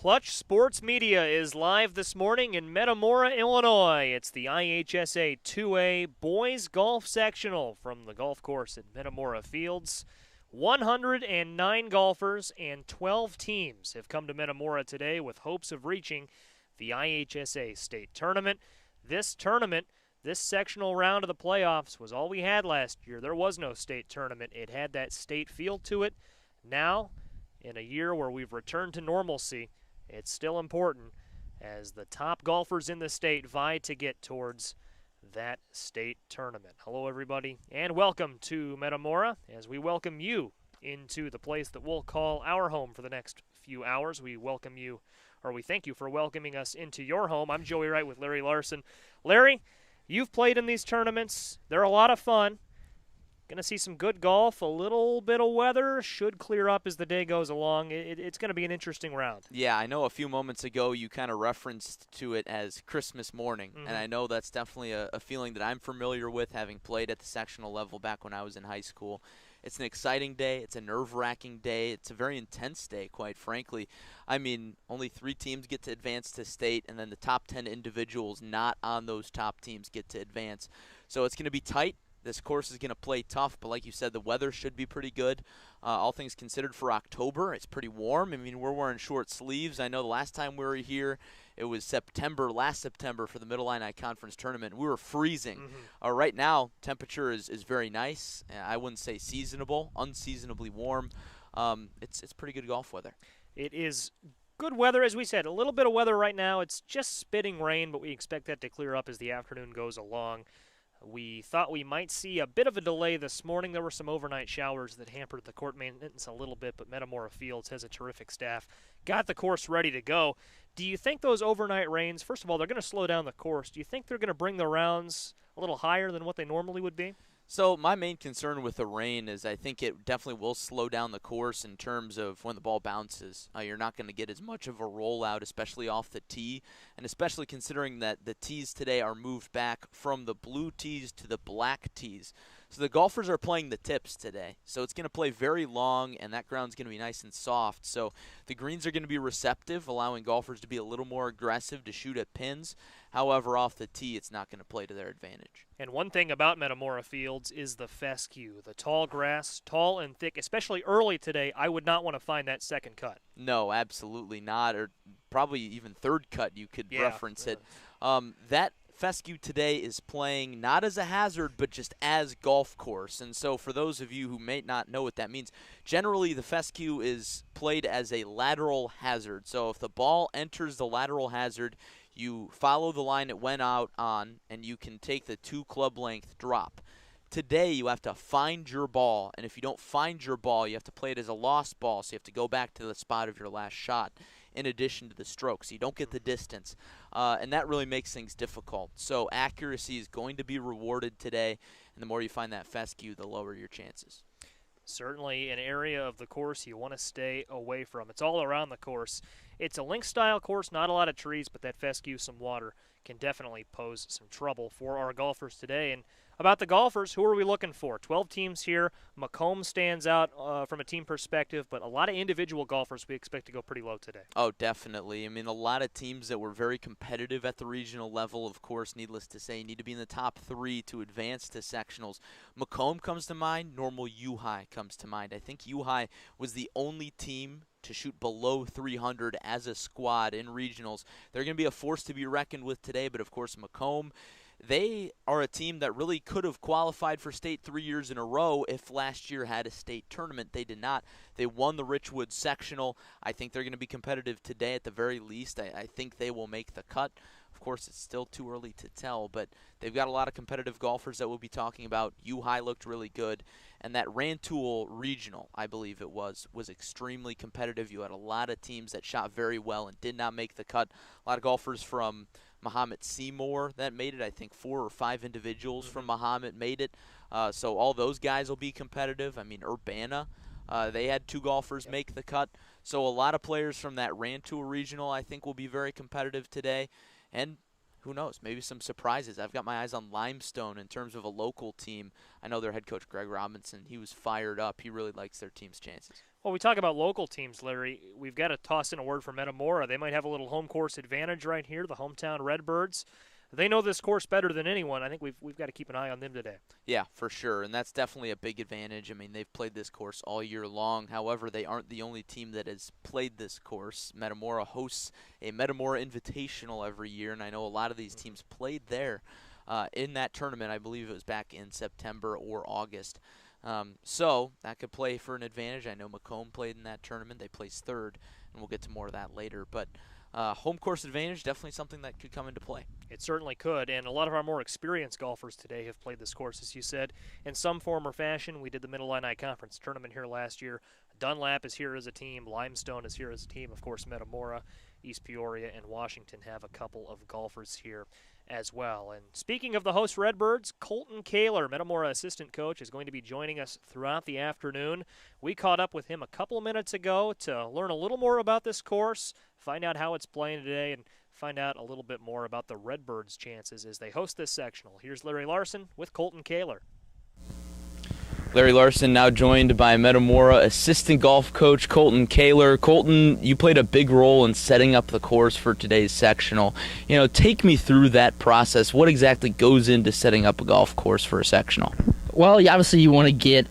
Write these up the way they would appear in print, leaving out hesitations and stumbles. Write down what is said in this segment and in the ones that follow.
Clutch Sports Media is live this morning in Metamora, Illinois. It's the IHSA 2A Boys Golf Sectional from the golf course at Metamora Fields. 109 golfers and 12 teams have come to Metamora today with hopes of reaching the IHSA State Tournament. This tournament, this sectional round of the playoffs, was all we had last year. There was no state tournament. It had that state feel to it. Now, in a year where we've returned to normalcy, it's still important as the top golfers in the state vie to get towards that state tournament. Hello, everybody, and welcome to Metamora as we welcome you into the place that we'll call our home for the next few hours. We welcome you, or we thank you for welcoming us into your home. I'm Joey Wright with Larry Larson. Larry, you've played in these tournaments. They're a lot of fun. Going to see some good golf, a little bit of weather, should clear up as the day goes along. It's going to be an interesting round. Yeah, I know a few moments ago you kind of referenced to it as Christmas morning, and I know that's definitely a feeling that I'm familiar with, having played at the sectional level back when I was in high school. It's an exciting day. It's a nerve-wracking day. It's a very intense day, quite frankly. I mean, only 3 teams get to advance to state, and then the top 10 individuals not on those top teams get to advance. So it's going to be tight. This course is going to play tough, but like you said, the weather should be pretty good. All things considered for October, it's pretty warm. I mean, we're wearing short sleeves. I know the last time we were here, it was last September for the Middle Illini Conference Tournament. We were freezing. Right now, temperature is very nice. I wouldn't say seasonable, unseasonably warm. It's pretty good golf weather. It is good weather, as we said. A little bit of weather right now. It's just spitting rain, but we expect that to clear up as the afternoon goes along. We thought we might see a bit of a delay this morning. There were some overnight showers that hampered the court maintenance a little bit, but Metamora Fields has a terrific staff. Got the course ready to go. Do you think those overnight rains, first of all, they're going to slow down the course. Do you think they're going to bring the rounds a little higher than what they normally would be? So my main concern with the rain is I think it definitely will slow down the course in terms of when the ball bounces. You're not going to get as much of a rollout, especially off the tee, and especially considering that the tees today are moved back from the blue tees to the black tees. So the golfers are playing the tips today. So it's going to play very long, and that ground's going to be nice and soft. So the greens are going to be receptive, allowing golfers to be a little more aggressive to shoot at pins. However, off the tee, it's not going to play to their advantage. And one thing about Metamora Fields is the fescue, the tall grass, tall and thick, especially early today. I would not want to find that second cut. No, absolutely not, or probably even third cut you could reference it. That fescue today is playing not as a hazard, but just as golf course. And so for those of you who may not know what that means, generally the fescue is played as a lateral hazard. So if the ball enters the lateral hazard, you follow the line it went out on, and you can take the 2 club length drop. Today, you have to find your ball, and if you don't find your ball, you have to play it as a lost ball, so you have to go back to the spot of your last shot in addition to the stroke, so you don't get the distance, and that really makes things difficult. So accuracy is going to be rewarded today, and the more you find that fescue, the lower your chances. Certainly an area of the course you want to stay away from. It's all around the course. It's a link-style course, not a lot of trees, but that fescue, some water, can definitely pose some trouble for our golfers today. And about the golfers, who are we looking for? 12 teams here. Macomb stands out from a team perspective, but a lot of individual golfers we expect to go pretty low today. Oh, definitely. I mean, a lot of teams that were very competitive at the regional level, of course, needless to say, need to be in the top 3 to advance to sectionals. Macomb comes to mind. Normal U-High comes to mind. I think U-High was the only team to shoot below 300 as a squad in regionals. They're going to be a force to be reckoned with today, but of course Macomb, they are a team that really could have qualified for state 3 years in a row if last year had a state tournament. They did not. They won the Richwood sectional. I think they're going to be competitive today at the very least. I think they will make the cut. Of course, it's still too early to tell, but they've got a lot of competitive golfers that we'll be talking about. U-High looked really good, and that Rantoul regional, I believe it was extremely competitive. You had a lot of teams that shot very well and did not make the cut. A lot of golfers from Mahomet Seymour that made it. I think 4 or 5 individuals from Mahomet made it. So all those guys will be competitive. I mean, Urbana, they had 2 golfers make the cut. So a lot of players from that Rantoul regional I think will be very competitive today. And who knows, maybe some surprises. I've got my eyes on Limestone in terms of a local team. I know their head coach, Greg Robinson, he was fired up. He really likes their team's chances. Well, we talk about local teams, Larry. We've got to toss in a word for Metamora. They might have a little home course advantage right here, the hometown Redbirds. They know this course better than anyone. I think we've got to keep an eye on them today. Yeah, for sure, and that's definitely a big advantage. I mean, they've played this course all year long. However, they aren't the only team that has played this course. Metamora hosts a Metamora Invitational every year, and I know a lot of these teams played there in that tournament. I believe it was back in September or August. So that could play for an advantage. I know Macomb played in that tournament. They placed third, and we'll get to more of that later. But home course advantage, definitely something that could come into play. It certainly could, and a lot of our more experienced golfers today have played this course, as you said, in some form or fashion. We did the Mid-Illini Conference tournament here last year. Dunlap is here as a team. Limestone is here as a team. Of course, Metamora, East Peoria, and Washington have a couple of golfers here as well. And speaking of the host Redbirds, Colton Kaler, Metamora assistant coach, is going to be joining us throughout the afternoon. We caught up with him a couple minutes ago to learn a little more about this course, find out how it's playing today, and find out a little bit more about the Redbirds' chances as they host this sectional. Here's Larry Larson with Colton Kaler. Larry Larson now joined by Metamora assistant golf coach Colton Kaler. Colton, you played a big role in setting up the course for today's sectional. Take me through that process. What exactly goes into setting up a golf course for a sectional? Well, obviously you want to get,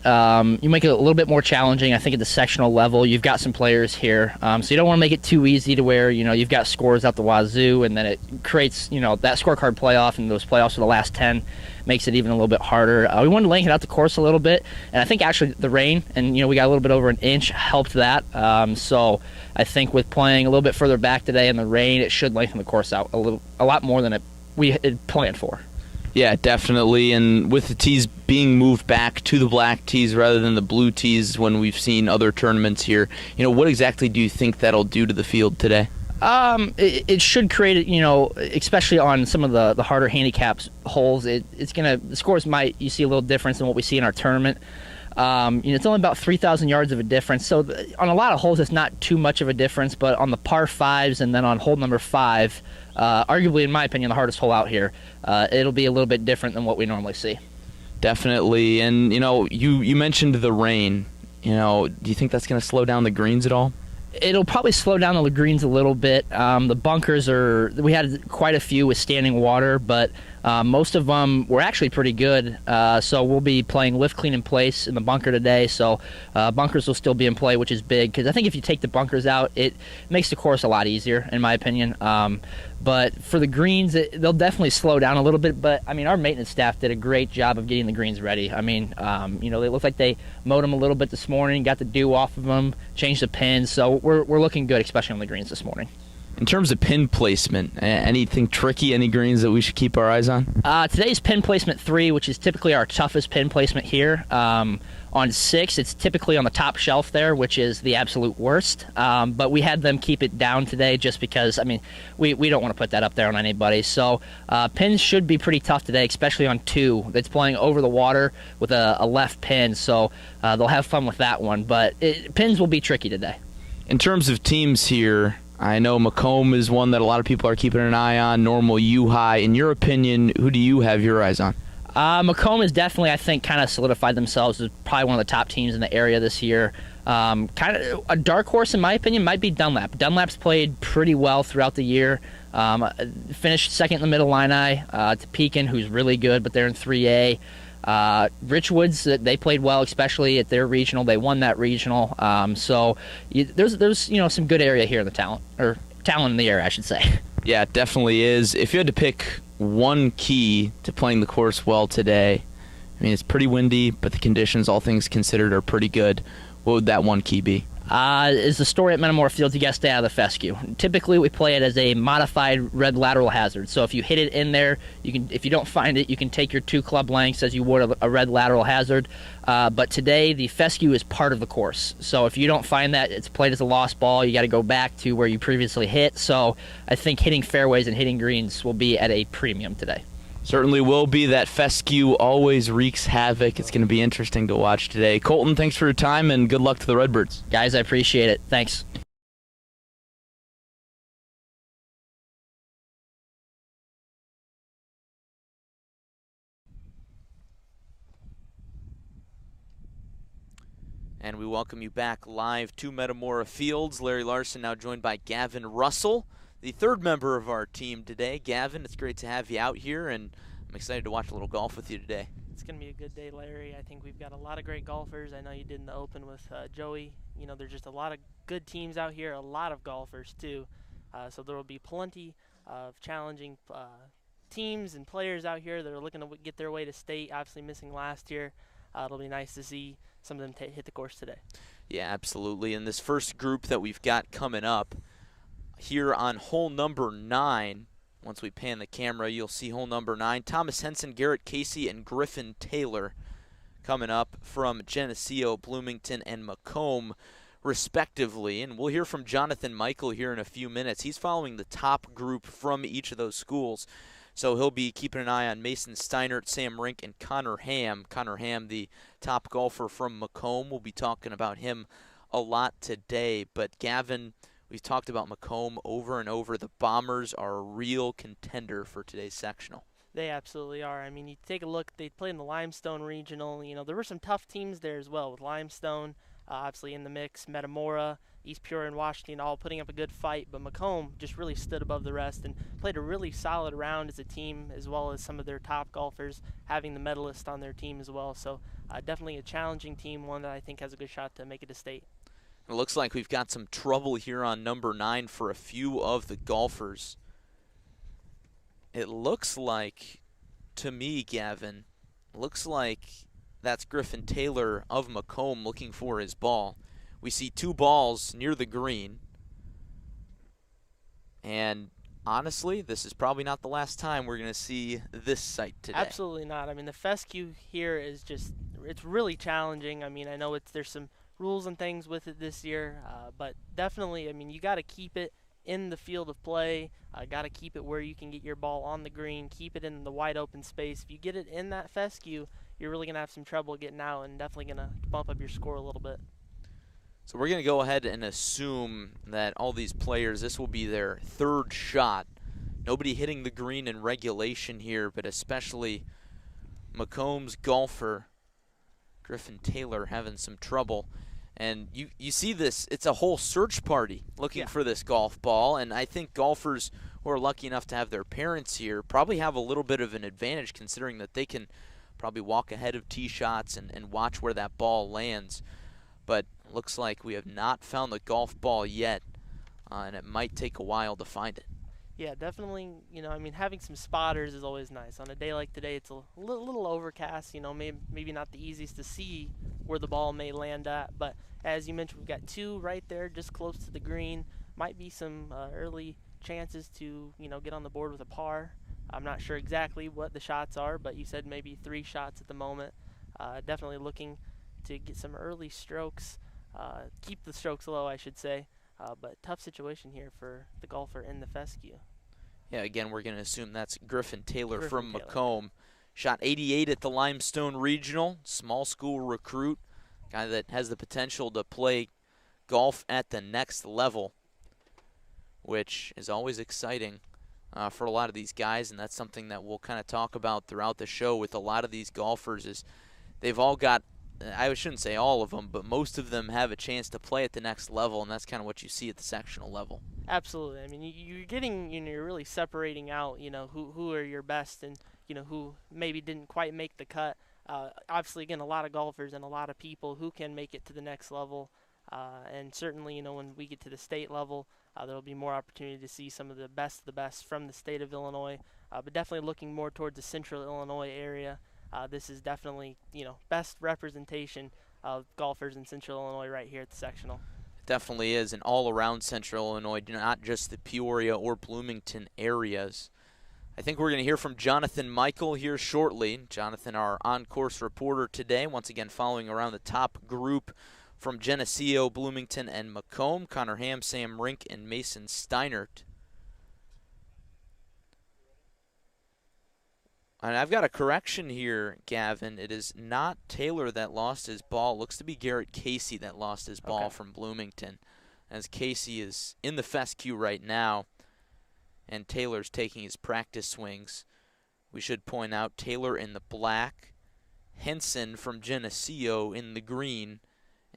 you make it a little bit more challenging. I think at the sectional level, you've got some players here. So you don't want to make it too easy to where, you've got scores out the wazoo, and then it creates, that scorecard playoff, and those playoffs for the last 10 makes it even a little bit harder. We wanted to lengthen out the course a little bit, and I think actually the rain, and, we got a little bit over an inch, helped that. So I think with playing a little bit further back today in the rain, it should lengthen the course out a lot more than we had planned for. Yeah, definitely, and with the tees being moved back to the black tees rather than the blue tees when we've seen other tournaments here, what exactly do you think that'll do to the field today? It should create, especially on some of the harder handicaps holes, the scores you see a little difference than what we see in our tournament. It's only about 3,000 yards of a difference, so on a lot of holes it's not too much of a difference, but on the par 5s and then on hole number 5, arguably in my opinion the hardest hole out here, it'll be a little bit different than what we normally see. Definitely, and you mentioned the rain. Do you think that's going to slow down the greens at all? It'll probably slow down the greens a little bit. The bunkers we had quite a few with standing water, but most of them were actually pretty good. So we'll be playing lift clean in place in the bunker today. So bunkers will still be in play, which is big, because I think if you take the bunkers out, it makes the course a lot easier, in my opinion. But for the greens, they'll definitely slow down a little bit. But I mean, our maintenance staff did a great job of getting the greens ready. I mean, they look like they mowed them a little bit this morning, got the dew off of them, changed the pins. So we're looking good, especially on the greens this morning. In terms of pin placement, anything tricky, any greens that we should keep our eyes on? Today's pin placement 3, which is typically our toughest pin placement here. On 6, it's typically on the top shelf there, which is the absolute worst. But we had them keep it down today just because, we don't want to put that up there on anybody. So pins should be pretty tough today, especially on 2. That's playing over the water with a left pin. So they'll have fun with that one. But pins will be tricky today. In terms of teams here, I know Macomb is one that a lot of people are keeping an eye on, Normal, U-High. In your opinion, who do you have your eyes on? Macomb has definitely, I think, kind of solidified themselves as probably one of the top teams in the area this year. Kind of a dark horse, in my opinion, might be Dunlap. Dunlap's played pretty well throughout the year. Finished second in the Mid-Illini to Pekin, who's really good, but they're in 3A. Richwoods, they played well, especially at their regional. They won that regional. So there's some good area here in the talent in the area, I should say. Yeah, it definitely is. If you had to pick one key to playing the course well today, it's pretty windy, but the conditions, all things considered, are pretty good. What would that one key be? Is the story at Metamora Fields, you got to stay out of the fescue. Typically, we play it as a modified red lateral hazard. So if you hit it in there, if you don't find it, you can take your 2 club lengths as you would a red lateral hazard. But today, the fescue is part of the course. So if you don't find that, it's played as a lost ball. You got to go back to where you previously hit. So I think hitting fairways and hitting greens will be at a premium today. Certainly will be. That fescue always wreaks havoc. It's going to be interesting to watch today. Colton, thanks for your time, and good luck to the Redbirds. Guys, I appreciate it. Thanks. And we welcome you back live to Metamora Fields. Larry Larson now joined by Gavin Russell, the third member of our team today. Gavin, it's great to have you out here, and I'm excited to watch a little golf with you today. It's going to be a good day, Larry. I think we've got a lot of great golfers. I know you did in the Open with Joey. You know, there's just a lot of good teams out here, a lot of golfers too. So there will be plenty of challenging teams and players out here that are looking to get their way to state, obviously missing last year. It'll be nice to see some of them hit the course today. Yeah, absolutely. And this first group that we've got coming up here on hole number 9, once we pan the camera, you'll see hole number 9. Thomas Henson, Garrett Casey, and Griffin Taylor coming up from Geneseo, Bloomington, and Macomb, respectively. And we'll hear from Jonathan Michael here in a few minutes. He's following the top group from each of those schools. So he'll be keeping an eye on Mason Steinert, Sam Rink, and Connor Ham. Connor Ham, the top golfer from Macomb. We'll be talking about him a lot today. But Gavin, we've talked about Macomb over and over. The Bombers are a real contender for today's sectional. They absolutely are. I mean, you take a look, they played in the Limestone Regional. You know, there were some tough teams there as well with Limestone, obviously in the mix, Metamora, East Peoria, and Washington all putting up a good fight, but Macomb just really stood above the rest and played a really solid round as a team, as well as some of their top golfers having the Medalist on their team as well. So definitely a challenging team, one that I think has a good shot to make it to state. It looks like we've got some trouble here on number 9 for a few of the golfers. It looks like, to me, Gavin, looks like that's Griffin Taylor of Macomb looking for his ball. We see 2 balls near the green. And honestly, this is probably not the last time we're going to see this sight today. Absolutely not. I mean, the fescue here is just, it's really challenging. I mean, I know there's some rules and things with it this year, but definitely, I mean, you got to keep it in the field of play. Got to keep it where you can get your ball on the green, keep it in the wide open space. If you get it in that fescue, you're really going to have some trouble getting out and definitely going to bump up your score a little bit. So we're going to go ahead and assume that all these players, this will be their third shot. Nobody hitting the green in regulation here, but especially Macomb's golfer, Griffin Taylor, having some trouble. And you see this, it's a whole search party looking for this golf ball. And I think golfers who are lucky enough to have their parents here probably have a little bit of an advantage, considering that they can probably walk ahead of tee shots and watch where that ball lands. But looks like we have not found the golf ball yet, and it might take a while to find it. Yeah, definitely, you know, I mean, having some spotters is always nice. On a day like today, it's a little overcast, you know, maybe not the easiest to see where the ball may land at. But as you mentioned, we've got 2 right there just close to the green. Might be some early chances to, you know, get on the board with a par. I'm not sure exactly what the shots are, but you said maybe 3 shots at the moment. Definitely looking to get some early strokes, keep the strokes low, I should say, but tough situation here for the golfer in the fescue. Yeah, again, we're going to assume that's Griffin Taylor from Macomb. Shot 88 at the Limestone Regional, small school recruit, guy that has the potential to play golf at the next level, which is always exciting for a lot of these guys, and that's something that we'll kind of talk about throughout the show with a lot of these golfers. Is they've all got, I shouldn't say all of them, but most of them have a chance to play at the next level, and that's kind of what you see at the sectional level. Absolutely. I mean, you're getting, you know, you're really separating out, you know, who are your best and, you know, who maybe didn't quite make the cut. Obviously, again, a lot of golfers and a lot of people who can make it to the next level. And certainly, you know, when we get to the state level, there'll be more opportunity to see some of the best from the state of Illinois. But definitely looking more towards the central Illinois area. This is definitely, you know, best representation of golfers in central Illinois right here at the sectional. Definitely is, and all around central Illinois, not just the Peoria or Bloomington areas. I think we're going to hear from Jonathan Michael here shortly. Jonathan, our on-course reporter today, once again following around the top group from Geneseo, Bloomington, and Macomb. Connor Ham, Sam Rink, and Mason Steinert. And I've got a correction here, Gavin. It is not Taylor that lost his ball. It looks to be Garrett Casey that lost his ball from Bloomington, as Casey is in the fescue right now, and Taylor's taking his practice swings. We should point out Taylor in the black, Henson from Geneseo in the green,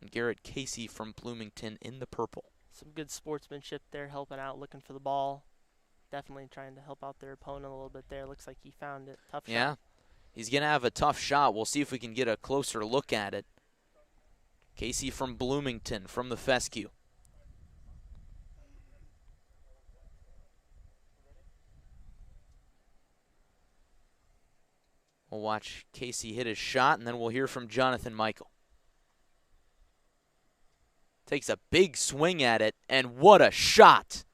And Garrett Casey from Bloomington in the purple. Some good sportsmanship there, helping out, looking for the ball. Definitely trying to help out their opponent a little bit there. Looks like he found it. Tough shot. Yeah, he's going to have a tough shot. We'll see if we can get a closer look at it. Casey from Bloomington from the fescue. We'll watch Casey hit his shot, and then we'll hear from Jonathan Michael. Takes a big swing at it, and what a shot.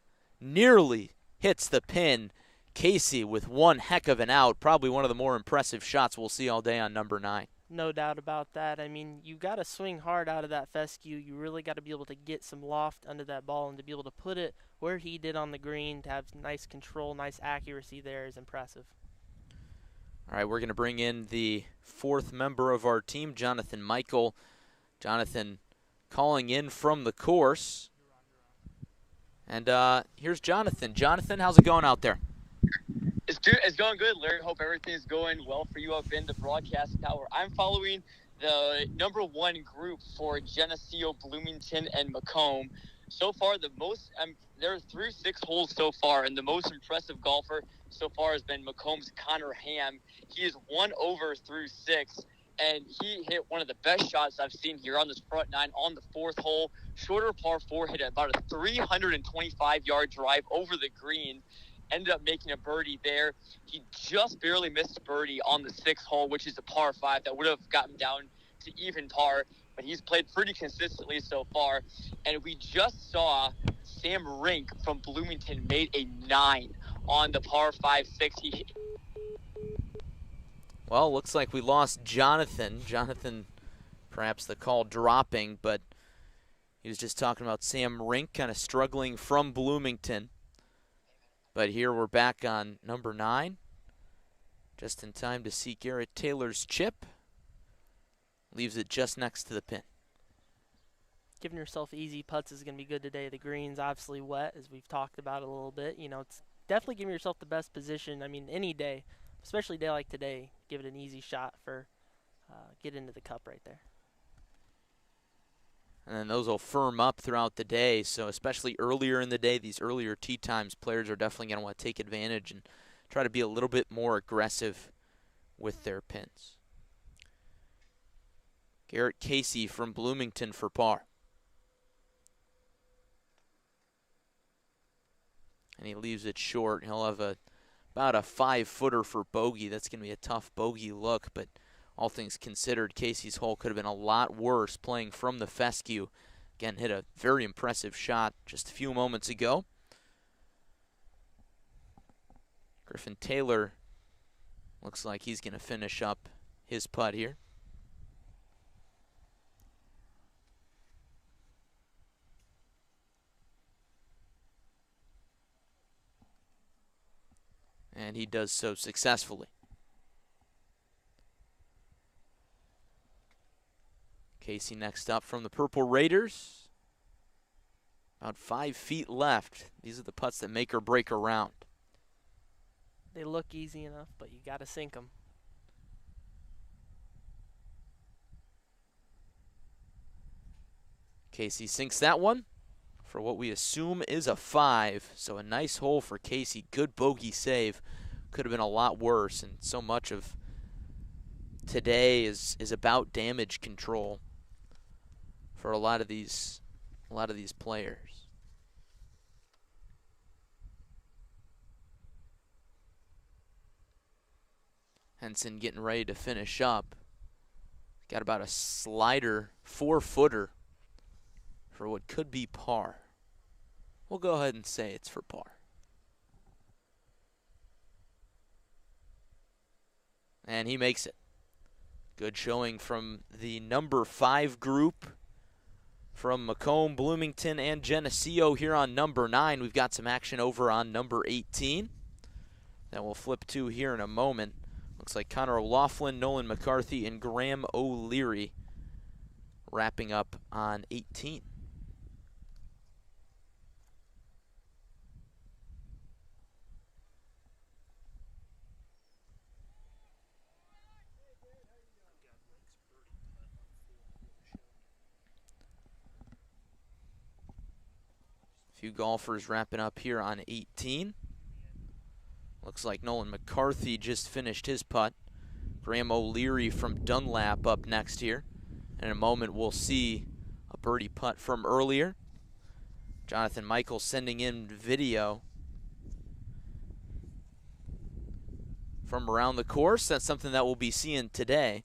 Nearly hits the pin. Casey with one heck of an out. Probably one of the more impressive shots we'll see all day on number 9. No doubt about that. I mean, you got to swing hard out of that fescue. You really got to be able to get some loft under that ball, and to be able to put it where he did on the green, to have nice control, nice accuracy there is impressive. All right, we're going to bring in the 4th member of our team, Jonathan Michael. Jonathan calling in from the course. And here's Jonathan. Jonathan, how's it going out there? It's going good, Larry. Hope everything's going well for you up in the broadcast tower. I'm following the number 1 group for Geneseo, Bloomington, and Macomb. So far, there are through 6 holes so far, and the most impressive golfer so far has been Macomb's Connor Ham. He is 1 over through 6, and he hit one of the best shots I've seen here on this front 9 on the 4th hole. Shorter par 4, hit about a 325-yard drive over the green. Ended up making a birdie there. He just barely missed a birdie on the 6th hole, which is a par 5 that would have gotten down to even par. But he's played pretty consistently so far. And we just saw Sam Rink from Bloomington made a 9 on the par 5-6. Well, looks like we lost Jonathan. Jonathan, perhaps the call dropping, but he was just talking about Sam Rink kind of struggling from Bloomington. But here we're back on number 9. Just in time to see Garrett Taylor's chip. Leaves it just next to the pin. Giving yourself easy putts is going to be good today. The green's obviously wet, as we've talked about a little bit. You know, it's definitely giving yourself the best position. I mean, any day, especially a day like today, give it an easy shot for get into the cup right there. And then those will firm up throughout the day. So especially earlier in the day, these earlier tee times, players are definitely going to want to take advantage and try to be a little bit more aggressive with their pins. Garrett Casey from Bloomington for par. And he leaves it short. He'll have about a 5-footer for bogey. That's going to be a tough bogey look, but all things considered, Casey's hole could have been a lot worse playing from the fescue. Again, hit a very impressive shot just a few moments ago. Griffin Taylor looks like he's going to finish up his putt here. And he does so successfully. Casey next up from the Purple Raiders. About 5 feet left. These are the putts that make or break a round. They look easy enough, but you got to sink them. Casey sinks that one for what we assume is a 5. So a nice hole for Casey. Good bogey save. Could have been a lot worse, and so much of today is about damage control for a lot of these players. Henson getting ready to finish up. Got about a slider 4-footer for what could be par. We'll go ahead and say it's for par. And he makes it. Good showing from the number 5 group from Macomb, Bloomington, and Geneseo here on number 9. We've got some action over on number 18 that we'll flip to here in a moment. Looks like Connor O'Loughlin, Nolan McCarthy, and Graham O'Leary wrapping up on 18. Few golfers wrapping up here on 18. Looks like Nolan McCarthy just finished his putt. Graham O'Leary from Dunlap up next here. In a moment, we'll see a birdie putt from earlier. Jonathan Michael sending in video from around the course. That's something that we'll be seeing today.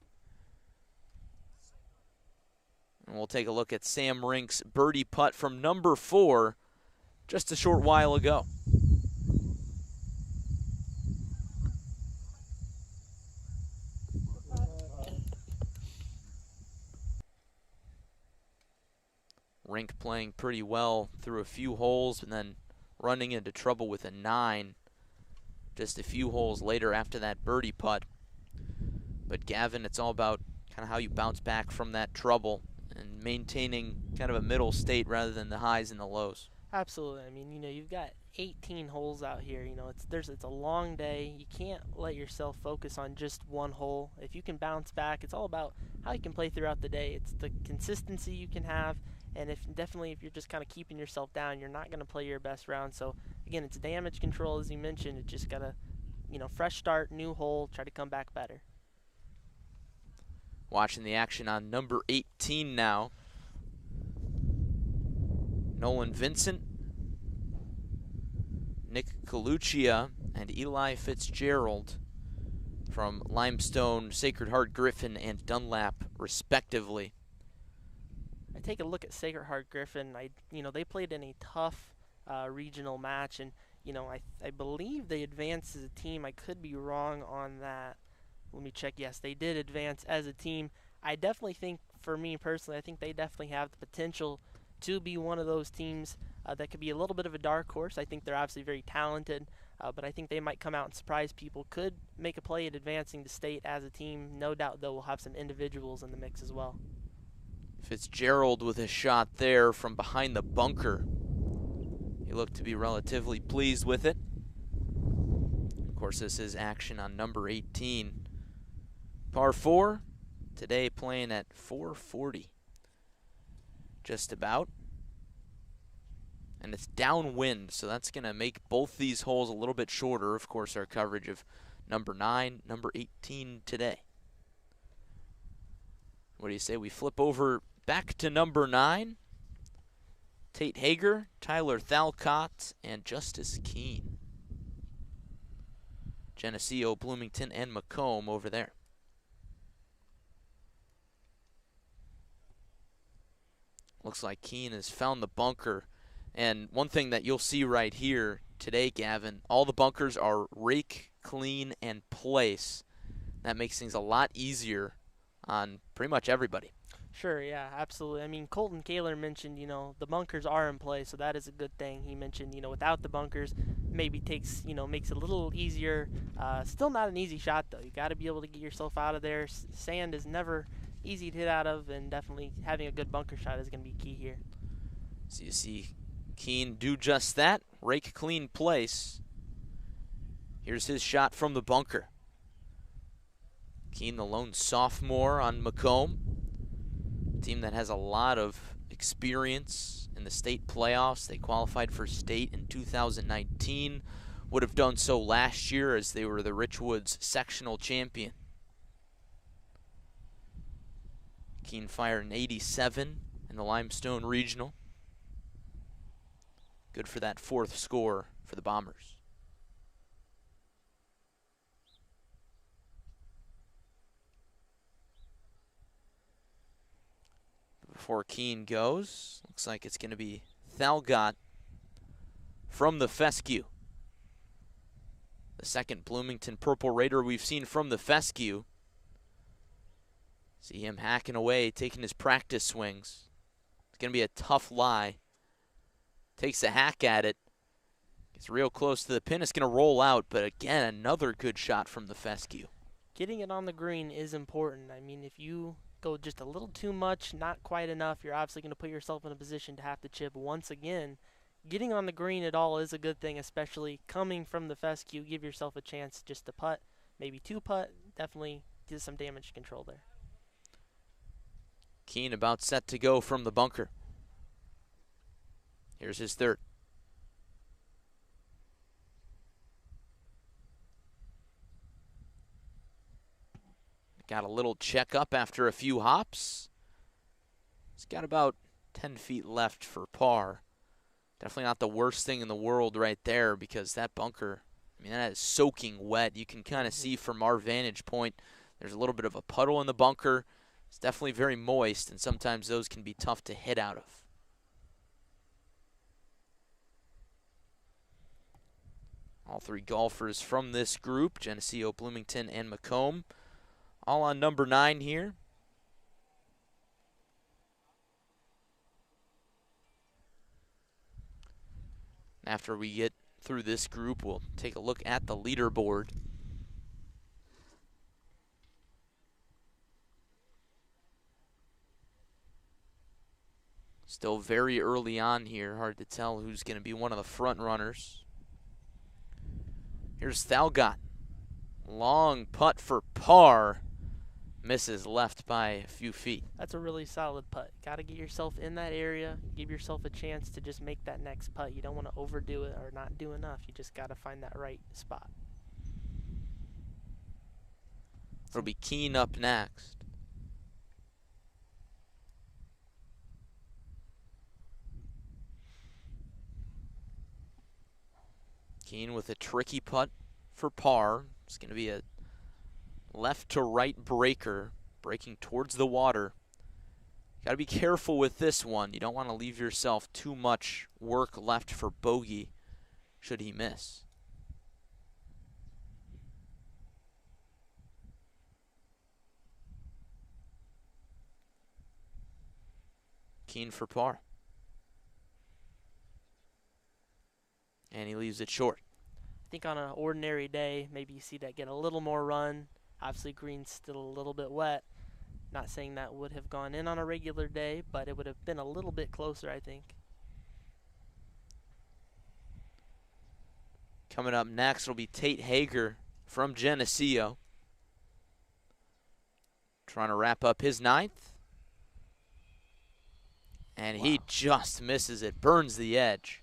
And we'll take a look at Sam Rink's birdie putt from number 4 just a short while ago. Rink playing pretty well through a few holes and then running into trouble with a 9 just a few holes later after that birdie putt. But Gavin, it's all about kind of how you bounce back from that trouble and maintaining kind of a middle state rather than the highs and the lows. Absolutely. I mean, you've got 18 holes out here. It's a long day. You can't let yourself focus on just one hole. If you can bounce back, it's all about how you can play throughout the day. It's the consistency you can have, and if you're just kind of keeping yourself down, you're not going to play your best round. So again, it's damage control, as you mentioned. It just gotta, fresh start, new hole, try to come back better. Watching the action on number 18 now. Nolan Vincent, Nick Coluccia, and Eli Fitzgerald from Limestone, Sacred Heart Griffin, and Dunlap, respectively. I take a look at Sacred Heart Griffin. They played in a tough regional match, and I believe they advanced as a team. I could be wrong on that. Let me check. Yes, they did advance as a team. I definitely think, for me personally, I think they definitely have the potential to be one of those teams that could be a little bit of a dark horse. I think they're obviously very talented, but I think they might come out and surprise people. Could make a play at advancing to state as a team. No doubt, though, we'll have some individuals in the mix as well. Fitzgerald with a shot there from behind the bunker. He looked to be relatively pleased with it. Of course, this is action on number 18. Par 4, today playing at 440. Just about. And it's downwind, so that's going to make both these holes a little bit shorter. Of course, our coverage of number 9, number 18 today. What do you say we flip over back to number 9? Tate Hager, Tyler Thalcott, and Justice Keene. Geneseo, Bloomington, and Macomb over there. Looks like Keene has found the bunker. And one thing that you'll see right here today, Gavin, all the bunkers are rake, clean, and place. That makes things a lot easier on pretty much everybody. Sure, yeah, absolutely. I mean, Colton Kaler mentioned, the bunkers are in place, so that is a good thing. He mentioned, without the bunkers, maybe makes it a little easier. Still not an easy shot, though. You got to be able to get yourself out of there. Sand is never easy to hit out of, and definitely having a good bunker shot is going to be key here. So you see Keene do just that. Rake, clean, place. Here's his shot from the bunker. Keene, the lone sophomore on Macomb. Team that has a lot of experience in the state playoffs. They qualified for state in 2019. Would have done so last year as they were the Richwoods sectional champion. Keene fired an 87 in the Limestone Regional. Good for that 4th score for the Bombers. Before Keene goes, looks like it's going to be Thalgott from the fescue. The second Bloomington Purple Raider we've seen from the fescue. See him hacking away, taking his practice swings. It's going to be a tough lie. Takes a hack at it. Gets real close to the pin. It's going to roll out, but again, another good shot from the fescue. Getting it on the green is important. I mean, if you go just a little too much, not quite enough, you're obviously going to put yourself in a position to have to chip once again. Getting on the green at all is a good thing, especially coming from the fescue. Give yourself a chance just to putt, maybe 2 putt. Definitely do some damage control there. Keene about set to go from the bunker. Here's his 3rd. Got a little checkup after a few hops. He's got about 10 feet left for par. Definitely not the worst thing in the world right there, because that bunker, I mean, that is soaking wet. You can kind of see from our vantage point, there's a little bit of a puddle in the bunker. It's definitely very moist, and sometimes those can be tough to hit out of. All three golfers from this group, Geneseo, Bloomington, and Macomb, all on number 9 here. After we get through this group, we'll take a look at the leaderboard. Still very early on here. Hard to tell who's going to be one of the front runners. Here's Thalgott. Long putt for par. Misses left by a few feet. That's a really solid putt. Got to get yourself in that area. Give yourself a chance to just make that next putt. You don't want to overdo it or not do enough. You just got to find that right spot. It'll be Keane up next. Keane with a tricky putt for par. It's going to be a left to right breaker, breaking towards the water. Got to be careful with this one. You don't want to leave yourself too much work left for bogey should he miss. Keane for par. And he leaves it short. I think on an ordinary day, maybe you see that get a little more run. Obviously, green's still a little bit wet. Not saying that would have gone in on a regular day, but it would have been a little bit closer, I think. Coming up next will be Tate Hager from Geneseo. Trying to wrap up his 9th. And he just misses it, burns the edge.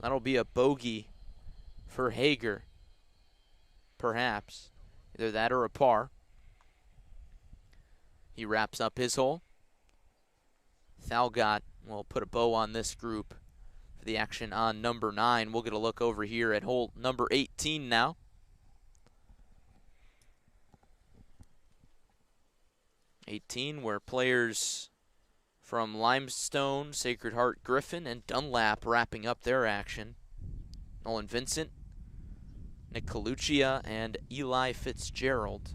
That'll be a bogey for Hager, perhaps. Either that or a par. He wraps up his hole. Thalgott will put a bow on this group for the action on number 9. We'll get a look over here at hole number 18 now. Where players from Limestone, Sacred Heart, Griffin, and Dunlap wrapping up their action. Nolan Vincent, Nick Coluccia, and Eli Fitzgerald.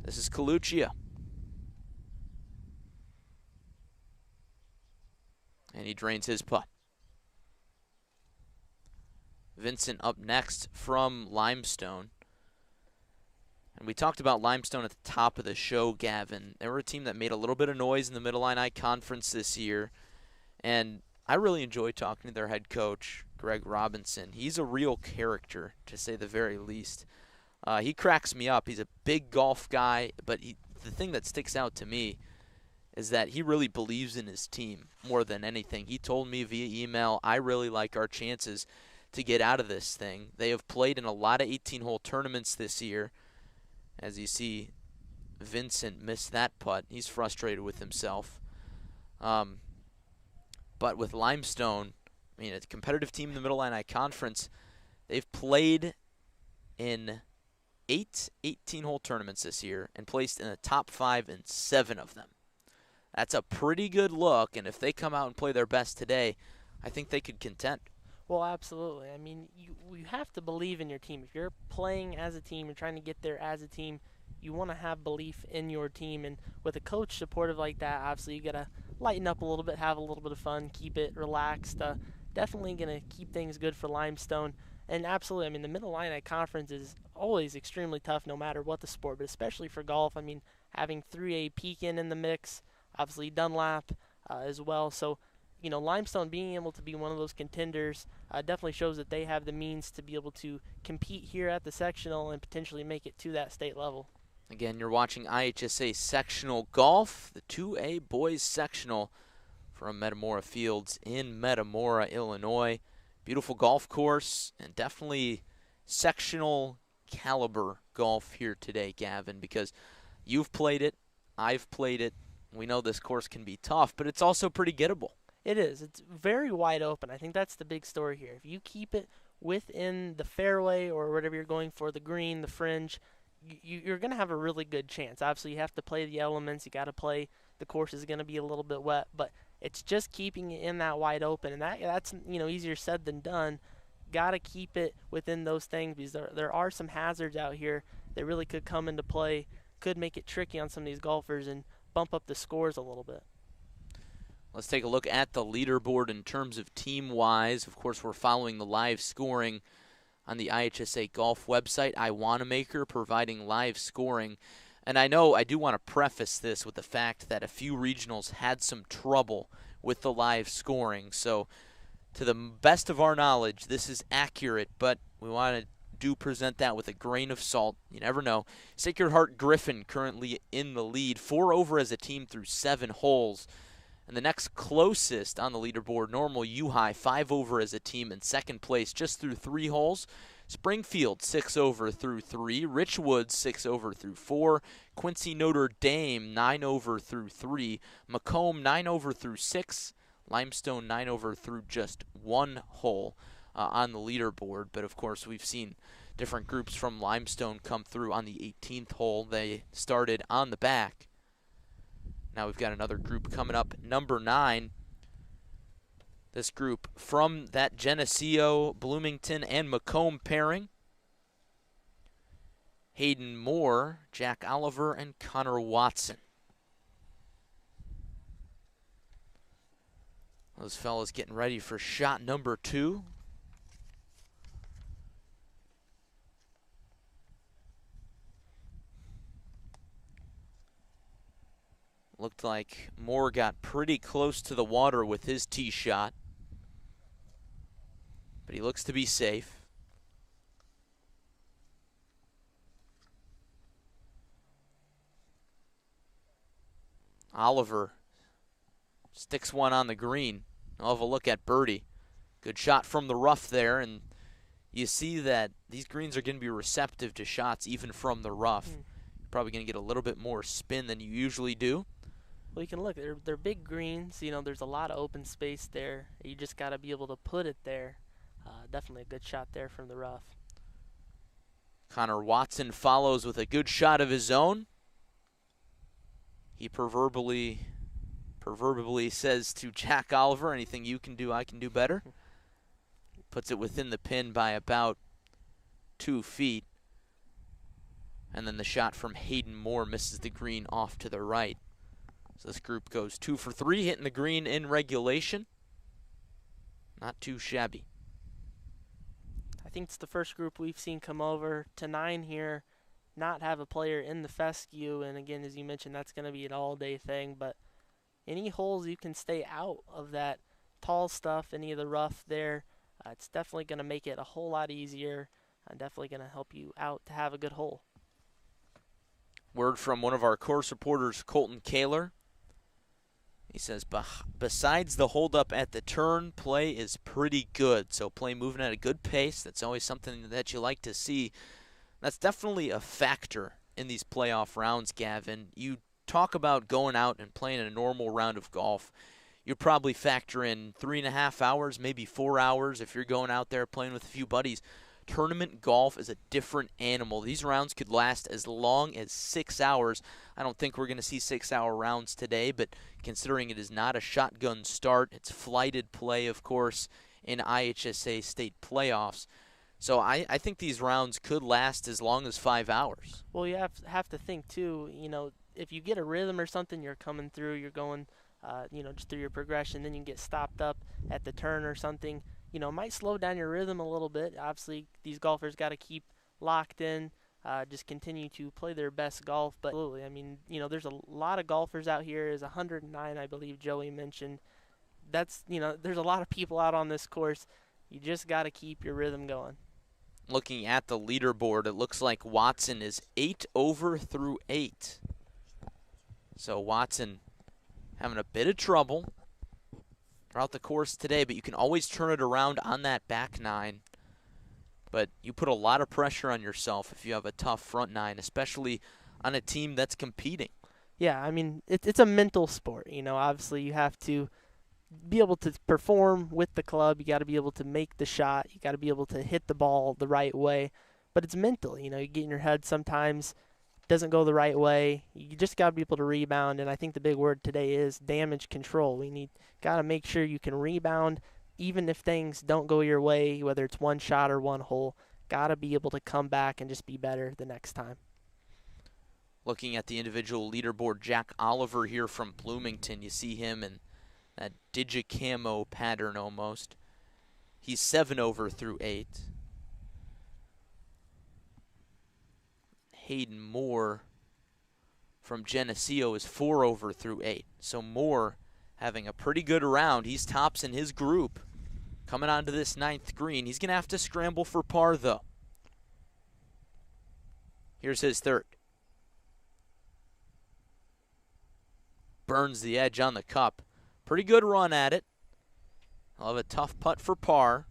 This is Coluccia. And he drains his putt. Vincent up next from Limestone. And we talked about Limestone at the top of the show, Gavin. They were a team that made a little bit of noise in the Mid-Illini Conference this year. And I really enjoyed talking to their head coach, Greg Robinson. He's a real character, to say the very least. He cracks me up. He's a big golf guy, but the thing that sticks out to me is that he really believes in his team more than anything. He told me via email, I really like our chances to get out of this thing. They have played in a lot of 18-hole tournaments this year. As you see, Vincent missed that putt. He's frustrated with himself. But with Limestone, I mean, a competitive team in the Mid-Illini Conference, they've played in 8 18-hole tournaments this year and placed in the top 5 in 7 of them. That's a pretty good look, and if they come out and play their best today, I think they could contend. Well, absolutely. I mean, you have to believe in your team. If you're playing as a team and trying to get there as a team, you want to have belief in your team. And with a coach supportive like that, obviously you got to lighten up a little bit, have a little bit of fun, keep it relaxed. Definitely going to keep things good for Limestone. And absolutely, I mean, the Mid-Illini Conference is always extremely tough no matter what the sport, but especially for golf. I mean, having 3A Pekin in the mix, obviously Dunlap as well. So, you know, Limestone being able to be one of those contenders definitely shows that they have the means to be able to compete here at the sectional and potentially make it to that state level. Again, you're watching IHSA Sectional Golf, the 2A Boys Sectional from Metamora Fields in Metamora, Illinois. Beautiful golf course and definitely sectional caliber golf here today, Gavin, because You've played it. I've played it. We know this course can be tough, but it's also pretty gettable. It is. It's very wide open. I think that's the big story here. If you keep it within the fairway or whatever you're going for, the green, the fringe, you're going to have a really good chance. Obviously, you have to play the elements. You got to play. The course is going to be a little bit wet, but it's just keeping it in that wide open, and that's easier said than done. Got to keep it within those things because there are some hazards out here that really could come into play, could make it tricky on some of these golfers and bump up the scores a little bit. Let's take a look at the leaderboard in terms of team-wise. Of course, we're following the live scoring on the IHSA Golf website. iWannamaker providing live scoring. And I know I do want to preface this with the fact that a few regionals had some trouble with the live scoring. So to the best of our knowledge, this is accurate, but we want to present that with a grain of salt. You never know. Sacred Heart Griffin currently in the lead, 4 over as a team through 7 holes. And the next closest on the leaderboard, Normal U-High, 5 over as a team in second place just through 3 holes. Springfield, 6 over through 3. Richwood, 6 over through 4. Quincy Notre Dame, 9 over through 3. Macomb, 9 over through 6. Limestone, 9 over through just 1 hole on the leaderboard. But, of course, we've seen different groups from Limestone come through on the 18th hole. They started on the back. Now we've got another group coming up, number 9. This group from that Geneseo, Bloomington, and Macomb pairing. Hayden Moore, Jack Oliver, and Connor Watson. Those fellas getting ready for shot number 2. Looked like Moore got pretty close to the water with his tee shot, but he looks to be safe. Oliver sticks one on the green. I'll have a look at birdie. Good shot from the rough there, and you see that these greens are going to be receptive to shots even from the rough. You're probably going to get a little bit more spin than you usually do. Well, you can look. They're big greens. There's a lot of open space there. You just got to be able to put it there. Definitely a good shot there from the rough. Connor Watson follows with a good shot of his own. He proverbially says to Jack Oliver, anything you can do, I can do better. Puts it within the pin by about 2 feet. And then the shot from Hayden Moore misses the green off to the right. So this group goes 2 for 3, hitting the green in regulation. Not too shabby. I think it's the first group we've seen come over to 9 here, not have a player in the fescue. And again, as you mentioned, that's going to be an all-day thing. But any holes you can stay out of that tall stuff, any of the rough there, it's definitely going to make it a whole lot easier and definitely going to help you out to have a good hole. Word from one of our course reporters, Colton Kaler. He says, besides the holdup at the turn, play is pretty good. So play moving at a good pace. That's always something that you like to see. That's definitely a factor in these playoff rounds, Gavin. You talk about going out and playing a normal round of golf. You probably factor in 3.5 hours, maybe 4 hours if you're going out there playing with a few buddies. Tournament golf is a different animal. These rounds could last as long as 6 hours. I don't think we're going to see 6-hour rounds today, but considering it is not a shotgun start, it's flighted play, of course, in IHSA state playoffs. So I think these rounds could last as long as 5 hours. Well, you have to think, too, if you get a rhythm or something, you're coming through, you're going, just through your progression, then you get stopped up at the turn or something. It might slow down your rhythm a little bit. Obviously, these golfers got to keep locked in, just continue to play their best golf. But absolutely, there's a lot of golfers out here. There's 109, I believe Joey mentioned. That's, there's a lot of people out on this course. You just got to keep your rhythm going. Looking at the leaderboard, it looks like Watson is 8 over through 8. So Watson having a bit of trouble throughout the course today, but you can always turn it around on that back 9. But you put a lot of pressure on yourself if you have a tough front 9, especially on a team that's competing. Yeah, I mean, it's a mental sport. Obviously you have to be able to perform with the club. You got to be able to make the shot. You got to be able to hit the ball the right way. But it's mental. You get in your head sometimes, doesn't go the right way. You just got to be able to rebound. And I think the big word today is damage control. Got to make sure you can rebound, even if things don't go your way, whether it's one shot or one hole. Got to be able to come back and just be better the next time. Looking at the individual leaderboard, Jack Oliver here from Bloomington. You see him in that digicamo pattern almost. He's 7 over through 8. Hayden Moore from Geneseo is 4 over through 8. So Moore having a pretty good round. He's tops in his group. Coming onto this 9th green. He's going to have to scramble for par, though. Here's his 3rd. Burns the edge on the cup. Pretty good run at it. He'll have a tough putt for par,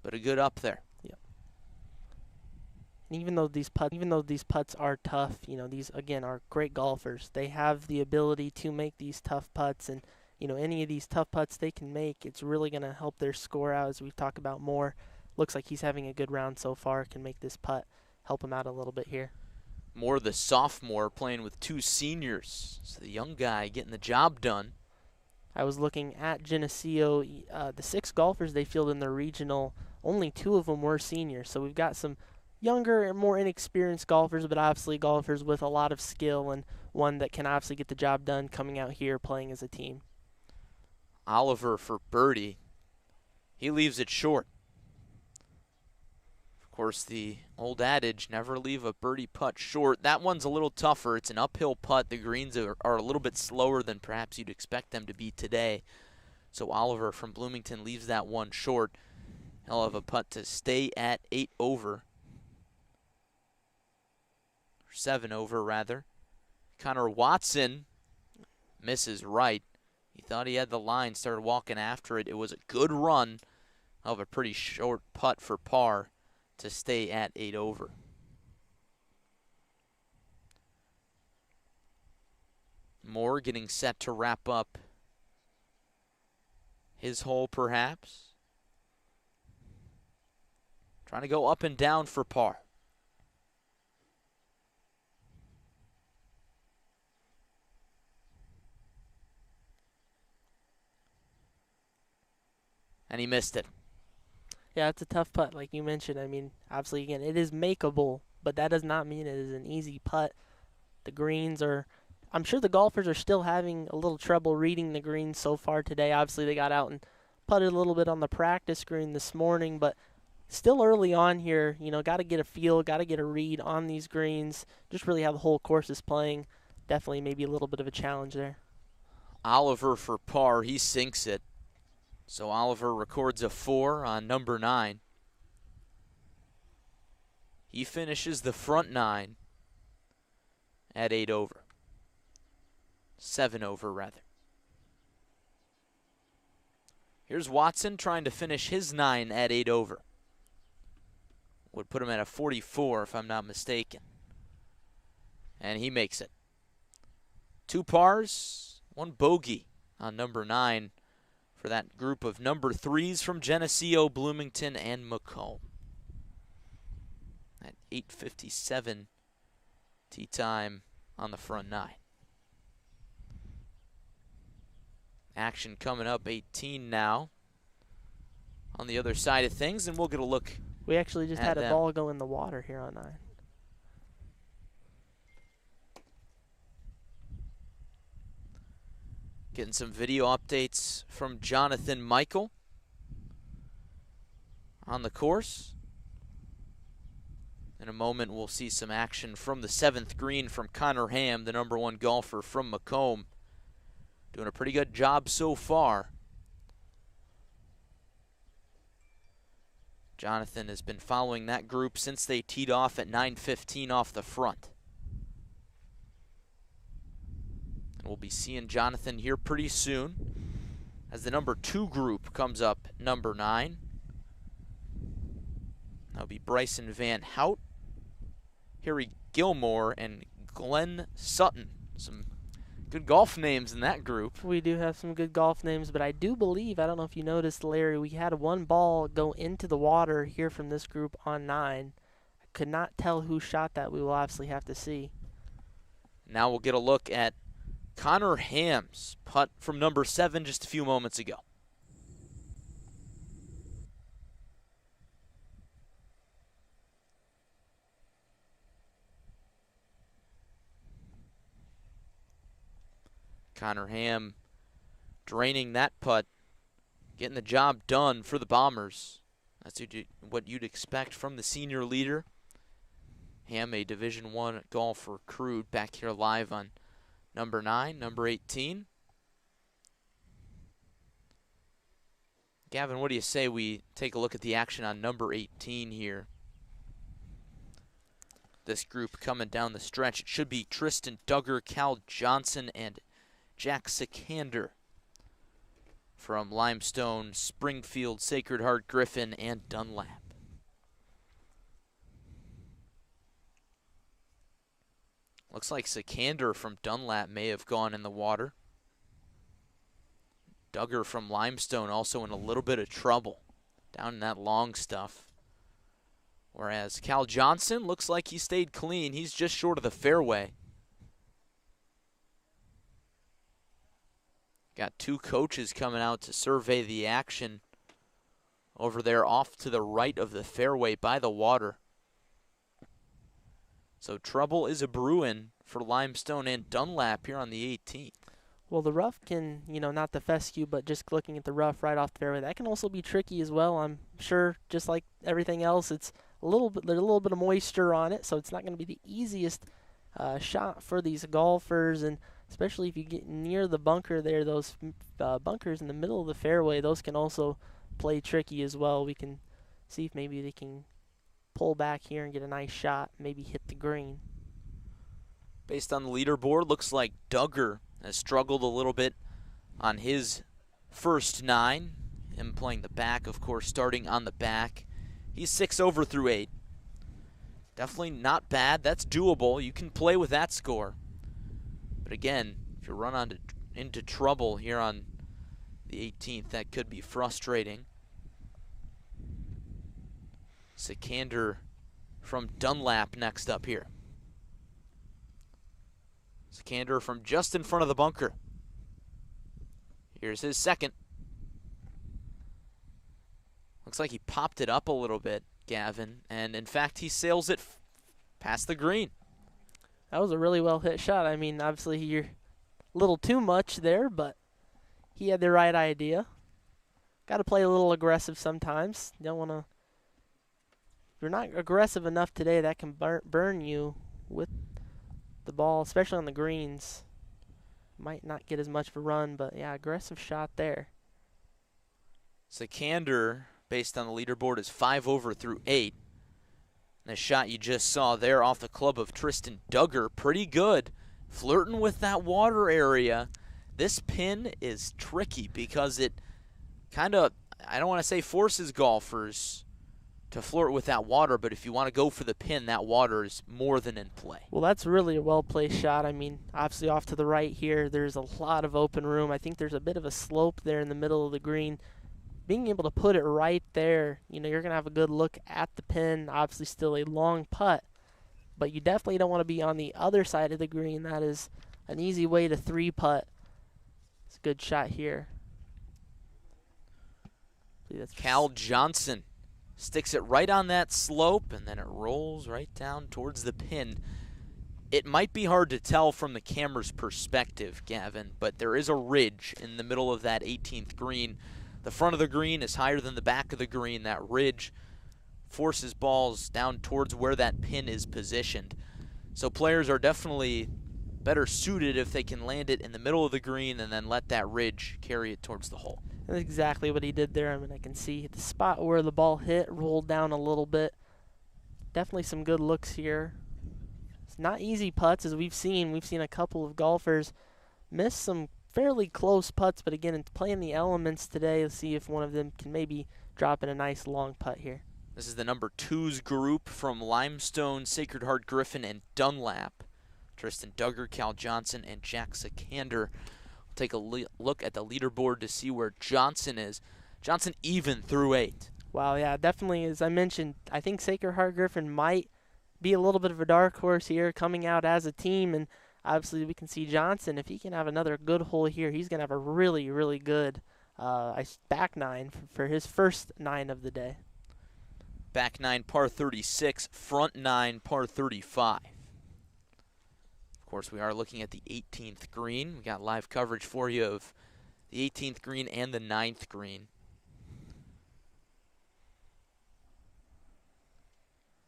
but a good up there. Yep. And even though these putts are tough, these again are great golfers. They have the ability to make these tough putts, and any of these tough putts they can make, it's really going to help their score out, as we've talked about more. Looks like he's having a good round so far. Can make this putt help him out a little bit here. Moore, the sophomore, playing with 2 seniors. So the young guy getting the job done. I was looking at Geneseo. The 6 golfers they fielded in the regional, only 2 of them were seniors. So we've got some younger and more inexperienced golfers, but obviously golfers with a lot of skill and one that can obviously get the job done coming out here playing as a team. Oliver for birdie. He leaves it short. Of course, the old adage, never leave a birdie putt short. That one's a little tougher. It's an uphill putt. The greens are a little bit slower than perhaps you'd expect them to be today. So Oliver from Bloomington leaves that one short. He'll have a putt to stay at 8 over. Or 7 over, rather. Connor Watson misses right. He thought he had the line, started walking after it. It was a good run. He'll have a pretty short putt for par to stay at 8 over. Moore getting set to wrap up his hole, perhaps. Trying to go up and down for par. And he missed it. Yeah, it's a tough putt, like you mentioned. I mean, obviously, again, it is makeable, but that does not mean it is an easy putt. The greens are, I'm sure the golfers are still having a little trouble reading the greens so far today. Obviously, they got out and putted a little bit on the practice green this morning, but still early on here, got to get a feel, got to get a read on these greens, just really how the whole course is playing. Definitely maybe a little bit of a challenge there. Oliver for par, he sinks it. So Oliver records a 4 on number 9. He finishes the front 9 at 8 over. 7 over, rather. Here's Watson trying to finish his 9 at 8 over. Would put him at a 44 if I'm not mistaken. And he makes it. 2 pars, 1 bogey on number 9. For that group of number 3s from Geneseo, Bloomington, and Macomb. At 8:57 tee time on the front 9. Action coming up 18 now on the other side of things, and we'll get a look. We actually just had a ball go in the water here on 9. Getting some video updates from Jonathan Michael on the course. In a moment, we'll see some action from the 7th green from Connor Ham, the number 1 golfer from Macomb. Doing a pretty good job so far. Jonathan has been following that group since they teed off at 9:15 off the front. We'll be seeing Jonathan here pretty soon as the number 2 group comes up, number 9. That'll be Bryson Van Hout, Harry Gilmore, and Glenn Sutton. Some good golf names in that group. We do have some good golf names, but I do believe, I don't know if you noticed, Larry, we had one ball go into the water here from this group on 9. I could not tell who shot that. We will obviously have to see. Now we'll get a look at Connor Ham's putt from number 7 just a few moments ago. Connor Ham draining that putt, getting the job done for the Bombers. That's what you'd expect from the senior leader. Ham, a Division I golf recruit, back here live on number 9, number 18. Gavin, what do you say we take a look at the action on number 18 here? This group coming down the stretch. It should be Tristan Duggar, Cal Johnson, and Jack Sikander from Limestone, Springfield, Sacred Heart, Griffin, and Dunlap. Looks like Sikander from Dunlap may have gone in the water. Duggar from Limestone also in a little bit of trouble down in that long stuff. Whereas Cal Johnson looks like he stayed clean. He's just short of the fairway. Got 2 coaches coming out to survey the action over there off to the right of the fairway by the water. So trouble is a-brewing for Limestone and Dunlap here on the 18th. Well, the rough can, not the fescue, but just looking at the rough right off the fairway, that can also be tricky as well. I'm sure, just like everything else, it's there's a little bit of moisture on it, so it's not going to be the easiest shot for these golfers, and especially if you get near the bunker there, those bunkers in the middle of the fairway, those can also play tricky as well. We can see if maybe they can pull back here and get a nice shot, maybe hit the green. Based on the leaderboard, looks like Duggar has struggled a little bit on his first 9. Him playing the back, of course, starting on the back. He's 6 over through 8. Definitely not bad. That's doable. You can play with that score. But again, if you run into trouble here on the 18th, that could be frustrating. Sikander from Dunlap next up here. Sikander from just in front of the bunker. Here's his second. Looks like he popped it up a little bit, Gavin, and in fact he sails it past the green. That was a really well hit shot. I mean, obviously you're a little too much there, but he had the right idea. Got to play a little aggressive sometimes. You don't want to. If you're not aggressive enough today, that can burn you with the ball, especially on the greens. Might not get as much of a run, but yeah, aggressive shot there. Sikander, based on the leaderboard, is 5 over through 8. And the shot you just saw there off the club of Tristan Duggar, pretty good. Flirting with that water area. This pin is tricky because it kind of, I don't want to say forces golfers to flirt with that water, but if you want to go for the pin, that water is more than in play. Well, that's really a well-placed shot. I mean, obviously off to the right here, there's a lot of open room. I think there's a bit of a slope there in the middle of the green. Being able to put it right there, you're going to have a good look at the pin. Obviously still a long putt, but you definitely don't want to be on the other side of the green. That is an easy way to 3-putt. It's a good shot here. Cal Johnson sticks it right on that slope, and then it rolls right down towards the pin. It might be hard to tell from the camera's perspective, Gavin, but there is a ridge in the middle of that 18th green. The front of the green is higher than the back of the green. That ridge forces balls down towards where that pin is positioned. So players are definitely better suited if they can land it in the middle of the green and then let that ridge carry it towards the hole. That's exactly what he did there. I mean, I can see the spot where the ball hit, rolled down a little bit. Definitely some good looks here. It's not easy putts, as we've seen. We've seen a couple of golfers miss some fairly close putts, but again, playing the elements today, let's see if one of them can maybe drop in a nice long putt here. This is the number 2s group from Limestone, Sacred Heart, Griffin, and Dunlap. Tristan Duggar, Cal Johnson, and Jack Seconder. We'll take a look at the leaderboard to see where Johnson is. Johnson even through 8. Wow, yeah, definitely. As I mentioned, I think Sacred Heart Griffin might be a little bit of a dark horse here coming out as a team. And obviously we can see Johnson, if he can have another good hole here, he's going to have a really, really good back 9 for his first 9 of the day. Back 9, par 36. Front 9, par 35. Of course, we are looking at the 18th green. We got live coverage for you of the 18th green and the 9th green.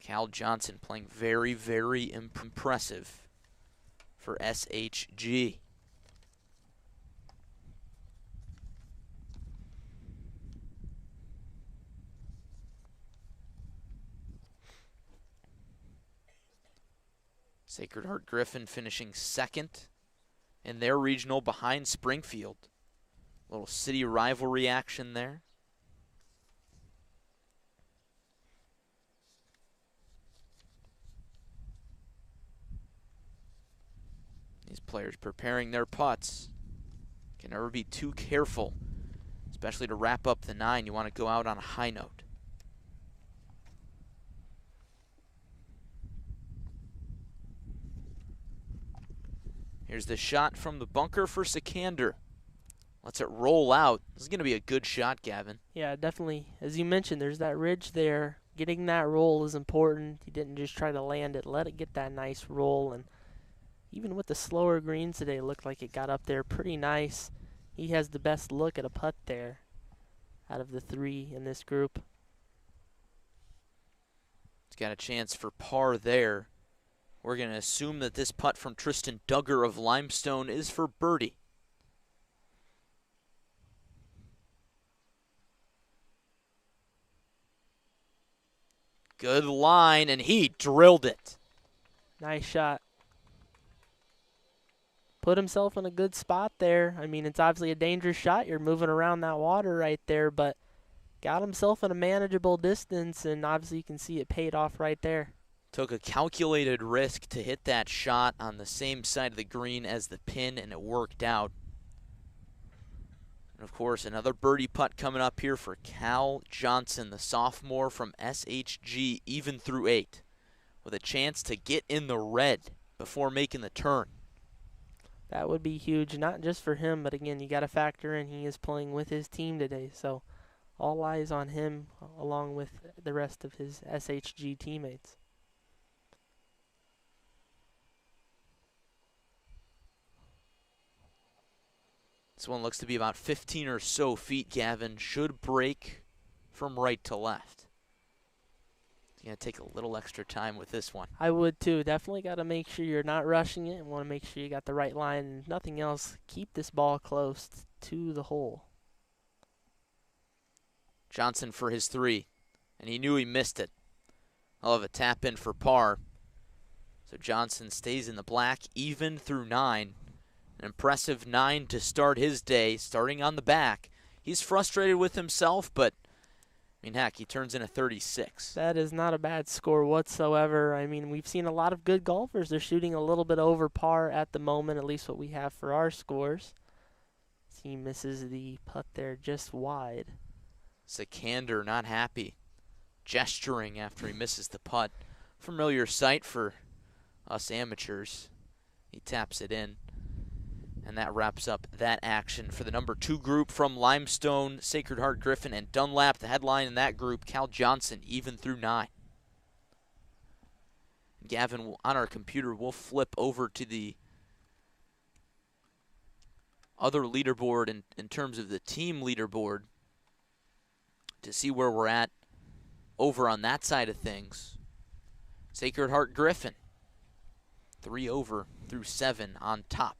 Cal Johnson playing very, very impressive for SHG. Sacred Heart Griffin finishing 2nd in their regional behind Springfield. Little city rivalry action there. These players preparing their putts. Can never be too careful, especially to wrap up the 9. You want to go out on a high note. Here's the shot from the bunker for Seconder. Lets it roll out. This is going to be a good shot, Gavin. Yeah, definitely. As you mentioned, there's that ridge there. Getting that roll is important. He didn't just try to land it. Let it get that nice roll. And even with the slower greens today, it looked like it got up there pretty nice. He has the best look at a putt there out of the 3 in this group. He's got a chance for par there. We're going to assume that this putt from Tristan Duggar of Limestone is for birdie. Good line, and he drilled it. Nice shot. Put himself in a good spot there. I mean, it's obviously a dangerous shot. You're moving around that water right there, but got himself in a manageable distance, and obviously you can see it paid off right there. Took a calculated risk to hit that shot on the same side of the green as the pin, and it worked out. And of course, another birdie putt coming up here for Cal Johnson, the sophomore from SHG, even through 8, with a chance to get in the red before making the turn. That would be huge, not just for him, but again, you got to factor in he is playing with his team today. So all eyes on him along with the rest of his SHG teammates. This one looks to be about 15 or so feet, Gavin. Should break from right to left. You're going to take a little extra time with this one. I would too. Definitely got to make sure you're not rushing it and want to make sure you got the right line. And nothing else, keep this ball close to the hole. Johnson for his 3, and he knew he missed it. I'll have a tap in for par. So Johnson stays in the black, even through 9. An impressive 9 to start his day, starting on the back. He's frustrated with himself, but, I mean, heck, he turns in a 36. That is not a bad score whatsoever. I mean, we've seen a lot of good golfers. They're shooting a little bit over par at the moment, at least what we have for our scores. He misses the putt there just wide. Seconder not happy, gesturing after he misses the putt. Familiar sight for us amateurs. He taps it in. And that wraps up that action for the number 2 group from Limestone, Sacred Heart Griffin, and Dunlap. The headline in that group, Cal Johnson, even through 9. Gavin, on our computer, we'll flip over to the other leaderboard in terms of the team leaderboard to see where we're at over on that side of things. Sacred Heart Griffin, 3 over through 7 on top.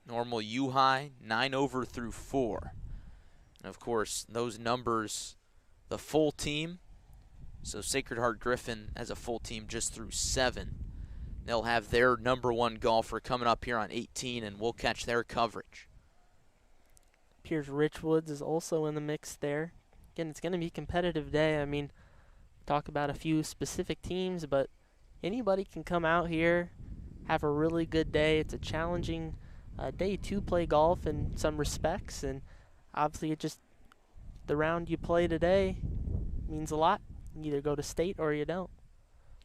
Normal U-high, 9 over through 4. And of course, those numbers, the full team, so Sacred Heart Griffin as a full team just through 7. They'll have their number 1 golfer coming up here on 18, and we'll catch their coverage. Piers Richwoods is also in the mix there. Again, it's going to be a competitive day. I mean, talk about a few specific teams, but anybody can come out here, have a really good day. It's a challenging day to play golf in some respects, and obviously the round you play today means a lot. You either go to state or you don't.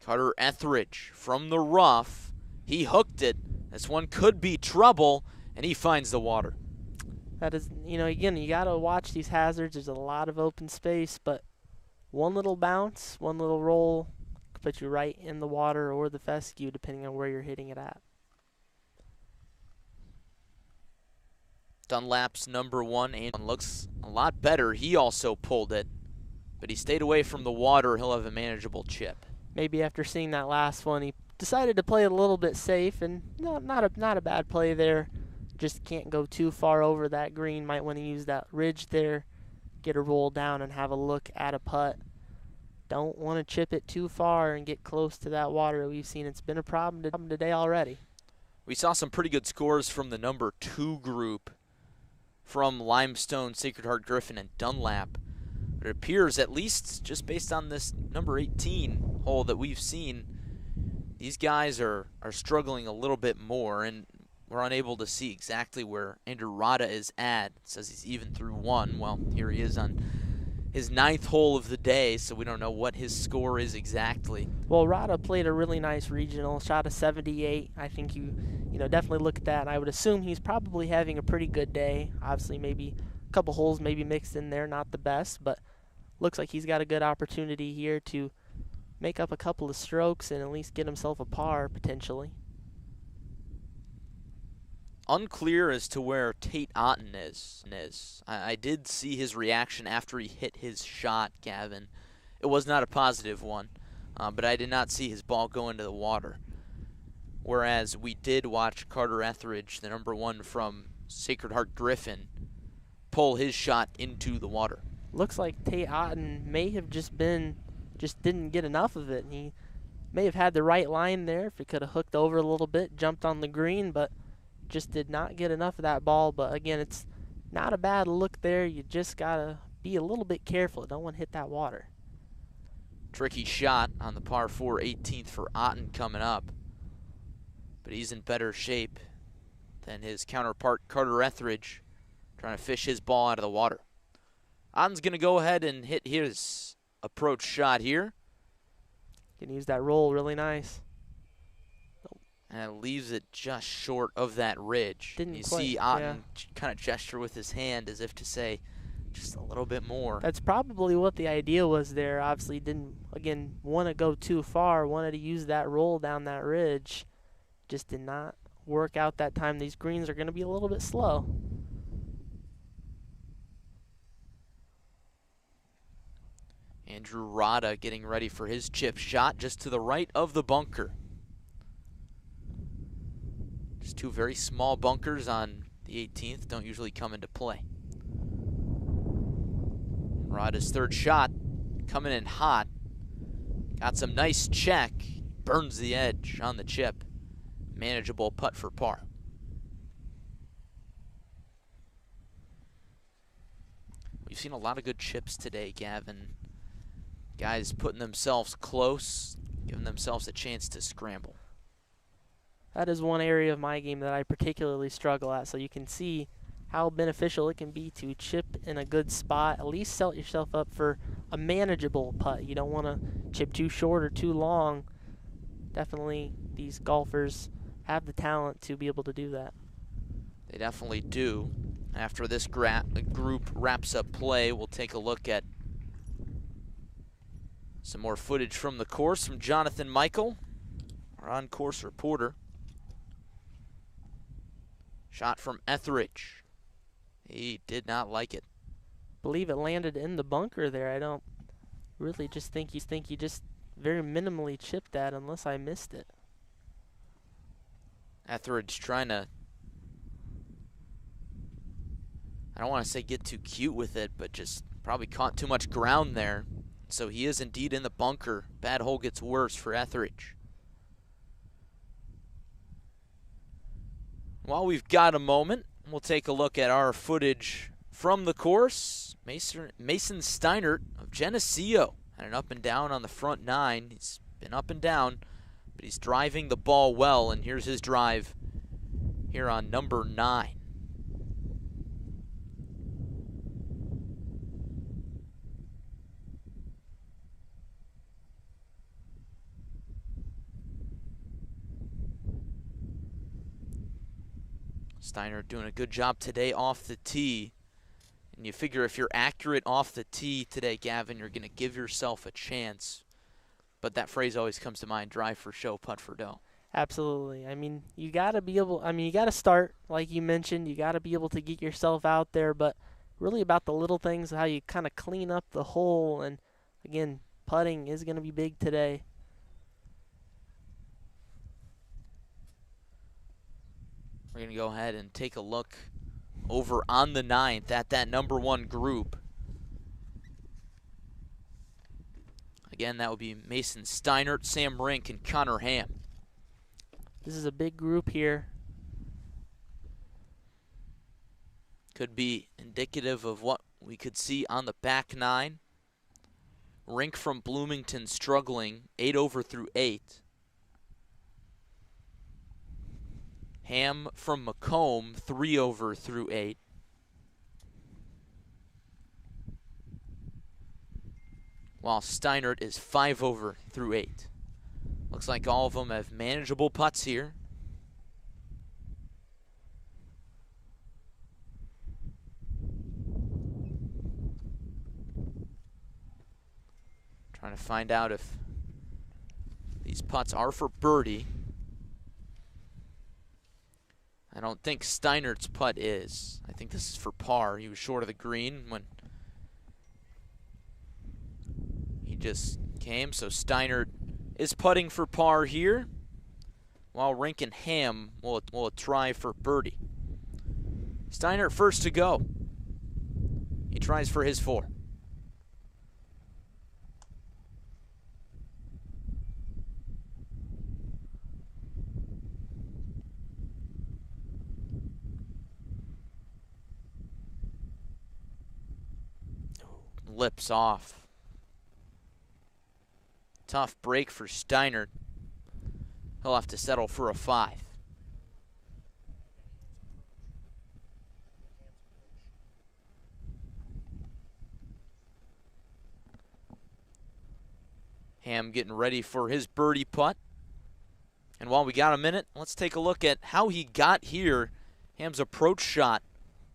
Carter Etheridge from the rough. He hooked it. This one could be trouble, and he finds the water. That is, again, you got to watch these hazards. There's a lot of open space, but one little bounce, one little roll could put you right in the water or the fescue, depending on where you're hitting it at. Dunlap's number 1 and looks a lot better. He also pulled it, but he stayed away from the water. He'll have a manageable chip. Maybe after seeing that last one, he decided to play it a little bit safe, and no, not a bad play there. Just can't go too far over that green. Might want to use that ridge there, get a roll down, and have a look at a putt. Don't want to chip it too far and get close to that water. We've seen it's been a problem today already. We saw some pretty good scores from the number 2 group from Limestone, Sacred Heart, Griffin, and Dunlap. But it appears, at least just based on this number 18 hole that we've seen, these guys are struggling a little bit more, and we're unable to see exactly where Andrew Rada is at. It says he's even through 1. Well, here he is on his 9th hole of the day, so we don't know what his score is exactly. Well, Rada played a really nice regional, shot a 78. I think you definitely look at that, and I would assume he's probably having a pretty good day. Obviously, maybe a couple holes maybe mixed in there, not the best, but looks like he's got a good opportunity here to make up a couple of strokes and at least get himself a par, potentially. Unclear as to where Tate Otten is. I did see his reaction after he hit his shot, Gavin. It was not a positive one, but I did not see his ball go into the water. Whereas we did watch Carter Etheridge, the number 1 from Sacred Heart Griffin, pull his shot into the water. Looks like Tate Otten may have just didn't get enough of it. And he may have had the right line there if he could have hooked over a little bit, jumped on the green, but just did not get enough of that ball. But again, it's not a bad look there. You just got to be a little bit careful. Don't want to hit that water. Tricky shot on the par 4 18th for Otten coming up. But he's in better shape than his counterpart Carter Etheridge, trying to fish his ball out of the water. Otten's going to go ahead and hit his approach shot here. Can use that roll really nice. And it leaves it just short of that ridge. Didn't you quite, see Otten kind of gesture with his hand as if to say, just a little bit more. That's probably what the idea was there. Obviously didn't, again, want to go too far. Wanted to use that roll down that ridge. Just did not work out that time. These greens are going to be a little bit slow. Andrew Rada getting ready for his chip shot just to the right of the bunker. Just 2 very small bunkers on the 18th. Don't usually come into play. Rada's 3rd shot coming in hot. Got some nice check. Burns the edge on the chip. Manageable putt for par. We've seen a lot of good chips today, Gavin. Guys putting themselves close, giving themselves a chance to scramble. That is one area of my game that I particularly struggle at, so you can see how beneficial it can be to chip in a good spot. At least set yourself up for a manageable putt. You don't want to chip too short or too long. Definitely these golfers have the talent to be able to do that. They definitely do. After this group wraps up play, we'll take a look at some more footage from the course from Jonathan Michael, our on-course reporter. Shot from Etheridge. He did not like it. Believe it landed in the bunker there. I don't really just think he just very minimally chipped that, unless I missed it. Etheridge trying to, I don't want to say get too cute with it, but just probably caught too much ground there. So he is indeed in the bunker. Bad hole gets worse for Etheridge. While we've got a moment, we'll take a look at our footage from the course. Mason Steinert of Geneseo And an up and down on the front 9. He's been up and down, but he's driving the ball well, and here's his drive here on number 9. Steiner doing a good job today off the tee. And you figure if you're accurate off the tee today, Gavin, you're going to give yourself a chance. But that phrase always comes to mind, drive for show, putt for dough. Absolutely. I mean, you got to be able, you got to start, like you mentioned, you got to be able to get yourself out there, but really about the little things, how you kind of clean up the hole. And again, putting is going to be big today. We're going to go ahead and take a look over on the 9th at that number 1 group. Again, that would be Mason Steinert, Sam Rink, and Connor Ham. This is a big group here. Could be indicative of what we could see on the back 9. Rink from Bloomington struggling, 8 over through 8. Ham from Macomb, 3 over through 8. While Steinert is 5 over through 8. Looks like all of them have manageable putts here. Trying to find out if these putts are for birdie. I don't think Steinert's putt is. I think this is for par. He was short of the green when he just came. So Steinert is putting for par here, while Rink and Ham will try for birdie. Steinert first to go. He tries for his 4. Lips off. Tough break for Steinert. He'll have to settle for a 5. Ham getting ready for his birdie putt. And while we got a minute, let's take a look at how he got here. Ham's approach shot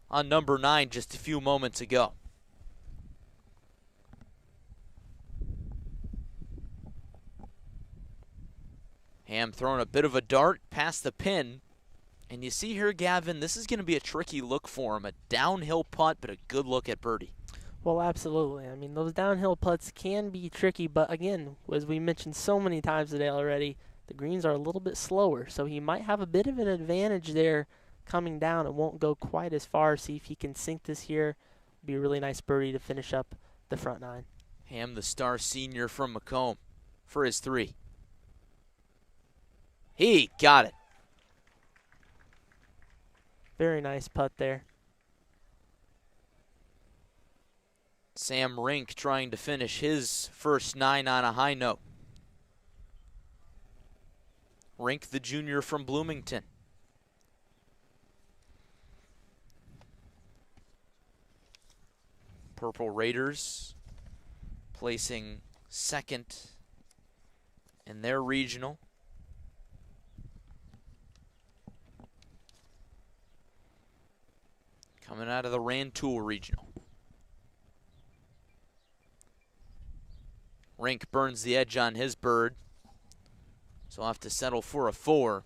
on number 9 just a few moments ago. Ham throwing a bit of a dart past the pin. And you see here, Gavin, this is going to be a tricky look for him. A downhill putt, but a good look at birdie. Well, absolutely. I mean, those downhill putts can be tricky, but again, as we mentioned so many times today already, the greens are a little bit slower, so he might have a bit of an advantage there coming down. It won't go quite as far. See if he can sink this here. Be a really nice birdie to finish up the front 9. Ham, the star senior from Macomb, for his 3. He got it. Very nice putt there. Sam Rink trying to finish his first 9 on a high note. Rink, the junior from Bloomington. Purple Raiders placing 2nd in their regional. Coming out of the Rantoul Regional. Rink burns the edge on his bird, so he'll have to settle for a 4.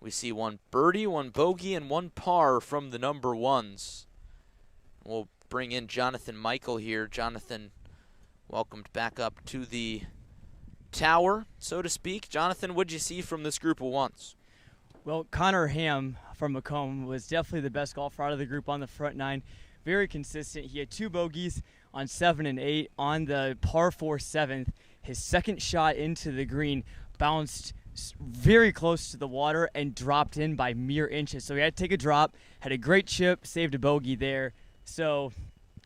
We see 1 birdie, 1 bogey, and 1 par from the number 1s. We'll bring in Jonathan Michael here. Jonathan welcomed back up to the tower, so to speak. Jonathan, what'd you see from this group of 1s? Well, Connor Ham from Macomb was definitely the best golfer out of the group on the front 9. Very consistent. He had 2 bogeys on 7 and 8. On the par 4 7th, his second shot into the green bounced very close to the water and dropped in by mere inches. So he had to take a drop, had a great chip, saved a bogey there. So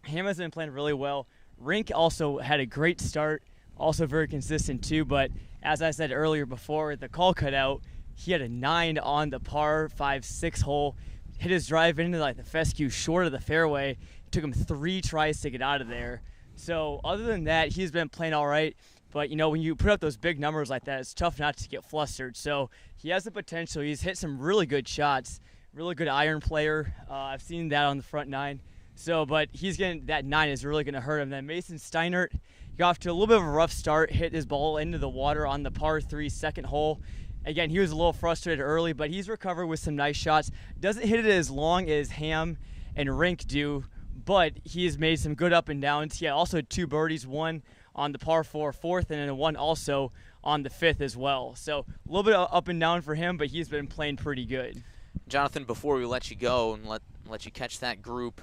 Ham has been playing really well. Rink also had a great start, also very consistent too, but as I said earlier before the call cut out, he had a 9 on the par 5-6 hole, hit his drive into like the fescue short of the fairway. It took him 3 tries to get out of there. So other than that, he's been playing all right. But, you know, when you put up those big numbers like that, it's tough not to get flustered. So he has the potential. He's hit some really good shots, really good iron player. I've seen that on the front 9. So, but he's getting that 9 is really going to hurt him. Then Mason Steinert got off to a little bit of a rough start, hit his ball into the water on the par 3 second hole. Again, he was a little frustrated early, but he's recovered with some nice shots. Doesn't hit it as long as Ham and Rink do, but he has made some good up and downs. He had also 2 birdies, one on the par 4 fourth, and then one also on the 5th as well. So a little bit of up and down for him, but he's been playing pretty good. Jonathan, before we let you go and let you catch that group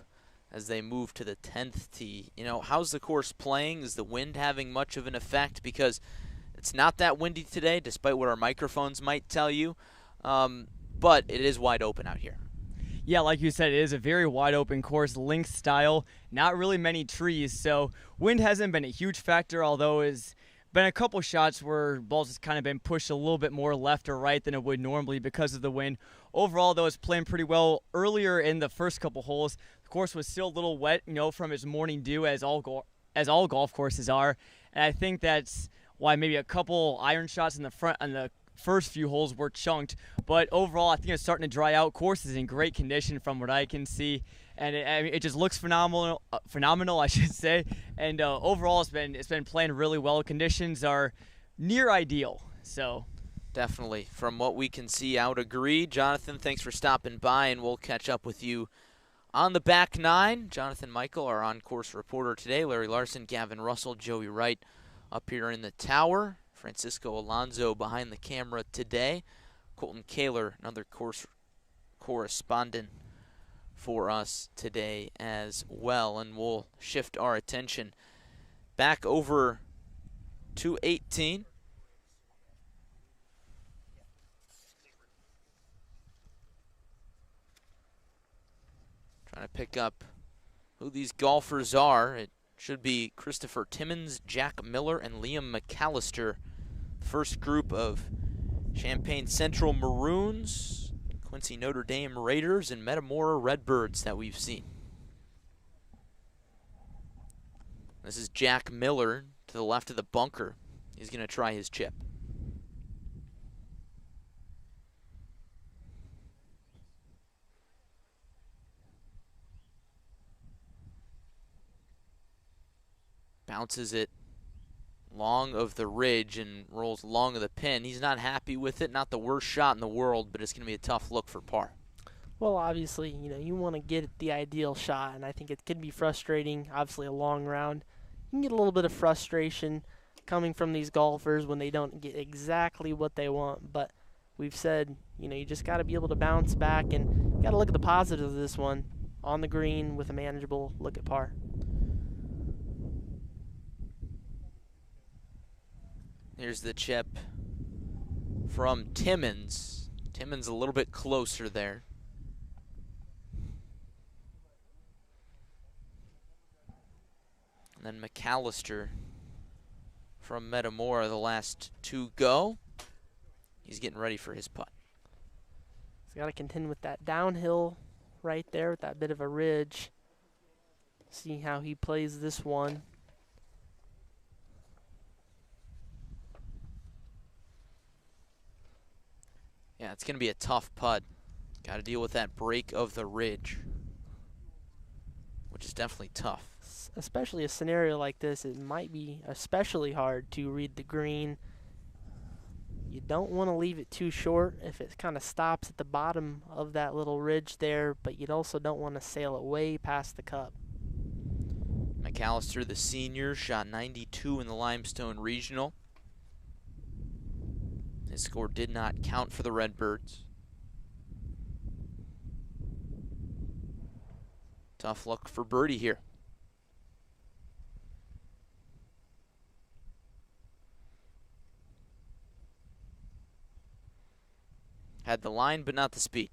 as they move to the 10th tee, you know, how's the course playing? Is the wind having much of an effect? Because it's not that windy today, despite what our microphones might tell you, but it is wide open out here. Yeah, like you said, it is a very wide open course, length style, not really many trees, so wind hasn't been a huge factor, although it's been a couple shots where balls has kind of been pushed a little bit more left or right than it would normally because of the wind. Overall, though, it's playing pretty well. Earlier in the first couple holes, the course was still a little wet, you know, from its morning dew, as all golf courses are, and I think that's why maybe a couple iron shots in the front on the first few holes were chunked, but overall I think it's starting to dry out. Course is in great condition from what I can see, and it just looks phenomenal, I should say. And overall, it's been playing really well. Conditions are near ideal. So definitely, from what we can see out, agree. Jonathan, thanks for stopping by, and we'll catch up with you on the back 9. Jonathan Michael, our on-course reporter today. Larry Larson, Gavin Russell, Joey Wright up here in the tower. Francisco Alonso behind the camera today. Colton Kaler, another course correspondent for us today as well. And we'll shift our attention back over to 18. Trying to pick up who these golfers are. It should be Christopher Timmons, Jack Miller, and Liam McAllister. First group of Champaign Central Maroons, Quincy Notre Dame Raiders, and Metamora Redbirds that we've seen. This is Jack Miller to the left of the bunker. He's going to try his chip. Bounces it long of the ridge and rolls long of the pin. He's not happy with it. Not the worst shot in the world, but it's going to be a tough look for par. Well, obviously, you know, you want to get the ideal shot, and I think it can be frustrating. Obviously, a long round. You can get a little bit of frustration coming from these golfers when they don't get exactly what they want, but we've said, you know, you just got to be able to bounce back, and you got to look at the positives of this one. On the green with a manageable look at par. Here's the chip from Timmons. Timmons a little bit closer there. And then McAllister from Metamora, the last 2 go. He's getting ready for his putt. He's got to contend with that downhill right there with that bit of a ridge. See how he plays this one. Yeah, it's going to be a tough putt. Got to deal with that break of the ridge, which is definitely tough. Especially a scenario like this, it might be especially hard to read the green. You don't want to leave it too short if it kind of stops at the bottom of that little ridge there, but you also don't want to sail it way past the cup. McAllister, the senior, shot 92 in the Limestone Regional. His score did not count for the Redbirds. Tough luck for birdie here. Had the line, but not the speed.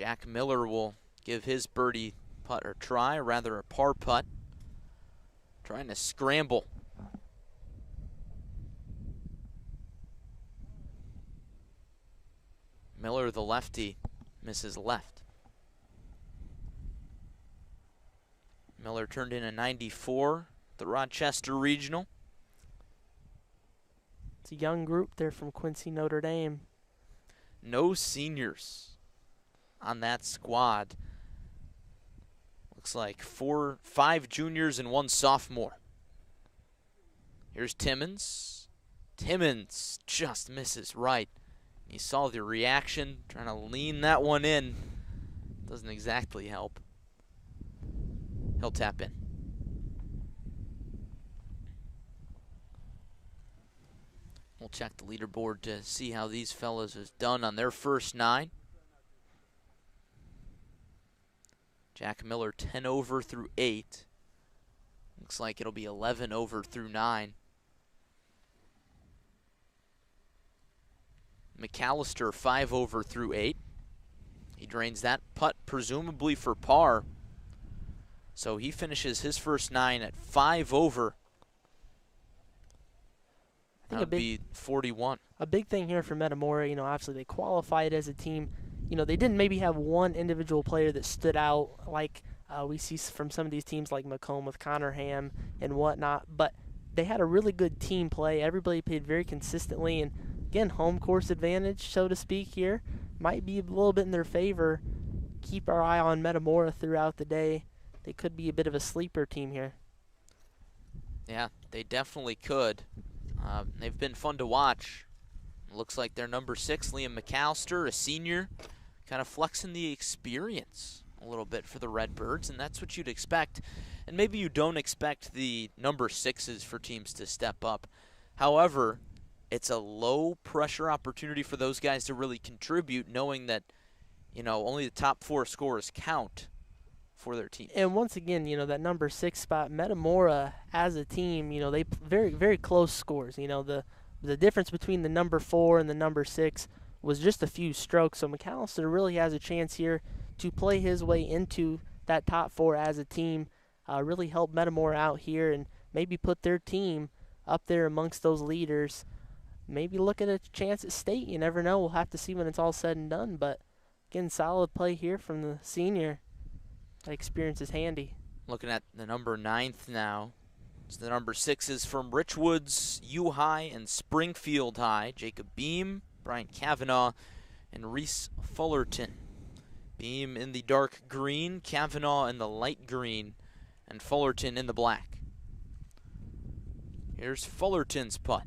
Jack Miller will give his birdie putt or try, or rather a par putt. Trying to scramble. Miller, the lefty, misses left. Miller turned in a 94, the Rochester Regional. It's a young group there from Quincy, Notre Dame. No seniors on that squad. Looks like 5 juniors and 1 sophomore. Here's Timmons. Timmons just misses right. You saw the reaction, trying to lean that one in. Doesn't exactly help. He'll tap in. We'll check the leaderboard to see how these fellas have done on their first 9. Jack Miller 10 over through 8. Looks like it'll be 11 over through 9. McAllister 5 over through 8. He drains that putt presumably for par. So he finishes his first 9 at 5 over. That would be 41. A big thing here for Metamora, you know, obviously they qualified as a team. You know, they didn't maybe have one individual player that stood out like we see from some of these teams like Macomb with Connor Ham and whatnot, but they had a really good team play. Everybody played very consistently, and again, home course advantage, so to speak, here might be a little bit in their favor. Keep our eye on Metamora throughout the day. They could be a bit of a sleeper team here. Yeah, they definitely could. They've been fun to watch. Looks like their number 6, Liam McAllister, a senior, kind of flexing the experience a little bit for the Redbirds, and that's what you'd expect. And maybe you don't expect the number 6s for teams to step up. However, it's a low-pressure opportunity for those guys to really contribute, knowing that, you know, only the top 4 scorers count for their team. And once again, you know, that number 6 spot, Metamora as a team, you know, they very, very close scores. You know, the difference between the number 4 and the number 6 was just a few strokes. So McAllister really has a chance here to play his way into that top 4 as a team, really help Metamora out here and maybe put their team up there amongst those leaders. Maybe look at a chance at state. You never know. We'll have to see when it's all said and done. But, again, solid play here from the senior. That experience is handy. Looking at the number 9th now. It's the number 6s from Richwoods, U High, and Springfield High. Jacob Beam, Brian Kavanaugh, and Reese Fullerton. Beam in the dark green, Kavanaugh in the light green, and Fullerton in the black. Here's Fullerton's putt.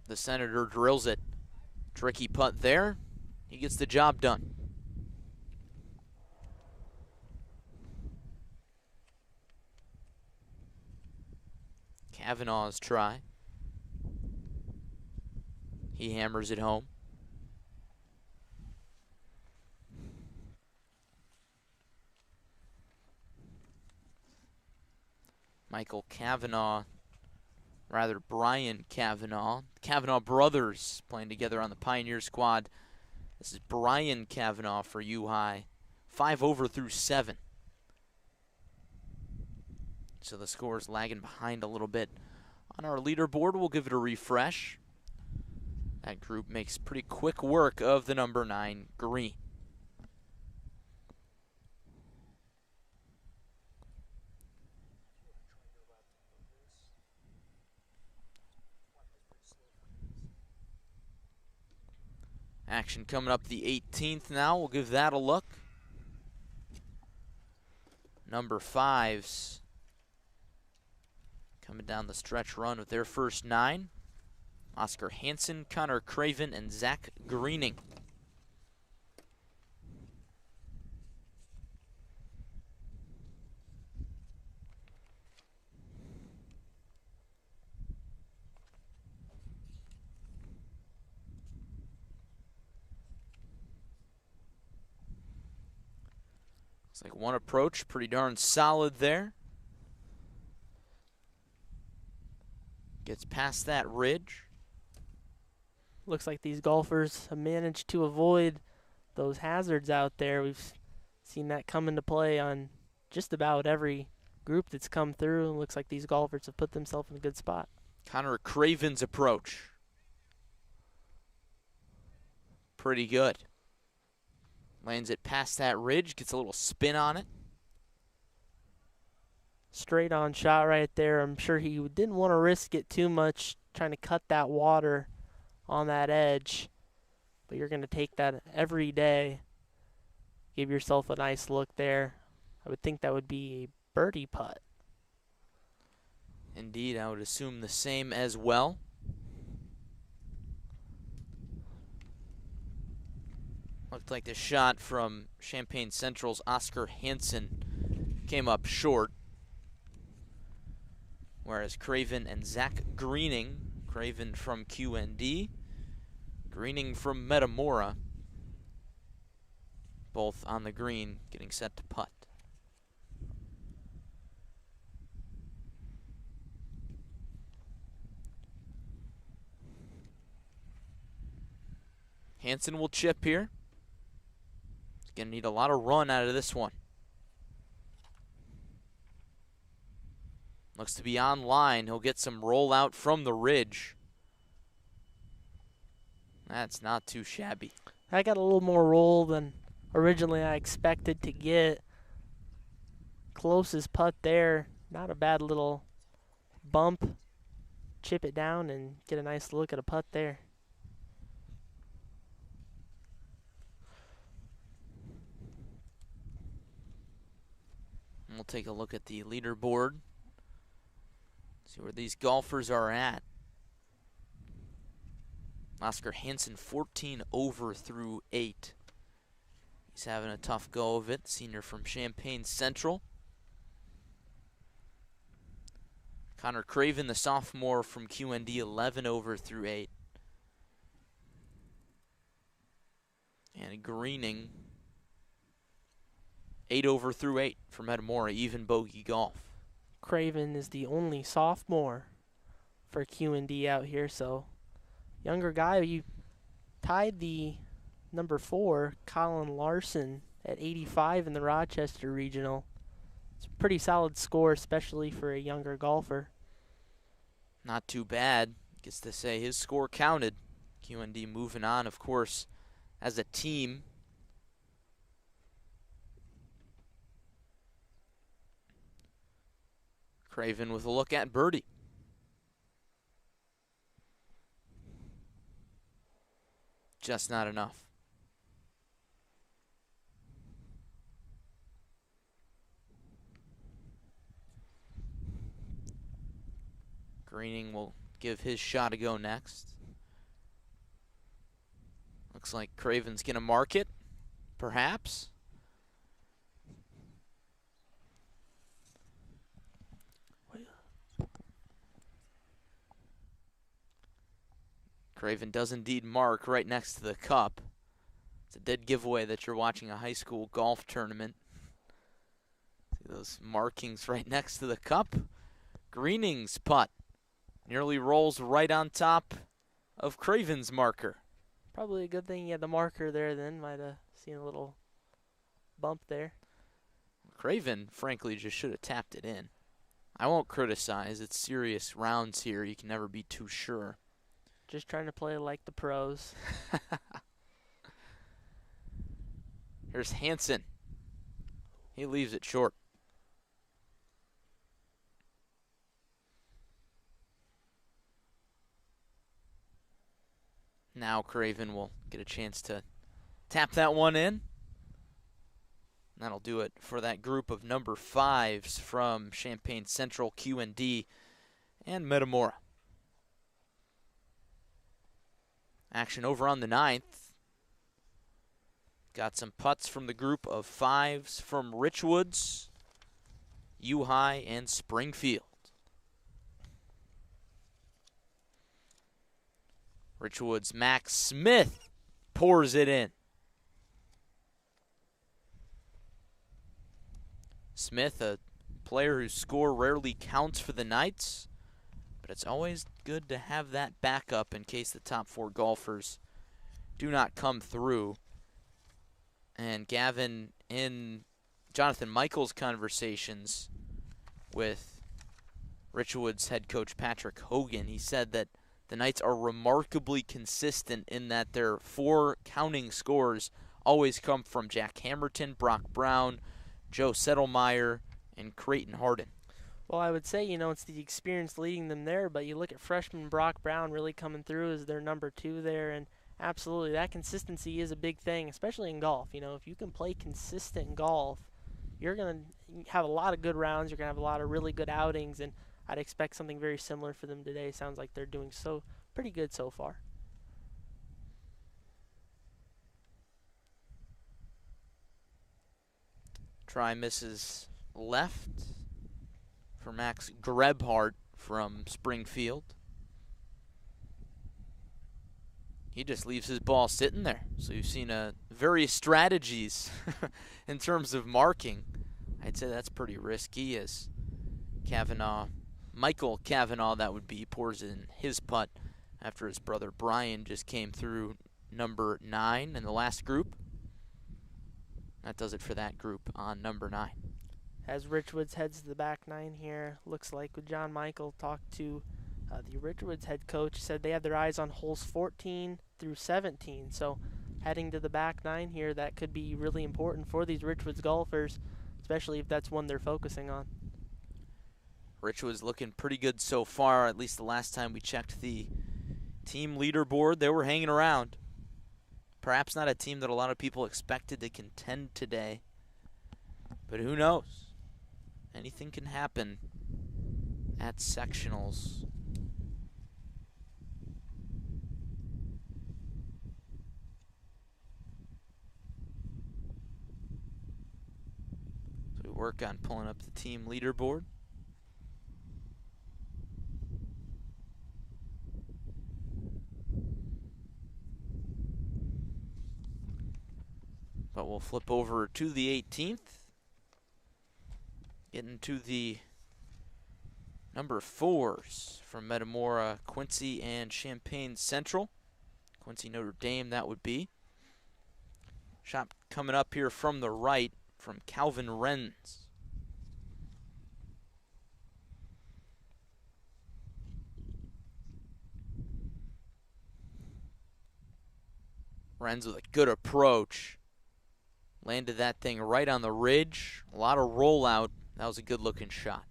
The Senator drills it. Tricky putt there. He gets the job done. Kavanaugh's try. He hammers it home. Michael Kavanaugh, rather Brian Kavanaugh. Kavanaugh brothers playing together on the Pioneer squad. This is Brian Kavanaugh for U High. 5 over through 7. So the score's lagging behind a little bit. On our leaderboard, we'll give it a refresh. That group makes pretty quick work of the number 9 green. Action coming up the 18th now. We'll give that a look. Number 5s coming down the stretch run with their first 9. Oscar Hansen, Connor Craven, and Zach Greening. Looks like one approach, pretty darn solid there. Gets past that ridge. Looks like these golfers have managed to avoid those hazards out there. We've seen that come into play on just about every group that's come through. It looks like these golfers have put themselves in a good spot. Connor Craven's approach. Pretty good. Lands it past that ridge, gets a little spin on it. Straight on shot right there. I'm sure he didn't want to risk it too much trying to cut that water on that edge. But you're going to take that every day. Give yourself a nice look there. I would think that would be a birdie putt. Indeed, I would assume the same as well. Looked like the shot from Champaign Central's Oscar Hansen came up short. Whereas Craven and Zach Greening, Craven from QND, Greening from Metamora, both on the green, getting set to putt. Hansen will chip here. He's going to need a lot of run out of this one. Looks to be on line. He'll get some rollout from the ridge. That's not too shabby. I got a little more roll than originally I expected to get. Closest putt there. Not a bad little bump. Chip it down and get a nice look at a putt there. And we'll take a look at the leaderboard. See where these golfers are at. Oscar Hansen 14 over through 8. He's having a tough go of it. Senior from Champaign Central. Connor Craven, the sophomore from QND, 11 over through 8. And Greening, 8 over through 8 for Metamora, even bogey golf. Craven is the only sophomore for QND out here, so younger guy. You tied the number 4, Colin Larson, at 85 in the Rochester Regional. It's a pretty solid score, especially for a younger golfer. Not too bad. Gets to say his score counted. QND moving on, of course, as a team. Craven with a look at birdie. Just not enough. Greening will give his shot a go next. Looks like Craven's going to mark it, perhaps. Craven does indeed mark right next to the cup. It's a dead giveaway that you're watching a high school golf tournament. See those markings right next to the cup? Greening's putt nearly rolls right on top of Craven's marker. Probably a good thing you had the marker there then. Might have seen a little bump there. Craven, frankly, just should have tapped it in. I won't criticize. It's serious rounds here. You can never be too sure. Just trying to play like the pros. Here's Hansen. He leaves it short. Now Craven will get a chance to tap that one in. That'll do it for that group of number 5s from Champaign Central, QND, and Metamora. Action over on the 9th. Got some putts from the group of 5s from Richwoods, U-High, and Springfield. Richwoods' Max Smith pours it in. Smith, a player whose score rarely counts for the Knights, But it's always good to have that backup in case the top 4 golfers do not come through. And Gavin, in Jonathan Michaels' conversations with Richwood's head coach Patrick Hogan, he said that the Knights are remarkably consistent in that their 4 counting scores always come from Jack Hammerton, Brock Brown, Joe Settlemeyer, and Creighton Harden. Well, I would say, it's the experience leading them there, but you look at freshman Brock Brown really coming through as their number 2 there, and absolutely that consistency is a big thing, especially in golf. If you can play consistent golf, you're going to have a lot of good rounds, you're going to have a lot of really good outings, and I'd expect something very similar for them today. Sounds like they're doing pretty good so far. Try misses left for Max Grebhart from Springfield. He just leaves his ball sitting there. So you've seen various strategies in terms of marking. I'd say that's pretty risky as Michael Cavanaugh, that would be, pours in his putt after his brother Brian just came through number 9 in the last group. That does it for that group on number 9. As Richwoods heads to the back 9 here, looks like John Michael talked to the Richwoods head coach, said they had their eyes on holes 14 through 17. So heading to the back 9 here, that could be really important for these Richwoods golfers, especially if that's one they're focusing on. Richwoods looking pretty good so far, at least the last time we checked the team leaderboard. They were hanging around. Perhaps not a team that a lot of people expected to contend today, but who knows? Anything can happen at sectionals. So we work on pulling up the team leaderboard. But we'll flip over to the 18th. Getting to the number 4s from Metamora, Quincy, and Champaign Central. Quincy, Notre Dame, that would be. Shot coming up here from the right from Calvin Renz. Renz with a good approach. Landed that thing right on the ridge. A lot of rollout. That was a good-looking shot.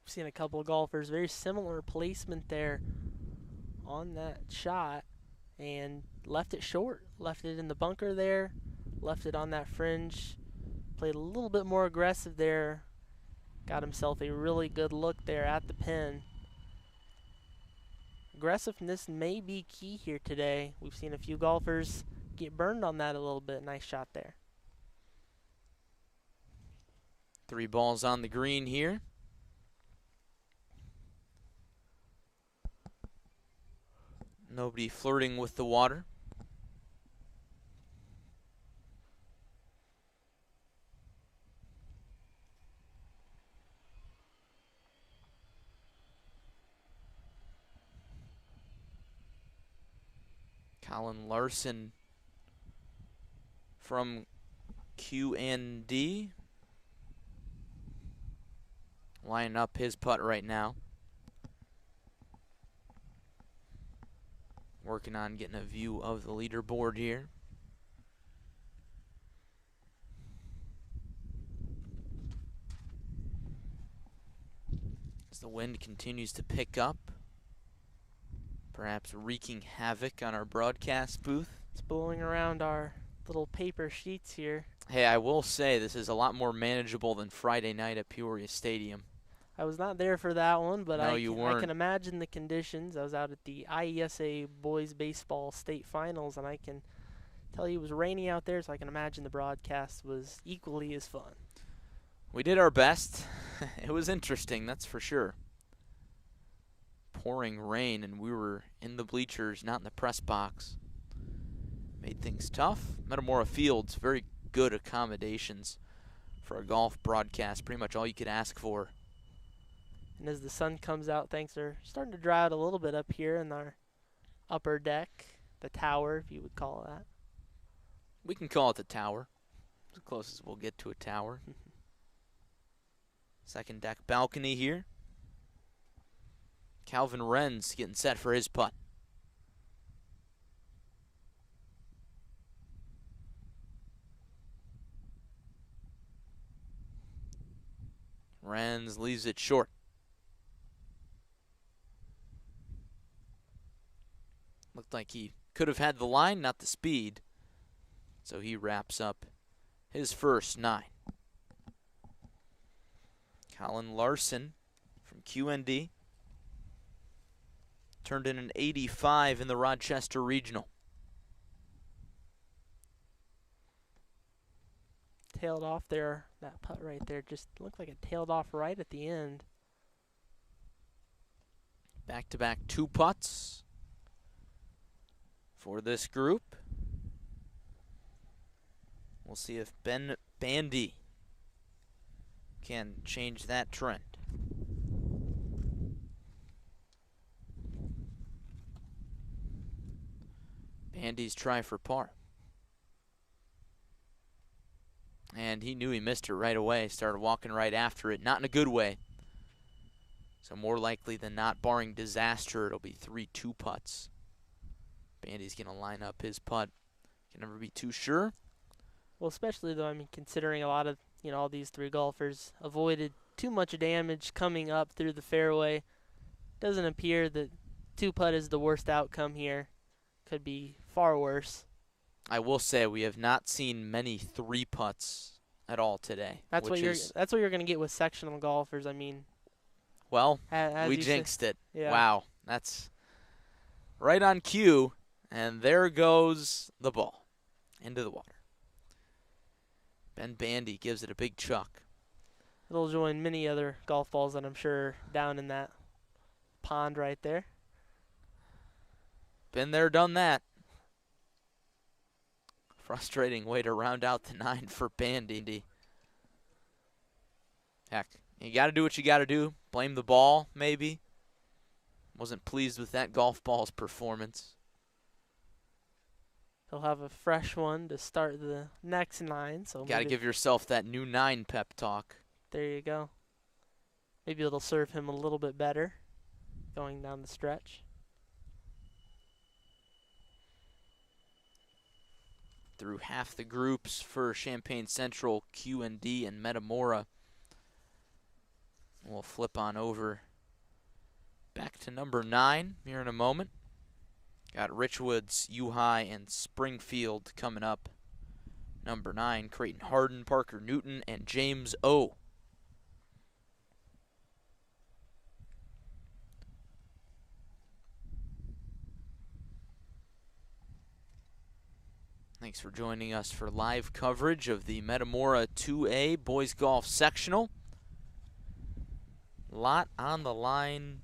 We've seen a couple of golfers, very similar placement there on that shot, and left it short. Left it in the bunker there, left it on that fringe. Played a little bit more aggressive there. Got himself a really good look there at the pin. Aggressiveness may be key here today. We've seen a few golfers get burned on that a little bit. Nice shot there. 3 balls on the green here. Nobody flirting with the water. Colin Larson from Q&D. Lining up his putt right now. Working on getting a view of the leaderboard here. As the wind continues to pick up, perhaps wreaking havoc on our broadcast booth. It's blowing around our little paper sheets here. Hey, I will say this is a lot more manageable than Friday night at Peoria Stadium. I was not there for that one, but No, I can imagine the conditions. I was out at the IHSA Boys Baseball State Finals, and I can tell you it was rainy out there, so I can imagine the broadcast was equally as fun. We did our best. It was interesting, that's for sure. Pouring rain, and we were in the bleachers, not in the press box. Made things tough. Metamora Fields, very good accommodations for a golf broadcast. Pretty much all you could ask for And as the sun comes out, things are starting to dry out a little bit up here in our upper deck, the tower, if you would call it that. We can call it the tower. As close as we'll get to a tower. Second deck balcony here. Calvin Wren's getting set for his putt. Wren's leaves it short. Looked like he could have had the line, not the speed. So he wraps up his first 9. Colin Larson from QND turned in an 85 in the Rochester Regional. Tailed off there, that putt right there just looked like it tailed off right at the end. Back-to-back 2 putts for this group. We'll see if Ben Bandy can change that trend. Bandy's try for par. And he knew he missed it right away, started walking right after it, not in a good way. So more likely than not, barring disaster, it'll be 3 2-putts. Bandy's going to line up his putt. Can never be too sure. Well, especially though, I mean, considering a lot of, all these 3 golfers avoided too much damage coming up through the fairway. Doesn't appear that 2-putt is the worst outcome here. Could be far worse. I will say we have not seen many 3-putts at all today. That's what you're going to get with sectional golfers. I mean, well, as we jinxed it. Yeah. Wow, that's right on cue, and there goes the ball into the water. Ben Bandy gives it a big chuck. It'll join many other golf balls that I'm sure down in that pond right there. Been there, done that. Frustrating way to round out the 9 for Bandy. Heck, you got to do what you got to do. Blame the ball, maybe. Wasn't pleased with that golf ball's performance. He'll have a fresh one to start the next 9. So got to give yourself that new 9 pep talk. There you go. Maybe it'll serve him a little bit better going down the stretch. Through half the groups for Champaign Central, QND, and Metamora. We'll flip on over back to number 9 here in a moment. Got Richwoods, U-High, and Springfield coming up. Number 9, Creighton Harden, Parker Newton, and James O. Thanks for joining us for live coverage of the Metamora 2A Boys Golf Sectional. Lot on the line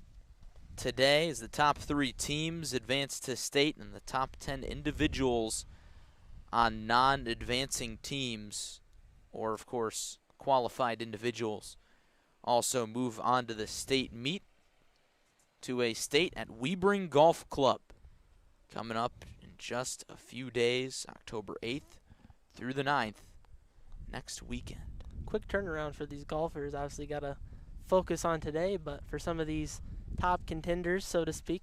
today as the top 3 teams advance to state and the top 10 individuals on non-advancing teams, or of course qualified individuals, also move on to the state meet to a state at Weebring Golf Club coming up in just a few days, October 8th through the 9th next weekend. Quick turnaround for these golfers. Obviously got to focus on today, but for some of these top contenders, so to speak,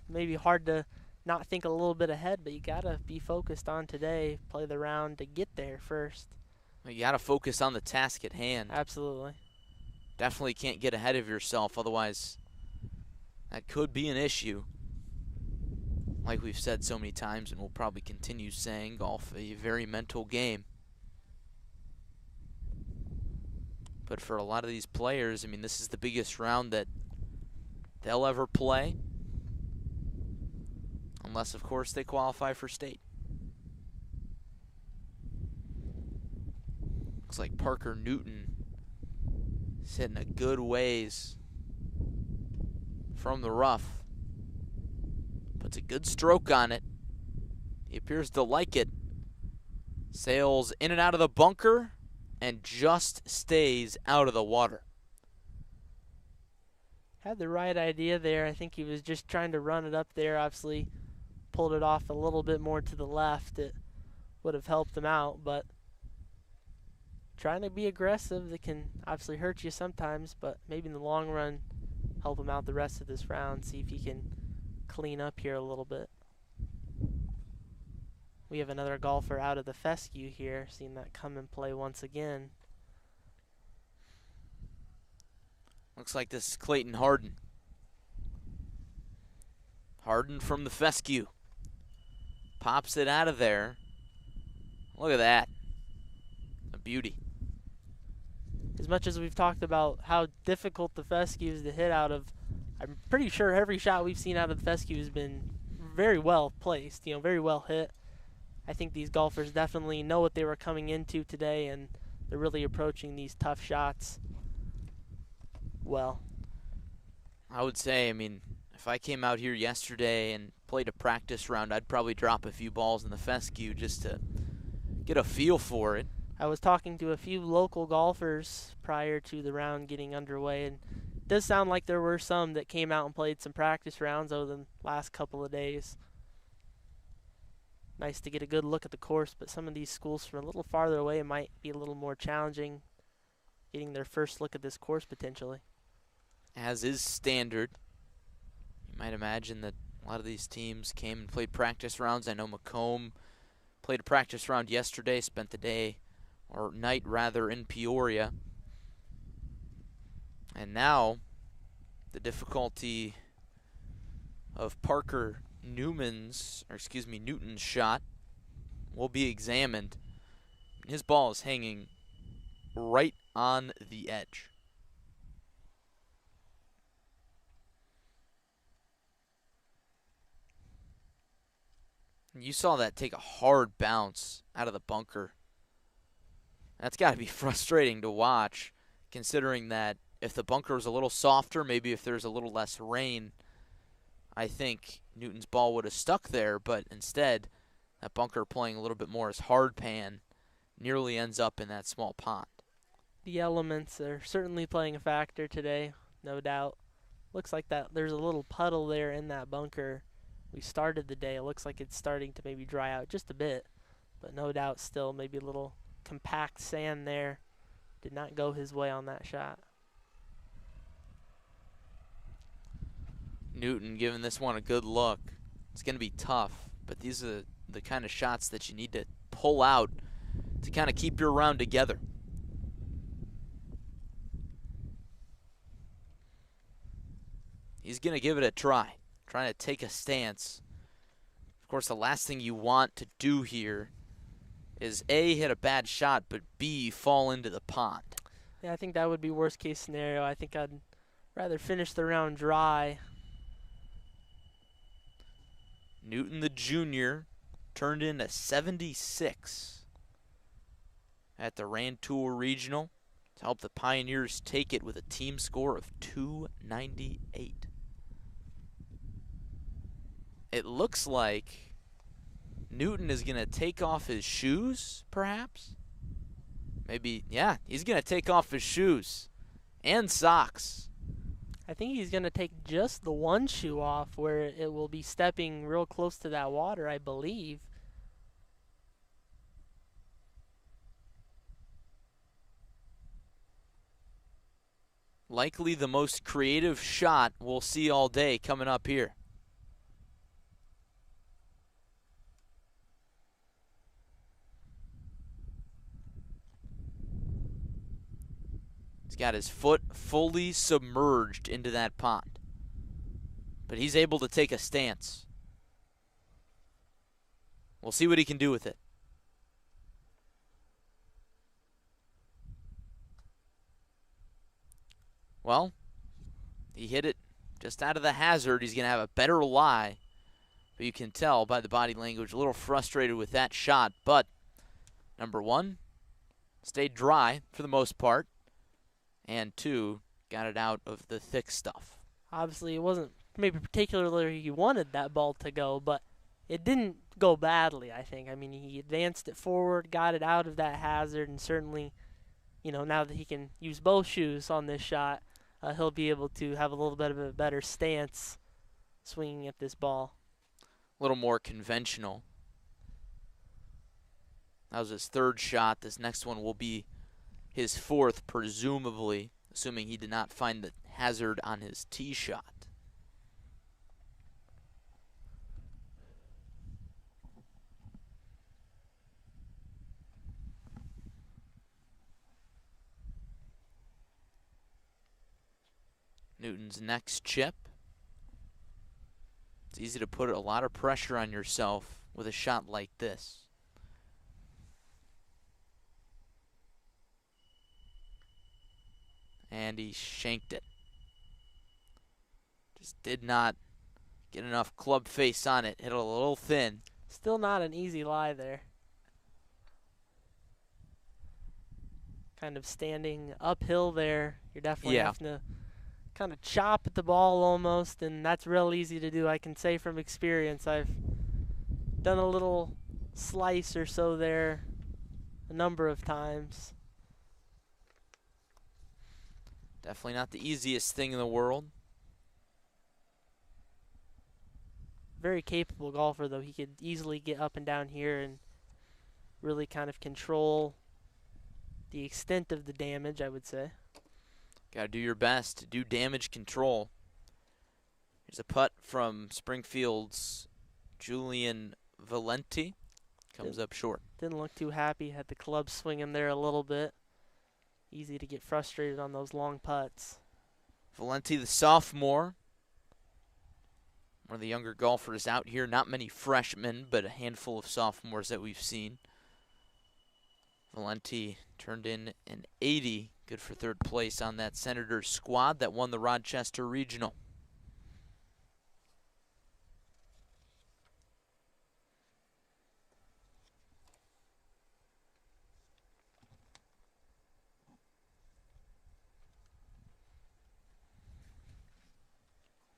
maybe hard to not think a little bit ahead, but you got to be focused on today, play the round to get there first. Well, you got to focus on the task at hand. Absolutely. Definitely can't get ahead of yourself, otherwise that could be an issue. Like we've said so many times, and we'll probably continue saying, golf a very mental game. But for a lot of these players, I mean, this is the biggest round that they'll ever play. Unless, of course, they qualify for state. Looks like Parker Newton is hitting a good ways from the rough. Puts a good stroke on it. He appears to like it. Sails in and out of the bunker and just stays out of the water. Had the right idea there. I think he was just trying to run it up there. Obviously, pulled it off a little bit more to the left. It would have helped him out, but trying to be aggressive, that can obviously hurt you sometimes, but maybe in the long run, help him out the rest of this round, see if he can clean up here a little bit. We have another golfer out of the fescue here, seeing that come and play once again. Looks like this is Clayton Harden. Harden from the fescue. Pops it out of there. Look at that. A beauty. As much as we've talked about how difficult the fescue is to hit out of, I'm pretty sure every shot we've seen out of the fescue has been very well placed, very well hit. I think these golfers definitely know what they were coming into today, and they're really approaching these tough shots well. I would say, if I came out here yesterday and played a practice round, I'd probably drop a few balls in the fescue just to get a feel for it. I was talking to a few local golfers prior to the round getting underway, and it does sound like there were some that came out and played some practice rounds over the last couple of days. Nice to get a good look at the course, but some of these schools from a little farther away might be a little more challenging getting their first look at this course potentially. As is standard. You might imagine that a lot of these teams came and played practice rounds. I know Macomb played a practice round yesterday, spent the day, or night rather, in Peoria. And now, the difficulty of Newton's shot will be examined. His ball is hanging right on the edge. You saw that take a hard bounce out of the bunker. That's got to be frustrating to watch, considering that if the bunker was a little softer, maybe if there's a little less rain, I think Newton's ball would have stuck there, but instead, that bunker playing a little bit more as hard pan nearly ends up in that small pond. The elements are certainly playing a factor today, no doubt. Looks like that there's a little puddle there in that bunker. We started the day. It looks like it's starting to maybe dry out just a bit, but no doubt still maybe a little compact sand there. Did not go his way on that shot. Newton giving this one a good look. It's going to be tough, but these are the kind of shots that you need to pull out to kind of keep your round together. He's going to give it a try, trying to take a stance. Of course, the last thing you want to do here is A, hit a bad shot, but B, fall into the pond. Yeah, I think that would be worst case scenario. I think I'd rather finish the round dry. Newton the junior turned in a 76 at the Rantoul Regional to help the Pioneers take it with a team score of 298. It looks like Newton is going to take off his shoes, perhaps? Maybe, yeah, he's going to take off his shoes and socks. I think he's going to take just the one shoe off where it will be stepping real close to that water, I believe. Likely the most creative shot we'll see all day coming up here. He's got his foot fully submerged into that pond, but he's able to take a stance. We'll see what he can do with it. Well, he hit it just out of the hazard. He's going to have a better lie, but you can tell by the body language a little frustrated with that shot. But number one, stayed dry for the most part, and two, got it out of the thick stuff. Obviously, it wasn't maybe particularly he wanted that ball to go, but it didn't go badly, I think. I mean, he advanced it forward, got it out of that hazard, and certainly, now that he can use both shoes on this shot, he'll be able to have a little bit of a better stance swinging at this ball. A little more conventional. That was his third shot. This next one will be his fourth, presumably, assuming he did not find the hazard on his tee shot. Newton's next chip. It's easy to put a lot of pressure on yourself with a shot like this. And he shanked it. Just did not get enough club face on it. Hit it a little thin. Still not an easy lie there. Kind of standing uphill there. You're definitely having to kind of chop at the ball almost, and that's real easy to do. I can say from experience, I've done a little slice or so there a number of times. Definitely not the easiest thing in the world. Very capable golfer, though. He could easily get up and down here and really kind of control the extent of the damage, I would say. Got to do your best to do damage control. Here's a putt from Springfield's Julian Valenti. Comes up short. Didn't look too happy. Had the club swinging there a little bit. Easy to get frustrated on those long putts. Valenti, the sophomore. One of the younger golfers out here. Not many freshmen, but a handful of sophomores that we've seen. Valenti turned in an 80. Good for third place on that Senators squad that won the Rochester Regional.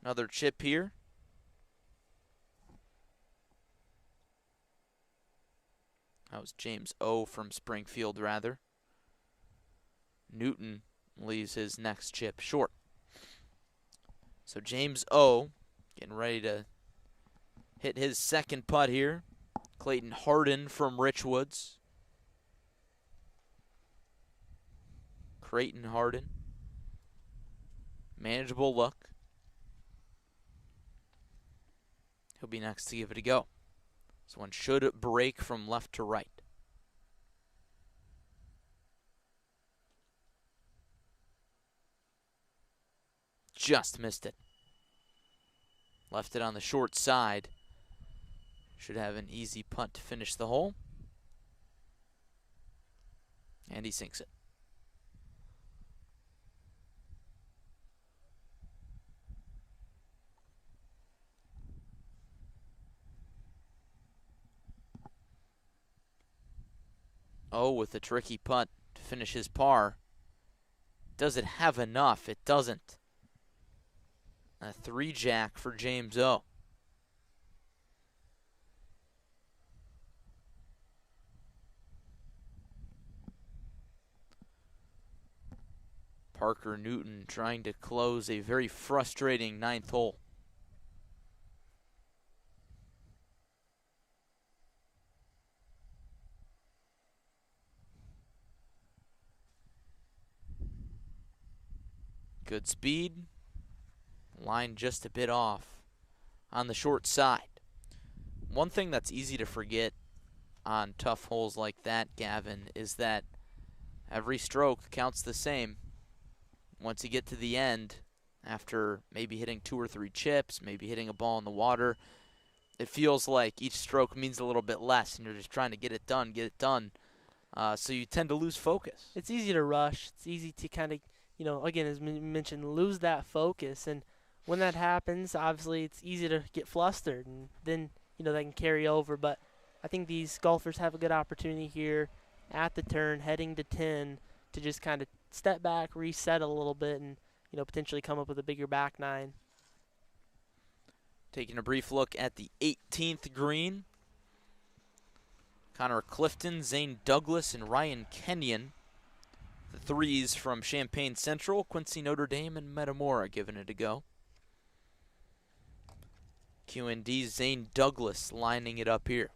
Another chip here. That was James O. from Springfield, rather. Newton leaves his next chip short. So James O. getting ready to hit his second putt here. Clayton Harden from Richwoods. Creighton Harden. Manageable look. He'll be next to give it a go. This one should break from left to right. Just missed it. Left it on the short side. Should have an easy putt to finish the hole. And he sinks it. Oh, with a tricky putt to finish his par. Does it have enough? It doesn't. A 3-jack for James O. Parker Newton trying to close a very frustrating 9th hole. Good speed. Line just a bit off on the short side. One thing that's easy to forget on tough holes like that, Gavin, is that every stroke counts the same. Once you get to the end, after maybe hitting 2 or 3 chips, maybe hitting a ball in the water, it feels like each stroke means a little bit less, and you're just trying to get it done, so you tend to lose focus. It's easy to rush. It's easy to kind of, again, as mentioned, lose that focus. And when that happens, obviously it's easy to get flustered, and then, that can carry over. But I think these golfers have a good opportunity here at the turn, heading to 10, to just kind of step back, reset a little bit, and, potentially come up with a bigger back nine. Taking a brief look at the 18th green. Connor Clifton, Zane Douglas, and Ryan Kenyon The threes from Champaign Central, Quincy Notre Dame, and Metamora giving it a go. QND's Zane Douglas lining it up here.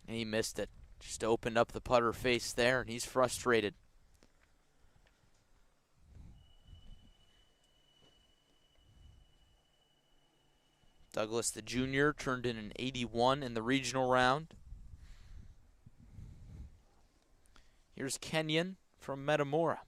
And he missed it. Just opened up the putter face there, and he's frustrated. Douglas, the junior, turned in an 81 in the regional round. Here's Kenyon from Metamora.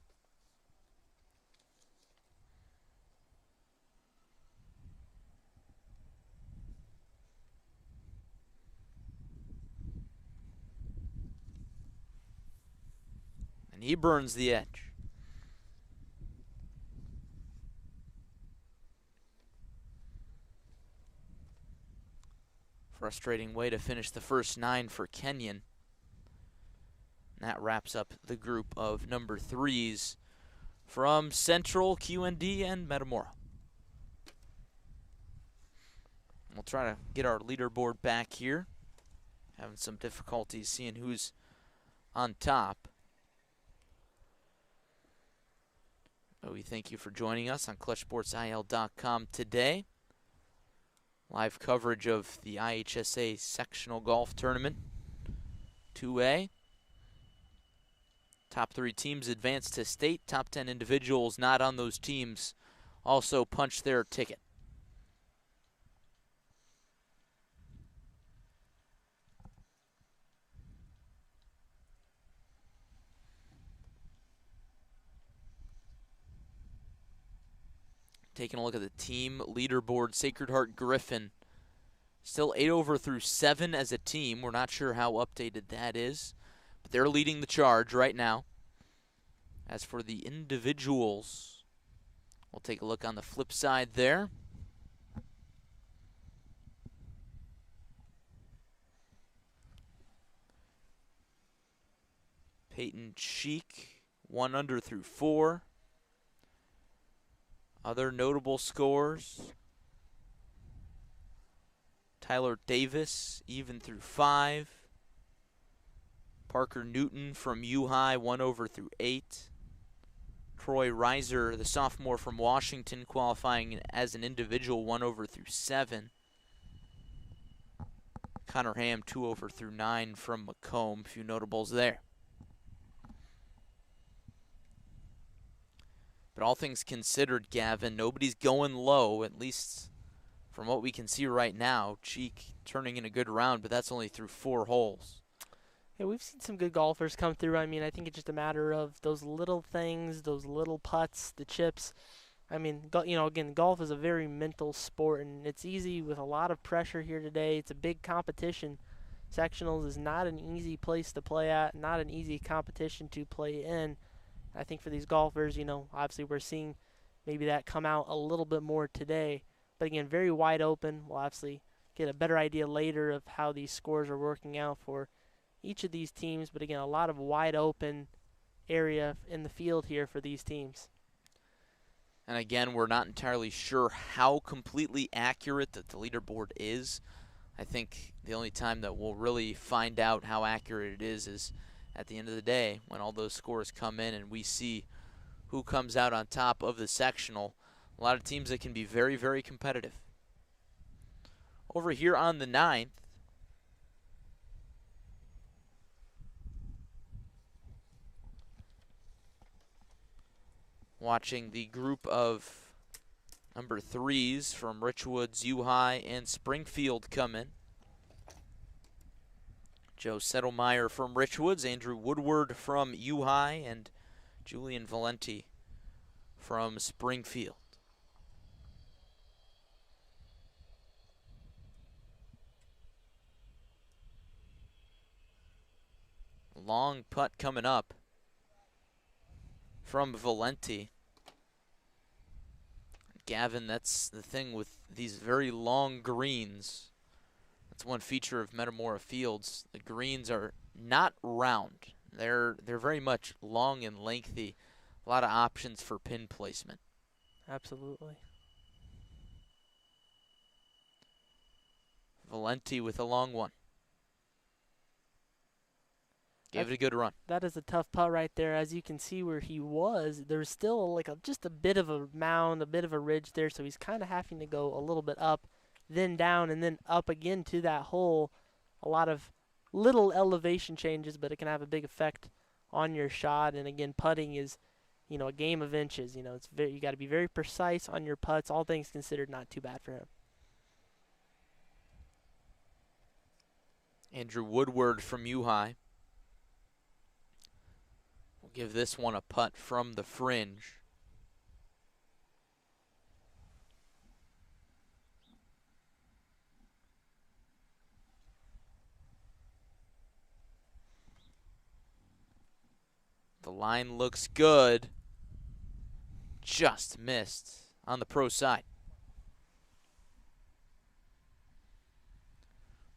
And he burns the edge. Frustrating way to finish the first 9 for Kenyon. And that wraps up the group of number 3s from Central, QND, and Metamora. We'll try to get our leaderboard back here. Having some difficulties seeing who's on top. But we thank you for joining us on ClutchSportsIL.com today. Live coverage of the IHSA Sectional Golf Tournament 2A. Top 3 teams advance to state. Top 10 individuals not on those teams also punch their ticket. Taking a look at the team leaderboard, Sacred Heart Griffin still 8 over through 7 as a team. We're not sure how updated that is, but they're leading the charge right now. As for the individuals, we'll take a look on the flip side there. Peyton Cheek, 1 under through 4. Other notable scores: Tyler Davis, even through 5. Parker Newton from U-High, 1 over through 8. Troy Reiser, the sophomore from Washington, qualifying as an individual, 1 over through 7. Connor Ham, 2 over through 9 from Macomb. A few notables there. But all things considered, Gavin, nobody's going low, at least from what we can see right now. Cheek turning in a good round, but that's only through 4 holes. Yeah, we've seen some good golfers come through. I mean, I think it's just a matter of those little things, those little putts, the chips. I mean, again, golf is a very mental sport, and it's easy with a lot of pressure here today. It's a big competition. Sectionals is not an easy place to play at, not an easy competition to play in. I think for these golfers, obviously we're seeing maybe that come out a little bit more today. But again, very wide open. We'll obviously get a better idea later of how these scores are working out for each of these teams. But again, a lot of wide open area in the field here for these teams. And again, we're not entirely sure how completely accurate that the leaderboard is. I think the only time that we'll really find out how accurate it is at the end of the day, when all those scores come in and we see who comes out on top of the sectional. A lot of teams that can be very, very competitive. Over here on the 9th, watching the group of number 3s from Richwoods, U-High, and Springfield come in. Joe Settlemeyer from Richwoods, Andrew Woodward from U-High, and Julian Valenti from Springfield. Long putt coming up from Valenti. Gavin, that's the thing with these very long greens. That's one feature of Metamora Fields. The greens are not round. They're very much long and lengthy, A lot of options for pin placement. Absolutely. Valenti with a long one. Gave it a good run. That is a tough putt right there. As you can see where he was, there's still like just a bit of a mound, a bit of a ridge there, so he's kind of having to go a little bit up, then down, and then up again to that hole. A lot of little elevation changes, but it can have a big effect on your shot. And again, putting is, you know, a game of inches. You know, it's you got to be very precise on your putts. All things considered, not too bad for him. Andrew Woodward from U-High will give this one a putt from the fringe. The line looks good. Just missed on the pro side.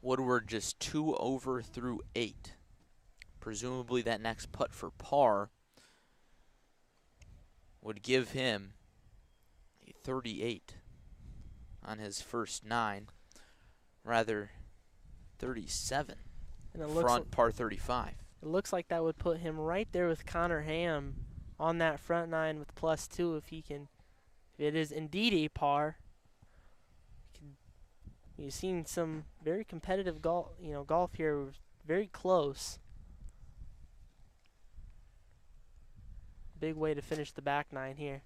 Woodward just 2 over through 8. Presumably that next putt for par would give him a 38 on his first 9. Rather, 37 And it looks front par 35. It looks like that would put him right there with Connor Ham on that front 9 with +2 if he can. If it is indeed a par. You've seen some very competitive golf here, very close. Big way to finish the back 9 here.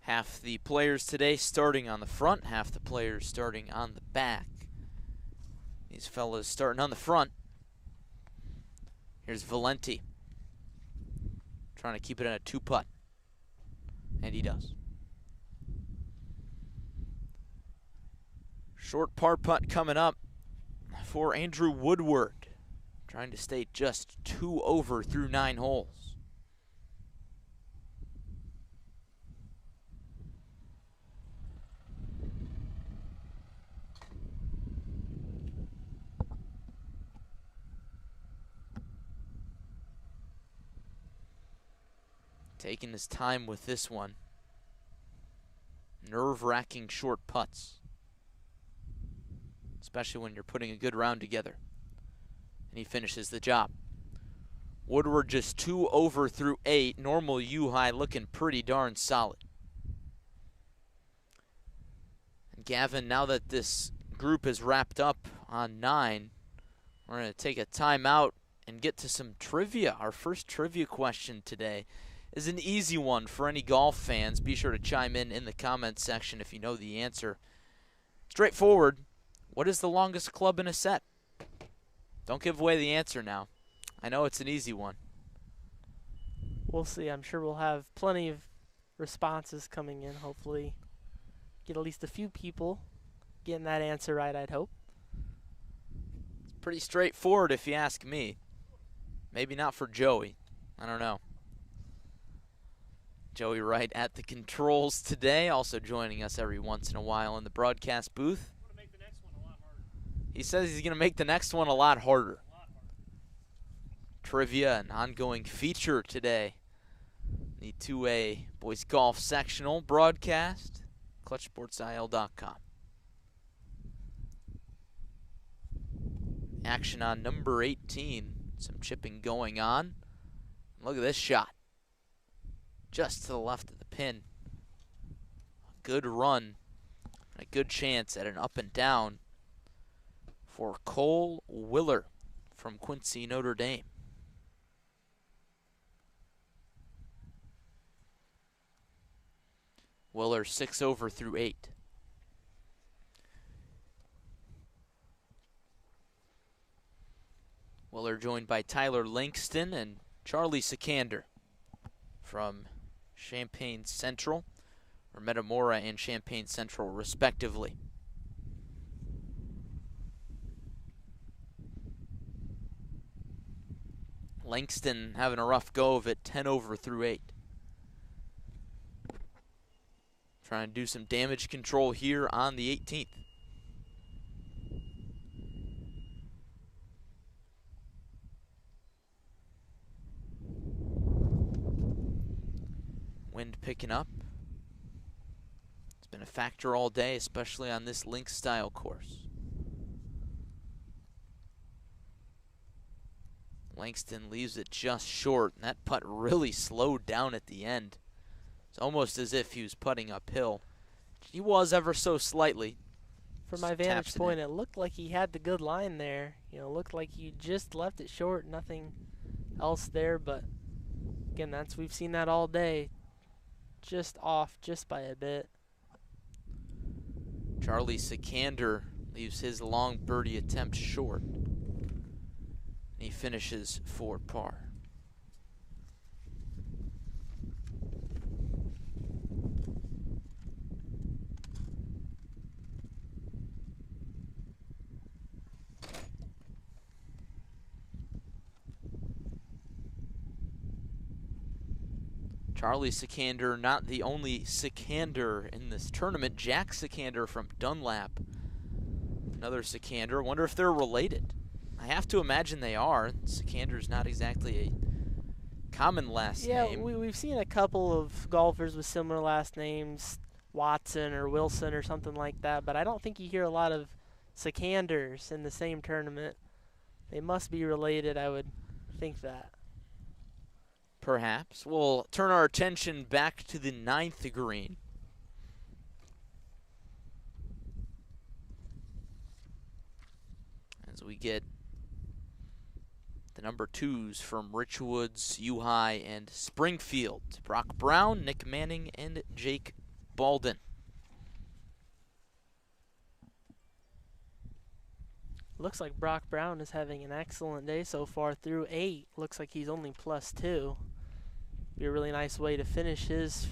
Half the players today starting on the front, half the players starting on the back. These fellas starting on the front. Here's Valenti. Trying to keep it in a 2-putt. And he does. Short par putt coming up for Andrew Woodward. Trying to stay just 2 over through 9 holes. Taking his time with this one. Nerve-wracking short putts. Especially when you're putting a good round together. And he finishes the job. Woodward just 2 over through 8. Normal U-High looking pretty darn solid. And Gavin, now that this group is wrapped up on 9, we're going to take a timeout and get to some trivia. Our first trivia question today is an easy one for any golf fans. Be sure to chime in the comments section if you know the answer. Straightforward. What is the longest club in a set? Don't give away the answer now. I know it's an easy one. We'll see. I'm sure we'll have plenty of responses coming in. Hopefully get at least a few people getting that answer right, I'd hope. It's pretty straightforward if you ask me. Maybe not for Joey. I don't know. Joey Wright at the controls today, also joining us every once in a while in the broadcast booth. He says he's going to make the next one a lot harder. Trivia, an ongoing feature today. The 2A Boys Golf Sectional broadcast, clutchsportsil.com. Action on number 18. Some chipping going on. Look at this shot. Just to the left of the pin. A good run. A good chance at an up and down for Cole Willer from Quincy, Notre Dame. Willer 6 over through 8. Willer joined by Tyler Langston and Charlie Sikander from Champaign Central, or Metamora and Champaign Central respectively. Langston having a rough go of it, 10 over through 8. Trying to do some damage control here on the 18th. Wind picking up. It's been a factor all day, especially on this link-style course. Langston leaves it just short, and that putt really slowed down at the end. It's almost as if he was putting uphill. He was ever so slightly. From my vantage point, it looked like he had the good line there. You know, looked like he just left it short, nothing else there. But again, we've seen that all day. Just off, just by a bit. Charlie Sikander leaves his long birdie attempt short. He finishes for par. Charlie Sikander, not the only Sikander in this tournament. Jack Sikander from Dunlap. Another Sikander. Wonder if they're related. I have to imagine they are. Sikander's not exactly a common last name. Yeah, we've seen a couple of golfers with similar last names, Watson or Wilson or something like that, but I don't think you hear a lot of Sikanders in the same tournament. They must be related, I would think that. Perhaps. We'll turn our attention back to the 9th green. As we get the number 2s from Richwoods, U-High, and Springfield. Brock Brown, Nick Manning, and Jake Baldwin. Looks like Brock Brown is having an excellent day so far through 8. Looks like he's only +2. Be a really nice way to finish his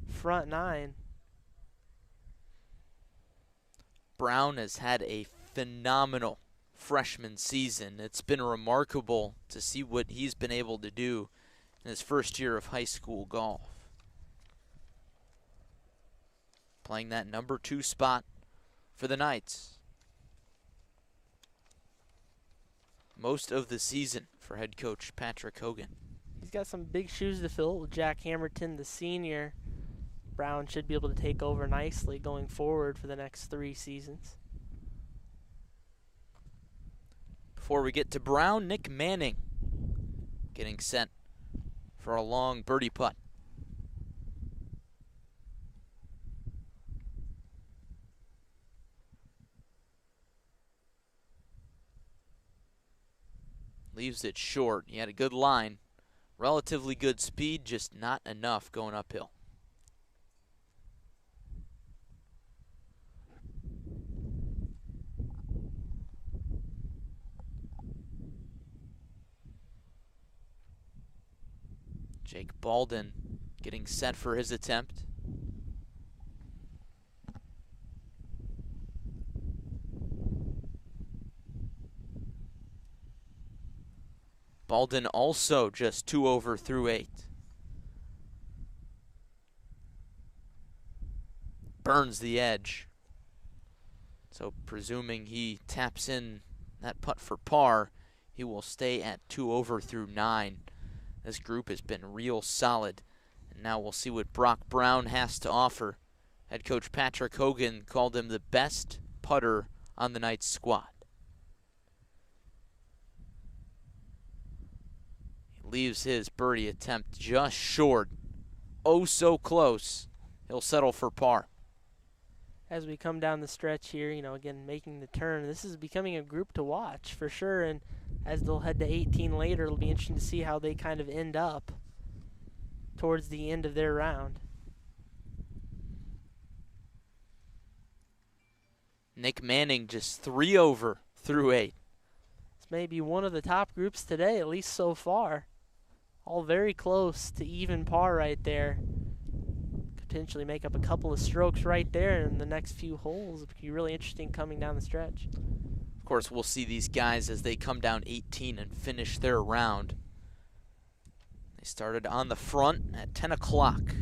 front 9. Brown has had a phenomenal freshman season. It's been remarkable to see what he's been able to do in his first year of high school golf. Playing that number 2 spot for the Knights. Most of the season for head coach Patrick Hogan. He's got some big shoes to fill with Jack Hammerton, the senior. Brown should be able to take over nicely going forward for the next 3 seasons. Before we get to Brown, Nick Manning getting set for a long birdie putt. Leaves it short. He had a good line, relatively good speed, just not enough going uphill. Jake Baldwin getting set for his attempt. Baldwin also just 2 over through 8. Burns the edge. So presuming he taps in that putt for par, he will stay at 2 over through 9. This group has been real solid. And now we'll see what Brock Brown has to offer. Head coach Patrick Hogan called him the best putter on the Knights squad. He leaves his birdie attempt just short. Oh, so close. He'll settle for par. As we come down the stretch here, you know, again, making the turn, this is becoming a group to watch for sure. And as they'll head to 18 later, it'll be interesting to see how they kind of end up towards the end of their round. Nick Manning just 3 over through 8. This may be one of the top groups today, at least so far. All very close to even par right there. Potentially make up a couple of strokes right there in the next few holes. It'll be really interesting coming down the stretch. Of course, we'll see these guys as they come down 18 and finish their round. They started on the front at 10 o'clock.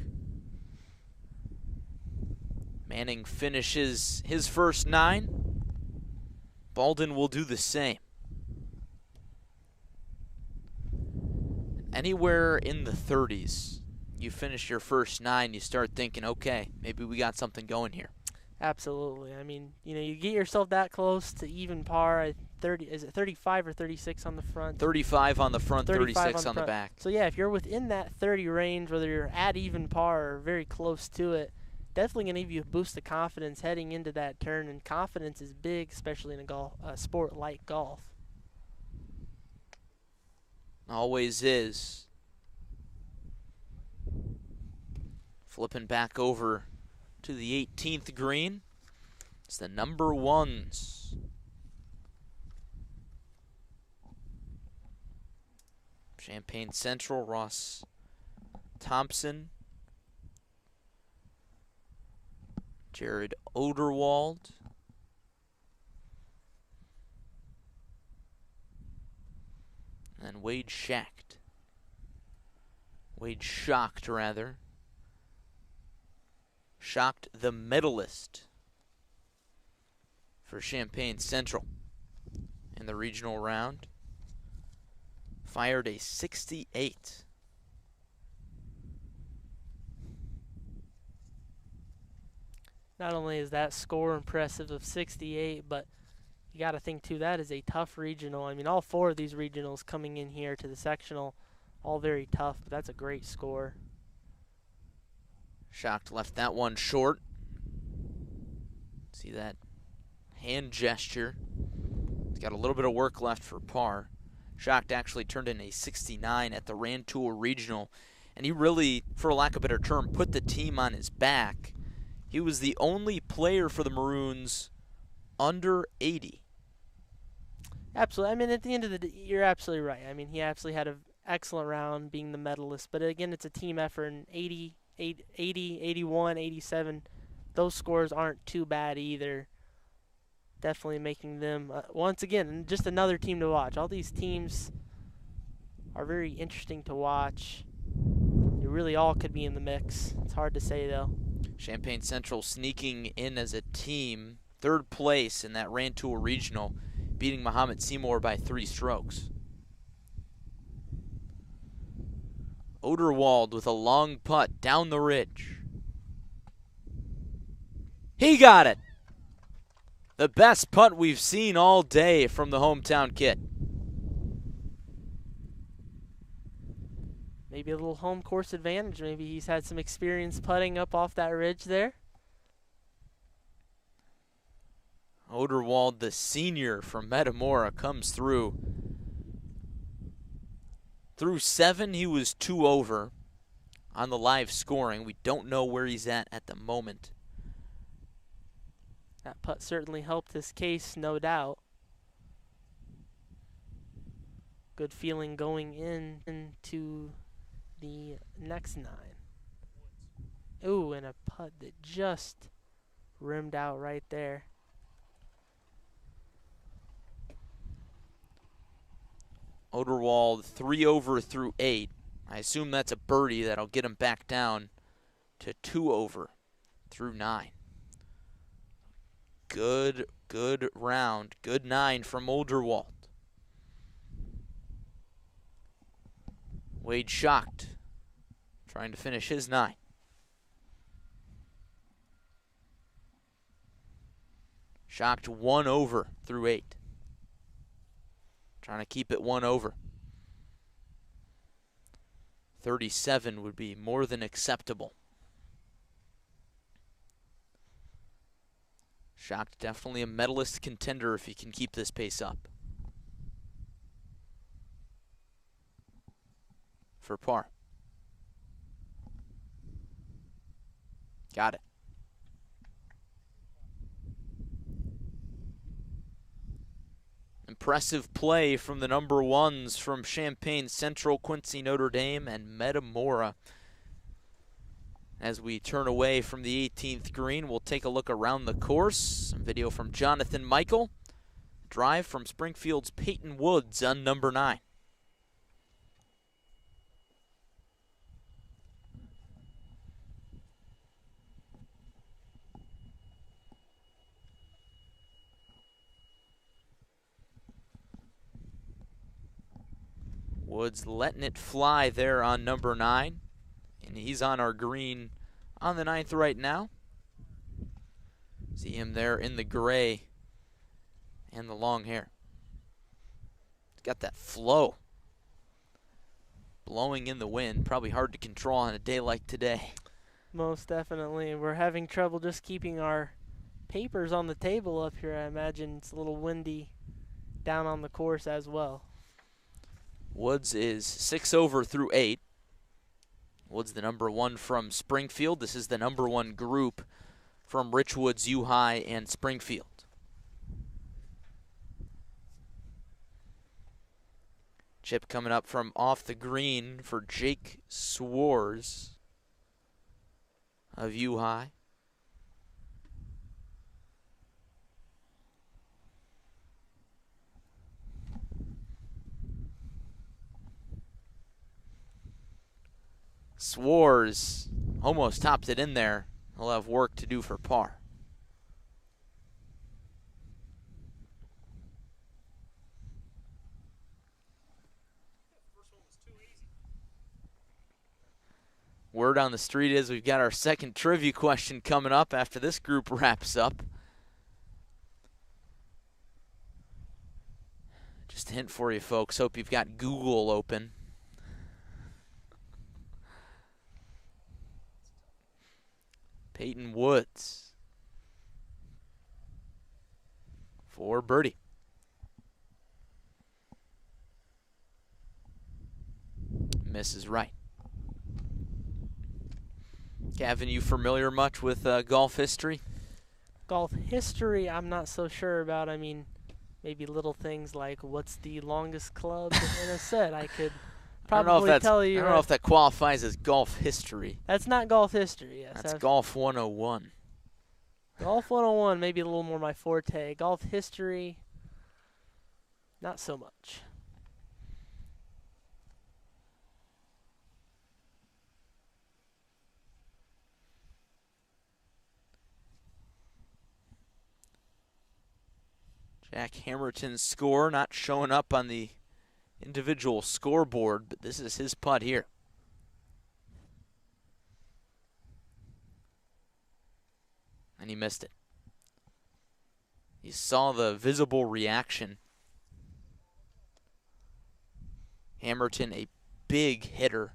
Manning finishes his first 9. Baldwin will do the same. Anywhere in the 30s you finish your first 9, you start thinking, okay, maybe we got something going here. Absolutely. I mean, you know, you get yourself that close to even par. 30, is it 35 or 36 on the front? 35 on the front, 36 on the front. back. So yeah, if you're within that 30 range, whether you're at even par or very close to it, definitely going to give you a boost of confidence heading into that turn, and confidence is big, especially in a sport like golf. Always is. Flipping back over to the 18th green. It's the number 1s. Champaign Central, Ross Thompson, Jared Oderwald, and Wade Schacht. Wade Schacht, rather. Schacht, the medalist for Champaign Central in the regional round. Fired a 68. Not only is that score impressive of 68, but you got to think too, that is a tough regional. I mean, all 4 of these regionals coming in here to the sectional, all very tough, but that's a great score. Schacht left that one short. See that hand gesture. He's got a little bit of work left for par. Schacht actually turned in a 69 at the Rantoul Regional, and he really, for lack of a better term, put the team on his back. He was the only player for the Maroons under 80. Absolutely. I mean, at the end of the day, you're absolutely right. I mean, he absolutely had an excellent round being the medalist, but again, it's a team effort, and 80, 81, 87, those scores aren't too bad either. Definitely making them, once again, just another team to watch. All these teams are very interesting to watch. They really all could be in the mix. It's hard to say, though. Champaign Central sneaking in as a team, 3rd place in that Rantoul Regional, beating Muhammad Seymour by 3 strokes. Oderwald with a long putt down the ridge. He got it! The best putt we've seen all day from the hometown kid. Maybe a little home course advantage. Maybe he's had some experience putting up off that ridge there. Oderwald, the senior from Metamora, comes through. Through 7, he was 2 over on the live scoring. We don't know where he's at the moment. That putt certainly helped his case, no doubt. Good feeling going into the next 9. Ooh, and a putt that just rimmed out right there. Oderwald 3 over through 8. I assume that's a birdie that'll get him back down to 2 over through 9. Good round. Good 9 from Oderwald. Wade Schacht trying to finish his 9. Schacht 1 over through 8. Trying to keep it 1 over. 37 would be more than acceptable. Schacht definitely a medalist contender if he can keep this pace up. For par. Got it. Impressive play from the number 1s from Champaign Central, Quincy, Notre Dame, and Metamora. As we turn away from the 18th green, we'll take a look around the course. Some video from Jonathan Michael. Drive from Springfield's Peyton Woods on number 9. Woods letting it fly there on number 9. and he's on our green on the 9th right now. See him there in the gray and the long hair. He's got that flow. Blowing in the wind, probably hard to control on a day like today. Most definitely. We're having trouble just keeping our papers on the table up here. I imagine it's a little windy down on the course as well. Woods is 6 over through 8. Woods the number 1 from Springfield. This is the number 1 group from Richwoods, U-High, and Springfield. Chip coming up from off the green for Jake Swars of U-High. Swars almost topped it in there. He'll have work to do for par. Word on the street is we've got our second trivia question coming up after this group wraps up. Just a hint for you folks. Hope you've got Google open. Peyton Woods for birdie. Misses right. Gavin, you familiar much with golf history? Golf history, I'm not so sure about. I mean, maybe little things like what's the longest club in a set. I could probably tell you. I don't know if that qualifies as golf history. That's not golf history, yes. That's golf 101. Golf 101, maybe a little more my forte. Golf history, not so much. Jack Hamilton's score not showing up on the individual scoreboard, but this is his putt here. And he missed it. You saw the visible reaction. Hamilton, a big hitter.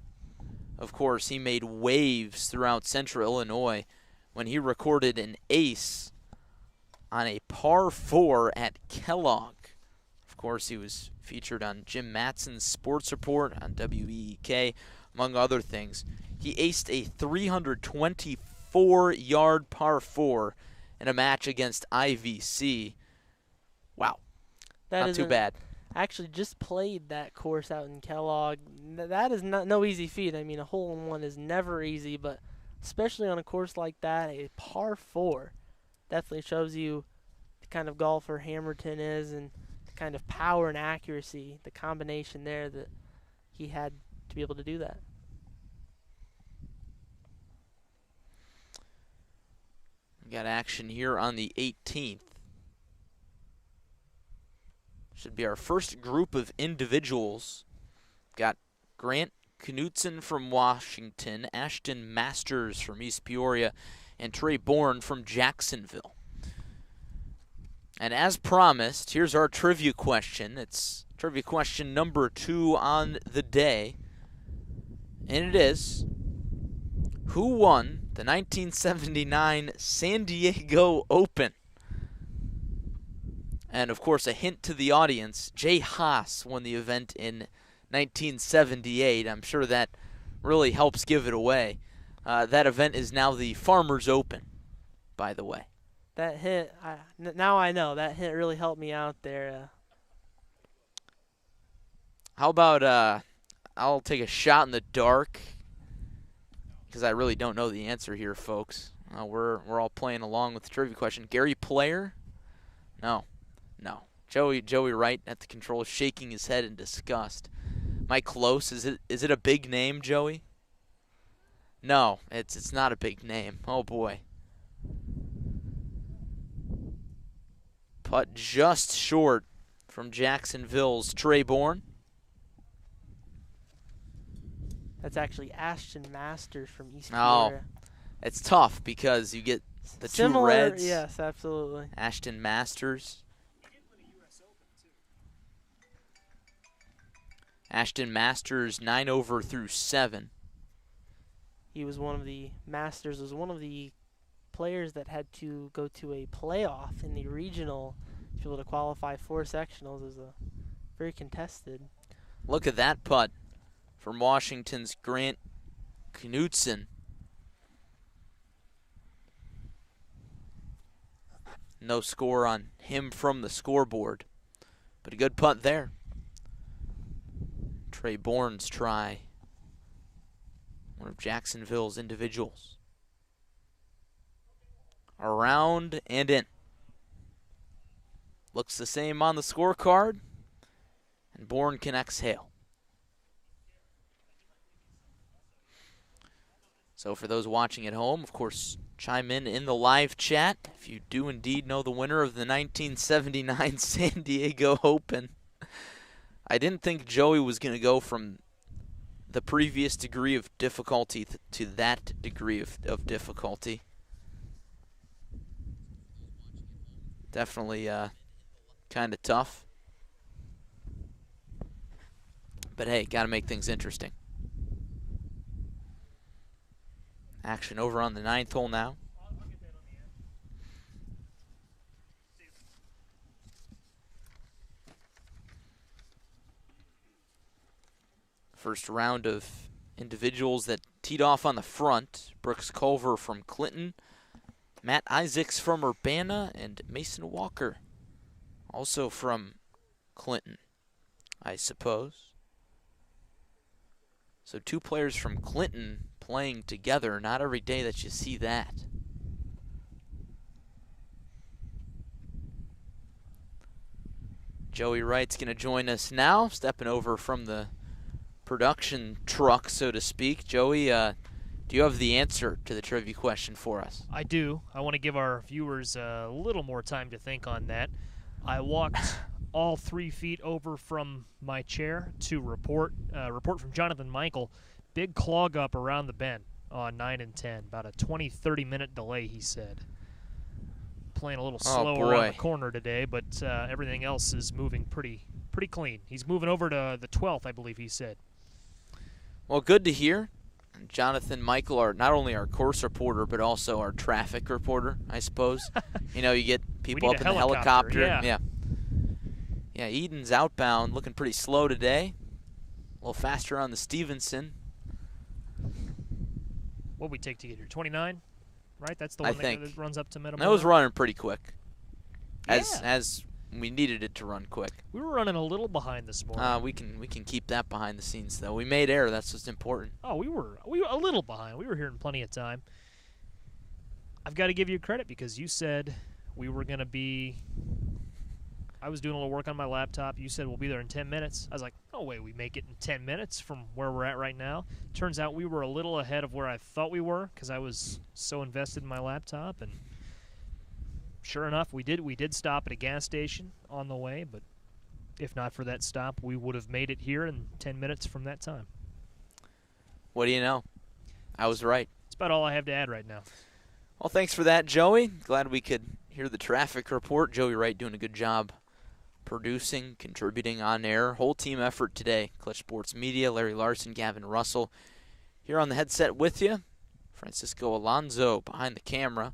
Of course, he made waves throughout Central Illinois when he recorded an ace on a par 4 at Kellogg. Of course, he was featured on Jim Matson's Sports Report on WEEK, among other things. He aced a 324-yard par 4 in a match against IVC. Wow, not too bad. Actually just played that course out in Kellogg. That is no easy feat. I mean, a hole-in-one is never easy, but especially on a course like that, a par 4 definitely shows you the kind of golfer Hamilton is and the kind of power and accuracy, the combination there that he had to be able to do that. We got action here on the 18th. Should be our first group of individuals. Got Grant Knutson from Washington, Ashton Masters from East Peoria, and Trey Bourne from Jacksonville. And as promised, here's our trivia question. It's trivia question number 2 on the day. And it is, who won the 1979 San Diego Open? And of course, a hint to the audience, Jay Haas won the event in 1978. I'm sure that really helps give it away. That event is now the Farmers Open, by the way. That hint, now I know. That hint really helped me out there. How about I'll take a shot in the dark, because I really don't know the answer here, folks. We're all playing along with the trivia question. Gary Player? No. Joey Wright at the controls, shaking his head in disgust. Am I close? Is it a big name, Joey? No, it's not a big name. Oh boy. Putt just short from Jacksonville's Trey Bourne. That's actually Ashton Masters from East Oh, Peoria. it's tough because you get the Similar, two reds. yes, absolutely. Ashton Masters. Ashton Masters 9 over through 7. He was one of the Masters, was one of the players that had to go to a playoff in the regional to be able to qualify for sectionals. It was a very contested. Look at that putt from Washington's Grant Knudsen. No score on him from the scoreboard, but a good putt there. Trey Bourne's try. One of Jacksonville's individuals. Around and in. Looks the same on the scorecard. And Bourne can exhale. So for those watching at home, of course, chime in the live chat if you do indeed know the winner of the 1979 San Diego Open. I didn't think Joey was going to go from the previous degree of difficulty to that degree of difficulty. Definitely kind of tough. But hey, got to make things interesting. Action over on the 9th hole now. First round of individuals that teed off on the front. Brooks Culver from Clinton, Matt Isaacs from Urbana, and Mason Walker also from Clinton, I suppose. So 2 players from Clinton playing together. Not every day that you see that. Joey Wright's going to join us now, stepping over from the production truck, so to speak. Joey, do you have the answer to the trivia question for us? I do. I want to give our viewers a little more time to think on that. I walked all 3 feet over from my chair to report from Jonathan Michael. Big clog up around the bend on 9 and 10. About a 20-30 minute delay, he said. Playing a little slow around the corner today, but everything else is moving pretty clean. He's moving over to the 12th, I believe he said. Well, good to hear. Jonathan Michael are not only our course reporter, but also our traffic reporter, I suppose. You know, you get people up in the helicopter. Yeah. Yeah, Eden's outbound, looking pretty slow today. A little faster on the Stevenson. What we take to get here? 29, right? That's the one that runs up to Metamora. That was running pretty quick. As we needed it to run quick. We were running a little behind this morning. We can keep that behind the scenes though. We made air. That's what's important. Oh, we were a little behind. We were here in plenty of time. I've got to give you credit because you said we were going to be. I was doing a little work on my laptop. You said we'll be there in 10 minutes. I was like, no way we make it in 10 minutes from where we're at right now. Turns out we were a little ahead of where I thought we were because I was so invested in my laptop. And sure enough, we did stop at a gas station on the way. But if not for that stop, we would have made it here in 10 minutes from that time. What do you know? I was right. That's about all I have to add right now. Well, thanks for that, Joey. Glad we could hear the traffic report. Joey Wright doing a good job producing, contributing on air. Whole team effort today. Clutch Sports Media, Larry Larson, Gavin Russell. Here on the headset with you, Francisco Alonso behind the camera.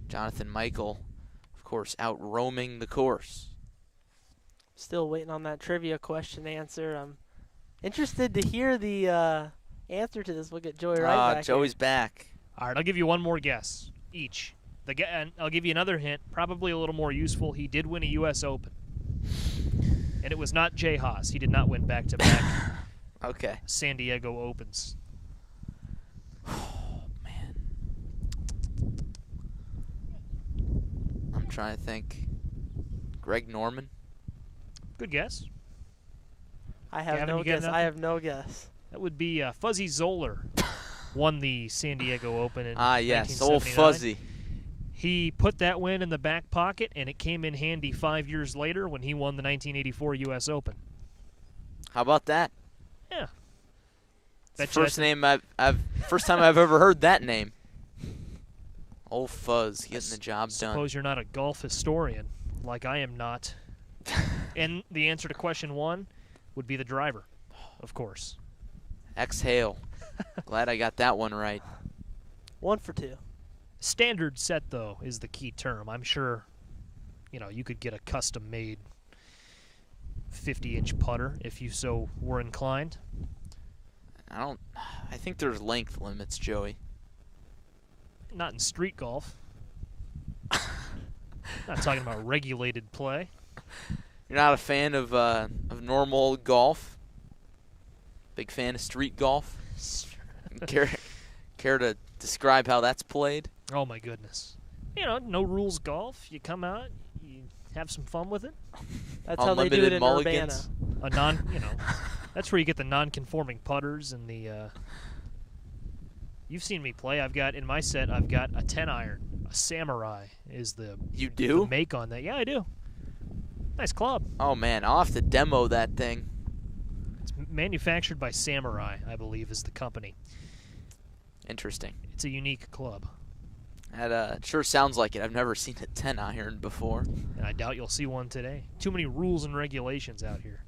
Jonathan Michael, of course, out roaming the course. Still waiting on that trivia question answer. I'm interested to hear the answer to this. We'll get Joey right back. Joey's back. All right, I'll give you one more guess each. And I'll give you another hint, probably a little more useful. He did win a U.S. Open. And it was not Jay Haas. He did not win back-to-back Okay. San Diego Opens. Oh, man. I'm trying to think. Greg Norman? Good guess. I have no guess. I have no guess. That would be Fuzzy Zoller. Won the San Diego Open in yes, 1979. old Fuzzy. He put that win in the back pocket, and it came in handy 5 years later when he won the 1984 U.S. Open. How about that? Yeah. It's the first time I've ever heard that name. Old Fuzz getting the job done. Suppose you're not a golf historian, like I am not. And the answer to question 1 would be the driver, of course. Exhale. Glad I got that one right. 1 for 2. Standard set, though, is the key term. I'm sure, you could get a custom-made 50-inch putter if you so were inclined. I think there's length limits, Joey. Not in street golf. Not talking about regulated play. You're not a fan of normal golf? Big fan of street golf? Care to describe how that's played? Oh, my goodness. No rules golf. You come out, you have some fun with it. That's how they do it in mulligans. Urbana. That's where you get the non-conforming putters and the. You've seen me play. In my set, I've got a 10-iron. A Samurai is the. You do? The make on that. Yeah, I do. Nice club. Oh, man. I'll have to demo that thing. It's manufactured by Samurai, I believe, is the company. Interesting. It's a unique club. That sure sounds like it. I've never seen a 10-iron before. And I doubt you'll see one today. Too many rules and regulations out here.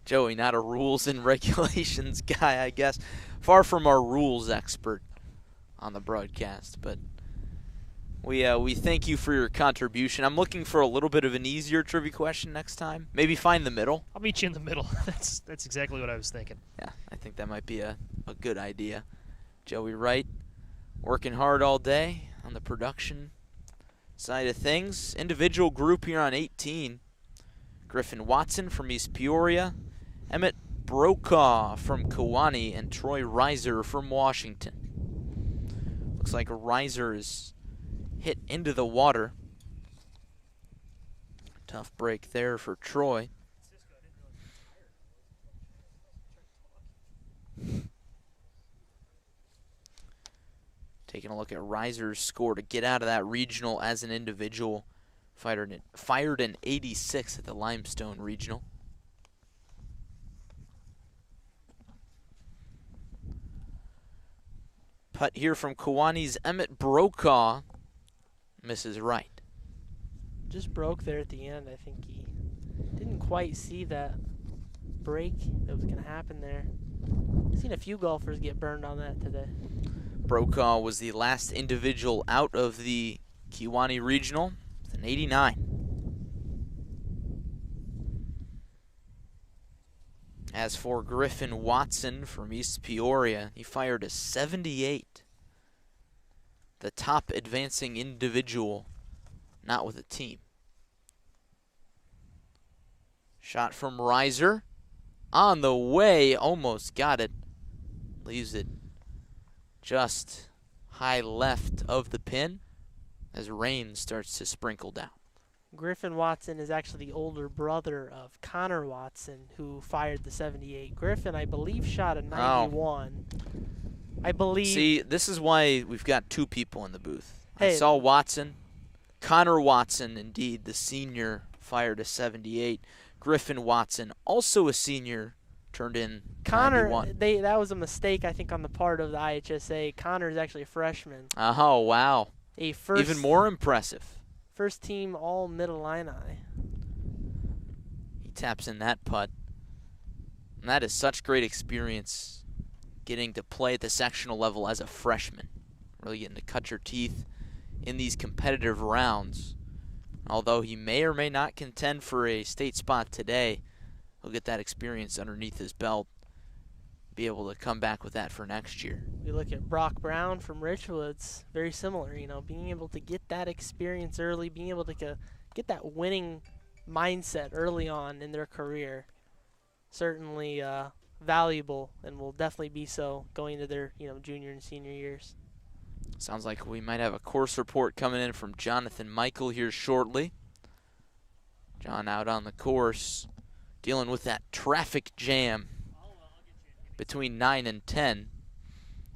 Joey, not a rules and regulations guy, I guess. Far from our rules expert on the broadcast, but we thank you for your contribution. I'm looking for a little bit of an easier trivia question next time. Maybe find the middle. I'll meet you in the middle. That's exactly what I was thinking. Yeah, I think that might be a good idea. Joey Wright, working hard all day on the production side of things. Individual group here on 18. Griffin Watson from East Peoria, Emmett Brokaw from Kewanee, and Troy Reiser from Washington. Looks like Reiser is hit into the water. Tough break there for Troy. Taking a look at Reiser's score to get out of that regional as an individual. Fired an 86 at the Limestone Regional. Putt here from Kewanee's Emmett Brokaw. Misses right. Just broke there at the end. I think he didn't quite see that break that was going to happen there. I've seen a few golfers get burned on that today. Brokaw was the last individual out of the Kewanee Regional with an 89. As for Griffin Watson from East Peoria, he fired a 78. The top advancing individual, not with a team. Shot from Reiser. On the way, almost got it. Leaves it just high left of the pin as rain starts to sprinkle down. Griffin Watson is actually the older brother of Connor Watson, who fired the 78. Griffin, I believe, shot a 91. I believe. See, this is why we've got two people in the booth. Hey. I saw Watson. Connor Watson, indeed, the senior, fired a 78. Griffin Watson, also a senior, turned in Connor, 91. that was a mistake, I think, on the part of the IHSA. Connor is actually a freshman. Oh, wow. Even more impressive. First team all Mid-Illini. He taps in that putt. And that is such great experience getting to play at the sectional level as a freshman. Really getting to cut your teeth in these competitive rounds. Although he may or may not contend for a state spot today, he'll get that experience underneath his belt. Be able to come back with that for next year. We look at Brock Brown from Richwood. It's very similar, being able to get that experience early, being able to get that winning mindset early on in their career. Certainly valuable, and will definitely be so going into their junior and senior years. Sounds like we might have a course report coming in from Jonathan Michael here shortly. John out on the course, dealing with that traffic jam between 9 and 10.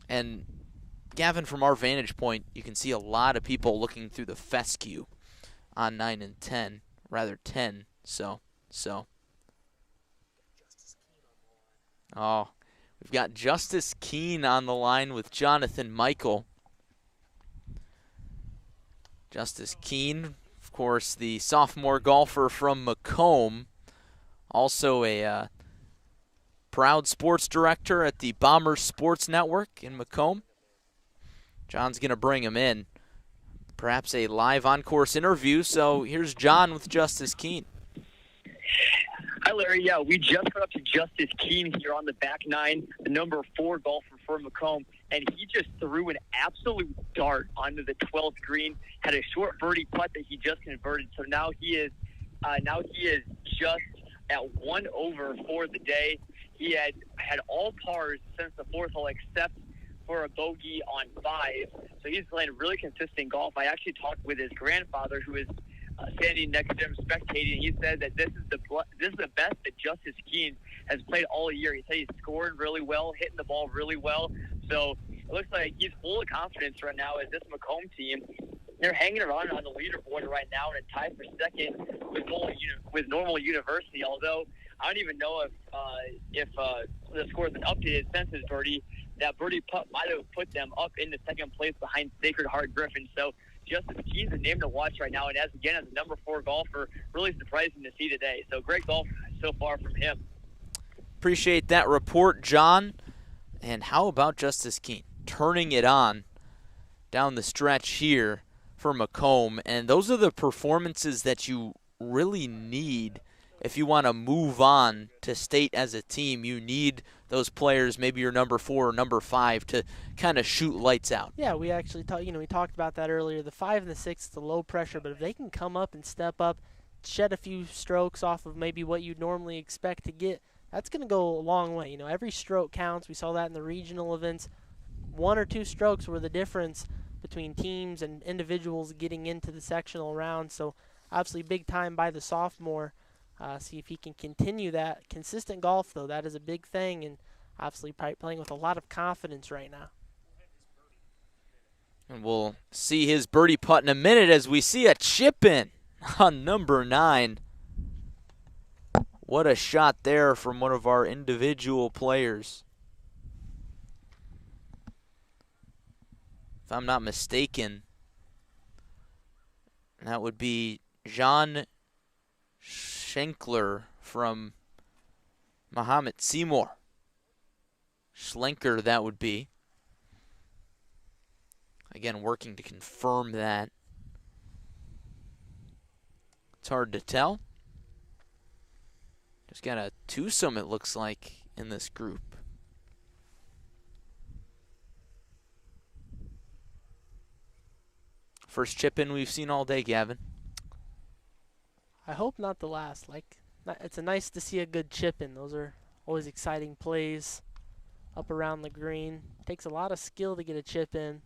And Gavin, from our vantage point, you can see a lot of people looking through the fescue on 9 and 10, rather 10. So. Oh, We've got Justice Keene on the line with Jonathan Michael. Justice Keene, of course, the sophomore golfer from Macomb, also a proud sports director at the Bombers Sports Network in Macomb. John's going to bring him in. Perhaps a live on-course interview, so here's John with Justice Keene. Hi, Larry. Yeah, we just went up to Justice Keene here on the back nine, the number 4 golfer for Macomb, and he just threw an absolute dart onto the 12th green, had a short birdie putt that he just converted, so now he is just at 1 over for the day. He had all pars since the 4th hole except for a bogey on 5, so he's playing really consistent golf. I actually talked with his grandfather, who is standing next to him spectating. He said that this is the best that Justice Keene has played all year. He said he's scoring really well, hitting the ball really well. So it looks like he's full of confidence right now as this Macomb team, they're hanging around on the leaderboard right now in a tie for second with Normal University. Although I don't even know if the score has been updated since his birdie. That birdie putt might have put them up into second place behind Sacred Heart Griffin. So Justice Keene's a name to watch right now, and as a number 4 golfer, really surprising to see today. So great golf so far from him. Appreciate that report, John. And how about Justice Keene turning it on down the stretch here for Macomb? And those are the performances that you really need if you want to move on to state as a team. You need those players, maybe your number 4 or number 5, to kind of shoot lights out. Yeah, we actually we talked about that earlier. The 5 and the 6 is the low pressure, but if they can come up and step up, shed a few strokes off of maybe what you'd normally expect to get, that's going to go a long way. Every stroke counts. We saw that in the regional events. 1 or 2 strokes were the difference between teams and individuals getting into the sectional round. So obviously big time by the sophomore. See if he can continue that. Consistent golf, though, that is a big thing, and obviously probably playing with a lot of confidence right now. And we'll see his birdie putt in a minute as we see a chip in on number 9. What a shot there from one of our individual players. If I'm not mistaken, that would be Jean Schenkler from Muhammad Seymour. Schlenker, that would be. Again, working to confirm that. It's hard to tell. Just got a twosome, it looks like, in this group. First chip in we've seen all day, Gavin. I hope not the last. It's nice to see a good chip in. Those are always exciting plays up around the green. Takes a lot of skill to get a chip in.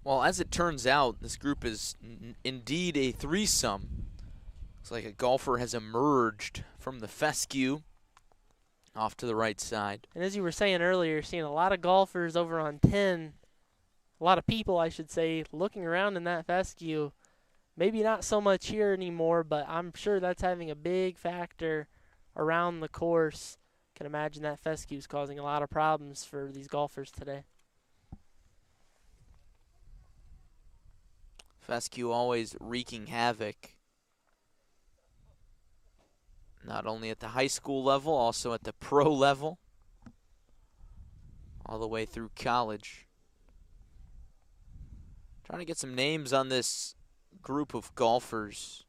Well, as it turns out, this group is indeed a threesome. Looks like a golfer has emerged from the fescue off to the right side. And as you were saying earlier, seeing a lot of golfers over on 10, a lot of people, I should say, looking around in that fescue. Maybe not so much here anymore, but I'm sure that's having a big factor around the course. Can imagine that fescue is causing a lot of problems for these golfers today. Fescue always wreaking havoc. Not only at the high school level, also at the pro level. All the way through college. Trying to get some names on this group of golfers.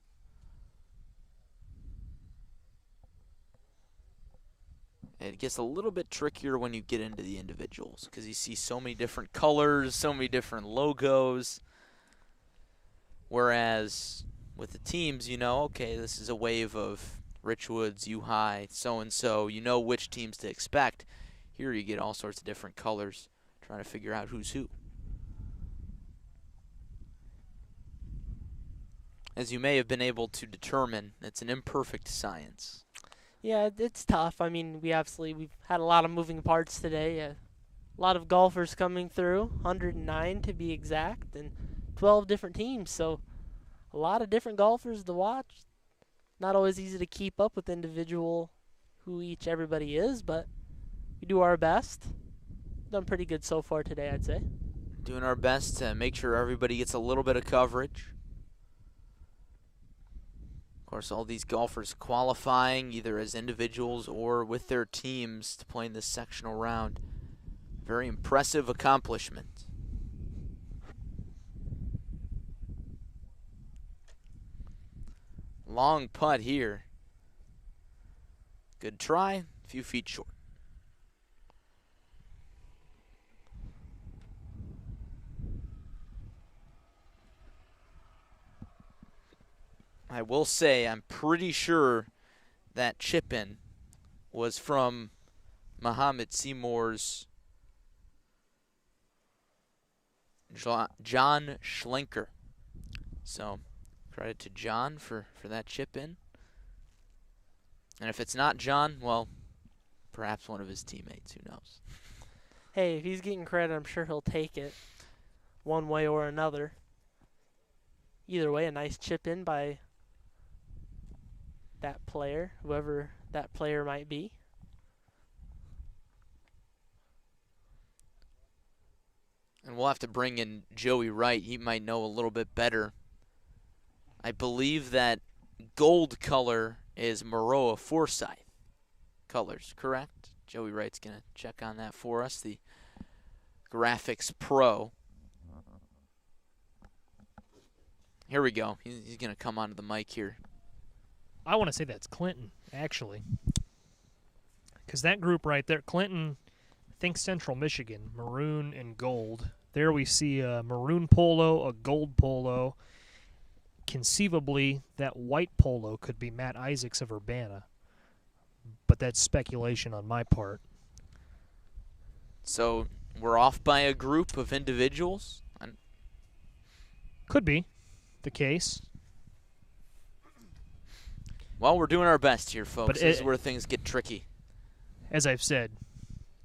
It gets a little bit trickier when you get into the individuals because you see so many different colors, so many different logos. Whereas with the teams, okay, this is a wave of Richwoods, U-High, so-and-so. You know which teams to expect. Here you get all sorts of different colors, trying to figure out who's who. As you may have been able to determine, it's an imperfect science. Yeah, it's tough. I mean, we've had a lot of moving parts today. A lot of golfers coming through, 109 to be exact, and 12 different teams. So a lot of different golfers to watch. Not always easy to keep up with individual who everybody is, but we do our best. Done pretty good so far today, I'd say. Doing our best to make sure everybody gets a little bit of coverage. Of course, all these golfers qualifying either as individuals or with their teams to play in this sectional round. Very impressive accomplishment. Long putt here. Good try, a few feet short. I will say I'm pretty sure that chip-in was from Muhammad Seymour's John Schlenker. So credit to John for that chip-in. And if it's not John, well, perhaps one of his teammates, who knows. Hey, if he's getting credit, I'm sure he'll take it one way or another. Either way, a nice chip in by that player, whoever that player might be. And we'll have to bring in Joey Wright. He might know a little bit better. I believe that gold color is Maroa Forsyth colors, correct? Joey Wright's going to check on that for us, the graphics pro. Here we go. He's going to come onto the mic here. I want to say that's Clinton, actually. Because that group right there, Clinton, think Central Michigan, maroon and gold. There we see a maroon polo, a gold polo. Conceivably, that white polo could be Matt Isaacs of Urbana. But that's speculation on my part. So we're off by a group of individuals? Could be the case. Well, we're doing our best here, folks. But This is where things get tricky. As I've said,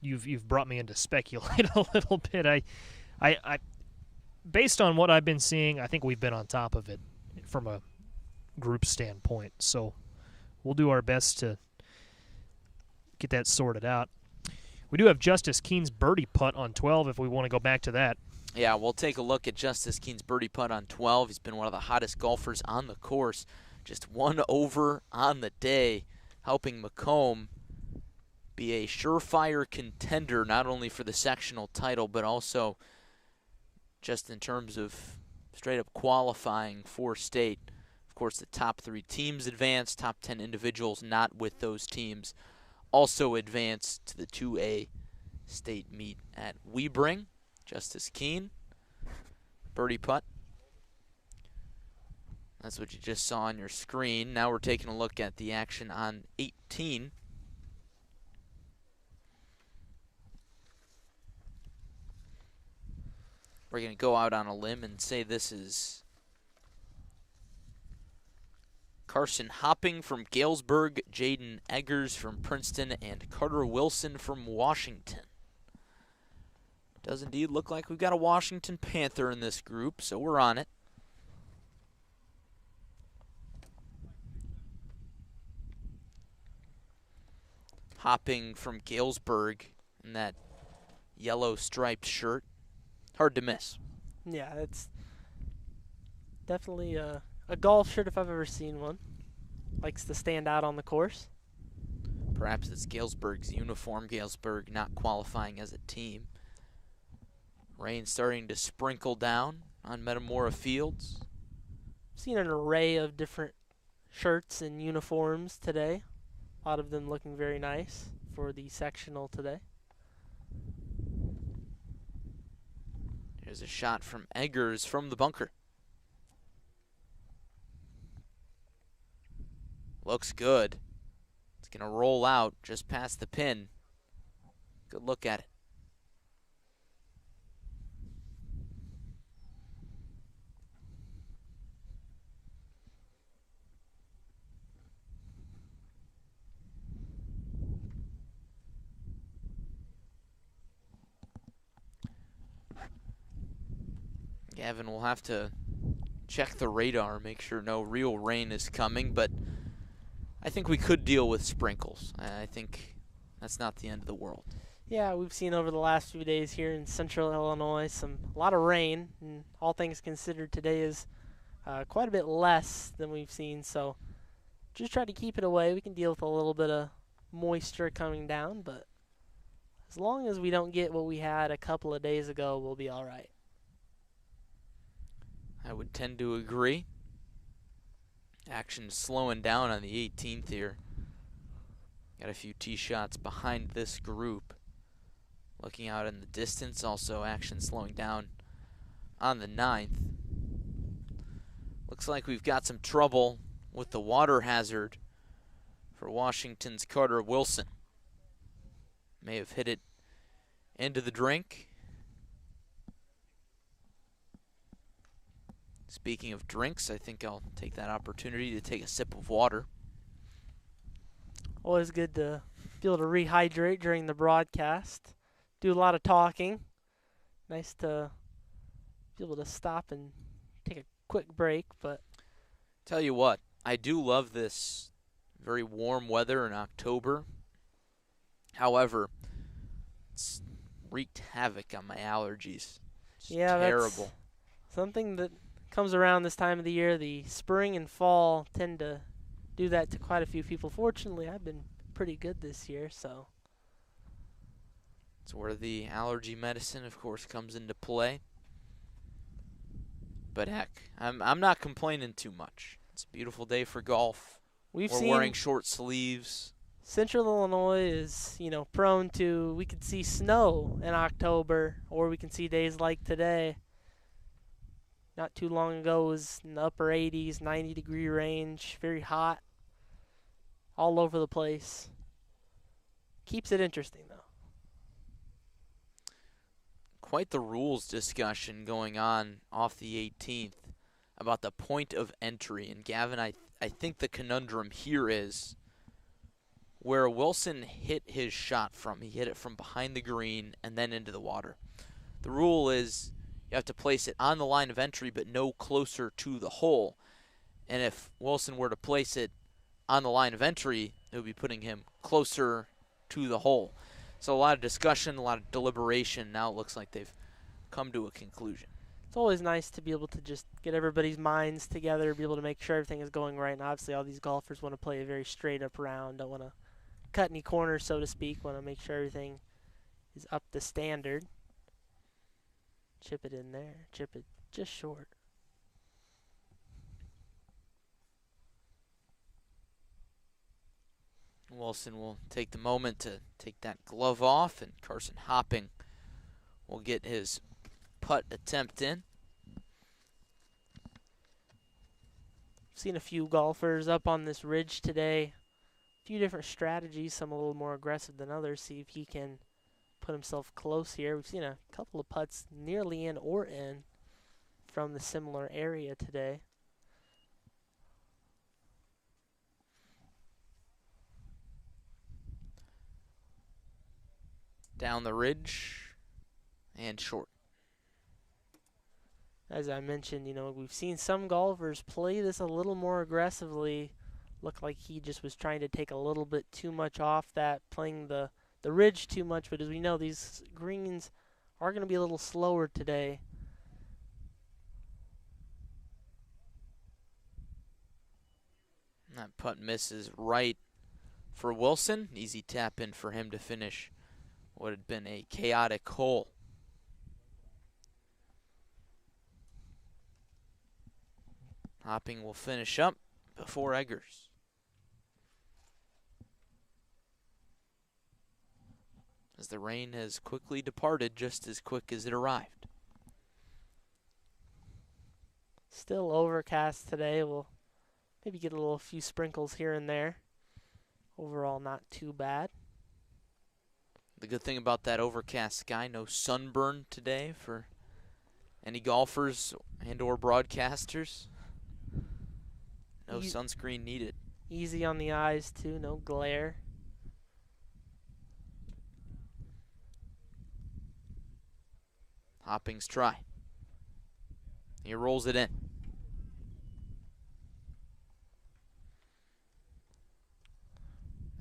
you've brought me in to speculate a little bit. I based on what I've been seeing, I think we've been on top of it from a group standpoint. So we'll do our best to get that sorted out. We do have Justice Keene's birdie putt on 12 if we want to go back to that. Yeah, we'll take a look at Justice Keene's birdie putt on 12. He's been one of the hottest golfers on the course. Just 1 over on the day, helping Macomb be a surefire contender not only for the sectional title, but also just in terms of straight-up qualifying for state. Of course, the top 3 teams advance, top 10 individuals not with those teams also advance to the 2A state meet at Sebring. Justice Keene, birdie putt. That's what you just saw on your screen. Now we're taking a look at the action on 18. We're going to go out on a limb and say this is Carson Hopping from Galesburg, Jaden Eggers from Princeton, and Carter Wilson from Washington. Does indeed look like we've got a Washington Panther in this group, so we're on it. Hopping from Galesburg in that yellow striped shirt. Hard to miss. Yeah, it's definitely a golf shirt if I've ever seen one. Likes to stand out on the course. Perhaps it's Galesburg's uniform. Galesburg not qualifying as a team. Rain starting to sprinkle down on Metamora Fields. Seen an array of different shirts and uniforms today. A lot of them looking very nice for the sectional today. Here's a shot from Eggers from the bunker. Looks good. It's going to roll out just past the pin. Good look at it. Gavin will have to check the radar, make sure no real rain is coming, but I think we could deal with sprinkles. I think that's not the end of the world. Yeah, we've seen over the last few days here in central Illinois a lot of rain, and all things considered, today is quite a bit less than we've seen. So just try to keep it away. We can deal with a little bit of moisture coming down, but as long as we don't get what we had a couple of days ago, we'll be all right. I would tend to agree. Action slowing down on the 18th here. Got a few tee shots behind this group. Looking out in the distance, also action slowing down on the 9th. Looks like we've got some trouble with the water hazard for Washington's Carter Wilson. May have hit it into the drink. Speaking of drinks, I think I'll take that opportunity to take a sip of water. Always good to be able to rehydrate during the broadcast. Do a lot of talking. Nice to be able to stop and take a quick break. But tell you what, I do love this very warm weather in October. However, it's wreaked havoc on my allergies. It's terrible. That's something that comes around this time of the year. The spring and fall tend to do that to quite a few people. Fortunately, I've been pretty good this year, so. It's where the allergy medicine, of course, comes into play. But heck, I'm not complaining too much. It's a beautiful day for golf. We're wearing short sleeves. Central Illinois is, prone to, we could see snow in October, or we can see days like today. Not too long ago, it was in the upper 80s, 90-degree range, very hot, all over the place. Keeps it interesting, though. Quite the rules discussion going on off the 18th about the point of entry. And Gavin, I think the conundrum here is where Wilson hit his shot from. He hit it from behind the green and then into the water. The rule is you have to place it on the line of entry but no closer to the hole. And if Wilson were to place it on the line of entry, it would be putting him closer to the hole. So a lot of discussion, a lot of deliberation. Now it looks like they've come to a conclusion. It's always nice to be able to just get everybody's minds together, be able to make sure everything is going right. And obviously all these golfers want to play a very straight-up round, don't want to cut any corners, so to speak, want to make sure everything is up to standard. Chip it in there, chip it just short. Wilson will take the moment to take that glove off, and Carson Hopping will get his putt attempt in. Seen a few golfers up on this ridge today. A few different strategies, some a little more aggressive than others. See if he can put himself close here. We've seen a couple of putts nearly in or in from the similar area today. Down the ridge and short. As I mentioned, we've seen some golfers play this a little more aggressively. Looked like he just was trying to take a little bit too much off that, playing the ridge too much. But as we know, these greens are going to be a little slower today. That putt misses right for Wilson. Easy tap in for him to finish what had been a chaotic hole. Hopping will finish up before Eggers. As the rain has quickly departed just as quick as it arrived. Still overcast today. We'll maybe get a few sprinkles here and there. Overall, not too bad. The good thing about that overcast sky, no sunburn today for any golfers and or broadcasters. No sunscreen needed. Easy on the eyes too, no glare. Hopping's try. He rolls it in.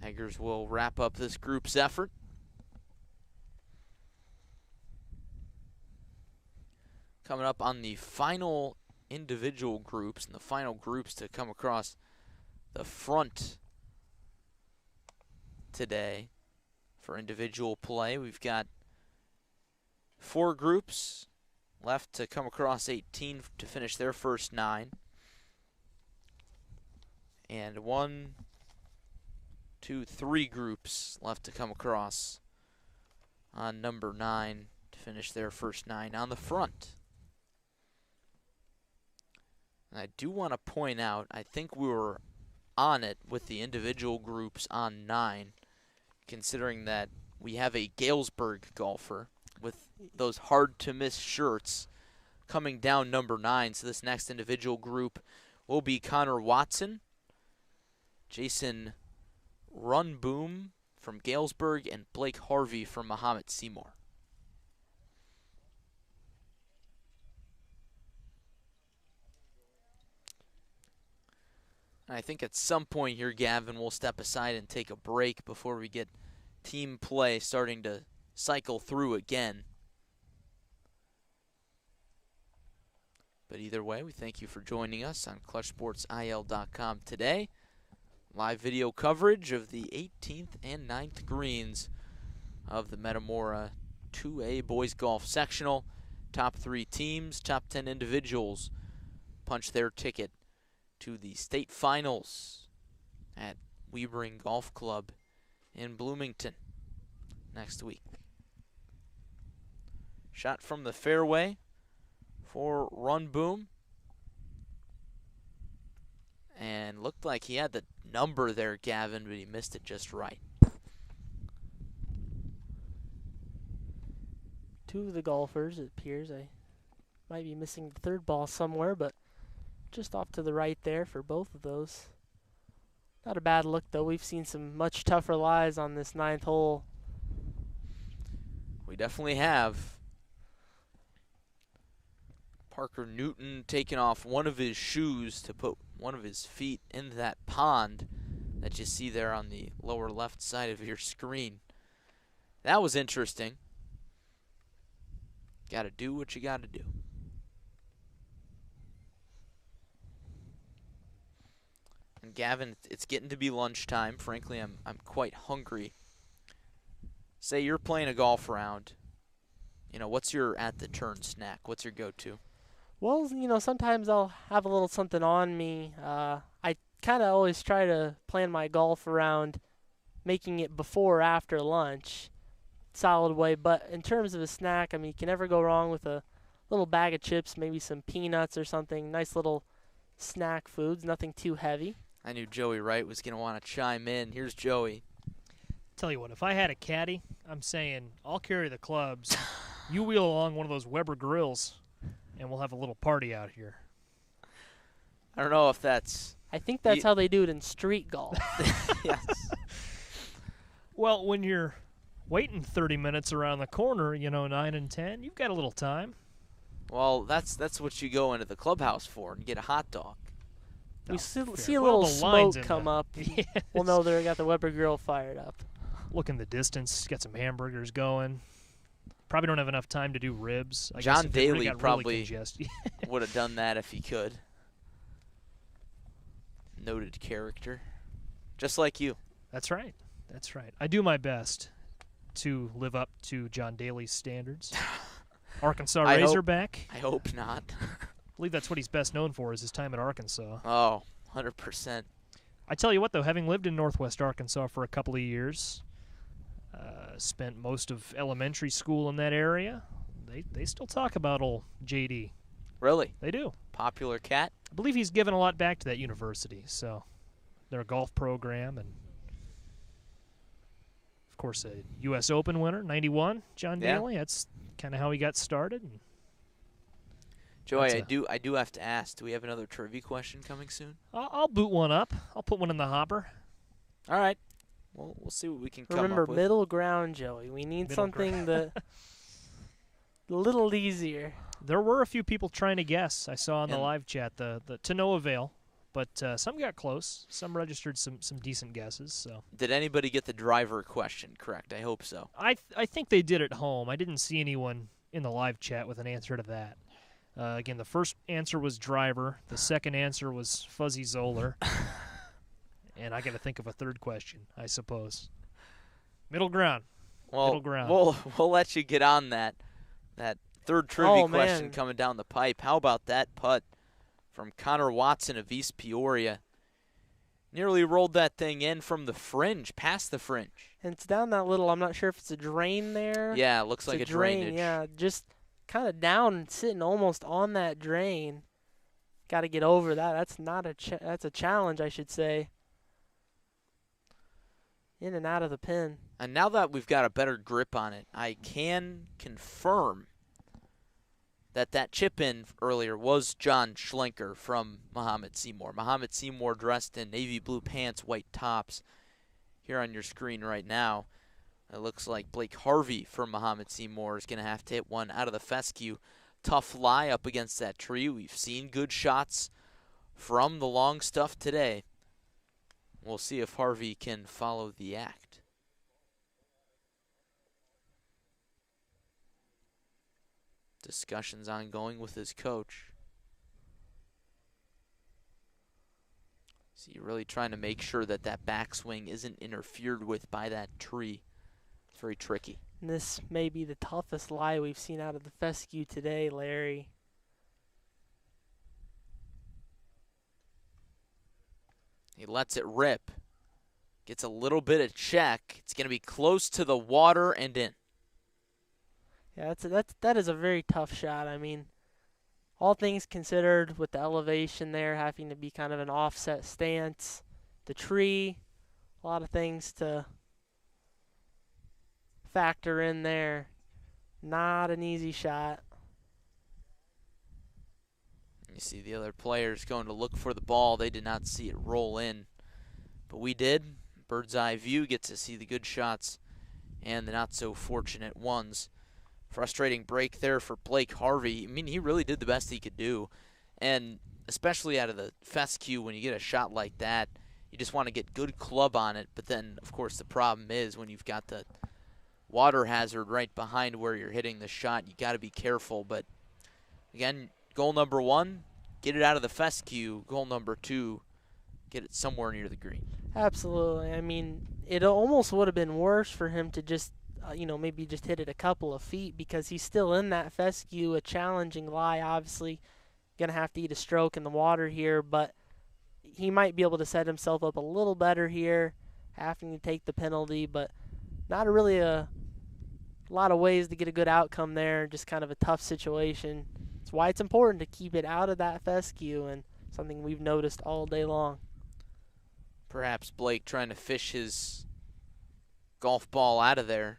Eggers will wrap up this group's effort. Coming up on the final individual groups and the final groups to come across the front today for individual play. We've got 4 groups left to come across 18 to finish their first 9. And 1, 2, 3 groups left to come across on number 9 to finish their first 9 on the front. And I do want to point out, I think we were on it with the individual groups on 9, considering that we have a Galesburg golfer with those hard-to-miss shirts coming down number 9. So this next individual group will be Connor Watson, Jason Runboom from Galesburg, and Blake Harvey from Mahomet Seymour. I think at some point here, Gavin, we'll step aside and take a break before we get team play starting to cycle through again. But either way, we thank you for joining us on ClutchSportsIL.com today. Live video coverage of the 18th and 9th greens of the Metamora 2A Boys Golf Sectional. Top 3 teams, top 10 individuals punch their ticket to the state finals at Webering Golf Club in Bloomington next week. Shot from the fairway for Runboom. And looked like he had the number there, Gavin, but he missed it just right. 2 of the golfers, it appears. I might be missing the third ball somewhere, but just off to the right there for both of those. Not a bad look, though. We've seen some much tougher lies on this 9th hole. We definitely have. Parker Newton taking off one of his shoes to put one of his feet in that pond that you see there on the lower left side of your screen. That was interesting. Got to do what you got to do. And Gavin, it's getting to be lunchtime. Frankly, I'm quite hungry. Say you're playing a golf round. You know, what's your at the turn snack? What's your go-to? Well, you know, sometimes I'll have a little something on me. I kind of always try to plan my golf around making it before or after lunch, solid way. But in terms of a snack, I mean, you can never go wrong with a little bag of chips, maybe some peanuts or something. Nice little snack foods, nothing too heavy. I knew Joey Wright was going to want to chime in. Here's Joey. Tell you what, if I had a caddy, I'm saying I'll carry the clubs. You wheel along one of those Weber grills, and we'll have a little party out here. I don't know if that's... I think that's how they do it in street golf. Yes. Well, when you're waiting 30 minutes around the corner, you know, 9 and 10, you've got a little time. Well, that's what you go into the clubhouse for, and get a hot dog. We Fair. see a Well, little the line's smoke in come the- up. Yes. We'll know they got the Weber grill fired up. Look in the distance, get some hamburgers going. Probably don't have enough time to do ribs. I guess John if it really Daly got probably really congested. would have done that if he could. Noted character. Just like you. That's right. That's right. I do my best to live up to John Daly's standards. Arkansas I hope- Razorback. I hope not. I believe that's what he's best known for is his time at Arkansas. Oh, 100%. I tell you what, though, having lived in Northwest Arkansas for a couple of years, spent most of elementary school in that area, they still talk about old JD. Really? They do. Popular cat? I believe he's given a lot back to that university. So their golf program and, of course, a U.S. Open winner, 91, John Yeah. Daly. That's kind of how he got started. And Joey, That's I do have to ask, do we have another trivia question coming soon? I'll boot one up. I'll put one in the hopper. All right. Well, we'll see what we can come Remember, up with. middle ground, Joey. We need Middle something that a little easier. There were a few people trying to guess. I saw in the And- live chat the to no avail. but some got close. Some registered some decent guesses. So Did anybody get the driver question correct? I hope so. I think they did at home. I didn't see anyone in the live chat with an answer to that. Again, the first answer was driver. The second answer was Fuzzy Zoller. And I got to think of a third question, I suppose. Middle ground. Well, Middle ground. we'll let you get on that third trivia question man. coming down the pipe. How about that putt from Connor Watson of East Peoria? Nearly rolled that thing in from the fringe, past the fringe. And it's down that little, I'm not sure if it's a drain there. Yeah, it looks It's like a drain, drainage. yeah. Just kind of down and sitting almost on that drain. Got to get over that. That's not that's a challenge, I should say. In and out of the pin. And now that we've got a better grip on it, I can confirm that chip in earlier was John Schlenker from Muhammad Seymour. Muhammad Seymour dressed in navy blue pants, white tops. Here on your screen right now, it looks like Blake Harvey from Muhammad Seymour is going to have to hit one out of the fescue. Tough lie up against that tree. We've seen good shots from the long stuff today. We'll see if Harvey can follow the act. Discussions ongoing with his coach. So you're really trying to make sure that backswing isn't interfered with by that tree. It's very tricky. And this may be the toughest lie we've seen out of the fescue today, Larry. He lets it rip. Gets a little bit of check. It's going to be close to the water and in. Yeah, that is a very tough shot. I mean, all things considered, with the elevation there having to be kind of an offset stance, the tree, a lot of things to factor in there. Not an easy shot. You see the other players going to look for the ball. They did not see it roll in, but we did. Bird's eye view, gets to see the good shots and the not so fortunate ones. Frustrating break there for Blake Harvey. I mean, he really did the best he could do, and especially out of the fescue, when you get a shot like that, you just want to get good club on it. But then, of course, the problem is when you've got the water hazard right behind where you're hitting the shot, you got to be careful. But again, goal number one, get it out of the fescue. Goal number two, get it somewhere near the green. Absolutely. I mean, it almost would have been worse for him to just, maybe just hit it a couple of feet, because he's still in that fescue, a challenging lie, obviously. Going to have to eat a stroke in the water here, but he might be able to set himself up a little better here, having to take the penalty, but not really a lot of ways to get a good outcome there, just kind of a tough situation. That's why it's important to keep it out of that fescue, and something we've noticed all day long. Perhaps Blake trying to fish his golf ball out of there.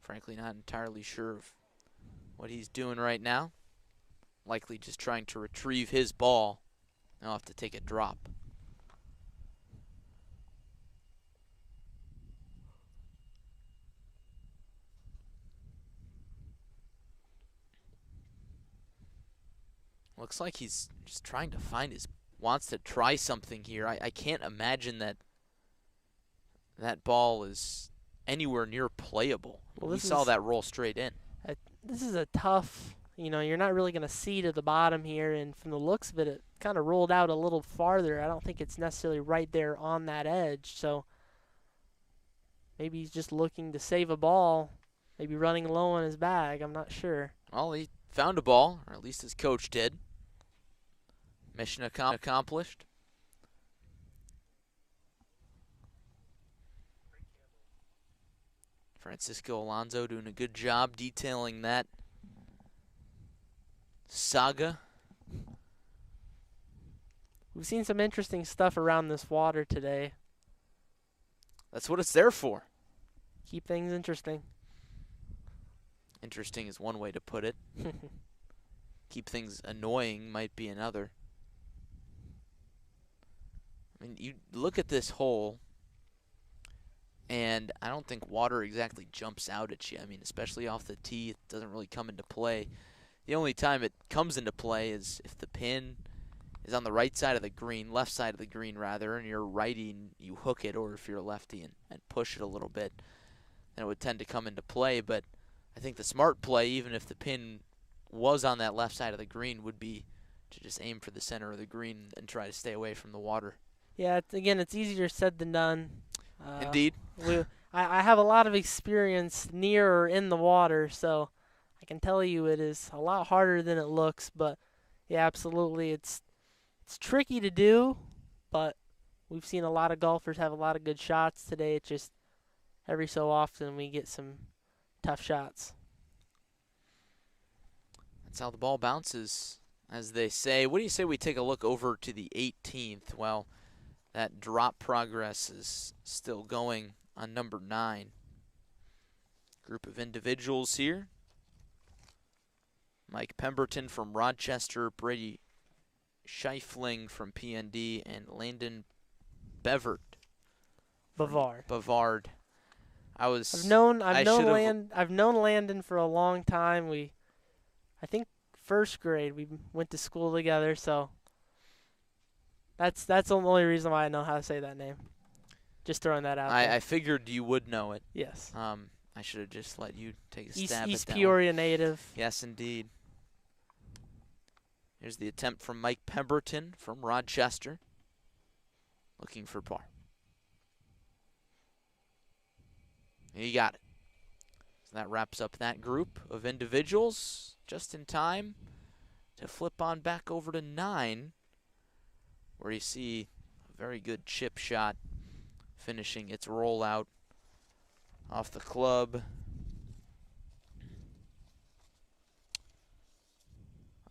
Frankly, not entirely sure of what he's doing right now. Likely just trying to retrieve his ball. Now I'll have to take a drop. Looks like he's just trying to find wants to try something here. I can't imagine that ball is anywhere near playable. Well, we saw that roll straight in. This is a tough, you're not really going to see to the bottom here, and from the looks of it, it kind of rolled out a little farther. I don't think it's necessarily right there on that edge, so maybe he's just looking to save a ball, maybe running low on his bag. I'm not sure. Well, he found a ball, or at least his coach did. Mission accomplished. Francisco Alonso doing a good job detailing that saga. We've seen some interesting stuff around this water today. That's what it's there for. Keep things interesting. Interesting is one way to put it. Keep things annoying might be another. I mean, you look at this hole, and I don't think water exactly jumps out at you. I mean, especially off the tee, it doesn't really come into play. The only time it comes into play is if the pin is on the right side of the green, left side of the green rather, and you're righty and you hook it, or if you're a lefty and push it a little bit, then it would tend to come into play. But I think the smart play, even if the pin was on that left side of the green, would be to just aim for the center of the green and try to stay away from the water. Yeah, it's easier said than done. Indeed. I have a lot of experience near or in the water, so I can tell you it is a lot harder than it looks. But yeah, absolutely, it's tricky to do, but we've seen a lot of golfers have a lot of good shots today. It's just every so often we get some tough shots. That's how the ball bounces, as they say. What do you say we take a look over to the 18th? Well, that drop progress is still going on number 9. Group of individuals here. Mike Pemberton from Rochester, Brady Scheifling from PND, and Landon Bavard. I've known Landon for a long time. I think first grade we went to school together, so that's the only reason why I know how to say that name. Just throwing that out there. I figured you would know it. Yes. I should have just let you take a stab East at that Peoria one. native. Yes, indeed. Here's the attempt from Mike Pemberton from Rochester, looking for par. He got it. So that wraps up that group of individuals just in time to flip on back over to 9, where you see a very good chip shot finishing its rollout off the club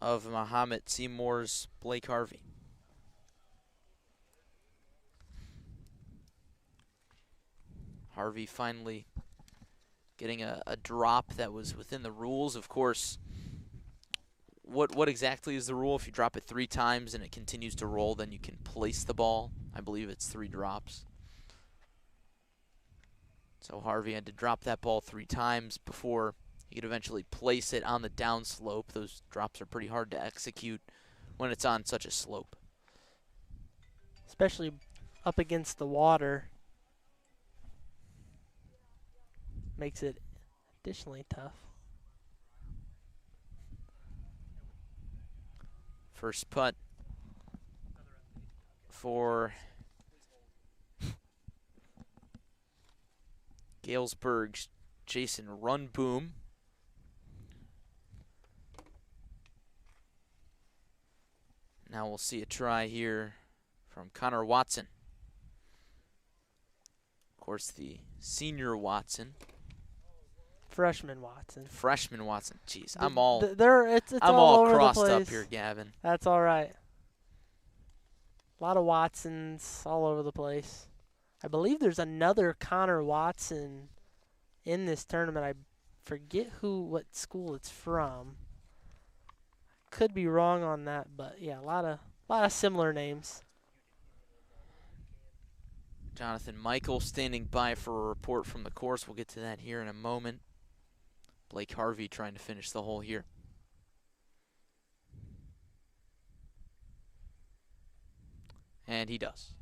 of Muhammad Seymour's Blake Harvey. Harvey finally getting a drop that was within the rules. Of course, what exactly is the rule? If you drop it 3 times and it continues to roll, then you can place the ball. I believe it's 3 drops. So Harvey had to drop that ball 3 times before he could eventually place it on the downslope. Those drops are pretty hard to execute when it's on such a slope. Especially up against the water. Makes it additionally tough. First putt for Galesburg's Jason Runboom. Now we'll see a try here from Connor Watson. Of course, the senior Watson. Freshman Watson. Jeez, I'm all it's I'm all all over crossed the place. up here, Gavin. That's all right. A lot of Watsons all over the place. I believe there's another Connor Watson in this tournament. I forget what school it's from. Could be wrong on that, but yeah, a lot of similar names. Jonathan Michael standing by for a report from the course. We'll get to that here in a moment. Blake Harvey trying to finish the hole here. And he does.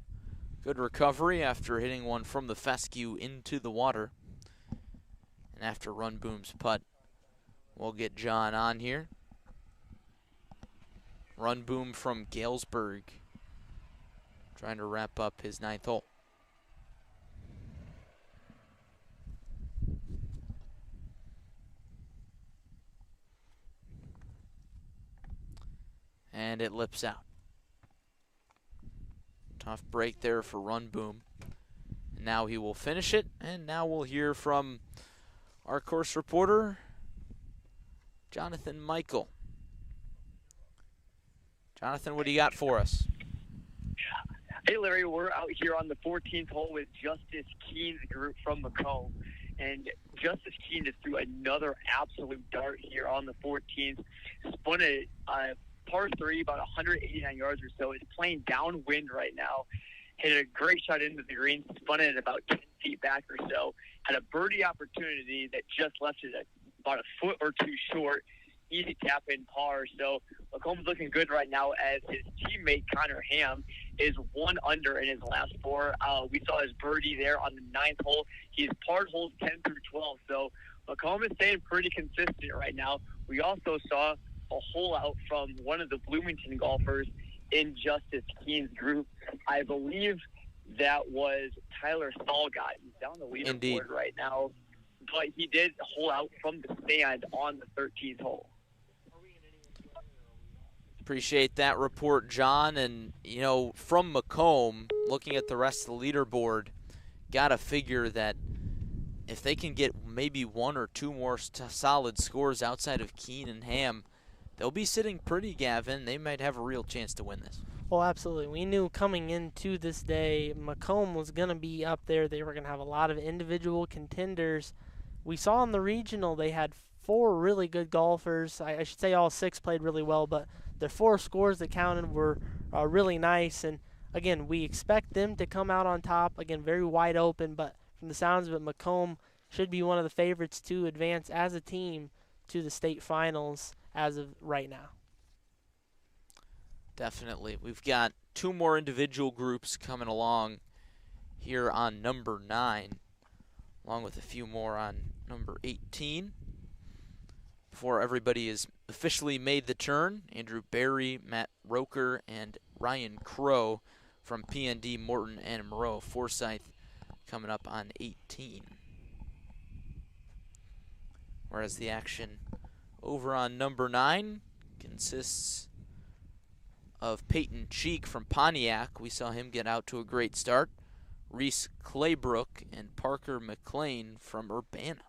Good recovery after hitting one from the fescue into the water. And after Runboom's putt, we'll get John on here. Runboom from Galesburg, trying to wrap up his 9th hole. And it lips out. Tough break there for Runboom. And now he will finish it, and now we'll hear from our course reporter, Jonathan Michael. Jonathan, what do you got for us? Hey, Larry, we're out here on the 14th hole with Justice Keen's group from Macomb. And Justice Keen just threw another absolute dart here on the 14th. Spun it par 3, about 189 yards or so. It's playing downwind right now. Hit a great shot into the green, spun it about 10 feet back or so. Had a birdie opportunity that just left it about a foot or two short. easy tap-in par. So Macomb's looking good right now as his teammate Connor Ham is 1 under in his last 4. We saw his birdie there on the 9th hole. He's parred holes 10 through 12. So Macomb is staying pretty consistent right now. We also saw a hole out from one of the Bloomington golfers in Justice Keen's group. I believe that was Tyler Stalgott. He's down the leaderboard Indeed. right now, but he did hole out from the stand on the 13th hole. Appreciate that report, John. And, you know, from Macomb, looking at the rest of the leaderboard, got to figure that if they can get maybe 1 or 2 more solid scores outside of Keen and Ham, they'll be sitting pretty, Gavin. They might have a real chance to win this. Well, absolutely. We knew coming into this day, Macomb was going to be up there. They were going to have a lot of individual contenders. We saw in the regional they had 4 really good golfers. I should say all 6 played really well, but the 4 scores that counted were really nice. And, again, we expect them to come out on top. Again, very wide open, but from the sounds of it, Macomb should be one of the favorites to advance as a team to the state finals as of right now. Definitely. We've got 2 more individual groups coming along here on number 9, along with a few more on number 18. Before everybody has officially made the turn, Andrew Berry, Matt Roker, and Ryan Crow from PND, Morton, and Moreau Forsyth coming up on 18. Whereas the action over on number 9 consists of Peyton Cheek from Pontiac. We saw him get out to a great start. Reese Claybrook and Parker McLean from Urbana.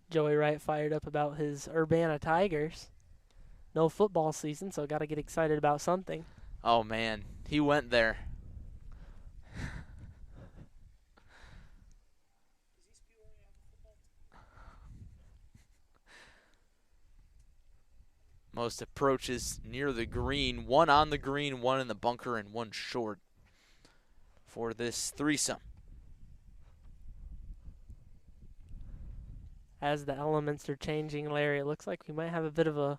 Joey Wright fired up about his Urbana Tigers. No football season, so got to get excited about something. Oh, man. He went there. Most approaches near the green. 1 on the green, 1 in the bunker, and 1 short for this threesome. As the elements are changing, Larry, it looks like we might have a bit of a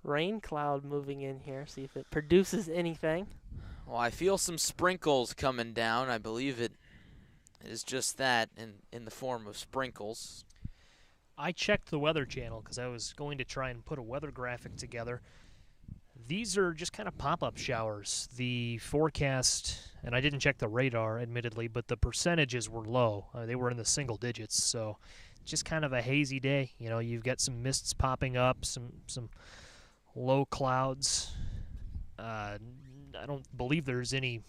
rain cloud moving in here. See if it produces anything. Well, I feel some sprinkles coming down. I believe it is just that in the form of sprinkles. I checked the Weather Channel because I was going to try and put a weather graphic together. These are just kind of pop-up showers. The forecast, and I didn't check the radar, admittedly, but the percentages were low. They were in the single digits, so just kind of a hazy day. You know, you've got some mists popping up, some low clouds. I don't believe there's any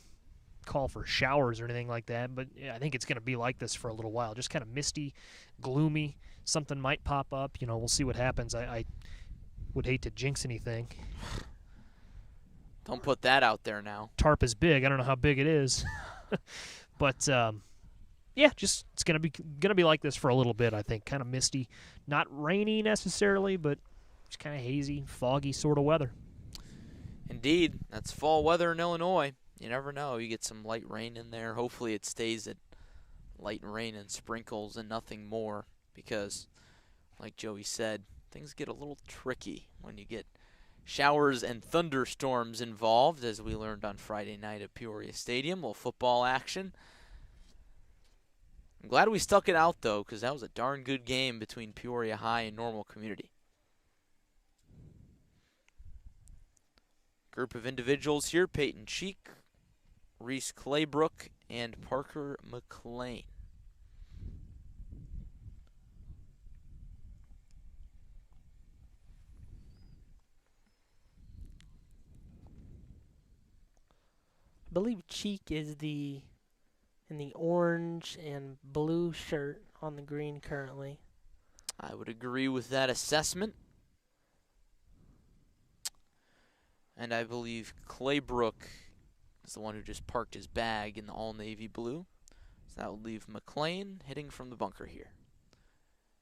call for showers or anything like that, but I think it's going to be like this for a little while. Just kind of misty, gloomy. Something might pop up. You know, we'll see what happens. I would hate to jinx anything. Don't put that out there now. Tarp is big. I don't know how big it is. But yeah, just it's gonna be like this for a little bit, I think. Kind of misty. Not rainy necessarily, but just kind of hazy, foggy sort of weather. Indeed. That's fall weather in Illinois. You never know. You get some light rain in there. Hopefully it stays at light rain and sprinkles and nothing more, because like Joey said, things get a little tricky when you get showers and thunderstorms involved, as we learned on Friday night at Peoria Stadium. A little football action. I'm glad we stuck it out, though, because that was a darn good game between Peoria High and Normal Community. Group of individuals here: Peyton Cheek, Reese Claybrook, and Parker McLean. I believe Cheek is in the orange and blue shirt on the green currently. I would agree with that assessment. And I believe Claybrook is the one who just parked his bag in the all-navy blue. So that would leave McLean hitting from the bunker here.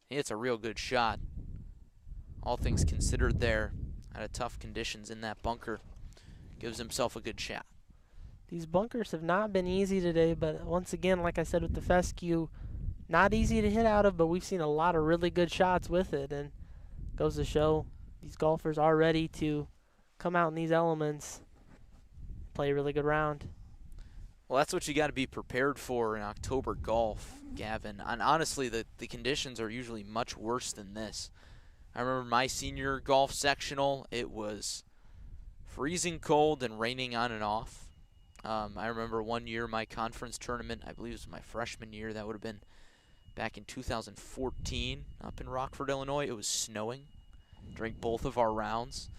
He hits a real good shot. All things considered there, out of tough conditions in that bunker, gives himself a good shot. These bunkers have not been easy today, but once again, like I said with the fescue, not easy to hit out of, but we've seen a lot of really good shots with it, and goes to show these golfers are ready to come out in these elements, play a really good round. Well, that's what you got to be prepared for in October golf, Gavin. And honestly, the conditions are usually much worse than this. I remember my senior golf sectional, it was freezing cold and raining on and off. I remember one year my conference tournament, I believe it was my freshman year, that would have been back in 2014 up in Rockford, Illinois. It was snowing during both of our rounds.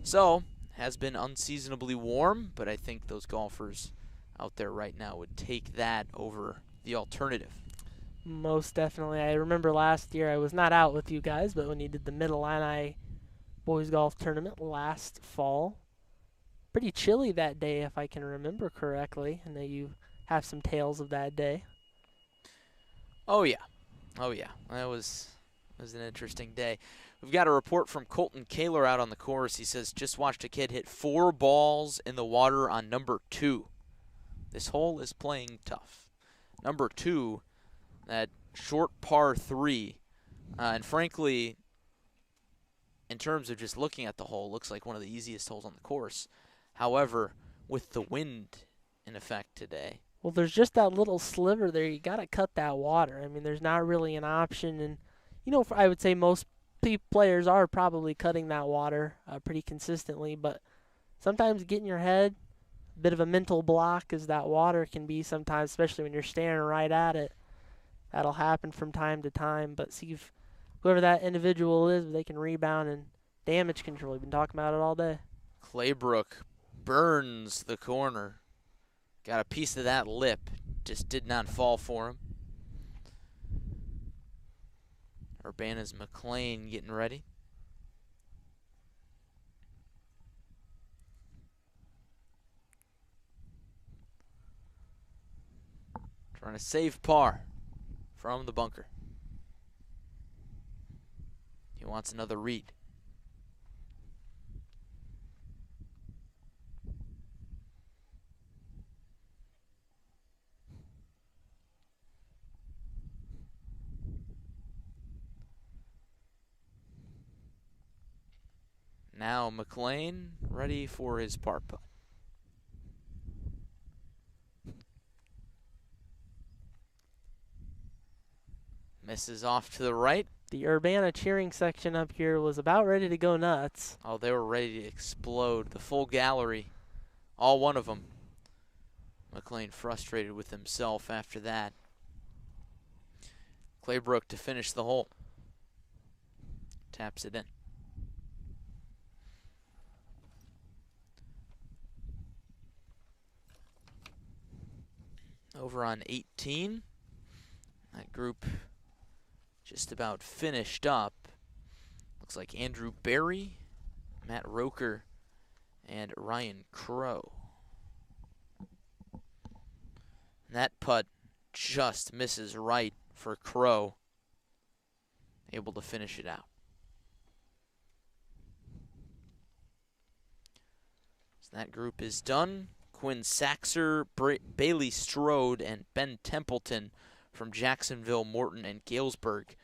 So, has been unseasonably warm, but I think those golfers out there right now would take that over the alternative. Most definitely. I remember last year, I was not out with you guys, but when you did the Mid-Illini boys golf tournament last fall, pretty chilly that day if I can remember correctly. I know you have some tales of that day. Oh yeah, that was an interesting day. We've got a report from Colton Kaler out on the course. He says, just watched a kid hit 4 balls in the water on number 2. This hole is playing tough. Number 2, that short par 3, and frankly, in terms of just looking at the hole, looks like one of the easiest holes on the course. However, with the wind in effect today. Well, there's just that little sliver there. You got to cut that water. I mean, there's not really an option. And, I would say most players are probably cutting that water pretty consistently. But sometimes get in your head, a bit of a mental block as that water can be sometimes, especially when you're staring right at it. That'll happen from time to time. But see if whoever that individual is, they can rebound and damage control. We've been talking about it all day. Claybrook burns the corner. Got a piece of that lip. Just did not fall for him. Urbana's McLean getting ready. Trying to save par from the bunker. He wants another read. Now McLean ready for his par putt. Misses off to the right. The Urbana cheering section up here was about ready to go nuts. Oh, they were ready to explode. The full gallery, all one of them. McLean frustrated with himself after that. Claybrook to finish the hole. Taps it in. Over on 18, that group just about finished up. Looks like Andrew Berry, Matt Roker, and Ryan Crow. And that putt just misses right for Crow, able to finish it out. So that group is done. Quinn Saxer, Bailey Strode, and Ben Templeton from Jacksonville, Morton, and Galesburg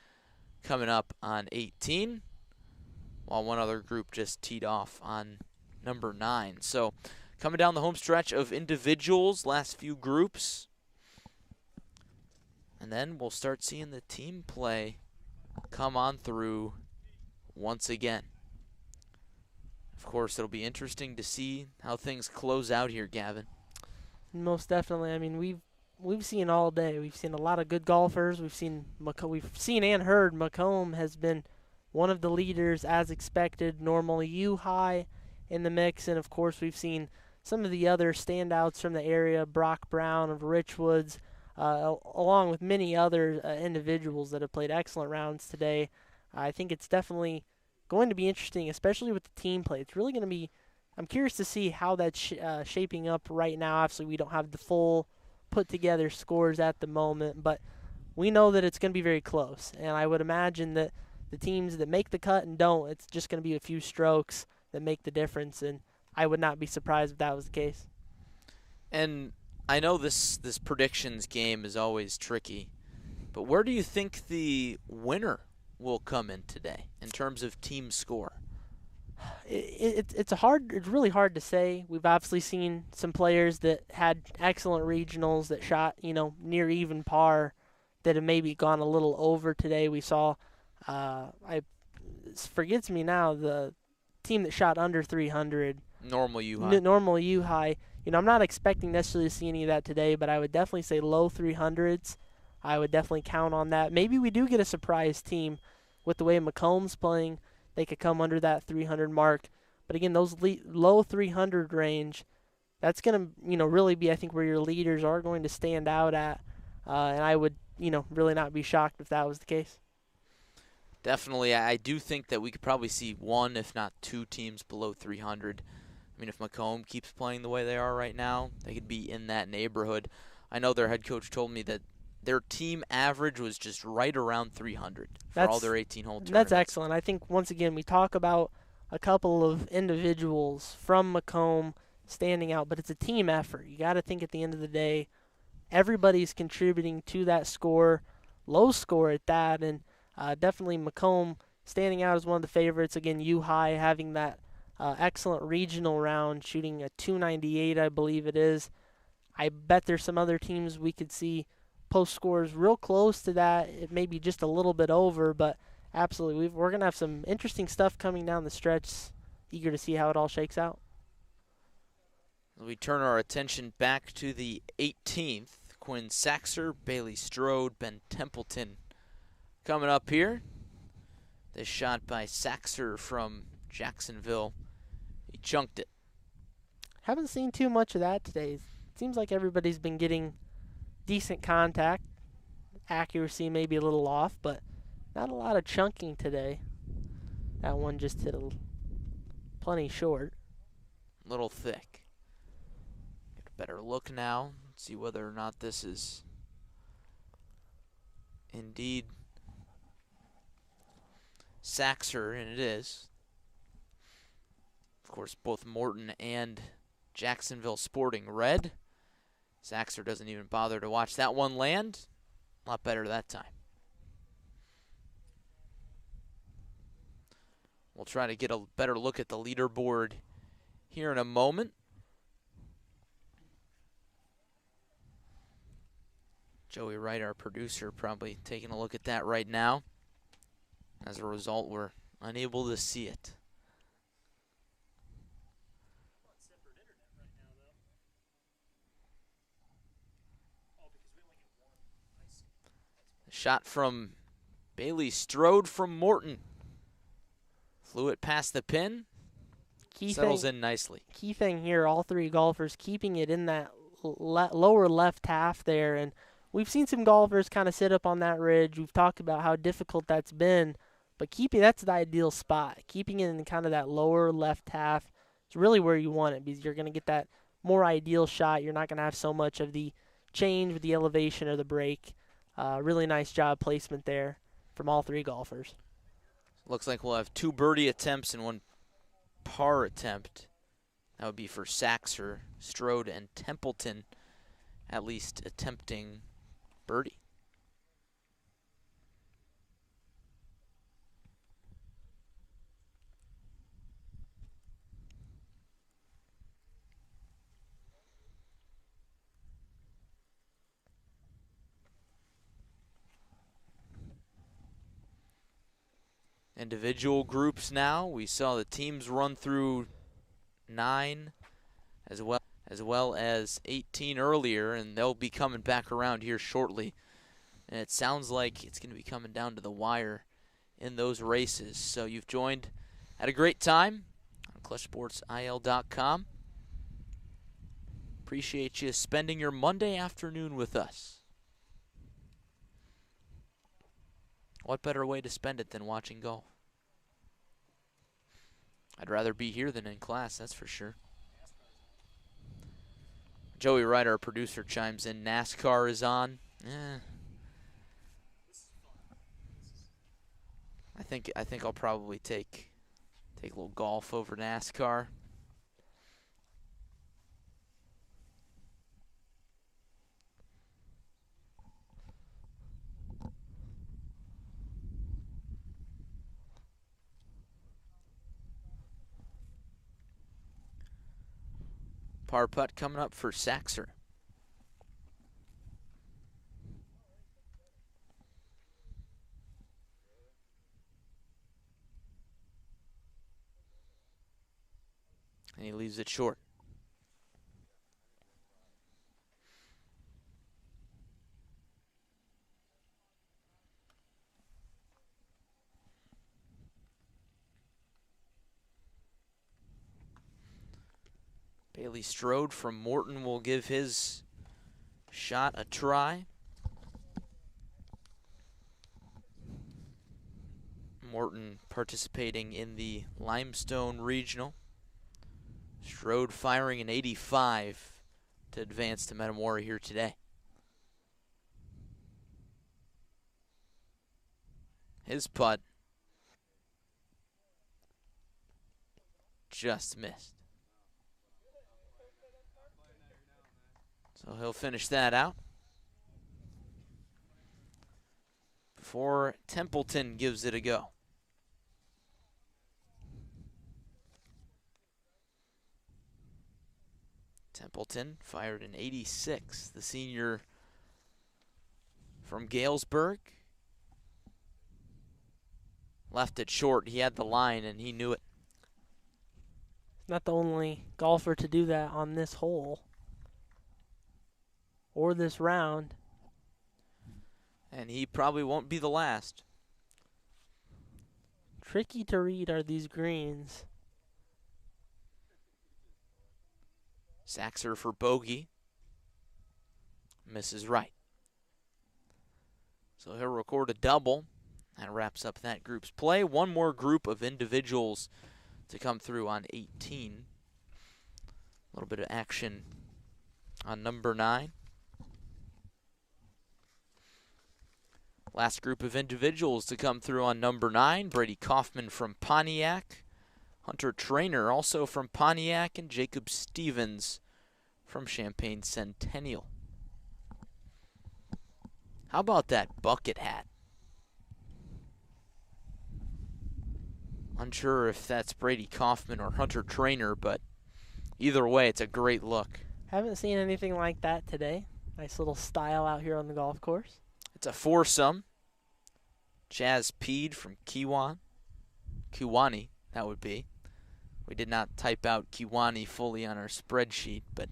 coming up on 18, while one other group just teed off on number 9. So coming down the home stretch of individuals, last few groups, and then we'll start seeing the team play come on through once again. Of course, it'll be interesting to see how things close out here, Gavin. Most definitely. I mean, we've seen all day. We've seen a lot of good golfers. We've seen and heard Macomb has been one of the leaders as expected. Normally U-High in the mix, and of course we've seen some of the other standouts from the area, Brock Brown of Richwoods, along with many other individuals that have played excellent rounds today. I think it's definitely going to be interesting, especially with the team play. It's really going to be, I'm curious to see how that's shaping up right now. Obviously, we don't have the full put-together scores at the moment, but we know that it's going to be very close. And I would imagine that the teams that make the cut and don't, it's just going to be a few strokes that make the difference, and I would not be surprised if that was the case. And I know this predictions game is always tricky, But where do you think the winner will come in today in terms of team score? It's really hard to say. We've obviously seen some players that had excellent regionals that shot, near even par, that have maybe gone a little over today. We saw, it forgets me now, the team that shot under 300. Normal U high. Normal U high. I'm not expecting necessarily to see any of that today, but I would definitely say low 300s. I would definitely count on that. Maybe we do get a surprise team with the way Macomb's playing. They could come under that 300 mark. But again, those low 300 range, that's going to, really be, I think, where your leaders are going to stand out at. And I would, really not be shocked if that was the case. Definitely. I do think that we could probably see one, if not two teams below 300. I mean, if Macomb keeps playing the way they are right now, they could be in that neighborhood. I know their head coach told me that their team average was just right around 300 for all their 18-hole tournaments. That's excellent. I think, once again, we talk about a couple of individuals from Macomb standing out, but it's a team effort. You got to think at the end of the day, everybody's contributing to that score, low score at that, and definitely Macomb standing out as one of the favorites. Again, U-High having that excellent regional round, shooting a 298, I believe it is. I bet there's some other teams we could see post scores real close to that. It may be just a little bit over, but absolutely, we're going to have some interesting stuff coming down the stretch. Eager to see how it all shakes out. We turn our attention back to the 18th. Quinn Saxer, Bailey Strode, Ben Templeton coming up here. This shot by Saxer from Jacksonville. He chunked it. Haven't seen too much of that today. It seems like everybody's been getting decent contact. Accuracy may be a little off, but not a lot of chunking today. That one just hit plenty short. Little thick. Get a better look now. See whether or not this is indeed Saxer, and it is. Of course, both Morton and Jacksonville sporting red. Saxer doesn't even bother to watch that one land. A lot better that time. We'll try to get a better look at the leaderboard here in a moment. Joey Wright, our producer, probably taking a look at that right now. As a result, we're unable to see it. Shot from Bailey Strode from Morton. Flew it past the pin. Settles in nicely. Key thing here, all three golfers keeping it in that lower left half there. And we've seen some golfers kind of sit up on that ridge. We've talked about how difficult that's been. But that's the ideal spot. Keeping it in kind of that lower left half is really where you want it, because you're going to get that more ideal shot. You're not going to have so much of the change with the elevation or the break. Really nice job placement there from all three golfers. Looks like we'll have 2 birdie attempts and 1 par attempt. That would be for Saxer, Strode, and Templeton, at least attempting birdie. Individual groups now. We saw the teams run through 9 as well as 18 earlier, and they'll be coming back around here shortly. And it sounds like it's going to be coming down to the wire in those races. So you've joined at a great time on ClutchSportsIL.com. Appreciate you spending your Monday afternoon with us. What better way to spend it than watching golf? I'd rather be here than in class, that's for sure. Joey Wright, our producer, chimes in. NASCAR is on. I think I'll probably take a little golf over NASCAR. Par putt coming up for Saxer. And he leaves it short. Bailey Strode from Morton will give his shot a try. Morton participating in the Limestone Regional. Strode firing an 85 to advance to Metamora here today. His putt just missed. So he'll finish that out before Templeton gives it a go. Templeton fired an 86, the senior from Galesburg. Left it short. He had the line and he knew it. Not the only golfer to do that on this hole or this round. And he probably won't be the last. Tricky to read are these greens. Saxer for bogey. Misses right. So he'll record a double. That wraps up that group's play. One more group of individuals to come through on 18. A little bit of action on number 9. Last group of individuals to come through on number 9. Brady Kaufman from Pontiac. Hunter Trainer also from Pontiac. And Jacob Stevens from Champaign Centennial. How about that bucket hat? Unsure if that's Brady Kaufman or Hunter Trainer, but either way, it's a great look. Haven't seen anything like that today. Nice little style out here on the golf course. It's a foursome. Chaz Peed from Kiwani, that would be. We did not type out Kiwani fully on our spreadsheet, but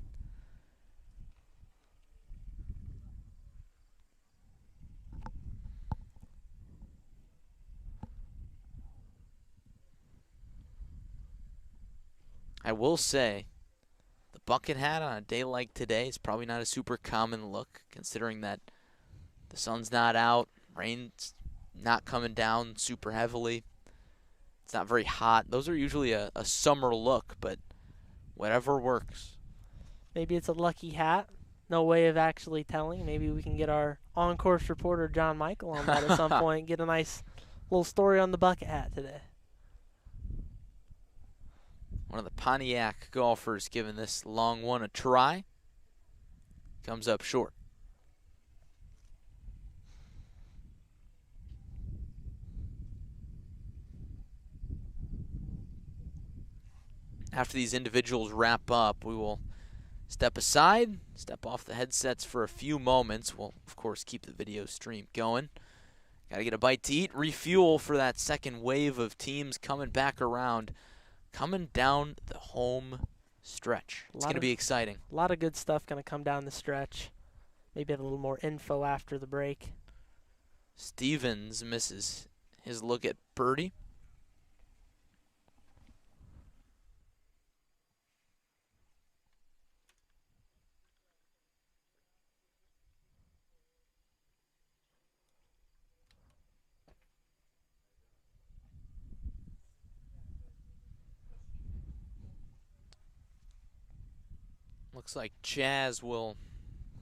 I will say the bucket hat on a day like today is probably not a super common look, considering that the sun's not out, rain's not coming down super heavily. It's not very hot. Those are usually a summer look, but whatever works. Maybe it's a lucky hat. No way of actually telling. Maybe we can get our on-course reporter John Michael on that at some point. Get a nice little story on the bucket hat today. One of the Pontiac golfers giving this long one a try. Comes up short. After these individuals wrap up, we will step aside, step off the headsets for a few moments. We'll, of course, keep the video stream going. Got to get a bite to eat, refuel for that second wave of teams coming back around, coming down the home stretch. It's going to be exciting. A lot of good stuff going to come down the stretch. Maybe have a little more info after the break. Stevens misses his look at birdie. Looks like Chaz will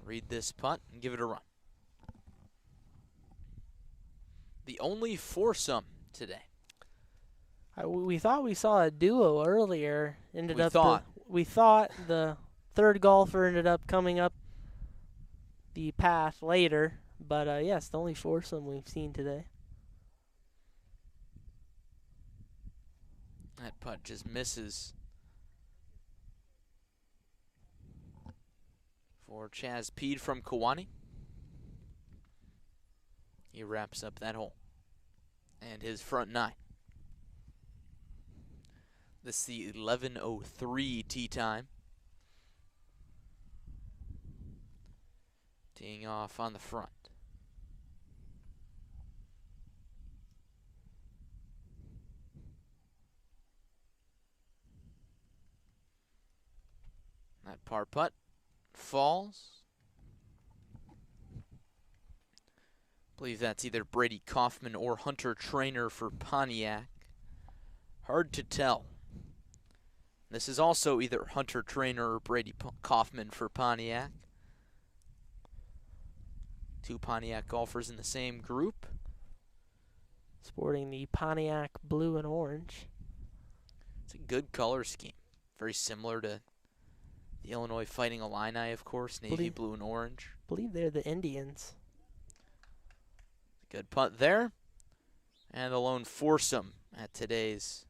read this putt and give it a run. The only foursome today. We thought we saw a duo earlier. We thought the third golfer ended up coming up the path later. But, yes, the only foursome we've seen today. That putt just misses. for Chaz Peed from Kewanee. He wraps up that hole and his front 9. This is the 11:03 tee time. Teeing off on the front. That par putt falls. I believe that's either Brady Kaufman or Hunter Trainer for Pontiac. Hard to tell. This is also either Hunter Trainer or Brady Kaufman for Pontiac. 2 Pontiac golfers in the same group. Sporting the Pontiac blue and orange. It's a good color scheme. Very similar to the Illinois Fighting Illini, of course. Navy blue and orange. I believe they're the Indians. Good putt there. And the lone foursome at today's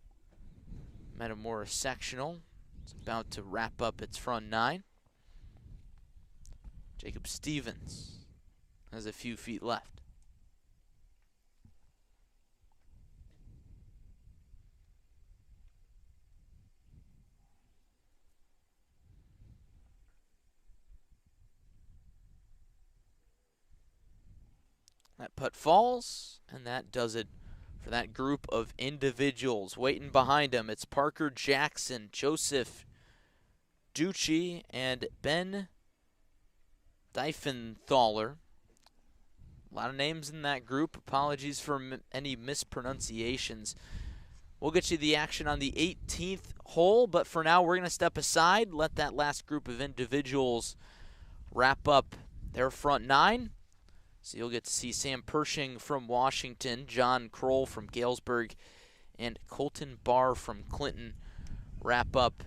Metamora Sectional. It's about to wrap up its front 9. Jacob Stevens has a few feet left. That putt falls, and that does it for that group of individuals. Waiting behind him, it's Parker Jackson, Joseph Ducci, and Ben Diefenthaler. A lot of names in that group. Apologies for any mispronunciations. We'll get you the action on the 18th hole, but for now we're going to step aside, let that last group of individuals wrap up their front 9. So you'll get to see Sam Pershing from Washington, John Kroll from Galesburg, and Colton Barr from Clinton wrap up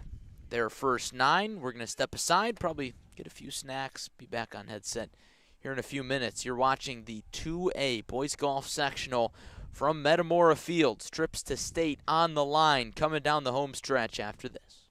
their first 9. We're going to step aside, probably get a few snacks, be back on headset here in a few minutes. You're watching the 2A Boys Golf Sectional from Metamora Fields. Trips to state on the line, coming down the home stretch after this.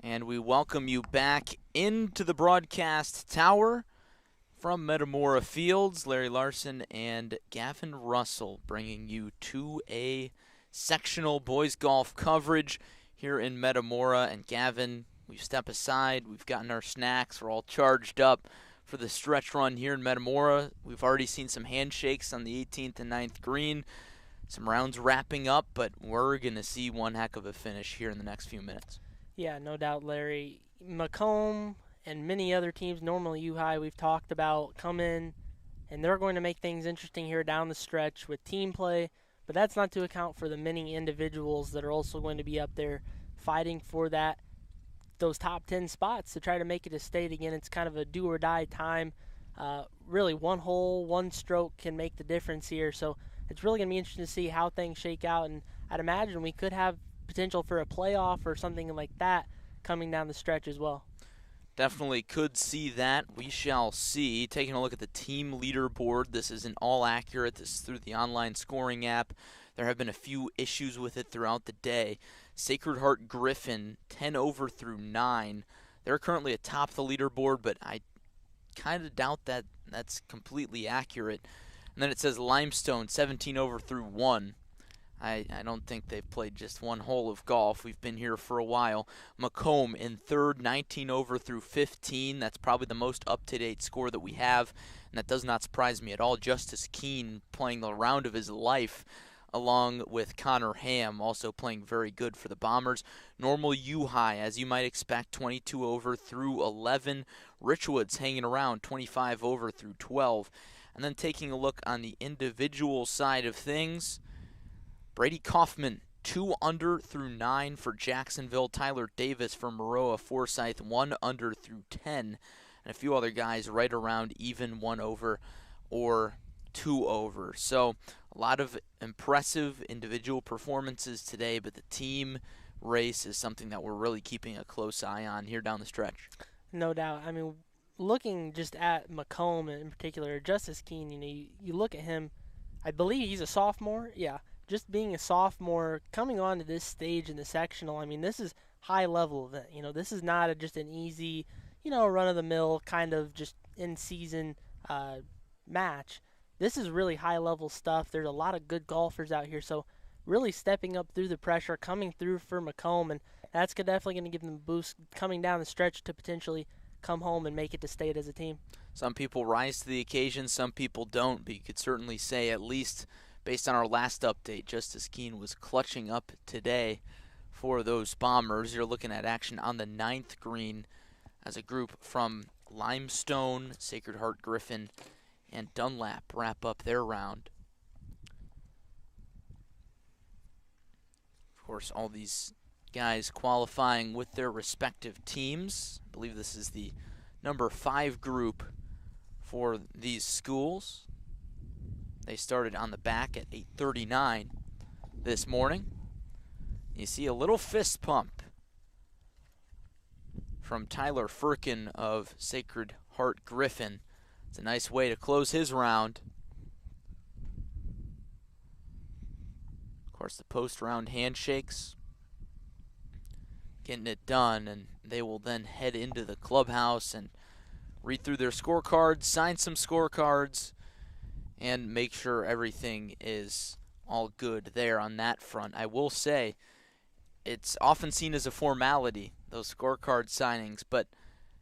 And we welcome you back into the broadcast tower from Metamora Fields. Larry Larson and Gavin Russell bringing you 2A sectional boys golf coverage here in Metamora. And Gavin, we step aside. We've gotten our snacks. We're all charged up for the stretch run here in Metamora. We've already seen some handshakes on the 18th and 9th green. Some rounds wrapping up, but we're going to see one heck of a finish here in the next few minutes. Yeah, no doubt, Larry. Macomb and many other teams, normally U-High, we've talked about, come in, and they're going to make things interesting here down the stretch with team play, but that's not to account for the many individuals that are also going to be up there fighting for those top 10 spots to try to make it a state. Again, it's kind of a do-or-die time. Really, one hole, one stroke can make the difference here, so it's really going to be interesting to see how things shake out, and I'd imagine we could have potential for a playoff or something like that coming down the stretch as well. Definitely could see that. We shall see. Taking a look at the team leaderboard, this isn't all accurate. This is through the online scoring app. There have been a few issues with it throughout the day. Sacred Heart Griffin, 10 over through 9. They're currently atop the leaderboard, but I kind of doubt that that's completely accurate. And then it says Limestone, 17 over through 1. I don't think they've played just one hole of golf. We've been here for a while. Macomb in third, 19 over through 15. That's probably the most up-to-date score that we have, and that does not surprise me at all. Justice Keene playing the round of his life, along with Connor Ham, also playing very good for the Bombers. Normal U-High, as you might expect, 22 over through 11. Richwoods hanging around, 25 over through 12. And then taking a look on the individual side of things, Brady Kaufman, 2 under through 9 for Jacksonville. Tyler Davis for Maroa Forsyth, 1 under through 10. And a few other guys right around even 1 over or 2 over. So a lot of impressive individual performances today, but the team race is something that we're really keeping a close eye on here down the stretch. No doubt. I mean, looking just at Macomb in particular, Justice Keene, you look at him, I believe he's a sophomore. Yeah. Just being a sophomore, coming on to this stage in the sectional, I mean, this is high-level event. This is not just an easy, run-of-the-mill kind of just in-season match. This is really high-level stuff. There's a lot of good golfers out here, so really stepping up through the pressure, coming through for Macomb, and that's definitely going to give them a boost coming down the stretch to potentially come home and make it to state as a team. Some people rise to the occasion, some people don't, but you could certainly say, at least based on our last update, Justice Keene was clutching up today for those Bombers. You're looking at action on the 9th green as a group from Limestone, Sacred Heart Griffin, and Dunlap wrap up their round. Of course, all these guys qualifying with their respective teams. I believe this is the number 5 group for these schools. They started on the back at 8:39 this morning. You see a little fist pump from Tyler Firkin of Sacred Heart Griffin. It's a nice way to close his round. Of course, the post-round handshakes, getting it done, and they will then head into the clubhouse and read through their scorecards, sign some scorecards, and make sure everything is all good there on that front. I will say it's often seen as a formality, those scorecard signings, but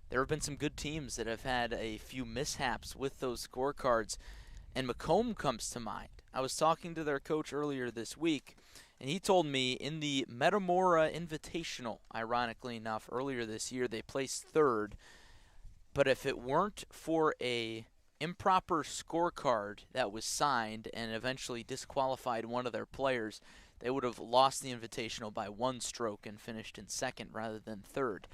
there have been some good teams that have had a few mishaps with those scorecards, and Macomb comes to mind. I was talking to their coach earlier this week, and he told me in the Metamora Invitational, ironically enough, earlier this year, they placed 3rd, but if it weren't for a improper scorecard that was signed and eventually disqualified one of their players, they would have lost the Invitational by 1 stroke and finished in 2nd rather than 3rd.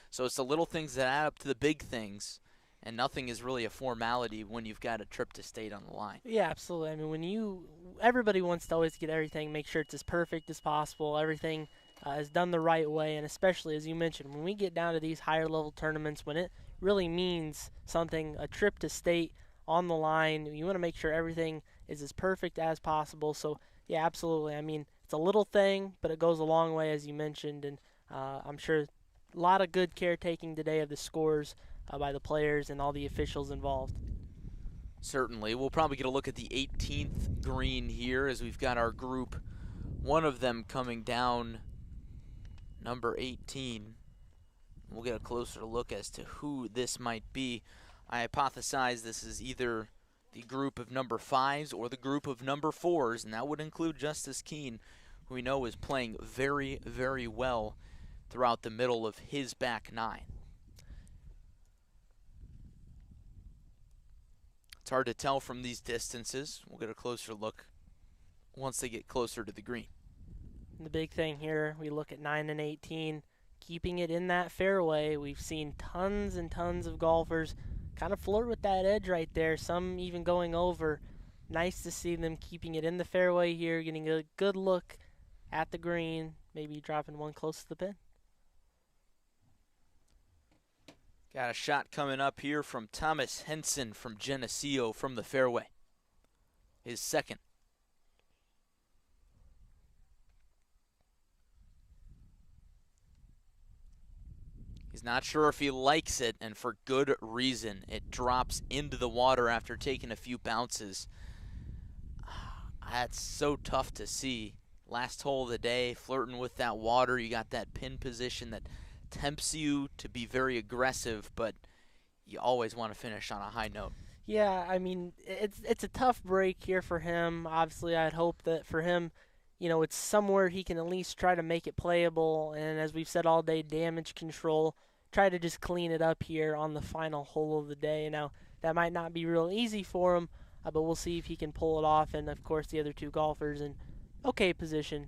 So it's the little things that add up to the big things, and nothing is really a formality when you've got a trip to state on the line. Yeah, absolutely. I mean, everybody wants to always get everything, make sure it's as perfect as possible, everything is done the right way, and especially, as you mentioned, when we get down to these higher level tournaments, when it really means something, a trip to state on the line, you want to make sure everything is as perfect as possible. So, yeah, absolutely. I mean, it's a little thing, but it goes a long way, as you mentioned, and I'm sure lot of good caretaking today of the scores by the players and all the officials involved. Certainly. We'll probably get a look at the 18th green here as we've got our group, one of them coming down, number 18. We'll get a closer look as to who this might be. I hypothesize this is either the group of number 5s or the group of number 4s, and that would include Justice Keene, who we know is playing very, very well throughout the middle of his back 9. It's hard to tell from these distances. We'll get a closer look once they get closer to the green. The big thing here, we look at 9 and 18, keeping it in that fairway. We've seen tons and tons of golfers kind of flirt with that edge right there, some even going over. Nice to see them keeping it in the fairway here, getting a good look at the green, maybe dropping one close to the pin. Got a shot coming up here from Thomas Henson from Geneseo from the fairway. His second. He's not sure if he likes it, and for good reason. It drops into the water after taking a few bounces. That's so tough to see. Last hole of the day, flirting with that water. You got that pin position that tempts you to be very aggressive, but you always want to finish on a high note. Yeah, I mean, it's a tough break here for him. Obviously, I'd hope that for him, you know, it's somewhere he can at least try to make it playable. And as we've said all day, damage control, try to just clean it up here on the final hole of the day. Now, that might not be real easy for him, but we'll see if he can pull it off. And, of course, the other two golfers in okay position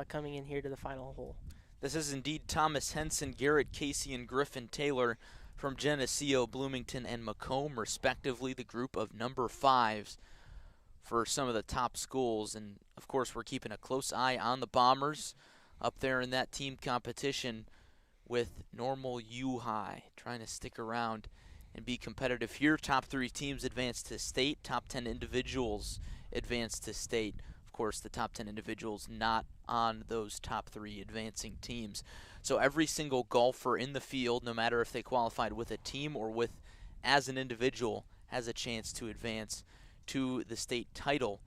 coming in here to the final hole. This is indeed Thomas Henson, Garrett Casey, and Griffin Taylor from Geneseo, Bloomington, and Macomb, respectively, the group of number 5s for some of the top schools. And, of course, we're keeping a close eye on the Bombers up there in that team competition with Normal U High, trying to stick around and be competitive here. Top 3 teams advance to state. Top 10 individuals advance to state. Of course, the top 10 individuals not on those top 3 advancing teams. So every single golfer in the field, no matter if they qualified with a team or with as an individual, has a chance to advance to the state title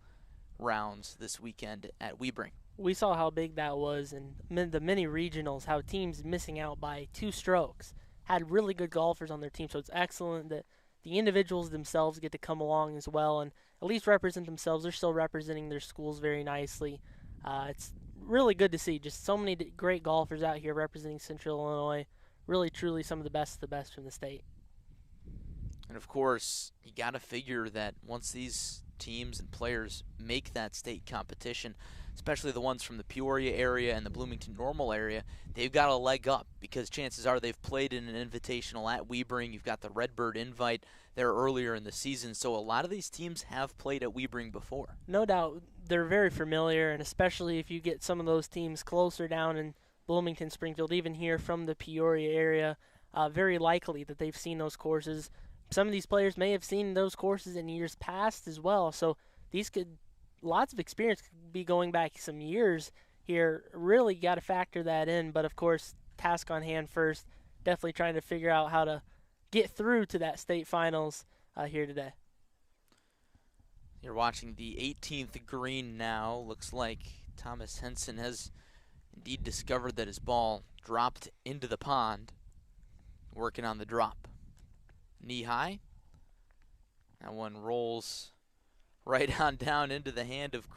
rounds this weekend at Sebring. We saw how big that was in the mini regionals, how teams missing out by 2 strokes had really good golfers on their team. So it's excellent that the individuals themselves get to come along as well and at least represent themselves. They're still representing their schools very nicely. It's really good to see just so many great golfers out here representing Central Illinois. Really, truly some of the best from the state. And, of course, you got to figure that once these teams and players make that state competition, especially the ones from the Peoria area and the Bloomington Normal area, they've got a leg up because chances are they've played in an invitational at Sebring. You've got the Redbird Invite there earlier in the season, so a lot of these teams have played at Sebring before. No doubt they're very familiar, and especially if you get some of those teams closer down in Bloomington, Springfield, even here from the Peoria area, very likely that they've seen those courses. Some of these players may have seen those courses in years past as well, so these lots of experience could be going back some years here. Really got to factor that in, but of course, task on hand first. Definitely trying to figure out how to get through to that state finals here today. You're watching the 18th green now. Looks like Thomas Henson has indeed discovered that his ball dropped into the pond. Working on the drop. Knee high. That one rolls right on down into the hand of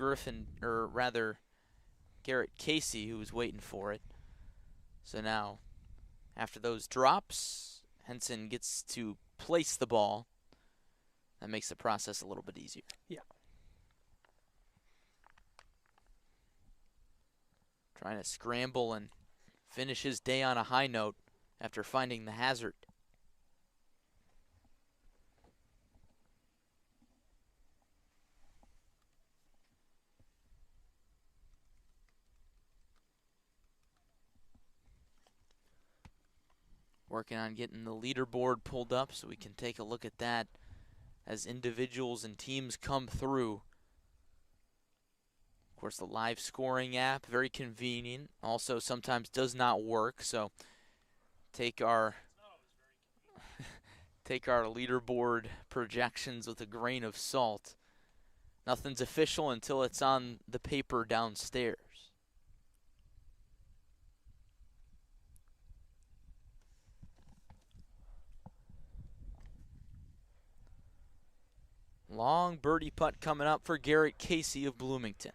Garrett Casey, who was waiting for it. So now, after those drops, Henson gets to place the ball. That makes the process a little bit easier. Yeah. Trying to scramble and finish his day on a high note after finding the hazard. Working on getting the leaderboard pulled up so we can take a look at that as individuals and teams come through. Of course, the live scoring app, very convenient. Also, sometimes does not work, so take our take our leaderboard projections with a grain of salt. Nothing's official until it's on the paper downstairs. Long birdie putt coming up for Garrett Casey of Bloomington.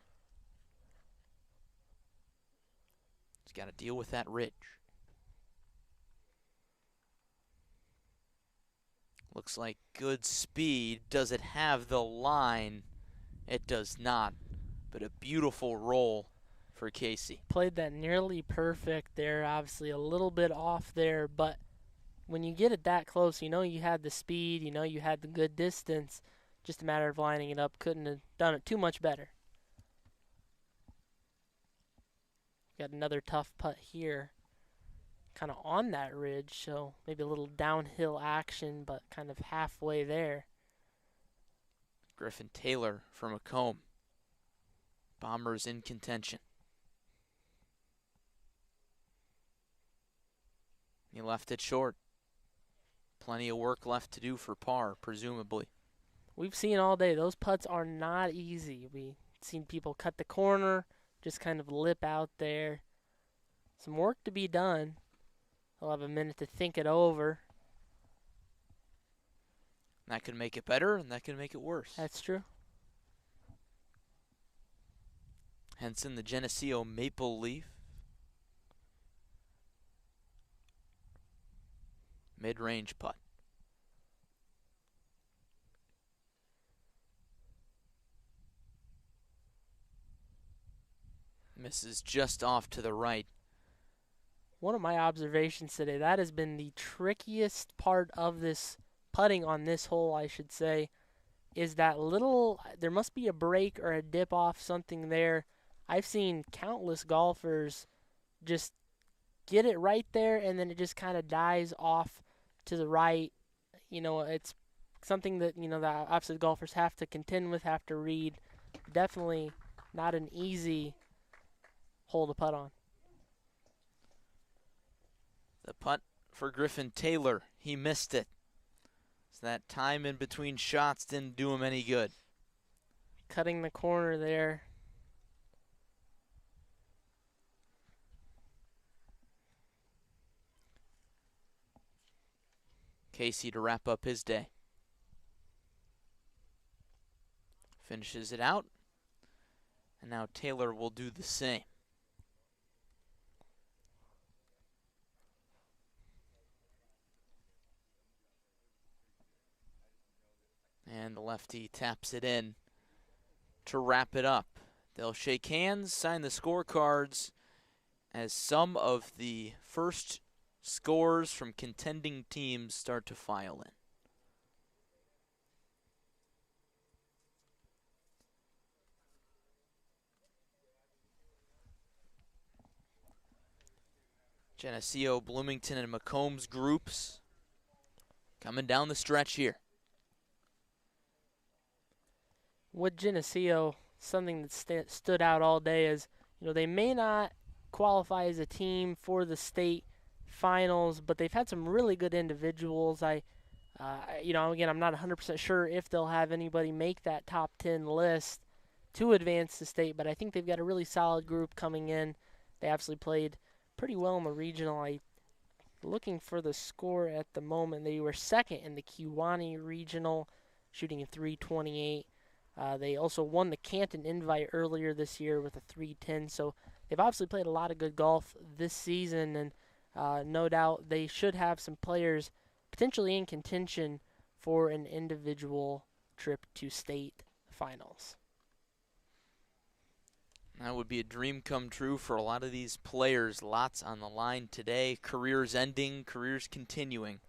He's got to deal with that ridge. Looks like good speed. Does it have the line? It does not, but a beautiful roll for Casey. Played that nearly perfect there, obviously a little bit off there, but when you get it that close, you know you had the speed, you know you had the good distance, just a matter of lining it up. Couldn't have done it too much better. Got another tough putt here, kind of on that ridge, so maybe a little downhill action, but kind of halfway there. Griffin Taylor for Macomb. Bombers in contention. He left it short. Plenty of work left to do for par, presumably. We've seen all day, those putts are not easy. We've seen people cut the corner, just kind of lip out there. Some work to be done. They'll have a minute to think it over. That can make it better, and that can make it worse. That's true. Henson, the Geneseo Maple Leaf. Mid-range putt. Misses just off to the right. One of my observations today, that has been the trickiest part of this putting on this hole, I should say, is that little, there must be a break or a dip off, something there. I've seen countless golfers just get it right there and then it just kind of dies off to the right. You know, it's something that, you know, that obviously golfers have to contend with, have to read. Definitely not an easy hole to putt on. The putt for Griffin Taylor. He missed it. So that time in between shots didn't do him any good. Cutting the corner there. Casey to wrap up his day. Finishes it out. And now Taylor will do the same. And the lefty taps it in to wrap it up. They'll shake hands, sign the scorecards as some of the first scores from contending teams start to file in. Geneseo, Bloomington, and Macomb's groups coming down the stretch here. With Geneseo, something that stood out all day is, you know, they may not qualify as a team for the state finals, but they've had some really good individuals. You know, again, I'm not 100% sure if they'll have anybody make that top 10 list to advance to state, but I think they've got a really solid group coming in. They absolutely played pretty well in the regional. Looking for the score at the moment. They were second in the Kewanee regional, shooting a .328. They also won the Canton Invite earlier this year with a .310. So they've obviously played a lot of good golf this season, and no doubt they should have some players potentially in contention for an individual trip to state finals. That would be a dream come true for a lot of these players. Lots on the line today. Careers ending, careers continuing.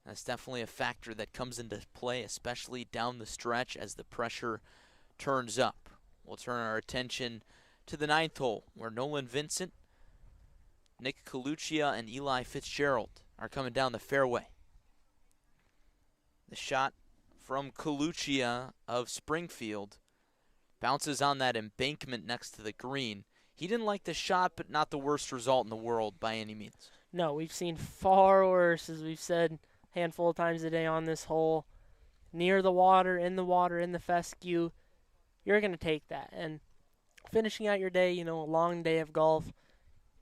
That's definitely a factor that comes into play, especially down the stretch as the pressure turns up. We'll turn our attention to the 9th hole, where Nolan Vincent, Nick Coluccia, and Eli Fitzgerald are coming down the fairway. The shot from Coluccia of Springfield bounces on that embankment next to the green. He didn't like the shot, but not the worst result in the world by any means. No, we've seen far worse, as we've said a handful of times a day on this hole. Near the water, in the fescue, you're going to take that. And finishing out your day, a long day of golf,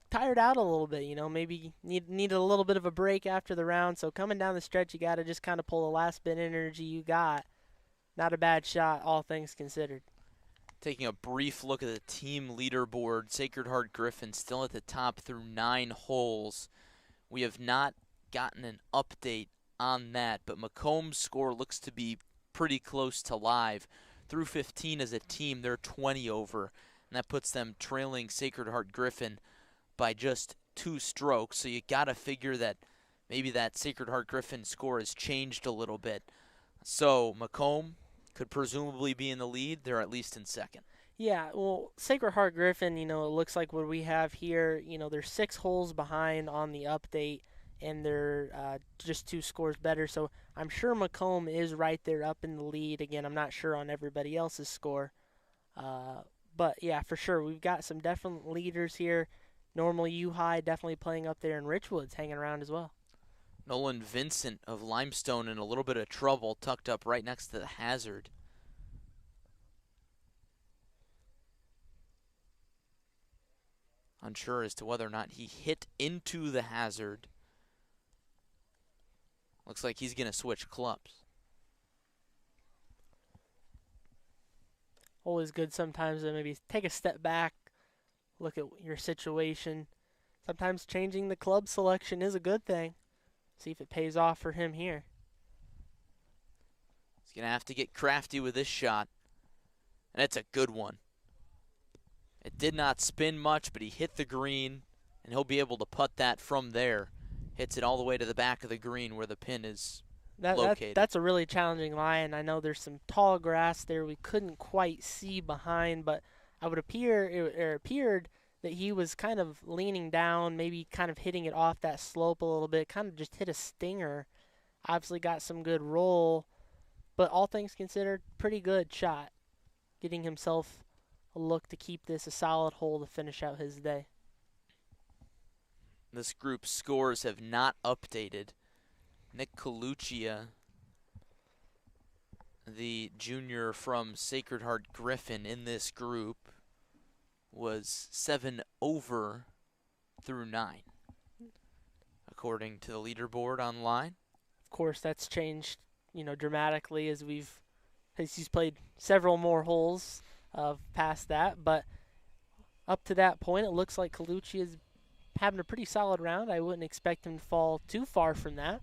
tired out a little bit, maybe needed a little bit of a break after the round. So coming down the stretch, you got to just kind of pull the last bit of energy you got. Not a bad shot, all things considered. Taking a brief look at the team leaderboard, Sacred Heart Griffin still at the top through 9 holes. We have not gotten an update on that, but Macomb's score looks to be pretty close to live. Through 15 as a team, they're 20 over, and that puts them trailing Sacred Heart Griffin by just 2 strokes. So you got to figure that maybe that Sacred Heart Griffin score has changed a little bit. So Macomb could presumably be in the lead. They're at least in second. Yeah, well, Sacred Heart Griffin, it looks like what we have here, they're 6 holes behind on the update, and they're just 2 scores better. So I'm sure Macomb is right there up in the lead. Again, I'm not sure on everybody else's score. But, yeah, for sure, we've got some definite leaders here. Normal U-High definitely playing up there, and Richwood's hanging around as well. Nolan Vincent of Limestone in a little bit of trouble, tucked up right next to the hazard. Unsure as to whether or not he hit into the hazard. Looks like he's going to switch clubs. Always good sometimes to maybe take a step back, look at your situation. Sometimes changing the club selection is a good thing. See if it pays off for him here. He's going to have to get crafty with this shot. And it's a good one. It did not spin much, but he hit the green, and he'll be able to putt that from there. Hits it all the way to the back of the green where the pin is located. That's a really challenging lie, and I know there's some tall grass there we couldn't quite see behind, but it appeared that he was kind of leaning down, maybe kind of hitting it off that slope a little bit, kind of just hit a stinger. Obviously got some good roll, but all things considered, pretty good shot. Getting himself a look to keep this a solid hole to finish out his day. This group's scores have not updated. Nick Coluccia, the junior from Sacred Heart Griffin in this group, was 7 over through 9, according to the leaderboard online. Of course, that's changed, dramatically as he's played several more holes past that. But up to that point, it looks like Colucci is having a pretty solid round. I wouldn't expect him to fall too far from that.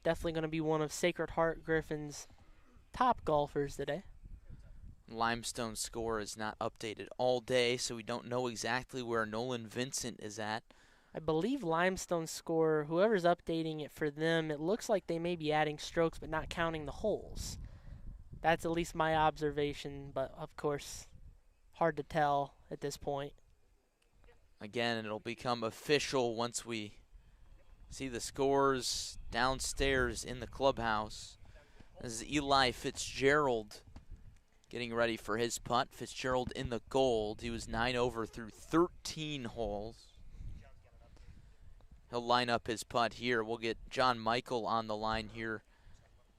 Definitely going to be one of Sacred Heart Griffin's top golfers today. Limestone score is not updated all day, so we don't know exactly where Nolan Vincent is at. I believe Limestone score, whoever's updating it for them, it looks like they may be adding strokes but not counting the holes. That's at least my observation, but of course, hard to tell at this point. Again, it'll become official once we see the scores downstairs in the clubhouse. This is Eli Fitzgerald getting ready for his putt. Fitzgerald in the gold. He was 9 over through 13 holes. He'll line up his putt here. We'll get John Michael on the line here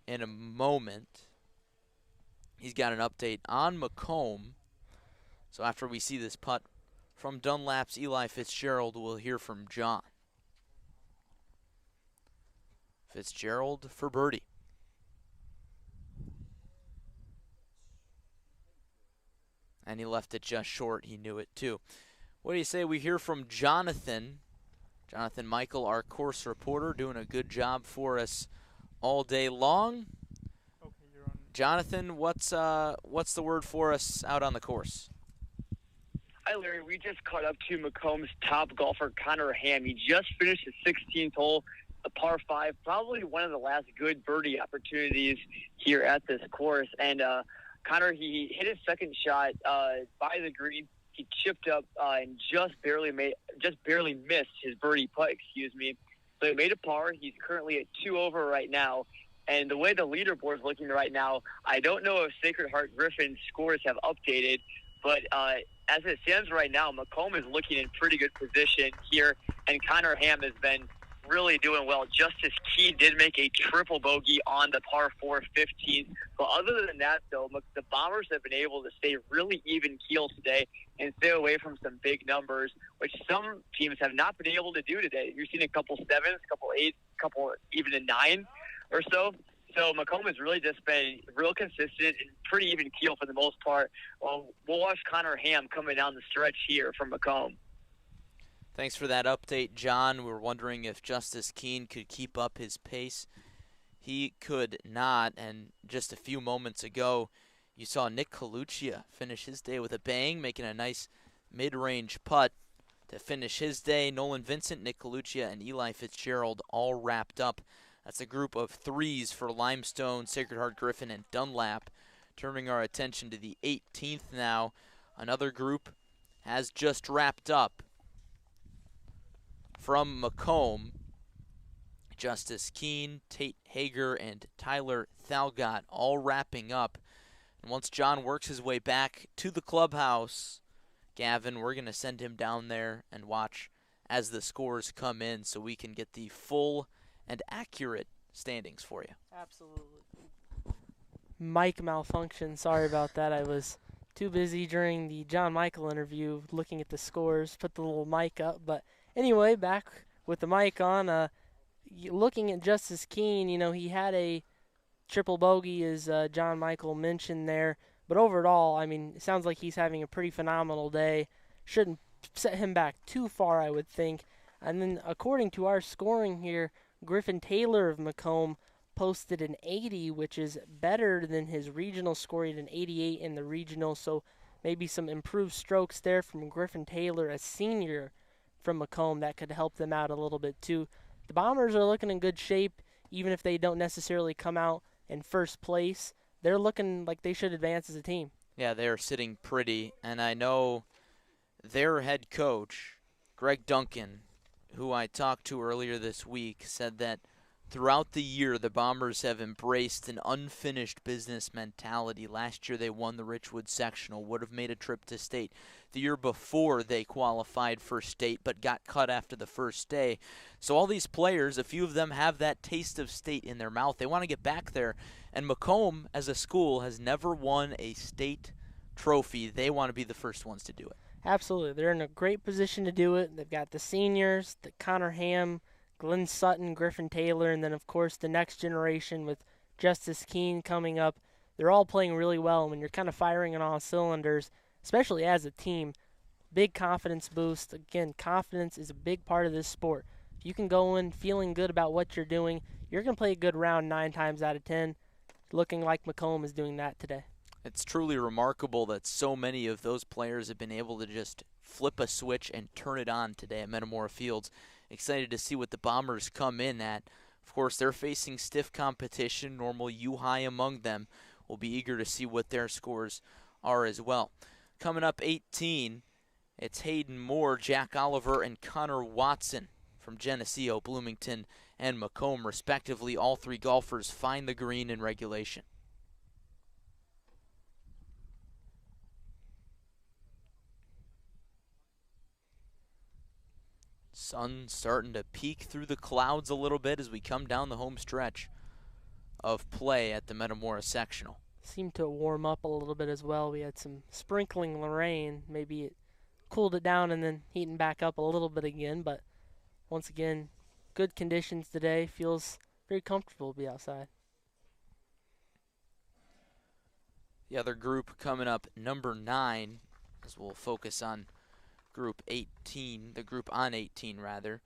in a moment. He's got an update on Macomb. So after we see this putt from Dunlap's Eli Fitzgerald, we'll hear from John. Fitzgerald for birdie. And he left it just short. He knew it too. What do you say we hear from Jonathan? Jonathan Michael, our course reporter, doing a good job for us all day long. Okay, you're on. Jonathan, what's the word for us out on the course? Hi, Larry. We just caught up to Macomb's top golfer, Connor Ham. He just finished his 16th hole, a par 5, probably one of the last good birdie opportunities here at this course. And Connor, he hit his second shot by the green. He chipped up and just barely missed his birdie putt. So he made a par. He's currently at 2 over right now. And the way the leaderboard is looking right now, I don't know if Sacred Heart Griffin's scores have updated, but as it stands right now, Macomb is looking in pretty good position here, and Connor Ham has been really doing well. Justice Keene did make a triple bogey on the par 4 15th. But other than that, though, the Bombers have been able to stay really even keel today and stay away from some big numbers, which some teams have not been able to do today. You've seen a couple sevens, a couple eights, a couple even a 9 or so. So Macomb has really just been real consistent and pretty even keel for the most part. Well, we'll watch Connor Ham coming down the stretch here from Macomb. Thanks for that update, John. We were wondering if Justice Keene could keep up his pace. He could not, and just a few moments ago, you saw Nick Coluccia finish his day with a bang, making a nice mid-range putt to finish his day. Nolan Vincent, Nick Coluccia, and Eli Fitzgerald all wrapped up. That's a group of threes for Limestone, Sacred Heart Griffin, and Dunlap. Turning our attention to the 18th now. Another group has just wrapped up. From Macomb, Justice Keene, Tate Hager, and Tyler Thalgott all wrapping up. And once John works his way back to the clubhouse, Gavin, we're going to send him down there and watch as the scores come in so we can get the full and accurate standings for you. Absolutely. Mic malfunction. Sorry about that. I was too busy during the John Michael interview looking at the scores, put the little mic up. But anyway, back with the mic on, looking at Justice Keene, he had a triple bogey, as John Michael mentioned there. But overall, it sounds like he's having a pretty phenomenal day. Shouldn't set him back too far, I would think. And then according to our scoring here, Griffin Taylor of Macomb posted an 80, which is better than his regional score. He had an 88 in the regional, so maybe some improved strokes there from Griffin Taylor, a senior from Macomb, that could help them out a little bit too. The Bombers are looking in good shape, even if they don't necessarily come out in first place. They're looking like they should advance as a team. Yeah, they're sitting pretty, and I know their head coach, Greg Duncan, who I talked to earlier this week, said that throughout the year the Bombers have embraced an unfinished business mentality. Last year they won the Richwood Sectional, would have made a trip to state. The year before they qualified for state but got cut after the first day. So all these players, a few of them have that taste of state in their mouth. They want to get back there. And Macomb, as a school, has never won a state trophy. They want to be the first ones to do it. Absolutely. They're in a great position to do it. They've got the seniors, the Connor Ham, Glenn Sutton, Griffin Taylor, and then, of course, the next generation with Justice Keene coming up. They're all playing really well. When you're kind of firing on all cylinders, especially as a team, big confidence boost. Again, confidence is a big part of this sport. If you can go in feeling good about what you're doing, you're going to play a good round 9 times out of 10. Looking like Macomb is doing that today. It's truly remarkable that so many of those players have been able to just flip a switch and turn it on today at Metamora Fields. Excited to see what the Bombers come in at. Of course, they're facing stiff competition, normal U-High among them. We'll be eager to see what their scores are as well. Coming up 18, it's Hayden Moore, Jack Oliver, and Connor Watson from Geneseo, Bloomington, and Macomb, respectively. All three golfers find the green in regulation. Sun starting to peek through the clouds a little bit as we come down the home stretch of play at the Metamora Sectional. Seemed to warm up a little bit as well. We had some sprinkling rain. Maybe it cooled it down and then heating back up a little bit again. But once again, good conditions today. Feels very comfortable to be outside. The other group coming up, number 9, as we'll focus on Group 18, the group on 18 rather.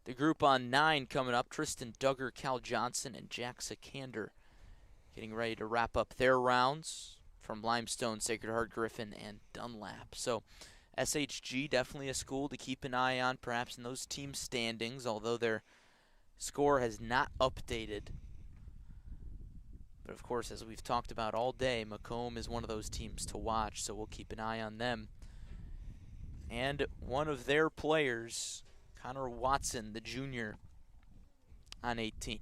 The group on 9 coming up, Tristan Duggar, Cal Johnson, and Jack Sikander getting ready to wrap up their rounds from Limestone, Sacred Heart Griffin, and Dunlap. So SHG definitely a school to keep an eye on, perhaps in those team standings, although their score has not updated. But of course, as we've talked about all day, Macomb is one of those teams to watch, so we'll keep an eye on them. And one of their players, Connor Watson, the junior, on 18.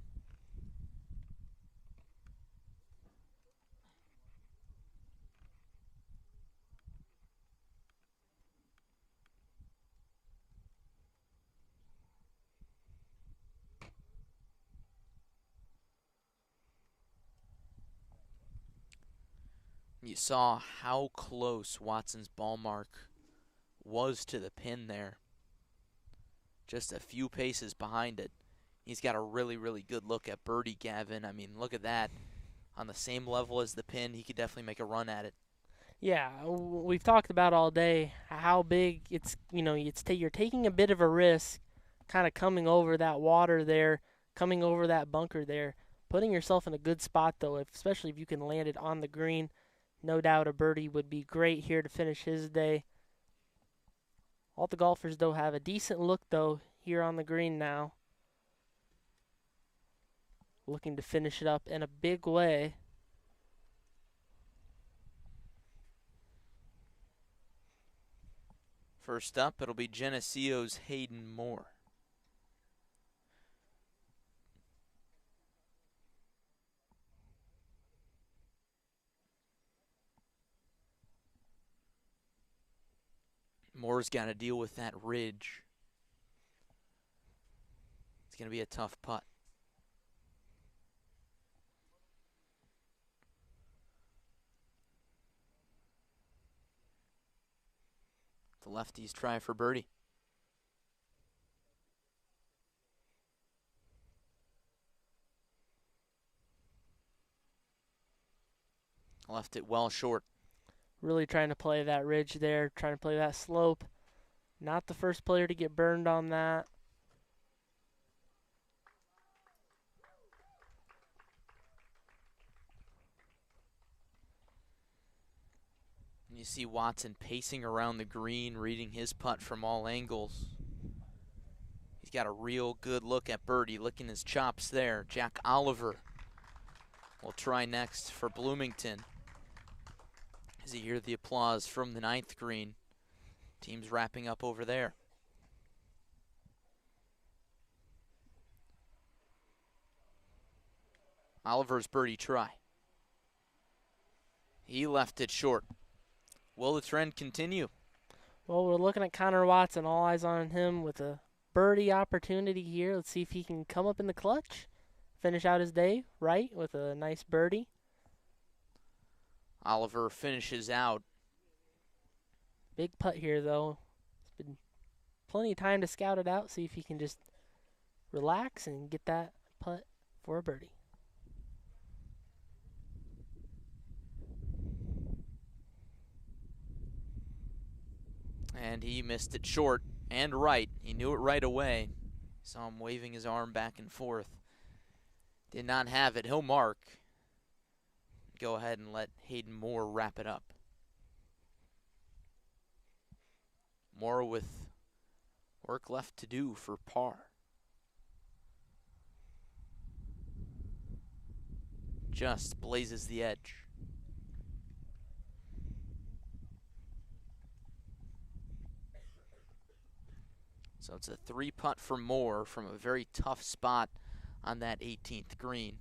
You saw how close Watson's ball mark was to the pin there. Just a few paces behind it. He's got a really, really good look at birdie, Gavin. I mean, look at that. On the same level as the pin, he could definitely make a run at it. Yeah, we've talked about all day how big it's, you're taking a bit of a risk kind of coming over that water there, coming over that bunker there, putting yourself in a good spot, though, especially if you can land it on the green. No doubt a birdie would be great here to finish his day. All the golfers, though, have a decent look, though, here on the green now. Looking to finish it up in a big way. First up, it'll be Geneseo's Hayden Moore. Moore's got to deal with that ridge. It's going to be a tough putt. The lefties try for birdie. Left it well short. Really trying to play that ridge there, trying to play that slope. Not the first player to get burned on that. You see Watson pacing around the green, reading his putt from all angles. He's got a real good look at birdie, licking his chops there. Jack Oliver will try next for Bloomington. As you hear the applause from the 9th green, team's wrapping up over there. Oliver's birdie try. He left it short. Will the trend continue? Well, we're looking at Connor Watson, all eyes on him with a birdie opportunity here. Let's see if he can come up in the clutch, finish out his day right with a nice birdie. Oliver finishes out. Big putt here, though. It's been plenty of time to scout it out, see if he can just relax and get that putt for a birdie. And he missed it short and right. He knew it right away. Saw him waving his arm back and forth. Did not have it. He'll mark. Go ahead and let Hayden Moore wrap it up. Moore with work left to do for par. Just blazes the edge. So it's a 3-putt for Moore from a very tough spot on that 18th green.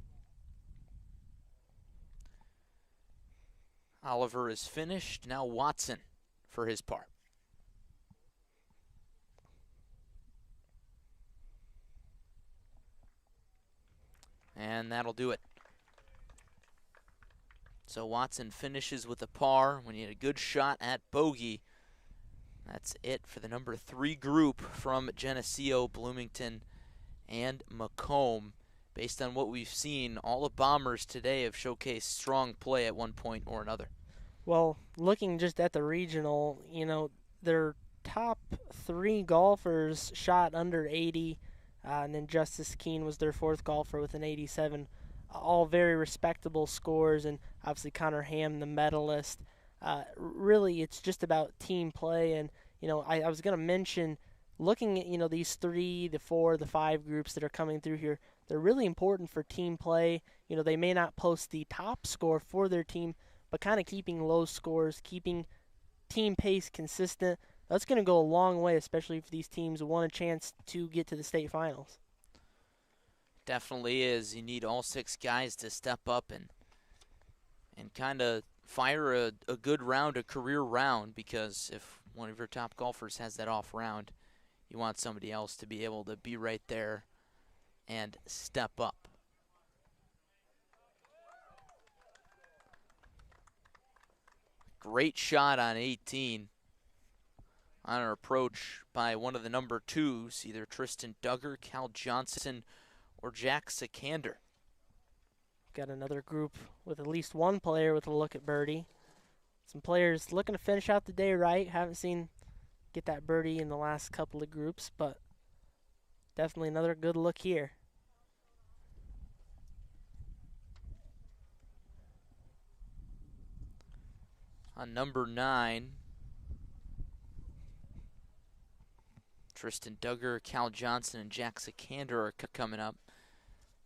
Oliver is finished. Now Watson for his par. And that'll do it. So Watson finishes with a par when he had a good shot at bogey. That's it for the number 3 group from Geneseo, Bloomington, and Macomb. Based on what we've seen, all the Bombers today have showcased strong play at one point or another. Well, looking just at the regional, their top 3 golfers shot under 80, and then Justice Keene was their 4th golfer with an 87. All very respectable scores, and obviously Connor Ham, the medalist. Really, it's just about team play, and I was going to mention, looking at these 3, the 4, the 5 groups that are coming through here, they're really important for team play. They may not post the top score for their team, but kind of keeping low scores, keeping team pace consistent. That's going to go a long way, especially if these teams want a chance to get to the state finals. Definitely is. You need all 6 guys to step up and kind of fire a good round, a career round, because if one of your top golfers has that off round, you want somebody else to be able to be right there and step up. Great shot on 18. On an approach by one of the number 2s, either Tristan Duggar, Cal Johnson, or Jack Sikander. Got another group with at least one player with a look at birdie. Some players looking to finish out the day right. Haven't seen get that birdie in the last couple of groups, but definitely another good look here. On number 9, Tristan Duggar, Cal Johnson, and Jack Sikander are coming up.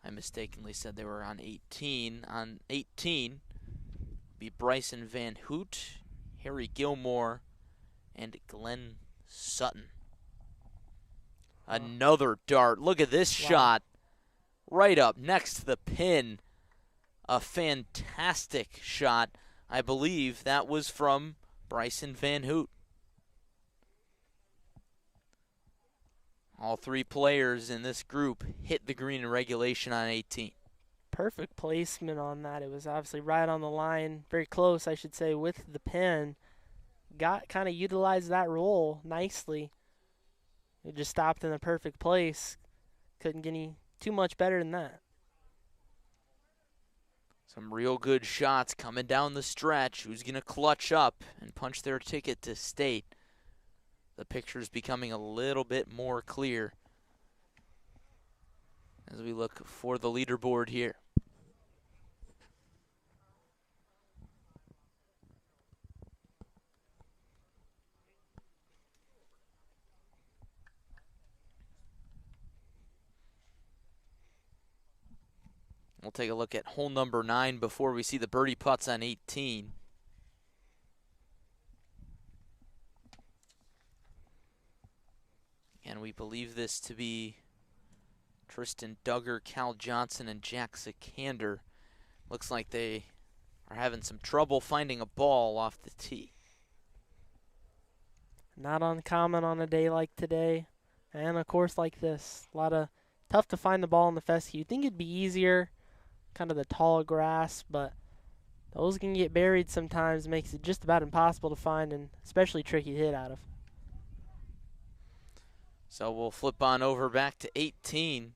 I mistakenly said they were on 18. On 18 be Bryson Van Hoot, Harry Gilmore, and Glenn Sutton. Another dart. Look at this shot. Right up next to the pin. A fantastic shot. I believe that was from Bryson Van Hoot. All 3 players in this group hit the green in regulation on 18. Perfect placement on that. It was obviously right on the line, very close, I should say, with the pin. Kind of utilized that roll nicely. It just stopped in the perfect place. Couldn't get any too much better than that. Some real good shots coming down the stretch. Who's going to clutch up and punch their ticket to state? The picture's becoming a little bit more clear as we look for the leaderboard here. We'll take a look at hole number 9 before we see the birdie putts on 18. And we believe this to be Tristan Duggar, Cal Johnson, and Jack Sikander. Looks like they are having some trouble finding a ball off the tee. Not uncommon on a day like today, and a course like this. A lot of tough to find the ball in the fescue. You'd think it'd be easier, kind of the tall grass, but those can get buried sometimes. Makes it just about impossible to find, and especially tricky to hit out of. So we'll flip on over back to 18.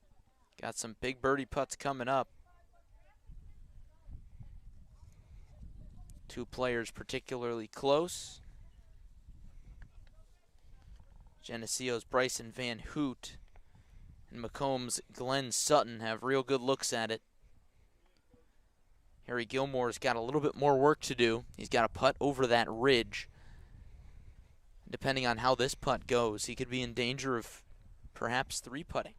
Got some big birdie putts coming up. 2 players particularly close. Geneseo's Bryson Van Hoot and Macomb's Glenn Sutton have real good looks at it. Harry Gilmore's got a little bit more work to do. He's got to putt over that ridge. Depending on how this putt goes, he could be in danger of perhaps 3-putting.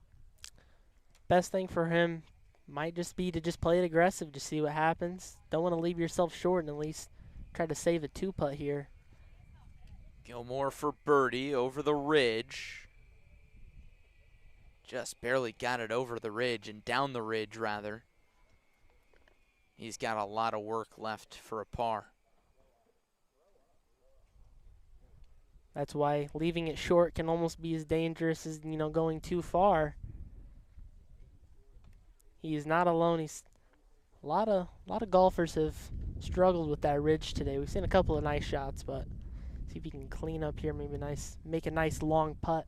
Best thing for him might just be to just play it aggressive to see what happens. Don't want to leave yourself short and at least try to save a 2-putt here. Gilmore for birdie over the ridge. Just barely got it over the ridge and down the ridge, rather. He's got a lot of work left for a par. That's why leaving it short can almost be as dangerous as, going too far. He is not alone. A lot of golfers have struggled with that ridge today. We've seen a couple of nice shots, but see if he can clean up here, make a nice long putt.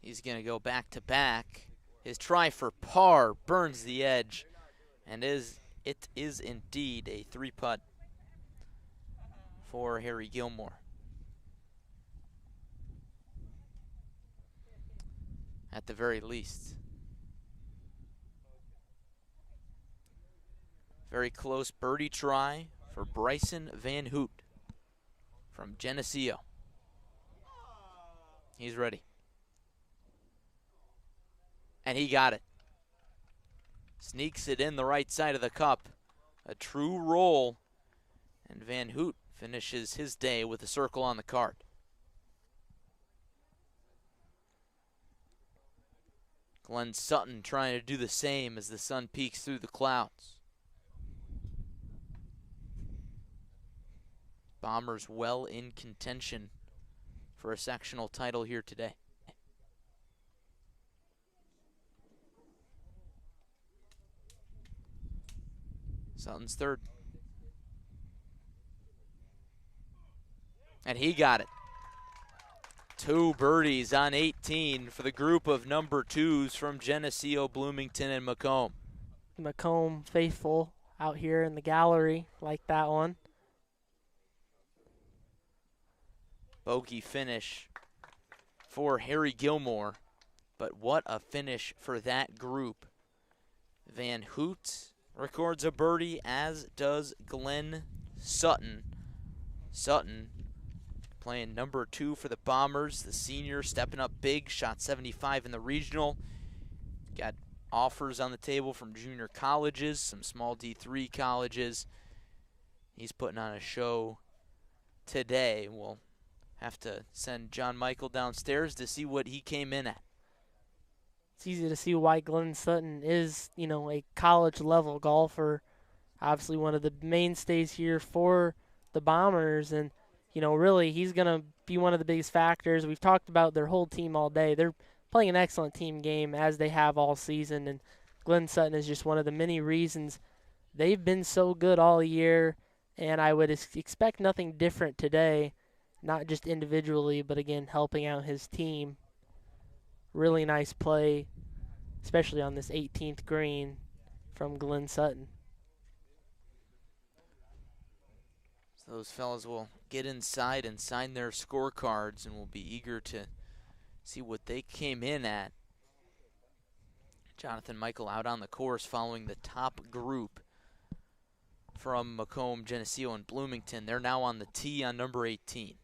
He's going to go back to back. His try for par burns the edge, and it is indeed a 3-putt for Harry Gilmore. At the very least. Very close birdie try for Bryson Van Hoot from Geneseo. He's ready. And he got it. Sneaks it in the right side of the cup. A true roll. And Van Hoot finishes his day with a circle on the card. Glenn Sutton trying to do the same as the sun peeks through the clouds. Bombers well in contention for a sectional title here today. Sutton's third. And he got it. 2 birdies on 18 for the group of number 2s from Geneseo, Bloomington, and Macomb. Macomb faithful out here in the gallery like that one. Bogey finish for Harry Gilmore, but what a finish for that group. Van Hoot records a birdie, as does Glenn Sutton. Sutton playing number 2 for the Bombers, the senior, stepping up big, shot 75 in the regional. Got offers on the table from junior colleges, some small D3 colleges. He's putting on a show today. We'll have to send John Michael downstairs to see what he came in at. It's easy to see why Glenn Sutton is, a college-level golfer. Obviously one of the mainstays here for the Bombers, and really, he's going to be one of the biggest factors. We've talked about their whole team all day. They're playing an excellent team game, as they have all season, and Glenn Sutton is just one of the many reasons they've been so good all year, and I would expect nothing different today, not just individually, but again, helping out his team. Really nice play, especially on this 18th green from Glenn Sutton. Those fellas will get inside and sign their scorecards, and will be eager to see what they came in at. Jonathan Michael out on the course following the top group from Macomb, Geneseo, and Bloomington. They're now on the tee on number 18.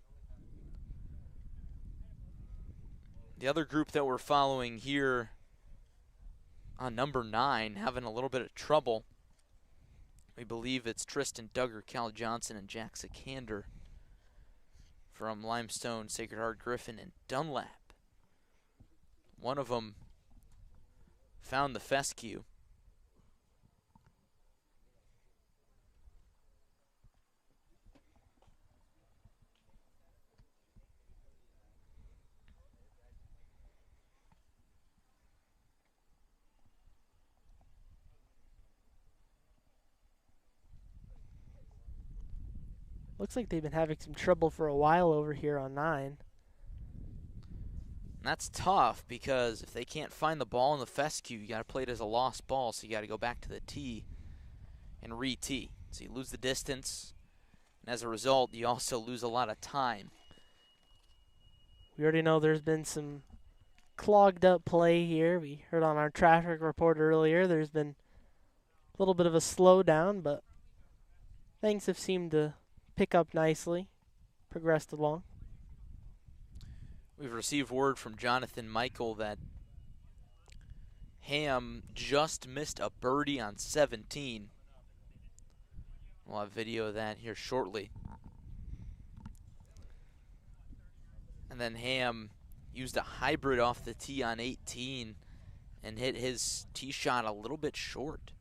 The other group that we're following here on number 9 having a little bit of trouble. We believe it's Tristan Duggar, Cal Johnson, and Jack Sikander from Limestone, Sacred Heart, Griffin, and Dunlap. One of them found the fescue. Looks like they've been having some trouble for a while over here on 9. And that's tough, because if they can't find the ball in the fescue, you got to play it as a lost ball, so you got to go back to the tee and re-tee. So you lose the distance, and as a result, you also lose a lot of time. We already know there's been some clogged up play here. We heard on our traffic report earlier there's been a little bit of a slowdown, but things have seemed to pick up nicely, progressed along. We've received word from Jonathan Michael that Ham just missed a birdie on 17. We'll have video of that here shortly. And then Ham used a hybrid off the tee on 18 and hit his tee shot a little bit short.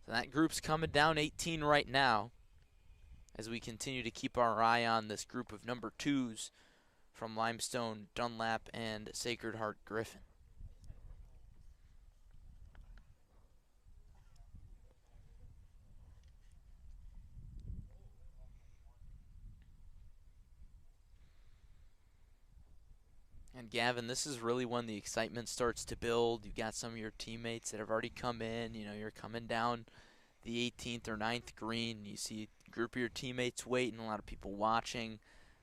So that group's coming down 18 right now, as we continue to keep our eye on this group of number 2s from Limestone, Dunlap, and Sacred Heart, Griffin. And Gavin, this is really when the excitement starts to build. You've got some of your teammates that have already come in. You're coming down the 18th or 9th green. You see a group of your teammates waiting, a lot of people watching.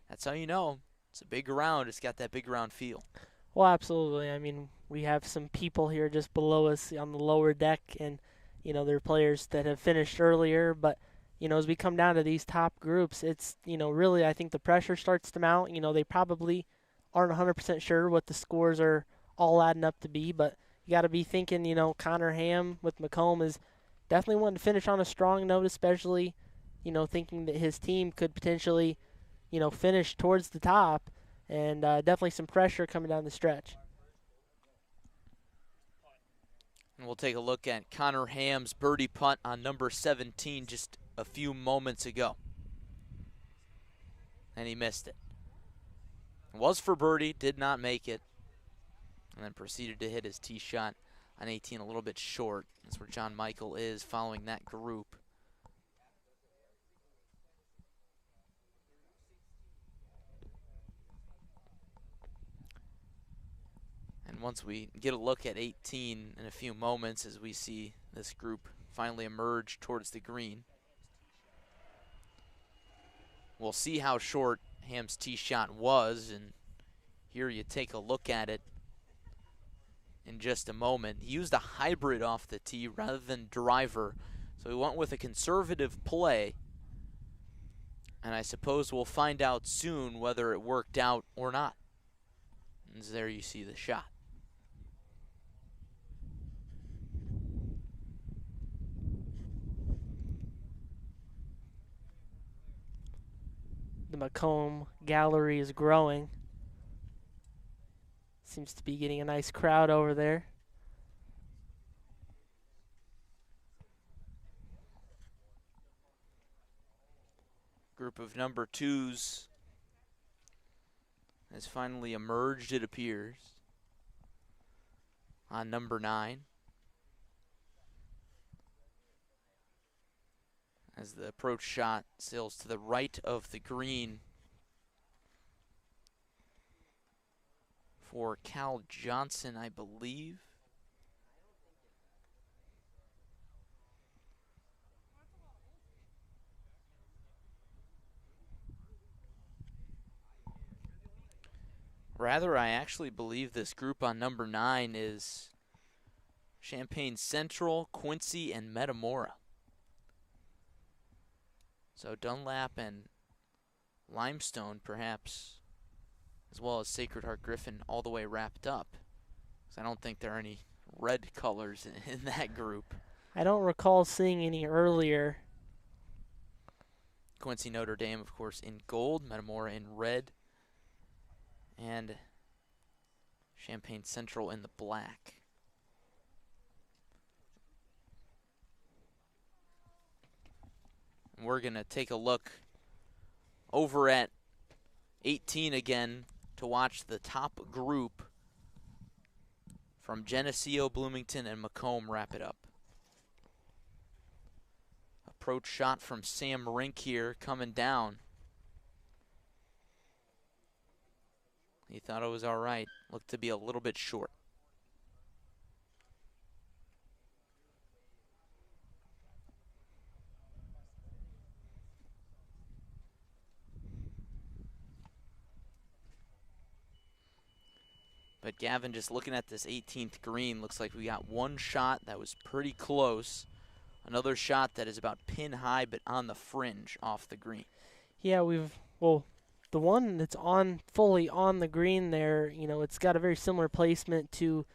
That's how you know it's a big round. It's got that big round feel. Well, absolutely. I mean, we have some people here just below us on the lower deck, and, there are players that have finished earlier. But, as we come down to these top groups, it's, really I think the pressure starts to mount. They probably aren't 100% sure what the scores are all adding up to be, but you got to be thinking, Connor Ham with Macomb is definitely wanting to finish on a strong note, especially, thinking that his team could potentially, finish towards the top, and definitely some pressure coming down the stretch. And we'll take a look at Connor Ham's birdie putt on number 17 just a few moments ago. And he missed it. It was for birdie, did not make it, and then proceeded to hit his tee shot on 18, a little bit short. That's where John Michael is following that group. And once we get a look at 18 in a few moments as we see this group finally emerge towards the green, we'll see how short Ham's tee shot was, and here you take a look at it in just a moment. He used a hybrid off the tee rather than driver, so he went with a conservative play, and I suppose we'll find out soon whether it worked out or not. And there you see the shot. The Macomb gallery is growing. Seems to be getting a nice crowd over there. Group of number twos has finally emerged, it appears, on number 9. As the approach shot sails to the right of the green for Cal Johnson, I believe. Rather, I actually believe this group on number 9 is Champaign Central, Quincy, and Metamora. So Dunlap and Limestone, perhaps, as well as Sacred Heart Griffin, all the way wrapped up. So I don't think there are any red colors in that group. I don't recall seeing any earlier. Quincy Notre Dame, of course, in gold, Metamora in red, and Champaign Central in the black. We're going to take a look over at 18 again to watch the top group from Geneseo, Bloomington, and Macomb wrap it up. Approach shot from Sam Rink here coming down. He thought it was all right. Looked to be a little bit short. But Gavin, just looking at this 18th green, looks like we got one shot that was pretty close. Another shot that is about pin high, but on the fringe off the green. Yeah, the one that's fully on the green there, it's got a very similar placement to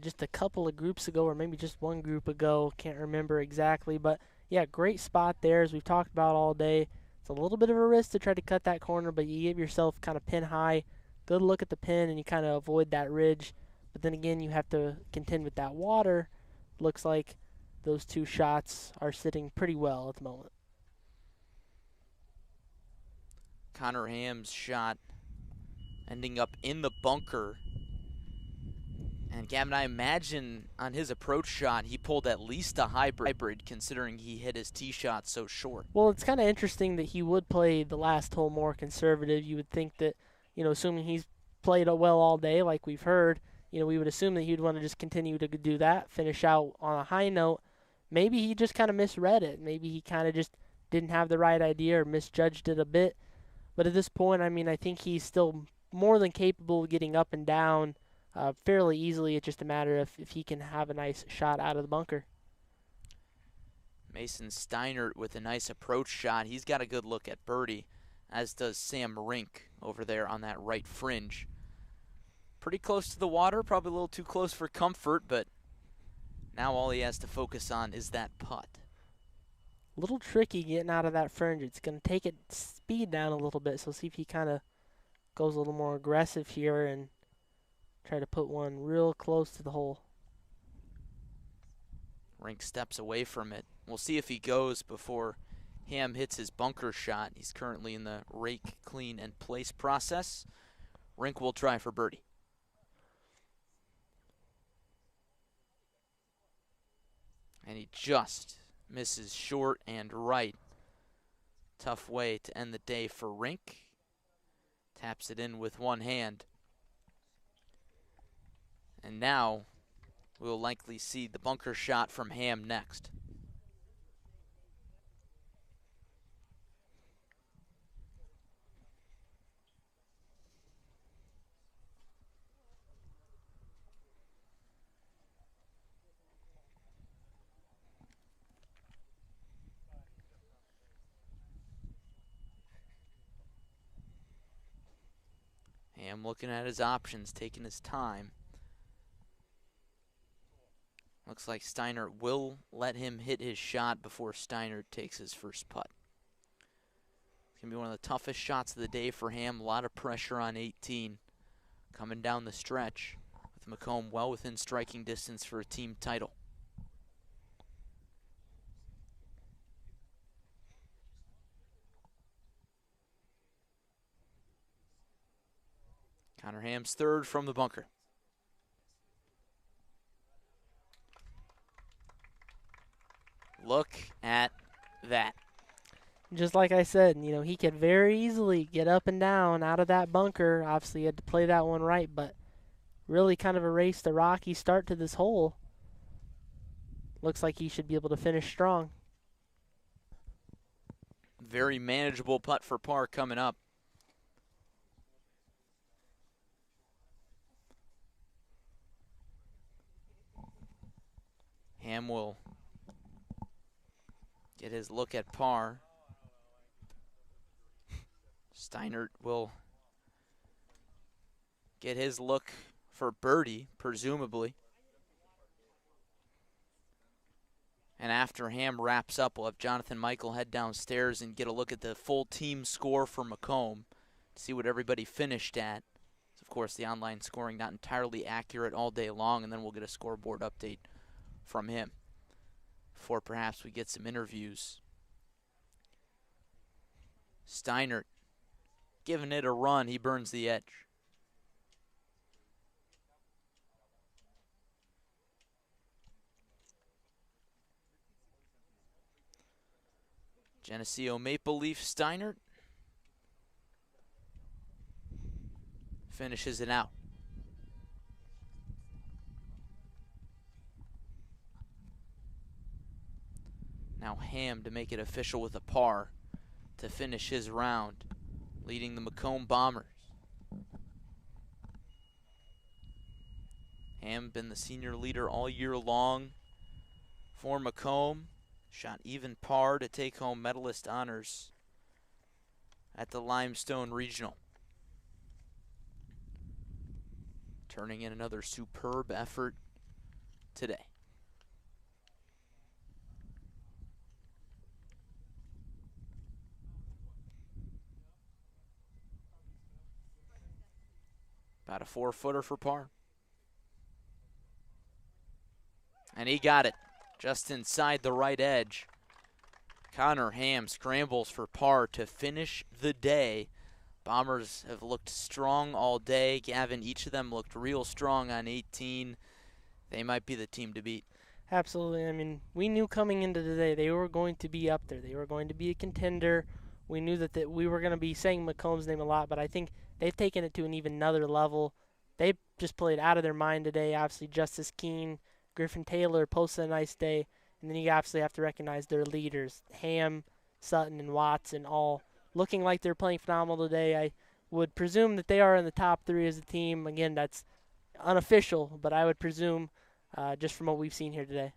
just a couple of groups ago, or maybe just one group ago. Can't remember exactly, but yeah, great spot there, as we've talked about all day. It's a little bit of a risk to try to cut that corner, but you give yourself kind of pin high. Good look at the pin, and you kind of avoid that ridge. But then again, you have to contend with that water. Looks like those two shots are sitting pretty well at the moment. Connor Ham's shot ending up in the bunker. And Gavin, I imagine on his approach shot, he pulled at least a hybrid considering he hit his tee shot so short. Well, it's kind of interesting that he would play the last hole more conservative. You would think that, assuming he's played well all day, like we've heard, we would assume that he'd want to just continue to do that, finish out on a high note. Maybe he just kind of misread it. Maybe he kind of just didn't have the right idea or misjudged it a bit. But at this point, I think he's still more than capable of getting up and down fairly easily. It's just a matter of if he can have a nice shot out of the bunker. Mason Steinert with a nice approach shot. He's got a good look at birdie, as does Sam Rink over there on that right fringe. Pretty close to the water, probably a little too close for comfort, but now all he has to focus on is that putt. A little tricky getting out of that fringe. It's going to take its speed down a little bit, so see if he kind of goes a little more aggressive here and try to put one real close to the hole. Rink steps away from it. We'll see if he goes before Ham hits his bunker shot. He's currently in the rake, clean, and place process. Rink will try for birdie. And he just misses short and right. Tough way to end the day for Rink. Taps it in with one hand. And now we'll likely see the bunker shot from Ham next. Ham looking at his options, taking his time. Looks like Steinert will let him hit his shot before Steinert takes his first putt. It's going to be one of the toughest shots of the day for Ham. A lot of pressure on 18 coming down the stretch, with McComb well within striking distance for a team title. Connor Ham's third from the bunker. Look at that. Just like I said, you know, he could very easily get up and down out of that bunker. Obviously, he had to play that one right, but really kind of erased the rocky start to this hole. Looks like he should be able to finish strong. Very manageable putt for par coming up. Ham will get his look at par. Steinert will get his look for birdie, presumably. And after Ham wraps up, we'll have Jonathan Michael head downstairs and get a look at the full team score for McComb, to see what everybody finished at. Of course, the online scoring not entirely accurate all day long, and then we'll get a scoreboard update from him before perhaps we get some interviews. Steinert giving it a run. He burns the edge. Geneseo Maple Leaf Steinert finishes it out. Now Ham to make it official with a par to finish his round, leading the McComb Bombers. Ham been the senior leader all year long for McComb. Shot even par to take home medalist honors at the Limestone Regional. Turning in another superb effort today. About a 4-footer for par. And he got it just inside the right edge. Connor Ham scrambles for par to finish the day. Bombers have looked strong all day. Gavin, each of them looked real strong on 18. They might be the team to beat. Absolutely. I mean, we knew coming into today they were going to be up there. They were going to be a contender. We knew that we were going to be saying McComb's name a lot, but I think they've taken it to an even another level. They just played out of their mind today. Obviously, Justice Keene, Griffin Taylor posted a nice day. And then you absolutely have to recognize their leaders, Ham, Sutton, and Watson, all looking like they're playing phenomenal today. I would presume that they are in the top 3 as a team. Again, that's unofficial, but I would presume just from what we've seen here today.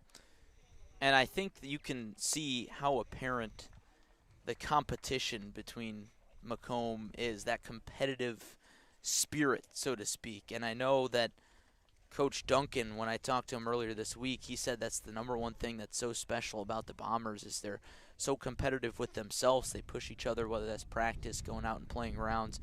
And I think that you can see how apparent the competition between McComb is, that competitive spirit, so to speak. And I know that Coach Duncan, when I talked to him earlier this week, he said that's the number one thing that's so special about the Bombers is they're so competitive with themselves. They push each other, whether that's practice, going out and playing rounds.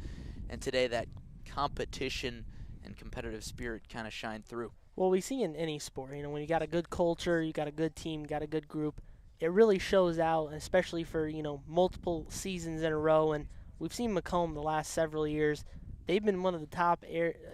And today that competition and competitive spirit kind of shined through. Well, we see in any sport, you know, when you got a good culture, you got a good team, you got a good group, it really shows out, especially for, you know, multiple seasons in a row. And we've seen McComb the last several years. They've been one of the top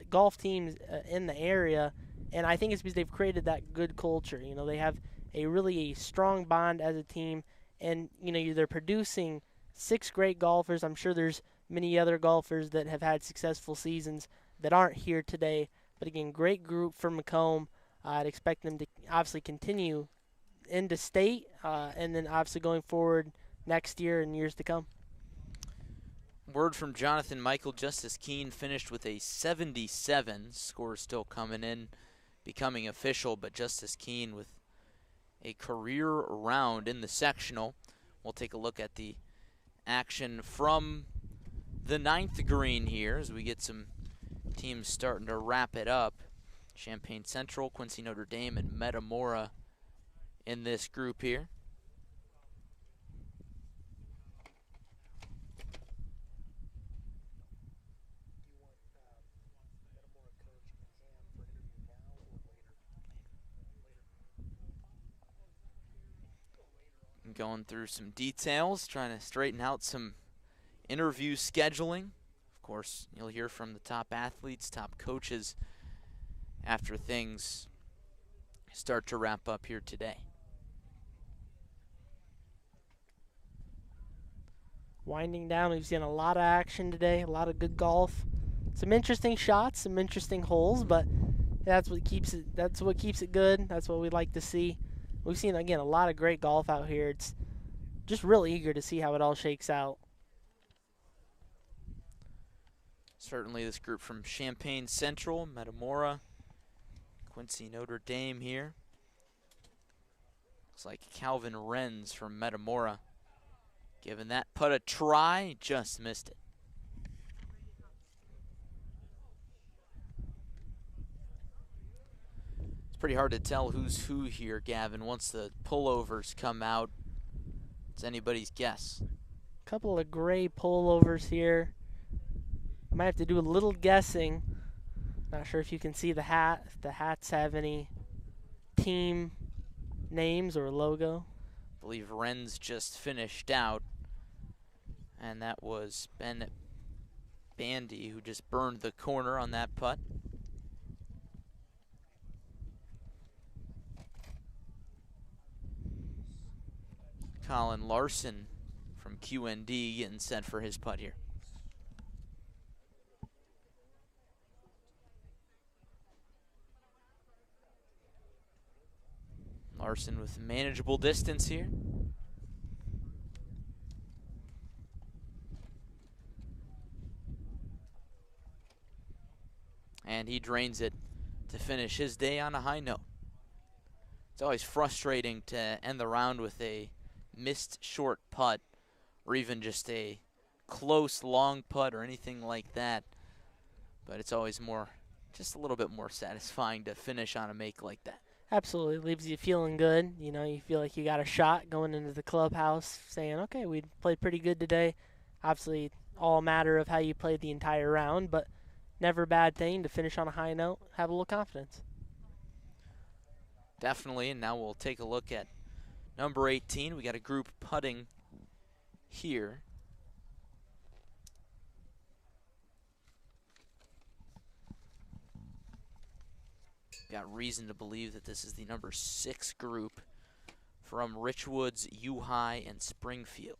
golf teams in the area, and I think it's because they've created that good culture. You know, they have a strong bond as a team. And, they're producing 6 great golfers. I'm sure there's many other golfers that have had successful seasons that aren't here today. But again, great group from Macomb. I'd expect them to obviously continue into state and then obviously going forward next year and years to come. Word from Jonathan Michael, Justice Keene finished with a 77. Score still coming in, becoming official, but Justice Keene with a career round in the sectional. We'll take a look at the action from the 9th green here as we get some teams starting to wrap it up. Champaign Central, Quincy Notre Dame, and Metamora in this group here. Going through some details, trying to straighten out some interview scheduling. Of course, you'll hear from the top athletes, top coaches after things start to wrap up here today. Winding down, we've seen a lot of action today, a lot of good golf. Some interesting shots, some interesting holes, but that's what keeps it good. That's what we like to see. We've seen, again, a lot of great golf out here. It's just really eager to see how it all shakes out. Certainly this group from Champaign Central, Metamora, Quincy Notre Dame here. Looks like Calvin Renz from Metamora giving that putt a try, just missed it. It's pretty hard to tell who's who here, Gavin. Once the pullovers come out, it's anybody's guess. Couple of gray pullovers here. I might have to do a little guessing. Not sure if you can see the hat, if the hats have any team names or logo. I believe Renz just finished out, and that was Ben Bandy who just burned the corner on that putt. Colin Larson from QND getting set for his putt here. Larson with manageable distance here. And he drains it to finish his day on a high note. It's always frustrating to end the round with a missed short putt or even just a close long putt or anything like that. But it's always just a little bit more satisfying to finish on a make like that. Absolutely. Leaves you feeling good. You feel like you got a shot going into the clubhouse saying, okay, we played pretty good today. Obviously, all a matter of how you played the entire round, but never a bad thing to finish on a high note, have a little confidence. Definitely, and now we'll take a look at number 18. We got a group putting here. Got reason to believe that this is the number 6 group from Richwoods, U-High, and Springfield.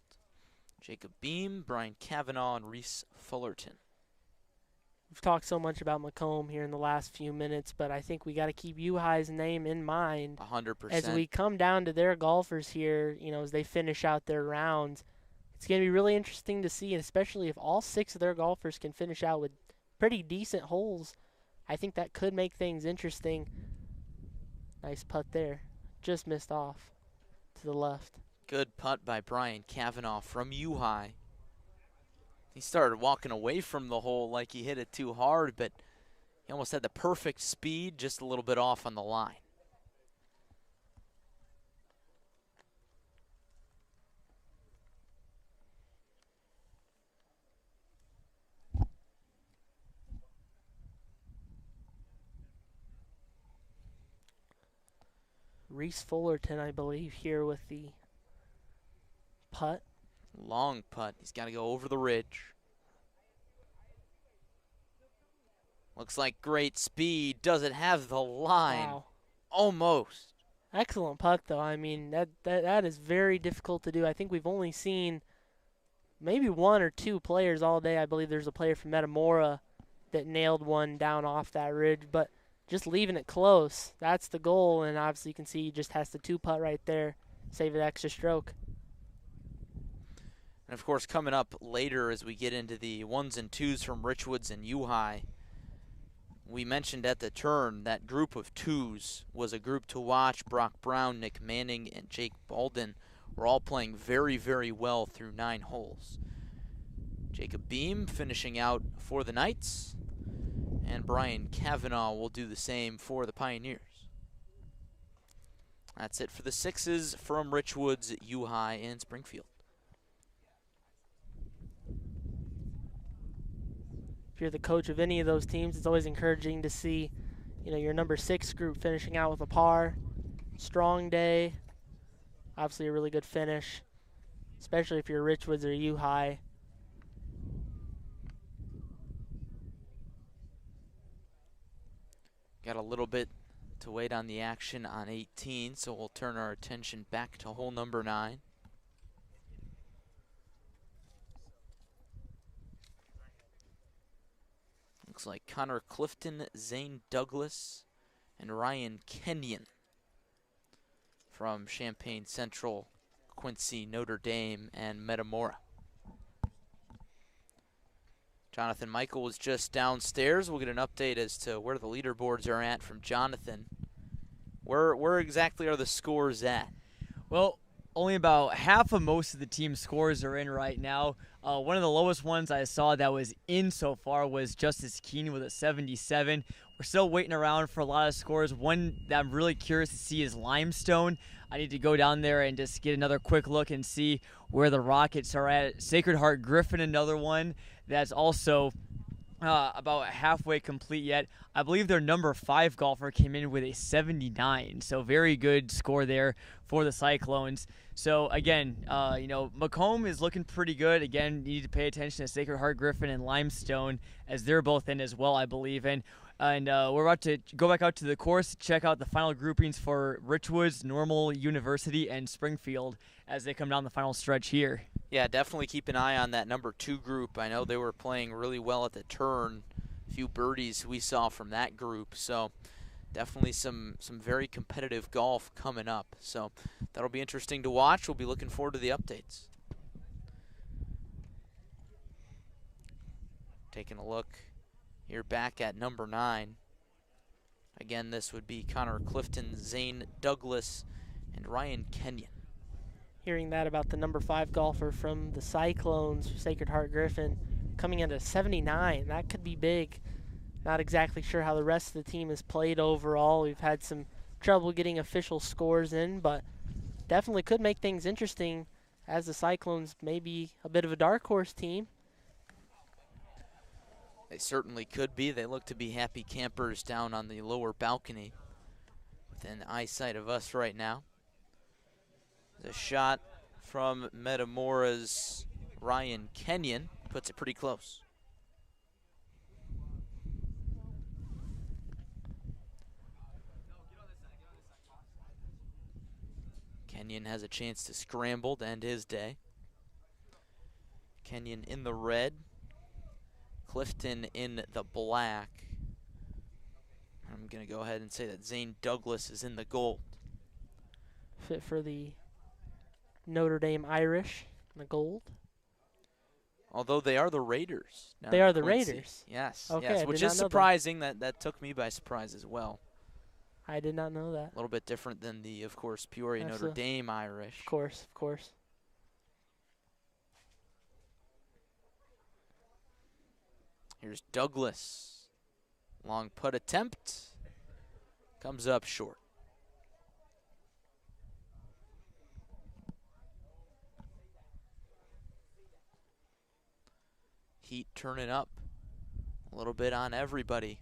Jacob Beam, Brian Cavanaugh, and Reese Fullerton. We've talked so much about Macomb here in the last few minutes, but I think we got to keep U-High's name in mind 100%. as we come down to their golfers here, as they finish out their rounds. It's going to be really interesting to see, and especially if all 6 of their golfers can finish out with pretty decent holes. I think that could make things interesting. Nice putt there. Just missed off to the left. Good putt by Brian Cavanaugh from U-High. He started walking away from the hole like he hit it too hard, but he almost had the perfect speed, just a little bit off on the line. Reese Fullerton, I believe, here with the putt. Long putt. He's got to go over the ridge. Looks like great speed. Does it have the line? Wow. Almost. Excellent putt, though. I mean, that is very difficult to do. I think we've only seen maybe one or two players all day. I believe there's a player from Metamora that nailed one down off that ridge, but just leaving it close, that's the goal, and obviously you can see he just has the 2-putt right there, save an extra stroke. And of course, coming up later as we get into the 1s and 2s from Richwoods and U-High, we mentioned at the turn that group of 2s was a group to watch. Brock Brown, Nick Manning, and Jake Balden were all playing very, very well through 9 holes. Jacob Beam finishing out for the Knights, and Brian Cavanaugh will do the same for the Pioneers. That's it for the 6s from Richwoods, U-High, and Springfield. If you're the coach of any of those teams, it's always encouraging to see, your number 6 group finishing out with a par. Strong day. Obviously a really good finish, especially if you're Richwoods or U-High. Got a little bit to wait on the action on 18, so we'll turn our attention back to hole number 9. Looks like Connor Clifton, Zane Douglas, and Ryan Kenyon from Champaign Central, Quincy, Notre Dame, and Metamora. Jonathan Michael was just downstairs. We'll get an update as to where the leaderboards are at from Jonathan. Where exactly are the scores at? Well, only about half of most of the team's scores are in right now. One of the lowest ones I saw that was in so far was Justice Keene with a 77. We're still waiting around for a lot of scores. One that I'm really curious to see is Limestone. I need to go down there and just get another quick look and see where the Rockets are at. Sacred Heart Griffin, another one that's also about halfway complete yet. I believe their number 5 golfer came in with a 79, so very good score there for the Cyclones. So again, Macomb is looking pretty good. Again, you need to pay attention to Sacred Heart Griffin and Limestone as they're both in as well, I believe. And we're about to go back out to the course to check out the final groupings for Richwoods, Normal, University, and Springfield as they come down the final stretch here. Yeah, definitely keep an eye on that number 2 group. I know they were playing really well at the turn. A few birdies we saw from that group. So definitely some very competitive golf coming up. So that'll be interesting to watch. We'll be looking forward to the updates. Taking a look here back at number 9. Again, this would be Connor Clifton, Zane Douglas, and Ryan Kenyon. Hearing that about the number 5 golfer from the Cyclones, Sacred Heart Griffin, coming into 79, that could be big. Not exactly sure how the rest of the team has played overall. We've had some trouble getting official scores in, but definitely could make things interesting as the Cyclones may be a bit of a dark horse team. They certainly could be. They look to be happy campers down on the lower balcony within eyesight of us right now. The shot from Metamora's Ryan Kenyon puts it pretty close. Kenyon has a chance to scramble to end his day. Kenyon in the red, Clifton in the black. I'm going to go ahead and say that Zane Douglas is in the gold. Fit for the Notre Dame Irish, the gold. Although they are the Raiders. They are the Quincy. Raiders? Yes, Okay, yes, I which did is not know surprising. That took me by surprise as well. I did not know that. A little bit different than the, of course, Peoria Notre Dame Irish. Of course, of course. Here's Douglas. Long putt attempt. Comes up short. Heat turning up a little bit on everybody.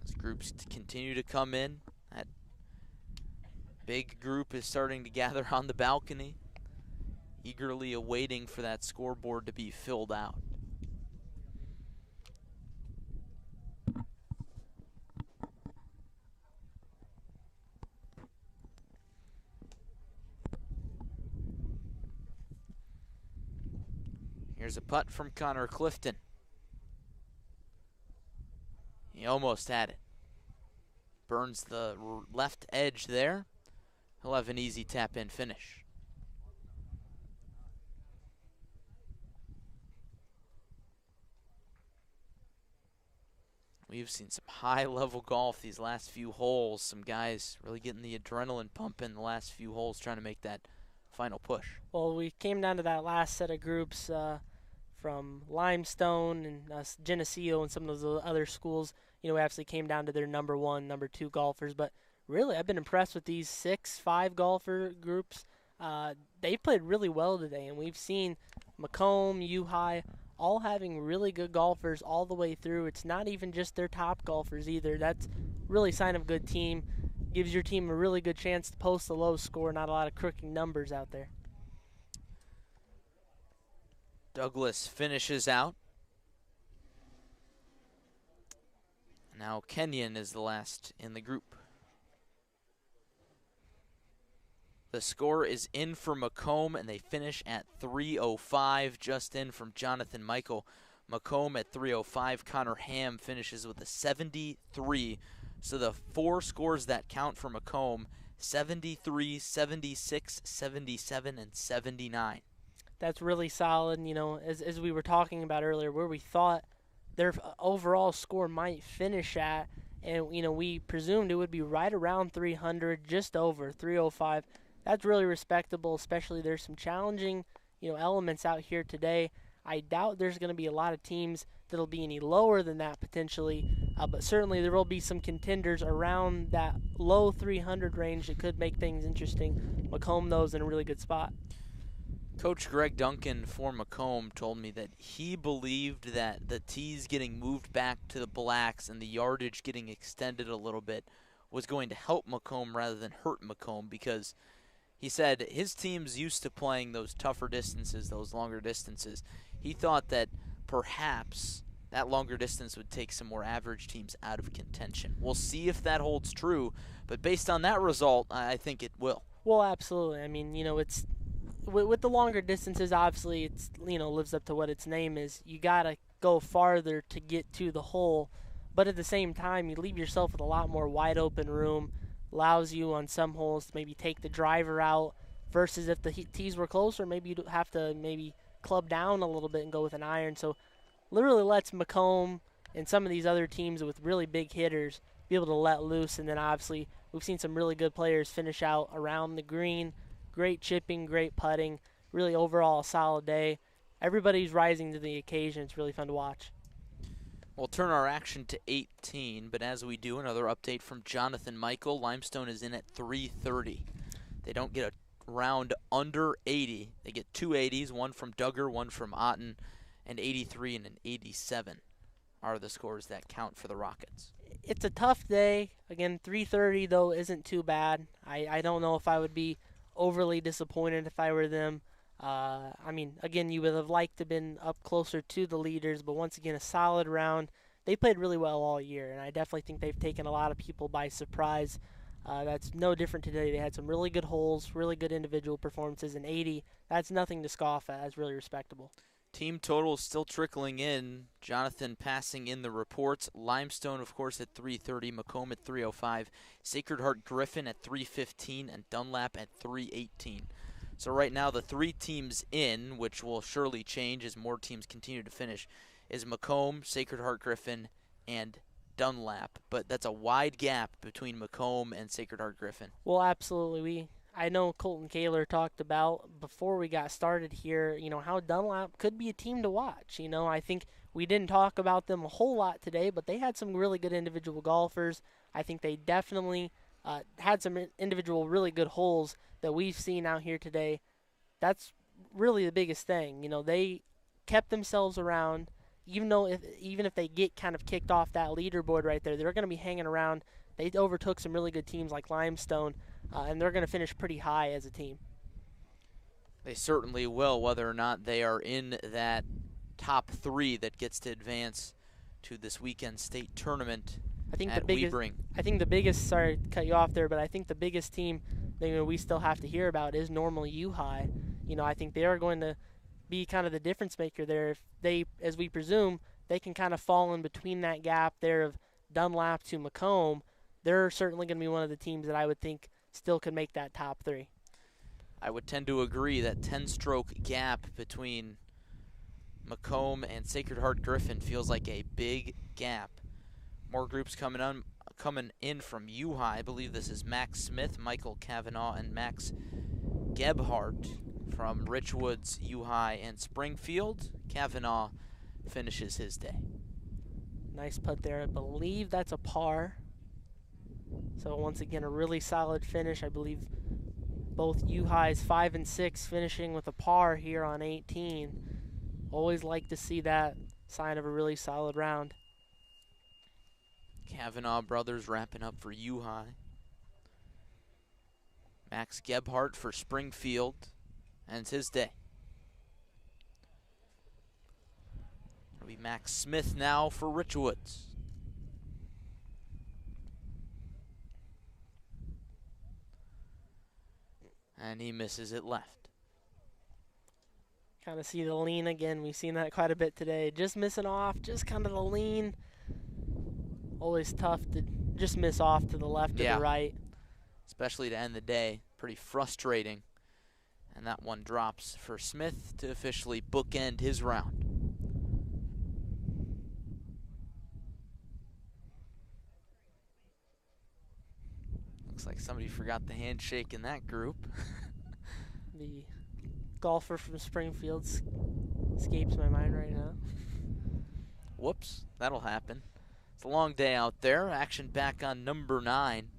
As groups continue to come in. That big group is starting to gather on the balcony, eagerly awaiting for that scoreboard to be filled out. Here's a putt from Connor Clifton. He almost had it. Burns the left edge there. He'll have an easy tap-in finish. We've seen some high-level golf these last few holes. Some guys really getting the adrenaline pumping the last few holes, trying to make that final push. Well, we came down to that last set of groups from Limestone and Geneseo and some of those other schools. You know, we actually came down to their number 1, number 2 golfers. But really, I've been impressed with these 6-5 golfer groups. They played really well today, and we've seen Macomb, U-High, all having really good golfers all the way through. It's not even just their top golfers either. That's really a sign of a good team. Gives your team a really good chance to post a low score, not a lot of crooked numbers out there. Douglas finishes out. Now Kenyon is the last in the group. The score is in for Macomb, and they finish at 305, just in from Jonathan Michael. Macomb at 305. Connor Ham finishes with a 73. So the 4 scores that count for Macomb, 73, 76, 77, and 79. That's really solid. You know, as we were talking about earlier, where we thought their overall score might finish at, and, you know, we presumed it would be right around 300, just over 305. That's really respectable, especially there's some challenging, you know, elements out here today. I doubt there's going to be a lot of teams that'll be any lower than that potentially, but certainly there will be some contenders around that low 300 range that could make things interesting. Macomb, though, is in a really good spot. Coach Greg Duncan for Macomb told me that he believed that the tees getting moved back to the blacks and the yardage getting extended a little bit was going to help Macomb rather than hurt Macomb, because he said his team's used to playing those tougher distances, those longer distances. He thought that perhaps that longer distance would take some more average teams out of contention. We'll see if that holds true, but based on that result, I think it will. Well, absolutely. I mean, you know, it's with the longer distances, obviously, it's, you know, lives up to what its name is. You got to go farther to get to the hole, but at the same time, you leave yourself with a lot more wide open room. Allows you on some holes to maybe take the driver out, versus if the tees were closer, maybe you'd have to maybe club down a little bit and go with an iron. So literally lets Macomb and some of these other teams with really big hitters be able to let loose. And then obviously we've seen some really good players finish out around the green. Great chipping, great putting, really overall a solid day. Everybody's rising to the occasion. It's really fun to watch. We'll turn our action to 18, but as we do, another update from Jonathan Michael. Limestone is in at 330. They don't get a round under 80. They get 2 80s, one from Duggar, one from Otten, and 83 and an 87 are the scores that count for the Rockets. It's a tough day. Again, 330, though, isn't too bad. I don't know if I would be overly disappointed if I were them. I mean, again, you would have liked to have been up closer to the leaders, but once again, a solid round. They played really well all year, and I definitely think they've taken a lot of people by surprise. That's no different today. They had some really good holes, really good individual performances, and 80, that's nothing to scoff at. That's really respectable. Team total still trickling in. Jonathan passing in the reports. Limestone, of course, at 330. Macomb at 305. Sacred Heart Griffin at 315. And Dunlap at 318. So right now the 3 teams in, which will surely change as more teams continue to finish, is Macomb, Sacred Heart Griffin, and Dunlap. But that's a wide gap between Macomb and Sacred Heart Griffin. Well, absolutely. I know Colton Kaler talked about before we got started here, you know, how Dunlap could be a team to watch. You know, I think we didn't talk about them a whole lot today, but they had some really good individual golfers. I think they definitely had some individual really good holes that we've seen out here today. That's really the biggest thing. You know, they kept themselves around, even if they get kind of kicked off that leaderboard right there, they're going to be hanging around. They overtook some really good teams like Limestone, and they're going to finish pretty high as a team. They certainly will, whether or not they are in that top 3 that gets to advance to this weekend state tournament. I think the biggest, sorry to cut you off there, but I think the biggest team that we still have to hear about is normally U-High. You know, I think they are going to be kind of the difference maker there. If they, as we presume, they can kind of fall in between that gap there of Dunlap to Macomb, they're certainly going to be one of the teams that I would think still could make that top 3. I would tend to agree that 10-stroke gap between Macomb and Sacred Heart Griffin feels like a big gap. More groups coming in from U High. I believe this is Max Smith, Michael Kavanaugh, and Max Gebhardt from Richwoods, U High, and Springfield. Kavanaugh finishes his day. Nice putt there. I believe that's a par. So once again, a really solid finish. I believe both U Highs 5 and 6 finishing with a par here on 18. Always like to see that sign of a really solid round. Kavanaugh brothers wrapping up for U High. Max Gebhardt for Springfield ends his day. It'll be Max Smith now for Richwoods. And he misses it left. Kind of see the lean again. We've seen that quite a bit today. Just missing off, just kind of the lean. Always tough to just miss off to the left or the right. Especially to end the day. Pretty frustrating. And that one drops for Smith to officially bookend his round. Looks like somebody forgot the handshake in that group. The golfer from Springfield escapes my mind right now. Whoops, that'll happen. It's a long day out there. Action back on number 9.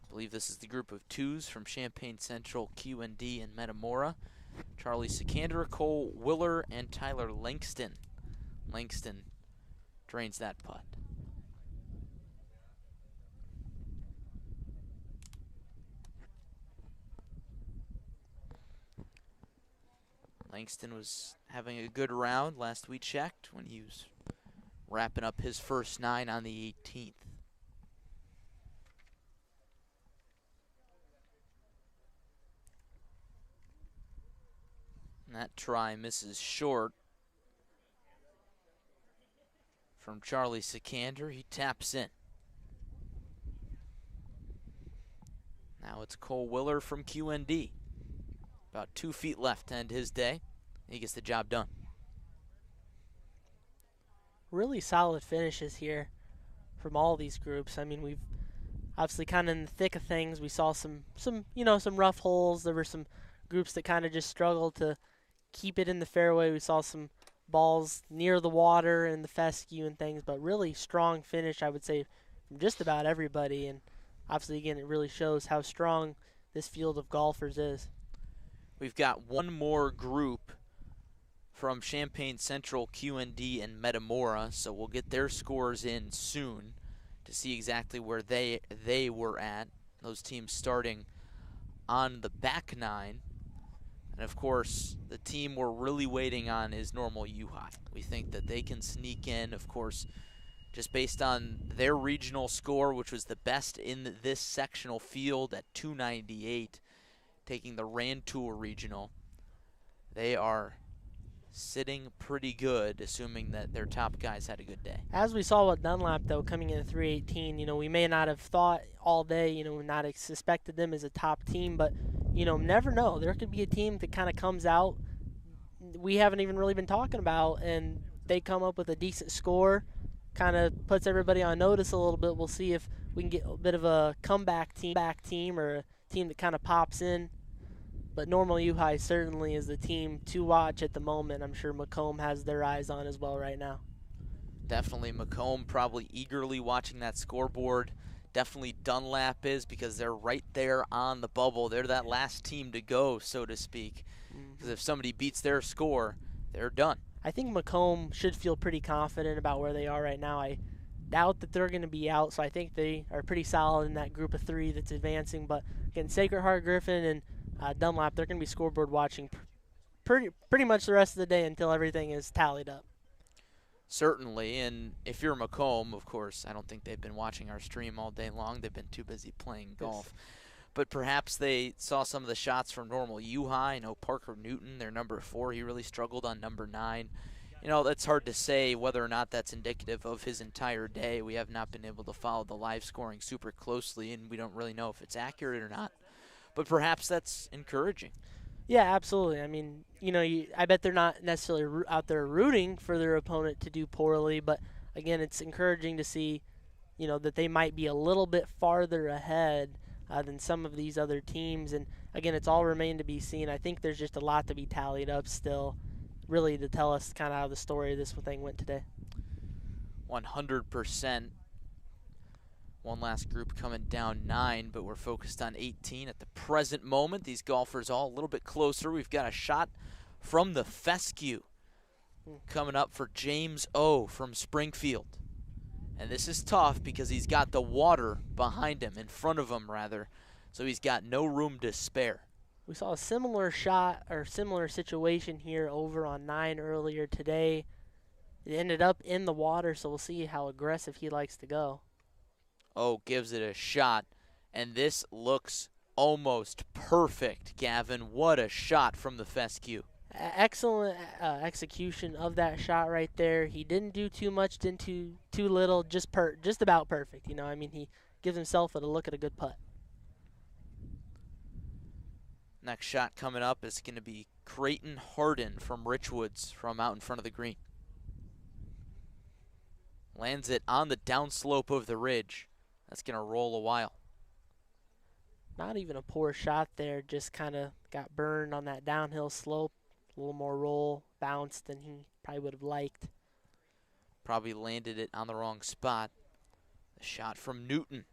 I believe this is the group of 2s from Champaign Central, QND, and Metamora. Charlie Sikander, Cole Willer, and Tyler Langston. Langston drains that putt. Langston was having a good round last we checked when he was wrapping up his first 9 on the 18th. And that try misses short from Charlie Sikander. He taps in. Now it's Cole Willer from QND. About 2 feet left to end his day. He gets the job done. Really solid finishes here from all these groups. I mean, we've obviously kind of in the thick of things. We saw some rough holes. There were some groups that kind of just struggled to keep it in the fairway. We saw some balls near the water and the fescue and things, but really strong finish, I would say, from just about everybody. And obviously, again, it really shows how strong this field of golfers is. We've got one more group from Champaign Central, QND, and Metamora, so we'll get their scores in soon to see exactly where they were at. Those teams starting on the back 9. And, of course, the team we're really waiting on is Normal U High. We think that they can sneak in, of course, just based on their regional score, which was the best in this sectional field at 298. Taking the Rantour Regional. They are sitting pretty good, assuming that their top guys had a good day. As we saw with Dunlap, though, coming in at 318, we may not have thought all day, not suspected them as a top team, but, never know. There could be a team that kind of comes out we haven't even really been talking about, and they come up with a decent score, kind of puts everybody on notice a little bit. We'll see if we can get a bit of a comeback team or a team that kind of pops in. But Normal U High certainly is the team to watch at the moment. I'm sure Macomb has their eyes on as well right now. Definitely Macomb probably eagerly watching that scoreboard. Definitely Dunlap is, because they're right there on the bubble. They're that last team to go, so to speak. Because if somebody beats their score, they're done. I think Macomb should feel pretty confident about where they are right now. I doubt that they're going to be out, so I think they are pretty solid in that group of 3 that's advancing. But again, Sacred Heart Griffin and Dunlap, they're going to be scoreboard watching pretty much the rest of the day until everything is tallied up. Certainly, and if you're Macomb, of course, I don't think they've been watching our stream all day long. They've been too busy playing golf. but perhaps they saw some of the shots from normal U-High. I know Parker Newton, their number 4, he really struggled on number 9. You know, that's hard to say whether or not that's indicative of his entire day. We have not been able to follow the live scoring super closely, and we don't really know if it's accurate or not. But perhaps that's encouraging. Yeah, absolutely. I mean, you know, I bet they're not necessarily out there rooting for their opponent to do poorly, but again, it's encouraging to see, you know, that they might be a little bit farther ahead than some of these other teams. And again, it's all remained to be seen. I think there's just a lot to be tallied up still, really, to tell us kind of how the story of this thing went today. 100%. One last group coming down 9, but we're focused on 18 at the present moment. These golfers all a little bit closer. We've got a shot from the fescue coming up for James O. from Springfield. And this is tough because he's got the water behind him, in front of him rather, so he's got no room to spare. We saw a similar shot or similar situation here over on 9 earlier today. It ended up in the water, so we'll see how aggressive he likes to go. Oh, gives it a shot, and this looks almost perfect, Gavin. What a shot from the fescue. Excellent execution of that shot right there. He didn't do too much, didn't do too little, just about perfect. You know, I mean, he gives himself a look at a good putt. Next shot coming up is going to be Creighton Harden from Richwoods from out in front of the green. Lands it on the downslope of the ridge. That's going to roll a while. Not even a poor shot there, just kind of got burned on that downhill slope. A little more roll, bounce than he probably would have liked. Probably landed it on the wrong spot. The shot from Newton.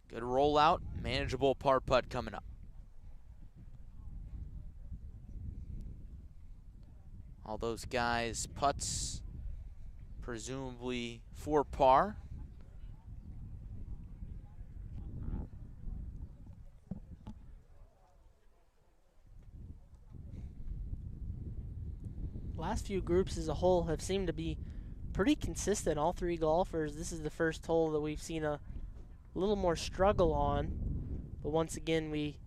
Good rollout, manageable par putt coming up. All those guys' putts presumably for par. Last few groups as a whole have seemed to be pretty consistent. All 3 golfers, this is the first hole that we've seen a little more struggle on. But once again, we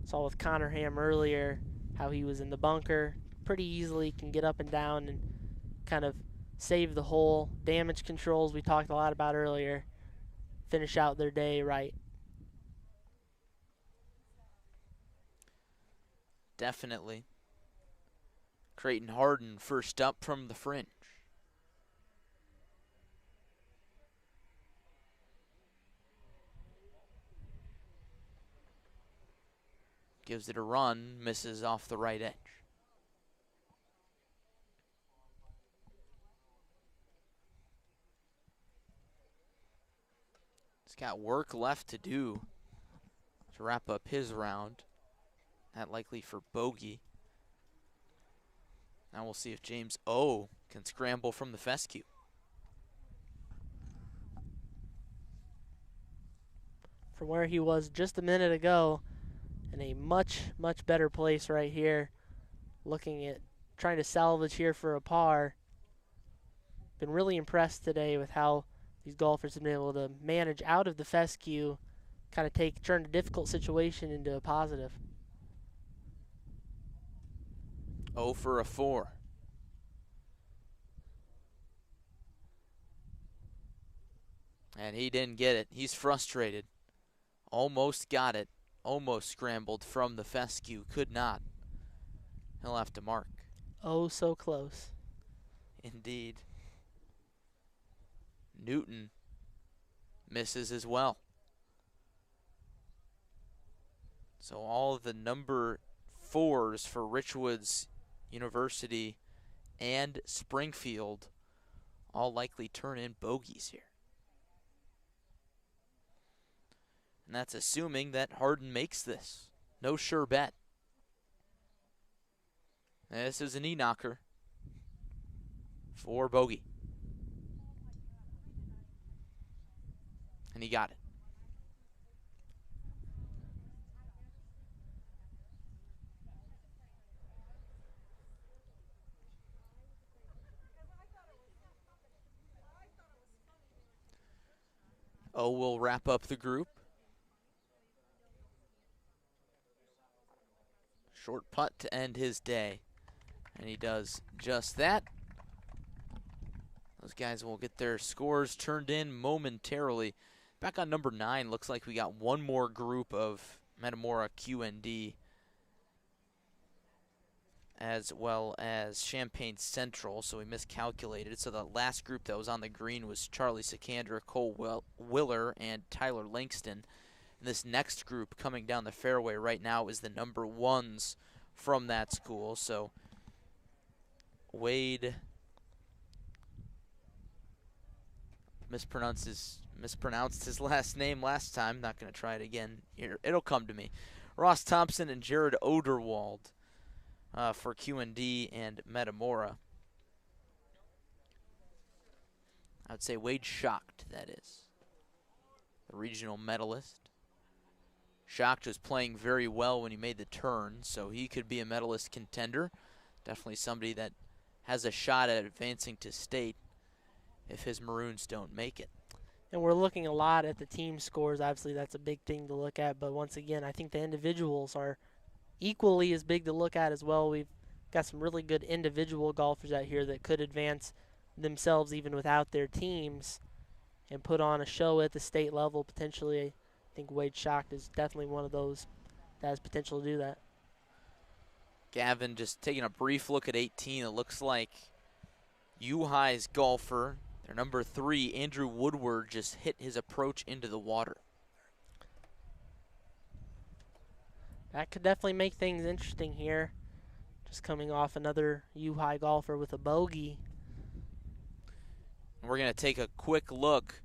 saw with Connor Ham earlier how he was in the bunker. Pretty easily can get up and down and kind of save the hole. Damage controls we talked a lot about earlier. Finish out their day right. Definitely. Creighton Harden first up from the fringe. Gives it a run, misses off the right edge. He's got work left to do to wrap up his round. Not likely for bogey. Now we'll see if James O. can scramble from the fescue. From where he was just a minute ago, in a much, much better place right here. Looking at trying to salvage here for a par. Been really impressed today with how these golfers have been able to manage out of the fescue, kind of turn a difficult situation into a positive. 0 for a 4. And he didn't get it. He's frustrated. Almost got it. Almost scrambled from the fescue. Could not. He'll have to mark. Oh, so close. Indeed. Newton misses as well. So all of the number 4s for Richwoods University and Springfield all likely turn in bogeys here. And that's assuming that Harden makes this. No sure bet. This is a knee knocker for bogey. And he got it. O will wrap up the group. Short putt to end his day. And he does just that. Those guys will get their scores turned in momentarily. Back on number 9, looks like we got one more group of Metamora QND, as well as Champaign Central, so we miscalculated. So the last group that was on the green was Charlie Sikander, Cole Willer, and Tyler Langston. And this next group coming down the fairway right now is the number 1s from that school. So Wade mispronounced his last name last time. Not going to try it again here. It'll come to me. Ross Thompson and Jared Oderwald for QND and Metamora. I would say Wade Schacht, that is. The regional medalist. Schacht was playing very well when he made the turn, so he could be a medalist contender. Definitely somebody that has a shot at advancing to state if his Maroons don't make it. And we're looking a lot at the team scores. Obviously, that's a big thing to look at. But once again, I think the individuals are equally as big to look at as well. We've got some really good individual golfers out here that could advance themselves even without their teams and put on a show at the state level potentially. I think Wade Schacht is definitely one of those that has potential to do that. Gavin just taking a brief look at 18. It looks like U-High's golfer, their number 3, Andrew Woodward, just hit his approach into the water. That could definitely make things interesting here. Just coming off another U-High golfer with a bogey. We're going to take a quick look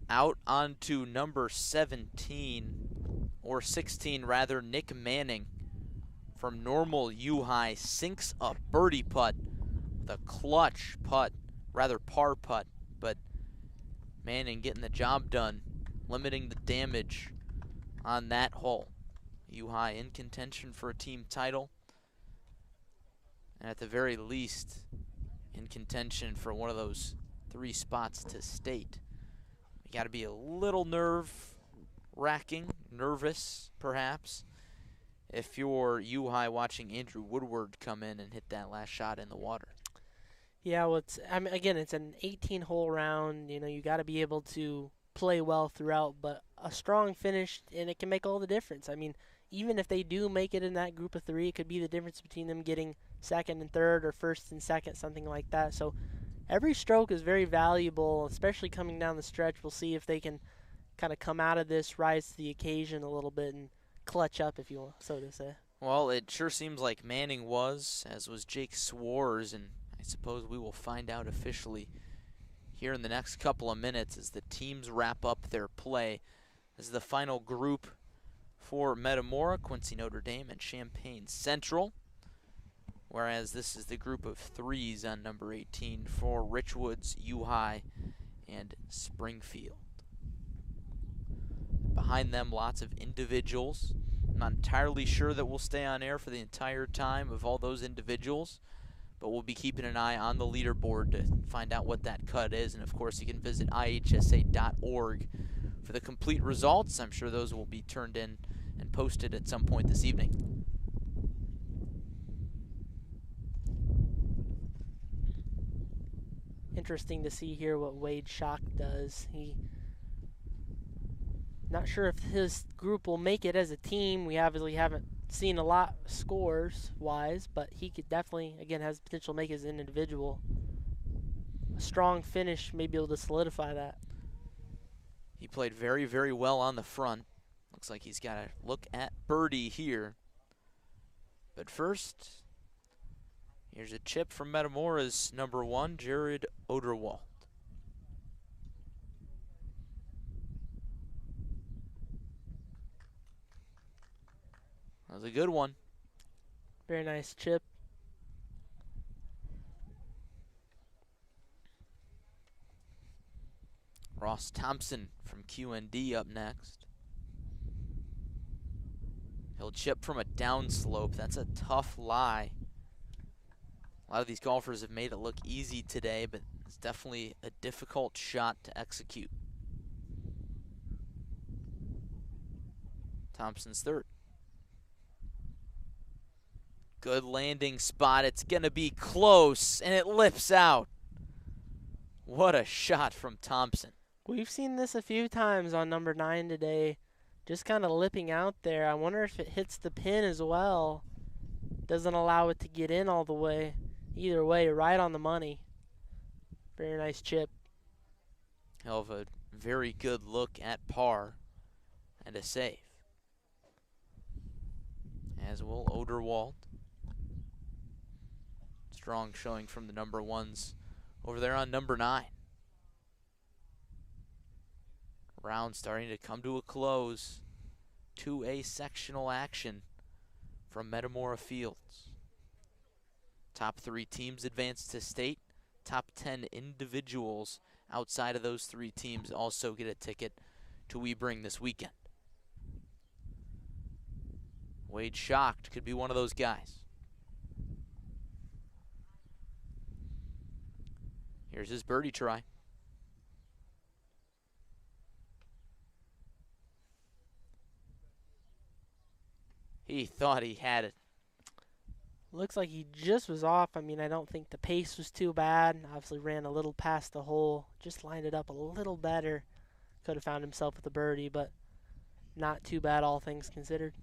out onto number 17, or 16 rather, Nick Manning from Normal U-High sinks a birdie putt with a clutch putt, rather par putt, but Manning getting the job done, limiting the damage on that hole. U-High in contention for a team title, and at the very least in contention for one of those 3 spots to state. You got to be a little nerve-wracking, nervous perhaps, if you're U-High watching Andrew Woodward come in and hit that last shot in the water. Yeah, well, again, it's an 18-hole round. You know, you got to be able to play well throughout, but a strong finish, and it can make all the difference. I mean, even if they do make it in that group of 3, it could be the difference between them getting second and third or first and second, something like that. So every stroke is very valuable, especially coming down the stretch. We'll see if they can kind of come out of this, rise to the occasion a little bit, and clutch up, if you want, so to say. Well, it sure seems like Manning was, as was Jake Swars, and I suppose we will find out officially here in the next couple of minutes as the teams wrap up their play. This is the final group for Metamora, Quincy Notre Dame, and Champaign Central, whereas this is the group of 3s on number 18 for Richwoods, U-High, and Springfield. Behind them, lots of individuals. I'm not entirely sure that we'll stay on air for the entire time of all those individuals, but we'll be keeping an eye on the leaderboard to find out what that cut is. And of course, you can visit IHSA.org for the complete results. I'm sure those will be turned in and posted at some point this evening. Interesting to see here what Wade Schacht does. Not sure if his group will make it as a team. We obviously haven't seen a lot scores-wise, but he could definitely, again, has potential to make it as an individual. A strong finish may be able to solidify that. He played very, very well on the front. Looks like he's got to look at birdie here. But first, here's a chip from Metamora's number 1, Jared Oderwald. That was a good one. Very nice chip. Ross Thompson from QND up next. He'll chip from a downslope. That's a tough lie. A lot of these golfers have made it look easy today, but it's definitely a difficult shot to execute. Thompson's third. Good landing spot. It's going to be close, and it lips out. What a shot from Thompson. We've seen this a few times on number 9 today. Just kind of lipping out there. I wonder if it hits the pin as well. Doesn't allow it to get in all the way. Either way, right on the money. Very nice chip. Hell of a very good look at par and a save. As will Oderwald. Strong showing from the number 1s over there on number 9. Round starting to come to a close. 2A sectional action from Metamora Fields. Top 3 teams advance to state. Top 10 individuals outside of those 3 teams also get a ticket to Sebring this weekend. Wade Schacht could be one of those guys. Here's his birdie try. He thought he had it. Looks like he just was off. I mean, I don't think the pace was too bad. Obviously ran a little past the hole. Just lined it up a little better. Could have found himself with a birdie, but not too bad all things considered.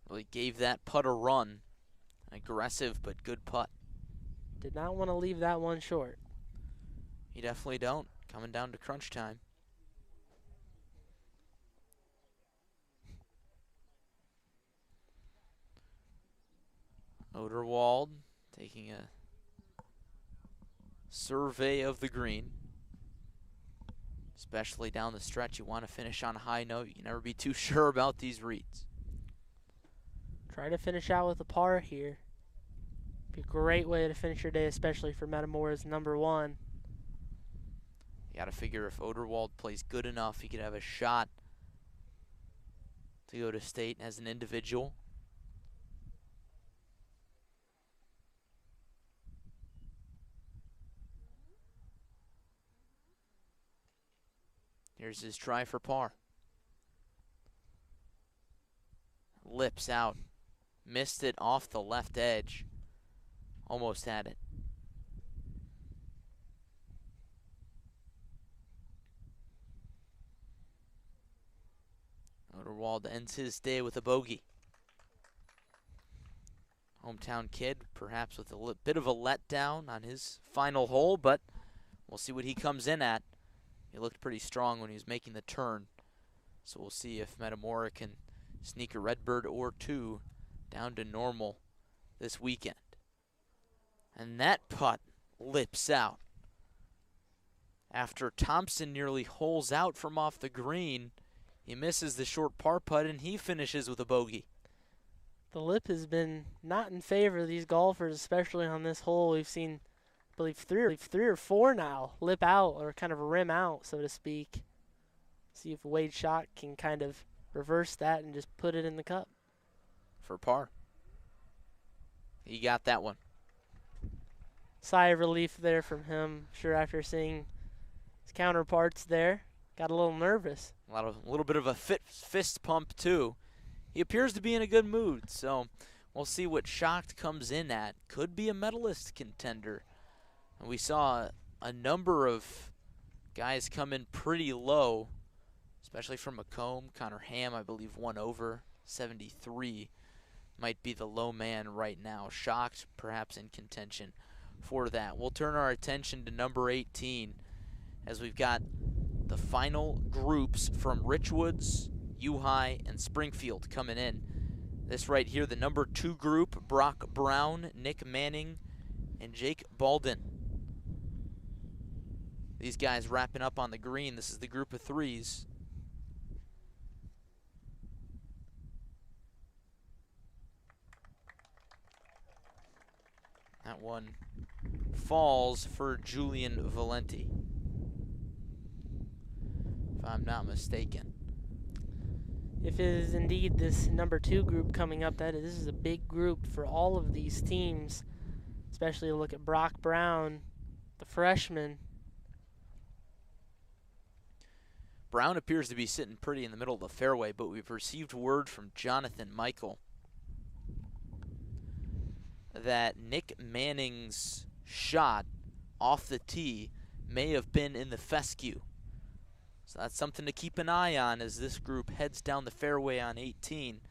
Really gave that putt a run. Aggressive but good putt. Did not want to leave that one short. You definitely don't. Coming down to crunch time. Oderwald taking a survey of the green. Especially down the stretch, you want to finish on a high note. You can never be too sure about these reads. Try to finish out with a par here. Be a great way to finish your day, especially for Metamora's number 1. You got to figure if Oderwald plays good enough, he could have a shot to go to state as an individual. Here's his try for par. Lips out. Missed it off the left edge. Almost had it. Oderwald ends his day with a bogey. Hometown kid, perhaps with a bit of a letdown on his final hole, but we'll see what he comes in at. He looked pretty strong when he was making the turn, so we'll see if Metamora can sneak a Redbird or 2 down to normal this weekend. And that putt lips out. After Thompson nearly holes out from off the green, he misses the short par putt and he finishes with a bogey. The lip has been not in favor of these golfers, especially on this hole. We've seen, I believe, three or four now lip out, or kind of rim out, so to speak. See if Wade Schacht can kind of reverse that and just put it in the cup. For par. He got that one. Sigh of relief there from him. Sure, after seeing his counterparts there, got a little nervous. A little bit of a fist pump too. He appears to be in a good mood, so we'll see what Schacht comes in at. Could be a medalist contender. And we saw a number of guys come in pretty low, especially from Macomb. Connor Ham, I believe, won over 73. Might be the low man right now. Schacht perhaps in contention for that. We'll turn our attention to number 18 as we've got the final groups from Richwoods, U-High, and Springfield coming in. This right here, the number 2 group, Brock Brown, Nick Manning, and Jake Baldwin. These guys wrapping up on the green. This is the group of 3s. That one falls for Julian Valenti, if I'm not mistaken. If it is indeed this number 2 group coming up, this is a big group for all of these teams, especially a look at Brock Brown, the freshman. Brown appears to be sitting pretty in the middle of the fairway, but we've received word from Jonathan Michael that Nick Manning's shot off the tee may have been in the fescue. So that's something to keep an eye on as this group heads down the fairway on 18.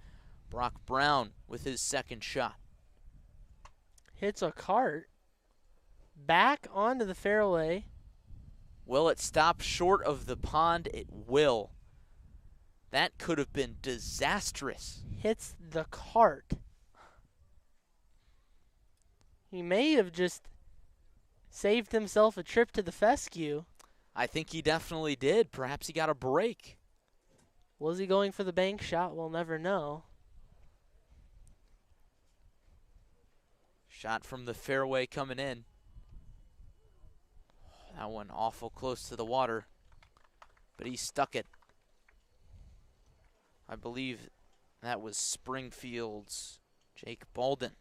Brock Brown with his second shot. Hits a cart back onto the fairway. Will it stop short of the pond? It will. That could have been disastrous. Hits the cart. He may have just saved himself a trip to the fescue. I think he definitely did. Perhaps he got a break. Was he going for the bank shot? We'll never know. Shot from the fairway coming in. That one awful close to the water, but he stuck it. I believe that was Springfield's Jake Baldwin.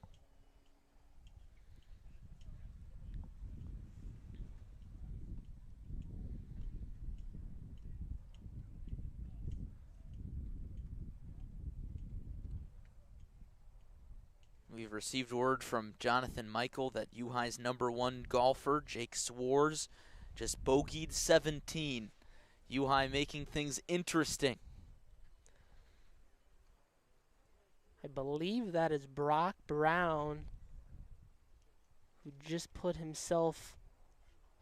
We've received word from Jonathan Michael that UHi's #1 golfer, Jake Swarz, just bogeyed 17. UHi making things interesting. I believe that is Brock Brown, who just put himself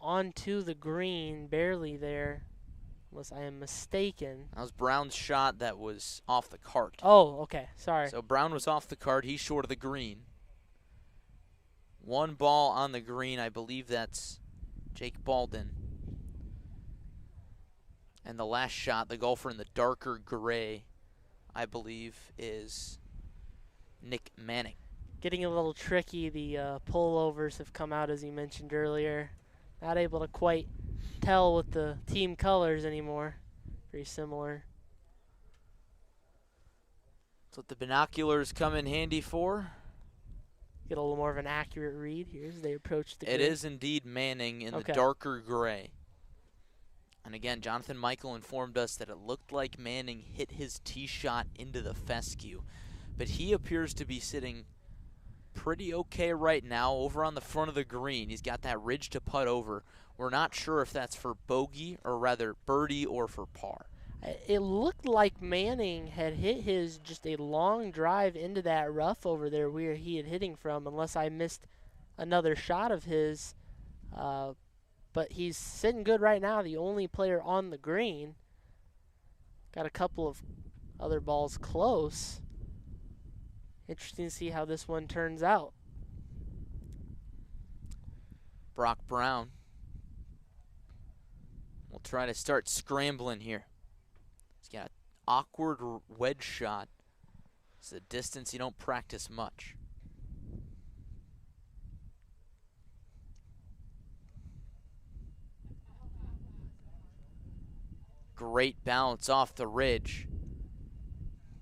onto the green, barely there, unless I am mistaken. That was Brown's shot that was off the cart. Oh, okay, sorry. So Brown was off the cart. He's short of the green. One ball on the green. I believe that's Jake Baldwin. And the last shot, the golfer in the darker gray, I believe, is Nick Manning. Getting a little tricky. The pullovers have come out, as you mentioned earlier. Not able to quite tell with the team colors anymore. Very similar. That's what the binoculars come in handy for. Get a little more of an accurate read here as they approach the green. It is indeed Manning in the darker gray. And again, Jonathan Michael informed us that it looked like Manning hit his tee shot into the fescue. But he appears to be sitting pretty okay right now over on the front of the green. He's got that ridge to putt over. We're not sure if that's for bogey, or rather birdie, or for par. It looked like Manning had hit his just a long drive into that rough over there where he had hitting from, unless I missed another shot of his. But he's sitting good right now, the only player on the green. Got a couple of other balls close. Interesting to see how this one turns out. Brock Brown will try to start scrambling here. He's got an awkward wedge shot. It's a distance you don't practice much. Great bounce off the ridge.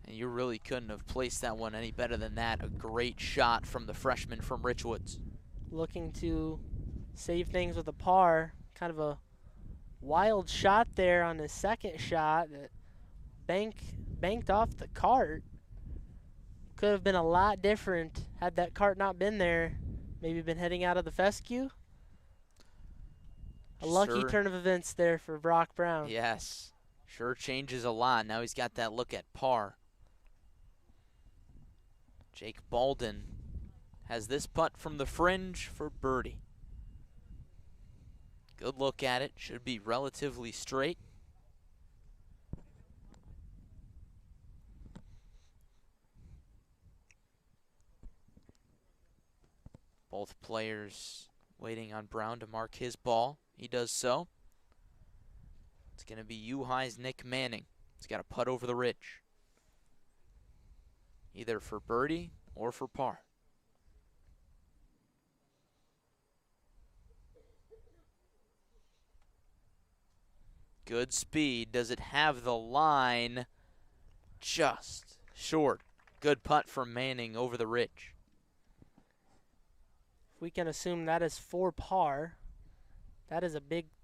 And you really couldn't have placed that one any better than that. A great shot from the freshman from Richwoods. Looking to save things with a par. Kind of a wild shot there on his second shot that banked off the cart. Could have been a lot different had that cart not been there. Maybe been heading out of the fescue. A lucky turn of events there for Brock Brown. Yes, sure changes a lot. Now he's got that look at par. Jake Baldwin has this putt from the fringe for birdie. Good look at it. Should be relatively straight. Both players waiting on Brown to mark his ball. He does so. It's going to be UHi's Nick Manning. He's got a putt over the ridge. Either for birdie or for par. Good speed. Does it have the line? Just short. Good putt from Manning over the ridge. If we can assume that is for par, this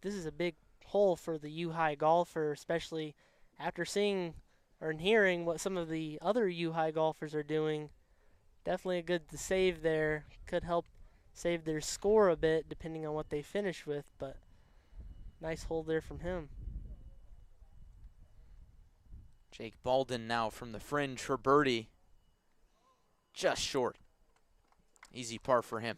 is a big hole for the U-High golfer, especially after seeing or hearing what some of the other U-High golfers are doing. Definitely a good save there. Could help save their score a bit depending on what they finish with, but nice hole there from him. Jake Baldwin now from the fringe for birdie. Just short. Easy par for him.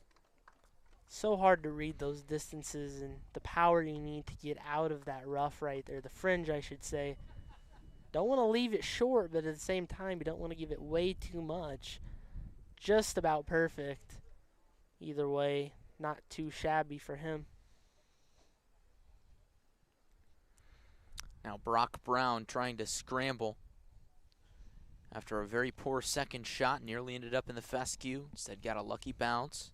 So hard to read those distances and the power you need to get out of that rough right there, the fringe I should say. Don't want to leave it short, but at the same time you don't want to give it way too much. Just about perfect. Either way, not too shabby for him. Now Brock Brown trying to scramble after a very poor second shot. Nearly ended up in the fescue. Instead got a lucky bounce.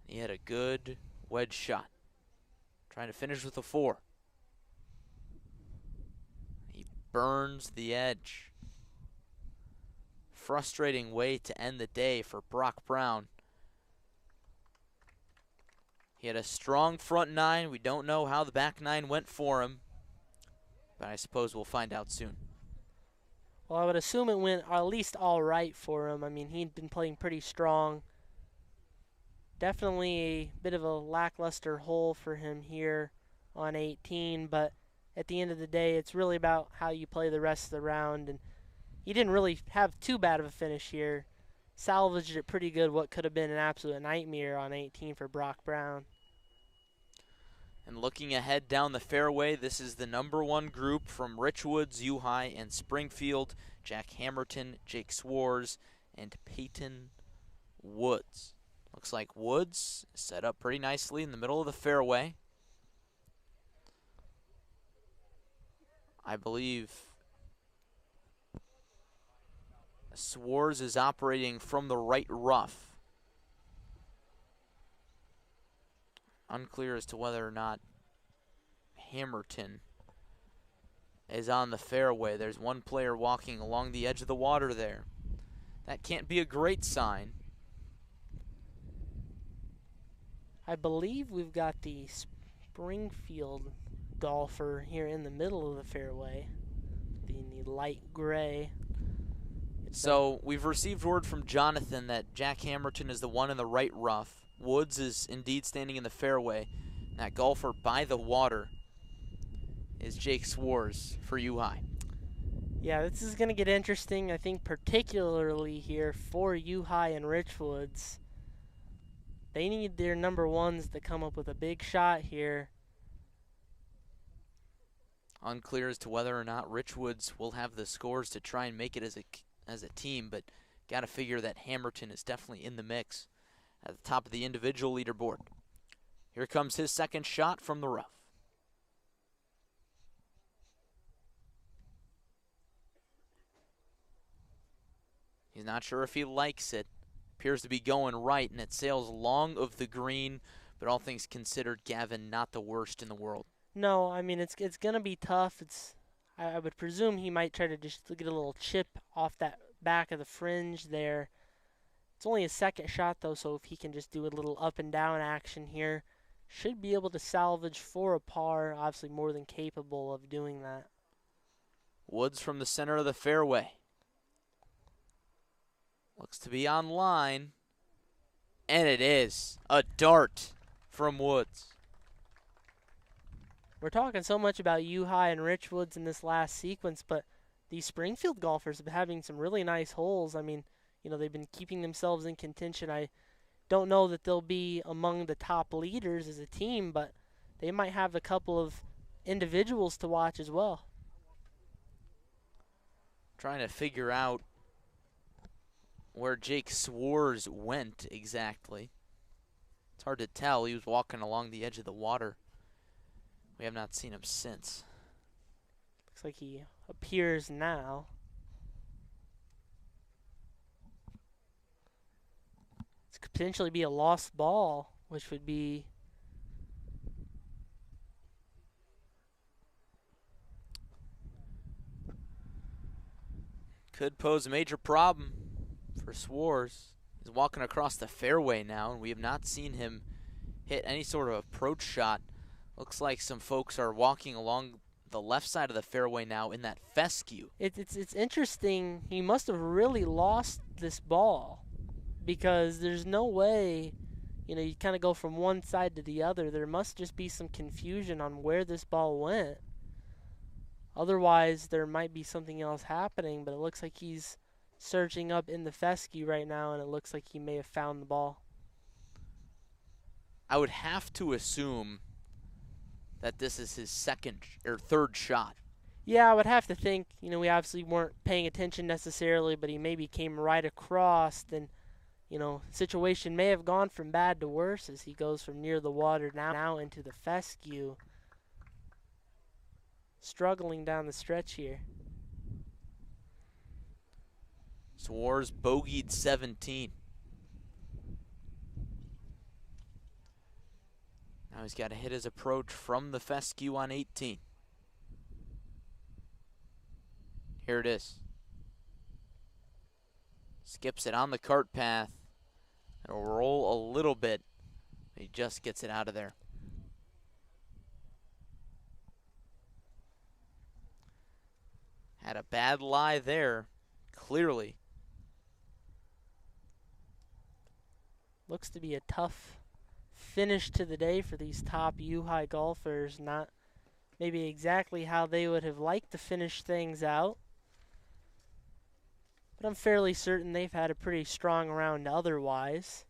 He had a good wedge shot. Trying to finish with a 4. He burns the edge. Frustrating way to end the day for Brock Brown. He had a strong front 9. We don't know how the back 9 went for him, but I suppose we'll find out soon. Well, I would assume it went at least all right for him. I mean, he'd been playing pretty strong. Definitely a bit of a lackluster hole for him here on 18, but at the end of the day, it's really about how you play the rest of the round, and he didn't really have too bad of a finish here. Salvaged it pretty good, what could have been an absolute nightmare on 18 for Brock Brown. And looking ahead down the fairway, this is the number 1 group from Richwoods, U-High, and Springfield. Jack Hamilton, Jake Swarz, and Peyton Woods. Looks like Woods set up pretty nicely in the middle of the fairway. I believe Swarz is operating from the right rough. Unclear as to whether or not Hamilton is on the fairway. There's one player walking along the edge of the water there. That can't be a great sign. I believe we've got the Springfield golfer here in the middle of the fairway, in the light gray. So we've received word from Jonathan that Jack Hamilton is the one in the right rough. Woods is indeed standing in the fairway. That golfer by the water is Jake Swarz for U-High. Yeah, this is going to get interesting, I think, particularly here for U-High and Richwoods. They need their number 1s to come up with a big shot here. Unclear as to whether or not Richwoods will have the scores to try and make it as a team, but got to figure that Hamilton is definitely in the mix at the top of the individual leaderboard. Here comes his second shot from the rough. He's not sure if he likes it. Appears to be going right, and it sails long of the green, but all things considered, Gavin, not the worst in the world. No, I mean, it's going to be tough. I would presume he might try to just get a little chip off that back of the fringe there. It's only a second shot, though, so if he can just do a little up and down action here, should be able to salvage for a par. Obviously more than capable of doing that. Woods from the center of the fairway. Looks to be on line. And it is a dart from Woods. We're talking so much about U-High and Richwoods in this last sequence, but these Springfield golfers have been having some really nice holes. I mean, you know, they've been keeping themselves in contention. I don't know that they'll be among the top leaders as a team, but they might have a couple of individuals to watch as well. Trying to figure out where Jake Swarz went exactly. It's hard to tell. He was walking along the edge of the water. We have not seen him since. Looks like he appears now. This could potentially be a lost ball, which would be could pose a major problem for Swarz. He's walking across the fairway now, and we have not seen him hit any sort of approach shot Looks like some folks are walking along the left side of the fairway now in that fescue. It's interesting. He must have really lost this ball, because there's no way, you kind of go from one side to the other. There must just be some confusion on where this ball went. Otherwise, there might be something else happening, but it looks like he's searching up in the fescue right now, and it looks like he may have found the ball. I would have to assume that this is his second or third shot. Yeah, I would have to think, we obviously weren't paying attention necessarily, but he maybe came right across, and, situation may have gone from bad to worse as he goes from near the water now into the fescue. Struggling down the stretch here. Swarz bogeyed 17. Now he's got to hit his approach from the fescue on 18. Here it is. Skips it on the cart path. It'll roll a little bit. He just gets it out of there. Had a bad lie there, clearly. Looks to be a tough finish to the day for these top U-High golfers. Not maybe exactly how they would have liked to finish things out, but I'm fairly certain they've had a pretty strong round otherwise.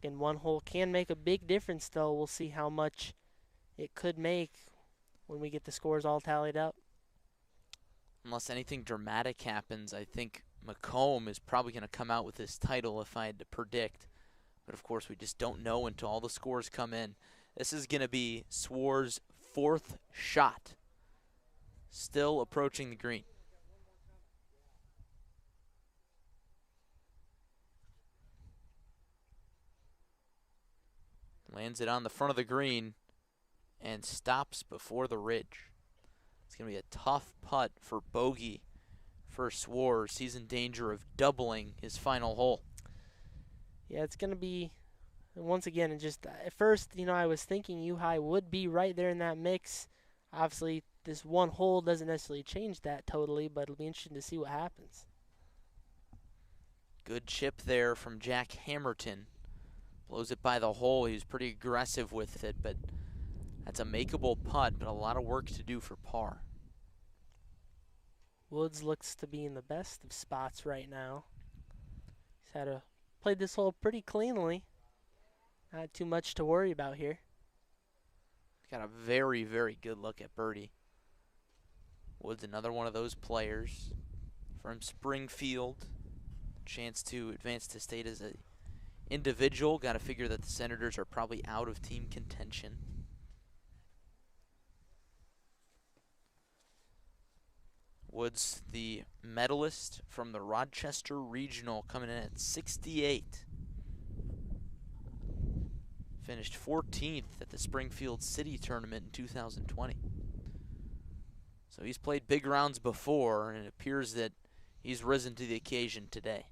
Again, one hole can make a big difference, though. We'll see how much it could make when we get the scores all tallied up. Unless anything dramatic happens, I think Macomb is probably going to come out with this title if I had to predict. But of course, we just don't know until all the scores come in. This is going to be Swarz' fourth shot. Still approaching the green. Lands it on the front of the green and stops before the ridge. It's going to be a tough putt for bogey for Swarz. He's in danger of doubling his final hole. Yeah, it's going to be, once again, just at first, I was thinking U-High would be right there in that mix. Obviously, this one hole doesn't necessarily change that totally, but it'll be interesting to see what happens. Good chip there from Jack Hamilton. Blows it by the hole. He was pretty aggressive with it, but that's a makeable putt, but a lot of work to do for par. Woods looks to be in the best of spots right now. He's played this hole pretty cleanly. Not too much to worry about here. Got a very, very good look at birdie. Woods, another one of those players from Springfield. Chance to advance to state as an individual. Got to figure that the Senators are probably out of team contention. Woods, the medalist from the Rochester Regional, coming in at 68. Finished 14th at the Springfield City Tournament in 2020. So he's played big rounds before, and it appears that he's risen to the occasion today.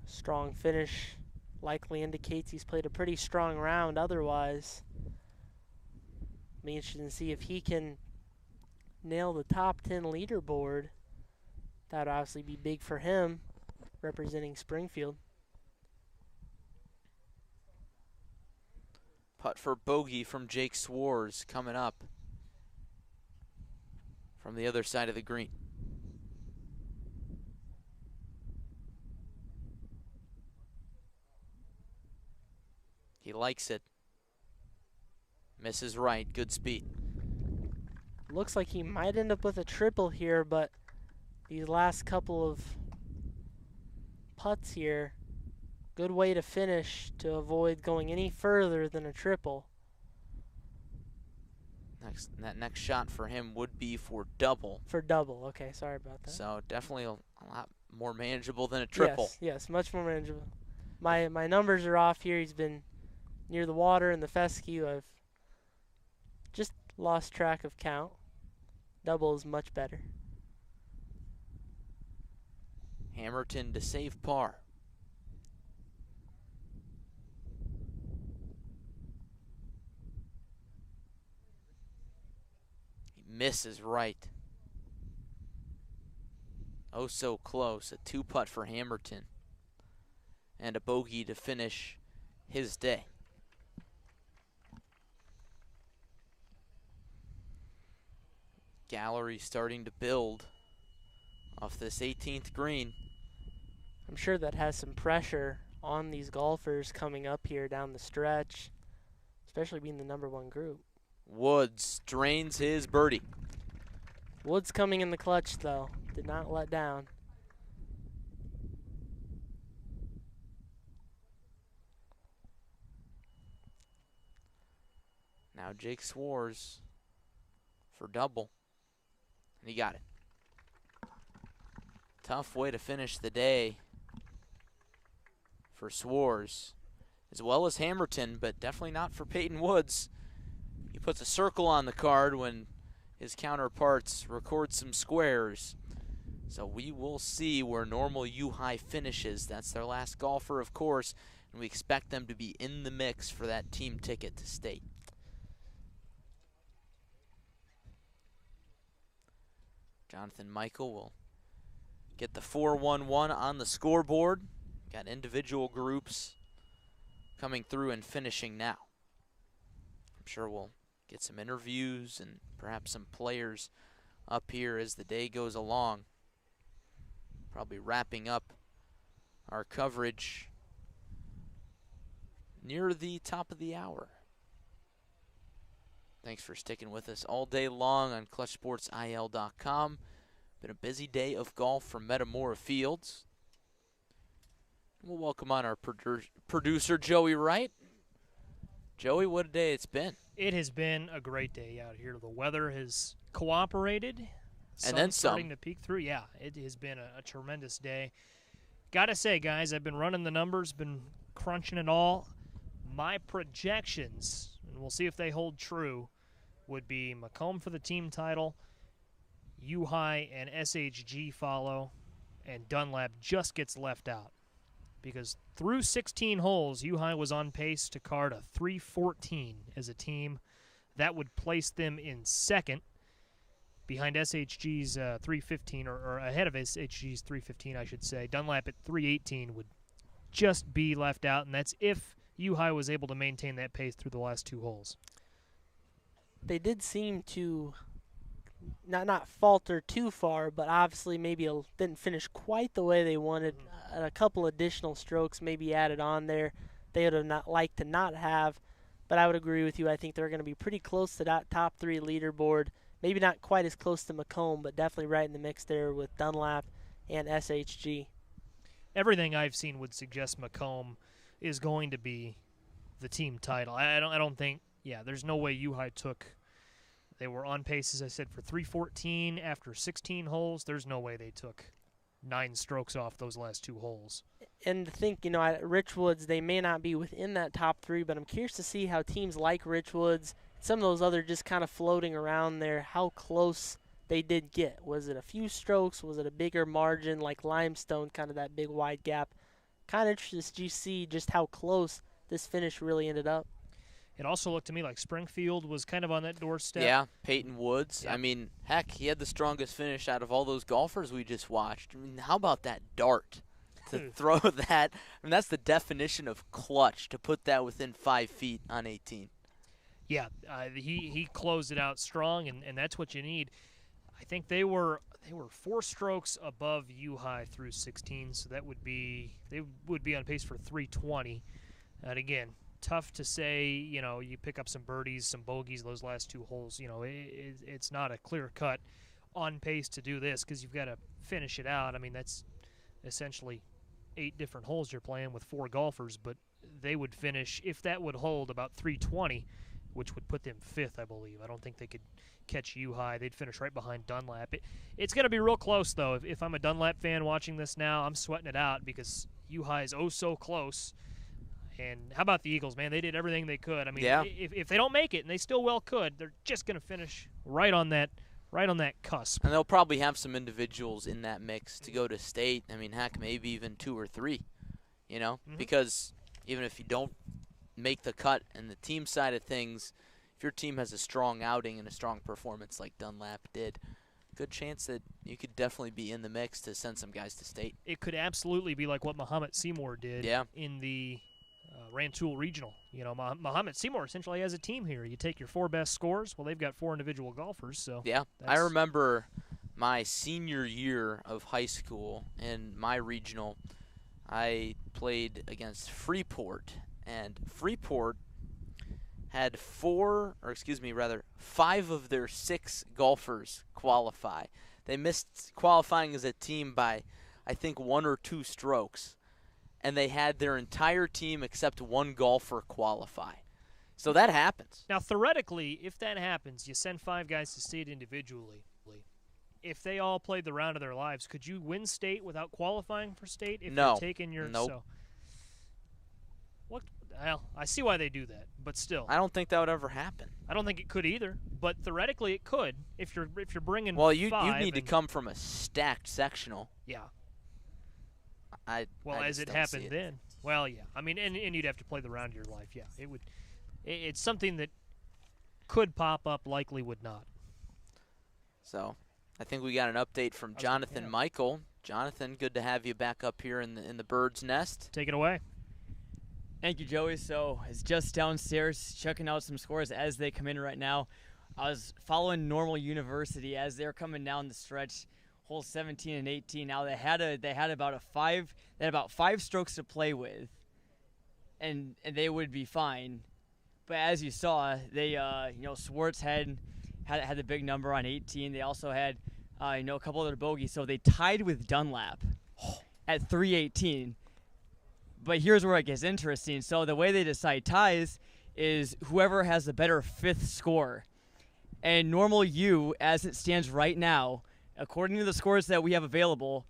Strong finish likely indicates he's played a pretty strong round otherwise. Be interested to see if he can nail the top 10 leaderboard. That would obviously be big for him, representing Springfield. Putt for bogey from Jake Swarz coming up from the other side of the green. He likes it. Misses right, good speed. Looks like he might end up with a triple here, but these last couple of putts here, good way to finish to avoid going any further than a triple. That next shot for him would be for double. For double, okay, sorry about that. So definitely a lot more manageable than a triple. Yes, much more manageable. My numbers are off here. He's been near the water and the fescue. I've just lost track of count. Double is much better. Hamilton to save par. misses right. Oh, so close. A 2-putt for Hammerton. And a bogey to finish his day. Gallery starting to build off this 18th green. I'm sure that has some pressure on these golfers coming up here down the stretch, especially being the #1 group. Woods drains his birdie. Woods coming in the clutch, though. Did not let down. Now Jake Swarz for double. And he got it. Tough way to finish the day for Swarz, as well as Hammerton, but definitely not for Peyton Woods. He puts a circle on the card when his counterparts record some squares. So we will see where normal U-High finishes. That's their last golfer, of course, and we expect them to be in the mix for that team ticket to state. Jonathan Michael will get the 4-1-1 on the scoreboard. Got individual groups coming through and finishing now. I'm sure we'll get some interviews and perhaps some players up here as the day goes along. Probably wrapping up our coverage near the top of the hour. Thanks for sticking with us all day long on ClutchSportsIL.com. Been a busy day of golf from Metamora Fields. We'll welcome on our producer, Joey Wright. Joey, what a day it's been. It has been a great day out here. The weather has cooperated. And then starting some. to peek through. Yeah, it has been a tremendous day. Gotta say, guys, I've been running the numbers, been crunching it all. My projections, and we'll see if they hold true, would be Macomb for the team title, U-High and SHG follow, and Dunlap just gets left out. Because through 16 holes, U-High was on pace to card a 314 as a team. That would place them in second, behind SHG's 315, or ahead of SHG's 315, I should say. Dunlap at 318 would just be left out, and that's if U-High was able to maintain that pace through the last 2 holes. They did seem to not falter too far, but obviously maybe didn't finish quite the way they wanted. A couple additional strokes maybe added on there they would have not liked to not have, but I would agree with you. I think they're going to be pretty close to that top 3 leaderboard. Maybe not quite as close to Macomb, but definitely right in the mix there with Dunlap and SHG. Everything I've seen would suggest Macomb is going to be the team title. I don't think, there's no way U-High took. They were on pace, as I said, for 314 after 16 holes. There's no way they took 9 strokes off those last 2 holes. And to think, at Richwoods, they may not be within that top 3, but I'm curious to see how teams like Richwoods, some of those other just kind of floating around there, how close they did get. Was it a few strokes? Was it a bigger margin like Limestone, kind of that big wide gap? Kind of interested to see just how close this finish really ended up. It also looked to me like Springfield was kind of on that doorstep. Yeah, Peyton Woods. Yep. I mean, heck, he had the strongest finish out of all those golfers we just watched. I mean, how about that dart to throw that? I mean, that's the definition of clutch, to put that within 5 feet on 18. Yeah, he closed it out strong, and that's what you need. I think they were 4 strokes above U-High through 16, so they would be on pace for 320. And again, tough to say. You pick up some birdies, some bogeys those last 2 holes. It's not a clear cut on pace to do this because you've got to finish it out. I mean, that's essentially 8 different holes you're playing with 4 golfers, but they would finish, if that would hold, about 320, which would put them 5th, I believe. I don't think they could catch U-High. They'd finish right behind Dunlap. It's going to be real close, though. If I'm a Dunlap fan watching this now, I'm sweating it out because U-High is oh so close. And how about the Eagles, man? They did everything they could. I mean, if they don't make it, and they still well could, they're just going to finish right on that cusp. And they'll probably have some individuals in that mix to go to state. I mean, heck, maybe even 2 or 3, because even if you don't make the cut and the team side of things, if your team has a strong outing and a strong performance like Dunlap did, good chance that you could definitely be in the mix to send some guys to state. It could absolutely be like what Muhammad Seymour did in the Rantoul Regional. You know, Muhammad Seymour essentially has a team here. You take your 4 best scores. Well, they've got 4 individual golfers. So yeah, I remember my senior year of high school in my regional, I played against Freeport, and Freeport had 5 of their 6 golfers qualify. They missed qualifying as a team by, I think, 1 or 2 strokes, and they had their entire team except 1 golfer qualify. So that happens. Now, theoretically, if that happens, you send 5 guys to state individually. If they all played the round of their lives, could you win state without qualifying for state? If No. you're taking your Nope. So, well, I see why they do that, but still, I don't think that would ever happen. I don't think it could either. But theoretically, it could if you're bringing. Well, you 5 need to and- come from a stacked sectional. Yeah. I As just it don't happened see it. then. Well, yeah. I mean, and you'd have to play the round of your life. Yeah, it would. It's something that could pop up, likely would not. So, I think we got an update from Jonathan Michael. Jonathan, good to have you back up here in the bird's nest. Take it away. Thank you, Joey. So it's just downstairs checking out some scores as they come in right now. I was following Normal University as they're coming down the stretch, holes 17 and 18. Now they had about 5 strokes to play with, and they would be fine. But as you saw, they Swartz had the big number on 18. They also had a couple other bogeys, so they tied with Dunlap at 318. But here's where it gets interesting. So the way they decide ties is whoever has the better 5th score. And Normal U, as it stands right now, according to the scores that we have available,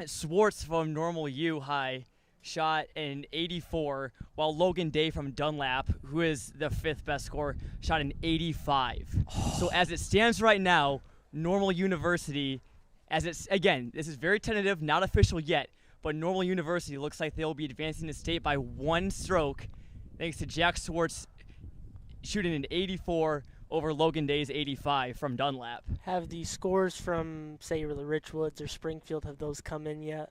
Swartz from Normal U High shot an 84, while Logan Day from Dunlap, who is the 5th best score, shot an 85. So as it stands right now, Normal University, this is very tentative, not official yet, but Normal University looks like they'll be advancing to state by 1 stroke, thanks to Jack Swartz shooting an 84 over Logan Day's 85 from Dunlap. Have the scores from, say, the Richwoods or Springfield, have those come in yet?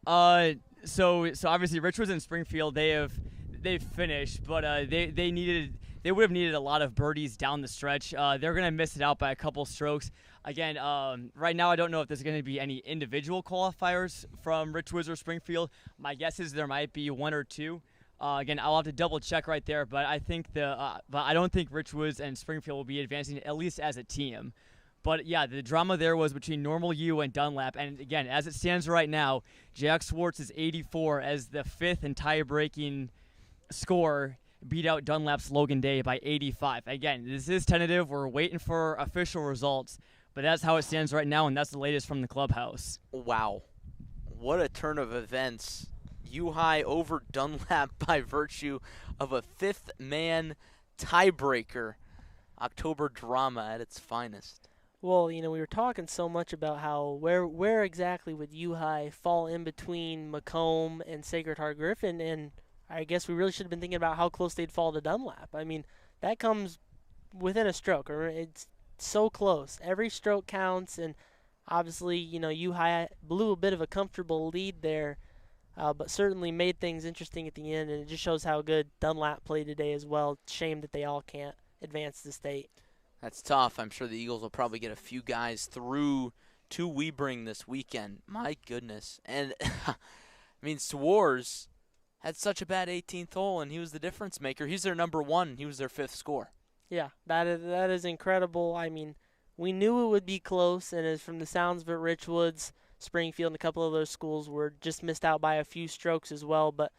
So obviously Richwoods and Springfield, they've finished, but they would have needed a lot of birdies down the stretch. They're gonna miss it out by a couple strokes. Again, right now I don't know if there's going to be any individual qualifiers from Richwoods or Springfield. My guess is there might be 1 or 2. Again, I'll have to double check right there, but I think but I don't think Richwoods and Springfield will be advancing at least as a team. But yeah, the drama there was between Normal U and Dunlap, and again, as it stands right now, Jack Swartz is 84 as the 5th and tie-breaking score. Beat out Dunlap's Logan Day by 85. Again, this is tentative. We're waiting for official results. But that's how it stands right now, and that's the latest from the clubhouse. Wow. What a turn of events. U-High over Dunlap by virtue of a 5th-man tiebreaker. October drama at its finest. Well, we were talking so much about how where exactly would U-High fall in between Macomb and Sacred Heart Griffin, and I guess we really should have been thinking about how close they'd fall to Dunlap. I mean, that comes within a stroke, or it's so close. Every stroke counts, and obviously, U-High blew a bit of a comfortable lead there, but certainly made things interesting at the end, and it just shows how good Dunlap played today as well. Shame that they all can't advance to state. That's tough. I'm sure the Eagles will probably get a few guys through to Sebring this weekend. My goodness. And, I mean, Swartz had such a bad 18th hole, and he was the difference maker. He's their number 1. He was their 5th score. Yeah, that is incredible. I mean, we knew it would be close, and as from the sounds of it, Richwoods, Springfield, and a couple of those schools were just missed out by a few strokes as well. But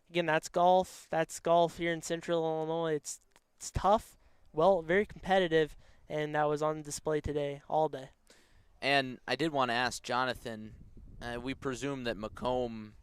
again, that's golf. That's golf here in Central Illinois. It's tough, well, very competitive, and that was on display today, all day. And I did want to ask Jonathan, we presume that Macomb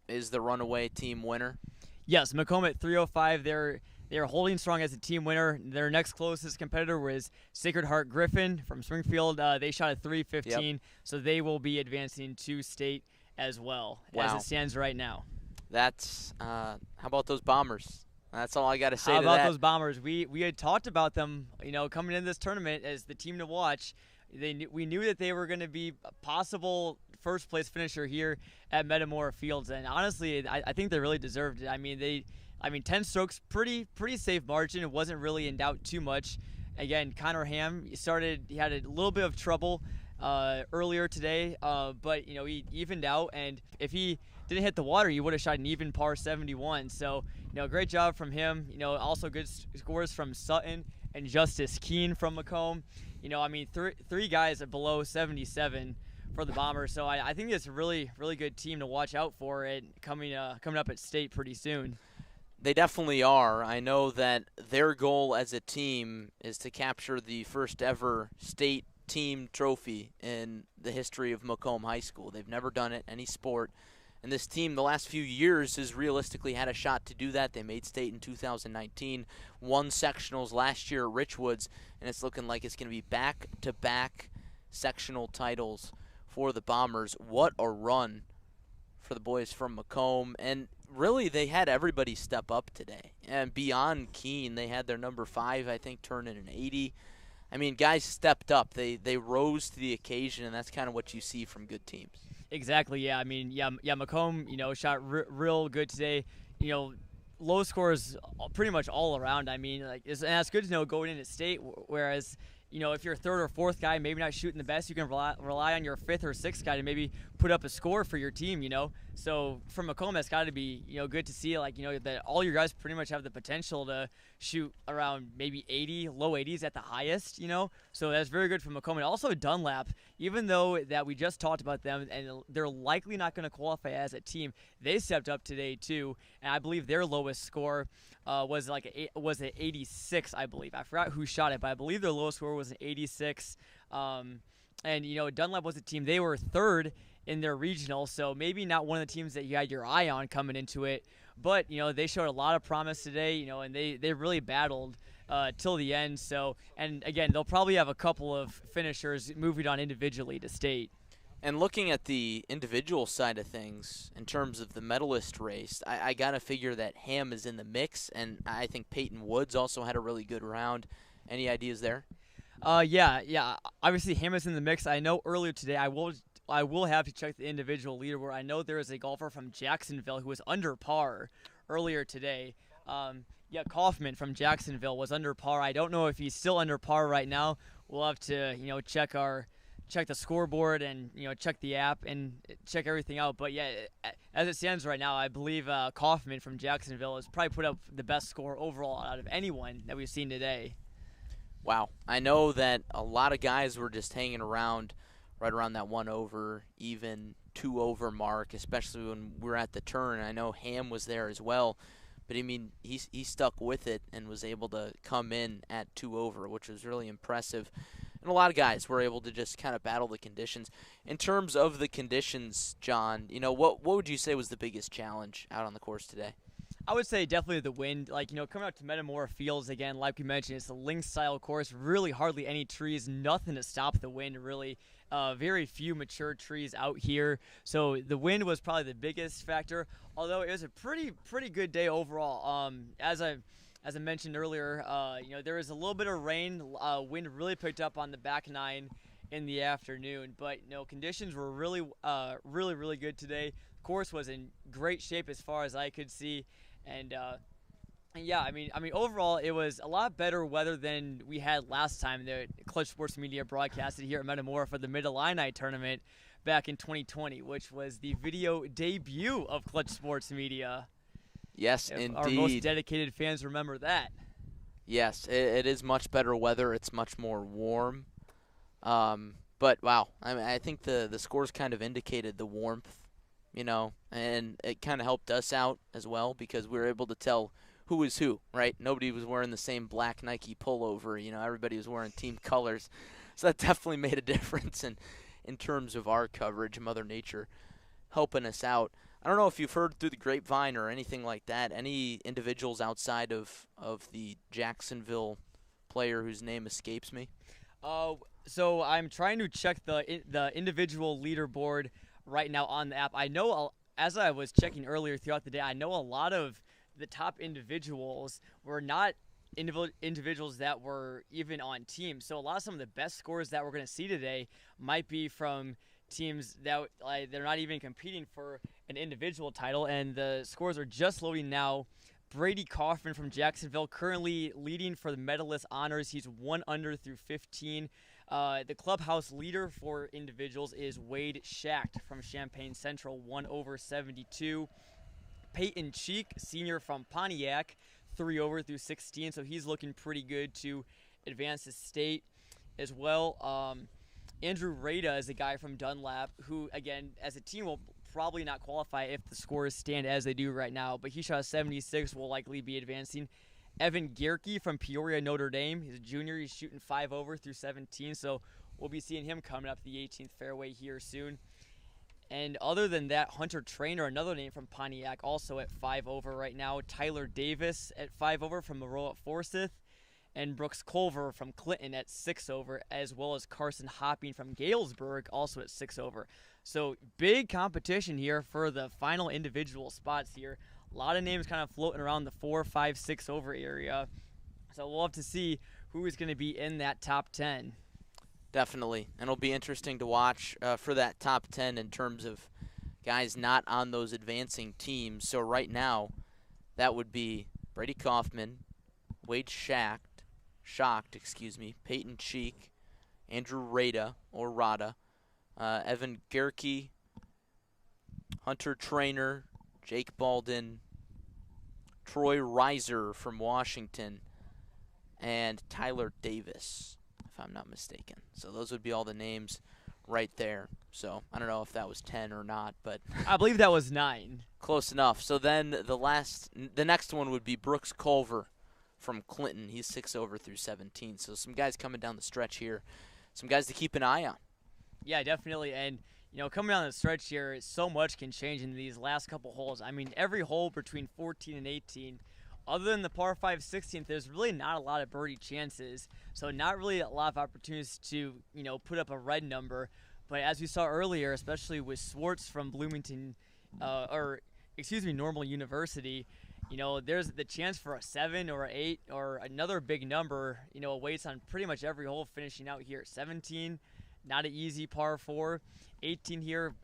is the runaway team winner? Yes, Macomb at 305. They're holding strong as a team winner. Their next closest competitor was Sacred Heart Griffin from Springfield. They shot a 315, so they will be advancing to state as well, as it stands right now. That's how about those Bombers? That's all I got to say How to about that. those Bombers? We had talked about them, coming into this tournament as the team to watch. We knew that they were going to be a possible first-place finisher here at Metamora Fields, and honestly, I think they really deserved it. I mean, 10 strokes, pretty safe margin. It wasn't really in doubt too much. Again, Connor Ham he had a little bit of trouble earlier today, but he evened out, and if he didn't hit the water, he would have shot an even par 71. So, great job from him. Also good scores from Sutton and Justice Keene from Macomb. Three guys at below 77 for the Bombers. So I think it's a really, really good team to watch out for it coming up at state pretty soon. They definitely are. I know that their goal as a team is to capture the first ever state team trophy in the history of Macomb High School. They've never done it, any sport. And this team, the last few years, has realistically had a shot to do that. They made state in 2019, won sectionals last year at Richwoods, and it's looking like it's going to be back-to-back sectional titles for the Bombers. What a run for the boys from Macomb. And really, they had everybody step up today. And beyond Keene, they had their number 5, I think, turn in an 80. I mean, guys stepped up. They rose to the occasion, and that's kind of what you see from good teams. Exactly, yeah. Macomb, shot real good today. Low scores pretty much all around. And that's good to know going into state, whereas, if you're third or fourth guy, maybe not shooting the best, you can rely on your fifth or sixth guy to maybe put up a score for your team, So from Macomb, that's got to be, good to see, that all your guys pretty much have the potential to shoot around maybe 80, low 80s at the highest, So that's very good for Macomb. And also Dunlap, even though that we just talked about them and they're likely not going to qualify as a team, they stepped up today too. And I believe their lowest score was an 86, I believe. I forgot who shot it, but I believe their lowest score was an 86. And Dunlap was a team. They were third in their regional, so maybe not one of the teams that you had your eye on coming into it. But, they showed a lot of promise today, and they really battled till the end. So, and again, they'll probably have a couple of finishers moving on individually to state. And looking at the individual side of things, in terms of the medalist race, I got to figure that Ham is in the mix, and I think Peyton Woods also had a really good round. Any ideas there? Yeah. Obviously, Ham is in the mix. I know earlier today I will have to check the individual leaderboard. I know there is a golfer from Jacksonville who was under par earlier today. Kaufman from Jacksonville was under par. I don't know if he's still under par right now. We'll have to, check the scoreboard and check the app and check everything out. But yeah, as it stands right now, I believe Kaufman from Jacksonville has probably put up the best score overall out of anyone that we've seen today. Wow. I know that a lot of guys were just hanging around right around that 1 over, even 2 over mark, especially when we're at the turn. I know Ham was there as well, but he stuck with it and was able to come in at 2 over, which was really impressive. And a lot of guys were able to just kind of battle the conditions. In terms of the conditions, John, what would you say was the biggest challenge out on the course today? I would say definitely the wind. Coming out to Metamora Fields again, like we mentioned, it's a links-style course. Really hardly any trees, nothing to stop the wind, really. Very few mature trees out here. So the wind was probably the biggest factor, although it was a pretty good day overall. As I mentioned earlier, there was a little bit of rain. Wind really picked up on the back nine in the afternoon, but conditions were really good today. The course was in great shape as far as I could see, and overall it was a lot better weather than we had last time the Clutch Sports Media broadcasted here at Metamora for the Mid-Illini tournament back in 2020, which was the video debut of Clutch Sports Media. Yes, if indeed. Our most dedicated fans remember that. Yes, it is much better weather. It's much more warm. But, wow, I think the scores kind of indicated the warmth, and it kind of helped us out as well because we were able to tell who is who, right? Nobody was wearing the same black Nike pullover. Everybody was wearing team colors. So that definitely made a difference in terms of our coverage, Mother Nature helping us out. I don't know if you've heard through the grapevine or anything like that, any individuals outside of the Jacksonville player whose name escapes me? So I'm trying to check the individual leaderboard right now on the app. I know, as I was checking earlier throughout the day, I know a lot of the top individuals were not individuals that were even on teams. So some of the best scores that we're going to see today might be from teams that they're not even competing for an individual title, and the scores are just loading now. Brady Kaufman from Jacksonville currently leading for the medalist honors. He's 1 under through 15. The clubhouse leader for individuals is Wade Schacht from Champaign Central, 1 over 72. Peyton Cheek, senior from Pontiac, 3 over through 16, so he's looking pretty good to advance the state as well. Andrew Rada is a guy from Dunlap who, again, as a team will probably not qualify if the scores stand as they do right now, but he shot a 76, will likely be advancing. Evan Gierke from Peoria, Notre Dame. He's a junior. He's shooting 5 over through 17, so we'll be seeing him coming up the 18th fairway here soon. And other than that, Hunter Trainer, another name from Pontiac, also at 5 over right now. Tyler Davis at 5 over from Moreau at Forsyth. And Brooks Culver from Clinton at 6 over, as well as Carson Hopping from Galesburg, also at 6 over. So big competition here for the final individual spots here. A lot of names kind of floating around the 4, 5, 6 over area. So we'll have to see who is going to be in that top 10. Definitely. And it'll be interesting to watch for that top 10 in terms of guys not on those advancing teams. So right now, that would be Brady Kaufman, Wade Schacht, Peyton Cheek, Andrew Rada, Evan Gierke, Hunter Trainer, Jake Baldwin, Troy Reiser from Washington, and Tyler Davis, if I'm not mistaken. So those would be all the names right there. So I don't know if that was 10 or not, but I believe that was 9. Close enough. So then the next one would be Brooks Culver from Clinton. He's 6 over through 17. So some guys coming down the stretch here. Some guys to keep an eye on. Yeah, definitely. And, coming down the stretch here, so much can change in these last couple holes. I mean, every hole between 14 and 18, other than the par 5 16th, there's really not a lot of birdie chances. So not really a lot of opportunities to, put up a red number. But as we saw earlier, especially with Swartz from Normal University, there's the chance for a 7 or an 8 or another big number, awaits on pretty much every hole, finishing out here at 17. Not an easy par 4. 18 here,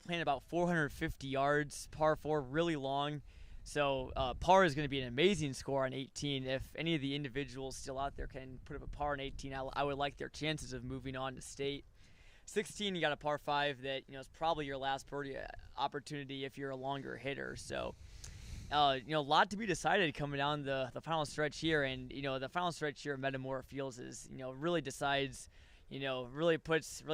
playing about 450 yards. Par 4, really long. So par is going to be an amazing score on 18. If any of the individuals still out there can put up a par on 18, I would like their chances of moving on to state. 16, you got a par 5 that is probably your last birdie opportunity if you're a longer hitter. So a lot to be decided coming down the final stretch here, and the final stretch here at Metamora Fields is really decides, really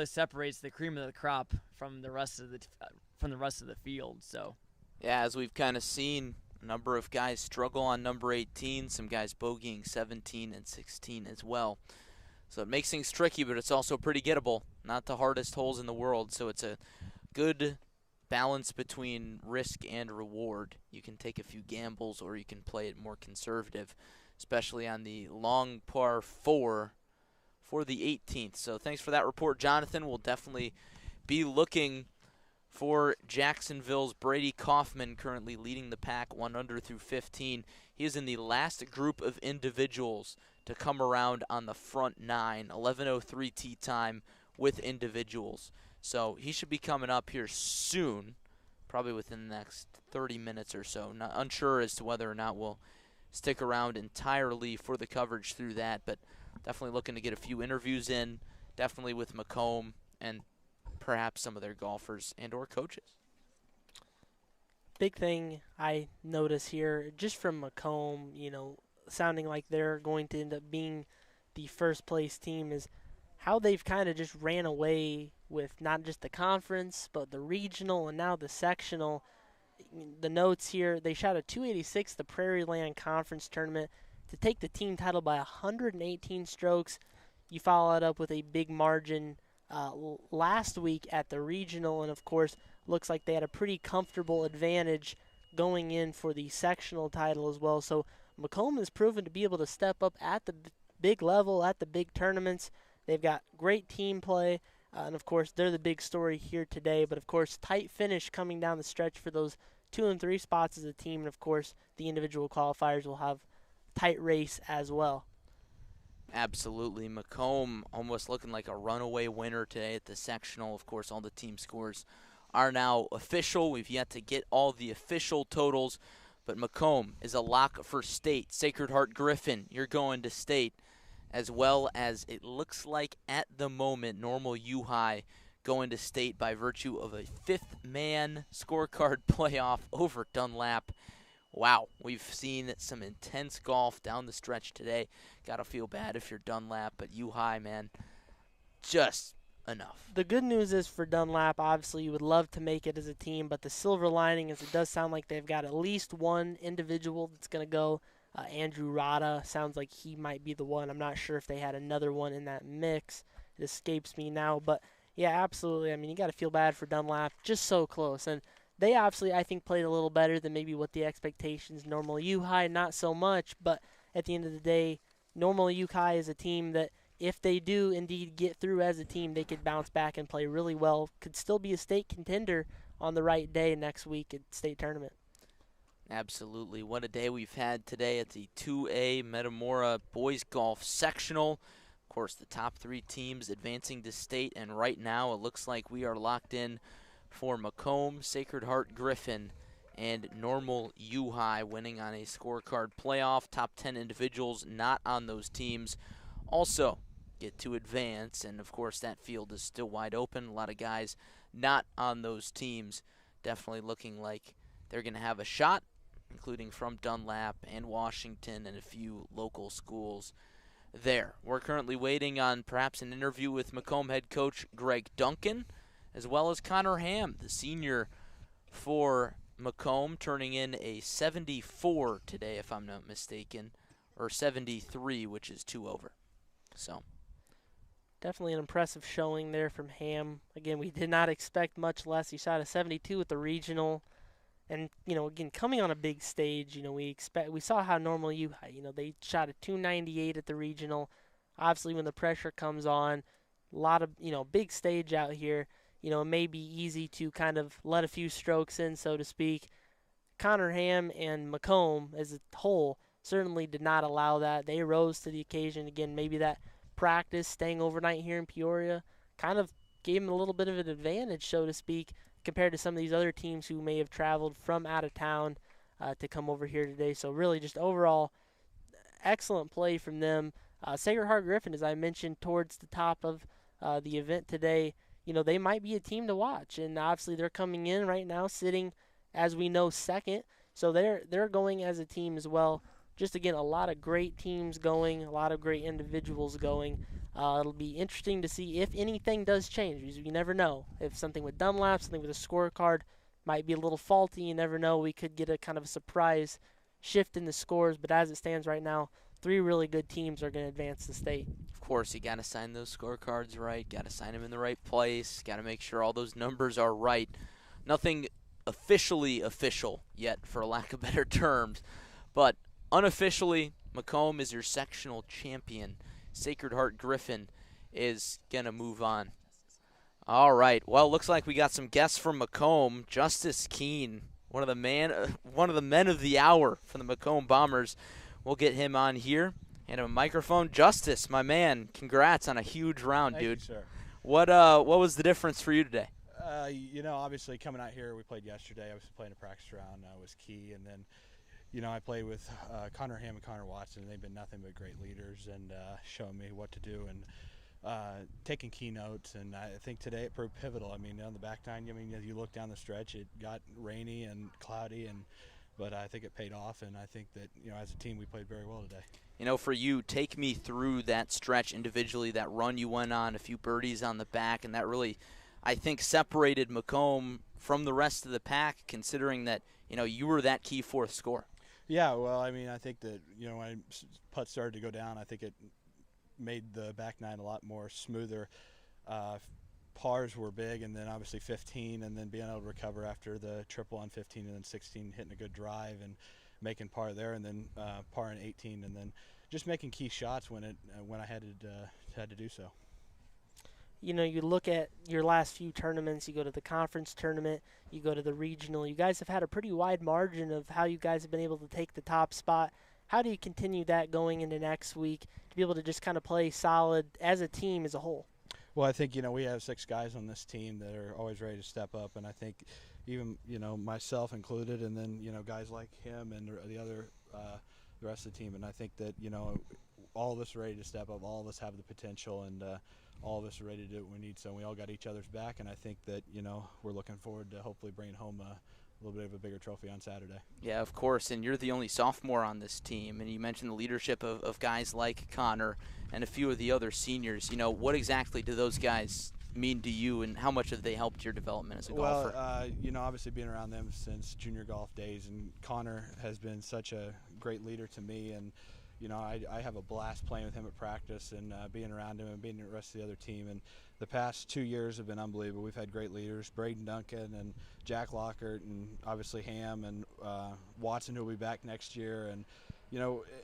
separates the cream of the crop from the rest of the field. So yeah, as we've kind of seen, a number of guys struggle on number 18, some guys bogeying 17 and 16 as well. So it makes things tricky, but it's also pretty gettable. Not the hardest holes in the world, so it's a good balance between risk and reward. You can take a few gambles or you can play it more conservative, especially on the long par 4 for the 18th. So thanks for that report, Jonathan. We'll definitely be looking for Jacksonville's Brady Kaufman, currently leading the pack 1 under through 15. He is in the last group of individuals to come around on the front 9, 11:03 tee time with individuals. So he should be coming up here soon, probably within the next 30 minutes or so. Not unsure as to whether or not we'll stick around entirely for the coverage through that, but definitely looking to get a few interviews in, definitely with Macomb and perhaps some of their golfers and or coaches. Big thing I notice here, just from Macomb, sounding like they're going to end up being the first place team, is how they've kind of just ran away with not just the conference, but the regional and now the sectional. The notes here, they shot a 286 the Prairie Land Conference Tournament to take the team title by 118 strokes. You follow it up with a big margin last week at the regional, and of course looks like they had a pretty comfortable advantage going in for the sectional title as well. So Macomb has proven to be able to step up at the big level, at the big tournaments. They've got great team play, and of course they're the big story here today. But of course, tight finish coming down the stretch for those 2 and 3 spots as a team, and of course the individual qualifiers will have tight race as well. Absolutely. Macomb almost looking like a runaway winner today at the sectional. Of course, all the team scores are now official. We've yet to get all the official totals, but Macomb is a lock for state. Sacred Heart Griffin, you're going to state, as well as it looks like at the moment Normal U High going to state by virtue of a 5th-man scorecard playoff over Dunlap. Wow, we've seen some intense golf down the stretch today. Got to feel bad if you're Dunlap, but U High, man, just enough. The good news is for Dunlap, obviously you would love to make it as a team, but the silver lining is it does sound like they've got at least one individual that's going to go. Andrew Rada sounds like he might be the one. I'm not sure if they had another one in that mix. It escapes me now, but yeah, absolutely. I mean, you got to feel bad for Dunlap, just so close. And they obviously, I think, played a little better than maybe what the expectations. Normal U High, not so much, but at the end of the day, Normal U High is a team that if they do indeed get through as a team, they could bounce back and play really well. Could still be a state contender on the right day next week at state tournament. Absolutely. What a day we've had today at the 2A Metamora Boys Golf Sectional. Of course, the top 3 teams advancing to state, and right now it looks like we are locked in for Macomb, Sacred Heart Griffin, and Normal U High winning on a scorecard playoff. Top 10 individuals not on those teams also get to advance, and of course that field is still wide open. A lot of guys not on those teams definitely looking like they're going to have a shot, including from Dunlap and Washington and a few local schools there. We're currently waiting on perhaps an interview with Macomb head coach Greg Duncan, as well as Connor Ham, the senior for Macomb, turning in a 74 today, if I'm not mistaken, or 73, which is 2 over. So definitely an impressive showing there from Ham. Again, we did not expect much less. He shot a 72 at the regional. And, again, coming on a big stage, we saw how Normal U High, they shot a 298 at the regional. Obviously, when the pressure comes on, a lot of, big stage out here, it may be easy to kind of let a few strokes in, so to speak. Connor Ham and Macomb as a whole certainly did not allow that. They rose to the occasion. Again, maybe that practice, staying overnight here in Peoria, kind of gave them a little bit of an advantage, so to speak, compared to some of these other teams who may have traveled from out of town to come over here today. So really just overall excellent play from them. Sacred Heart Griffin, as I mentioned towards the top of the event today, they might be a team to watch. And obviously they're coming in right now sitting, as we know, second. So they're going as a team as well. Just, again, a lot of great teams going, a lot of great individuals going. It'll be interesting to see if anything does change, because you never know. If something with Dunlap, something with a scorecard might be a little faulty, you never know. We could get a kind of a surprise shift in the scores, but as it stands right now, 3 really good teams are going to advance the state. of course you got to sign those scorecards right, got to sign them in the right place, got to make sure all those numbers are right. Nothing officially official yet, for lack of better terms, but unofficially, Macomb is your sectional champion. Sacred Heart Griffin is going to move on. All right. Well, looks like we got some guests from Macomb. Justice Keene, one of the men of the hour for the Macomb Bombers. We'll get him on here. Hand him a microphone. Justice, my man, congrats on a huge round, dude. Thank you, sir. What was the difference for you today? Obviously coming out here, we played yesterday. I was playing a practice round. Was key, and then I played with Connor Ham and Connor Watson. They've been nothing but great leaders and showing me what to do and taking keynotes. And I think today it proved pivotal. I mean, on the back nine, as you look down the stretch, it got rainy and cloudy, but I think it paid off. And I think that, as a team, we played very well today. For you, take me through that stretch individually, that run you went on, a few birdies on the back, and that really, I think, separated Macomb from the rest of the pack, considering that, you were that key fourth scorer. Yeah, well, I think that, when putts started to go down, I think it made the back nine a lot more smoother. Pars were big, and then obviously 15, and then being able to recover after the triple on 15, and then 16 hitting a good drive and making par there, and then par in 18, and then just making key shots when I had to do so. you look at your last few tournaments, you go to the conference tournament, you go to the regional. You guys have had a pretty wide margin of how you guys have been able to take the top spot. How do you continue that going into next week to be able to just kind of play solid as a team as a whole? Well, I think, we have 6 guys on this team that are always ready to step up, and I think even, myself included, and then, guys like him and the rest of the team, and I think that, all of us are ready to step up, all of us have the potential, and all of us are ready to do what we need, so we all got each other's back, and I think that, we're looking forward to hopefully bringing home a little bit of a bigger trophy on Saturday. Yeah, of course, and you're the only sophomore on this team, and you mentioned the leadership of guys like Connor and a few of the other seniors. What exactly do those guys mean to you, and how much have they helped your development as a golfer? Well, obviously being around them since junior golf days, and Connor has been such a great leader to me, and I have a blast playing with him at practice and being around him and being the rest of the other team. And the past 2 years have been unbelievable. We've had great leaders, Braden Duncan and Jack Lockhart, and obviously Ham and Watson, who will be back next year. And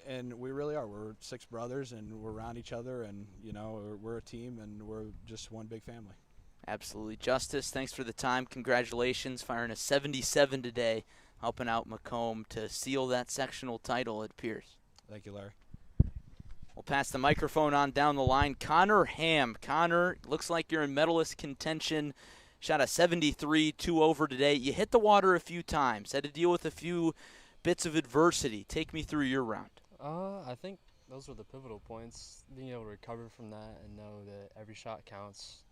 and we really are. We're 6 brothers, and we're around each other, and we're a team, and we're just one big family. Absolutely. Justice, thanks for the time. Congratulations, firing a 77 today, helping out Macomb to seal that sectional title at Pierce. Thank you, Larry. We'll pass the microphone on down the line. Connor Ham. Connor, looks like you're in medalist contention. Shot a 73, 2 over today. You hit the water a few times. Had to deal with a few bits of adversity. Take me through your round. I think those were the pivotal points. Being able to recover from that and know that every shot counts.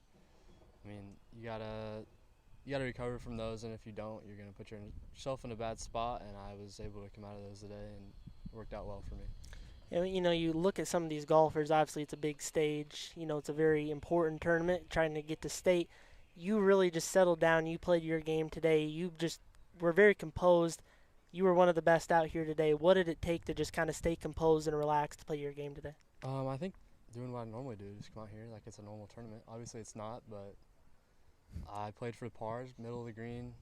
I mean, you gotta recover from those, and if you don't, you're gonna put yourself in a bad spot. And I was able to come out of those today, and it worked out well for me. You look at some of these golfers, obviously it's a big stage. It's a very important tournament, trying to get to state. You really just settled down. You played your game today. You just were very composed. You were one of the best out here today. What did it take to just kind of stay composed and relaxed to play your game today? I think doing what I normally do, just come out here like it's a normal tournament. Obviously it's not, but I played for the pars, middle of the green.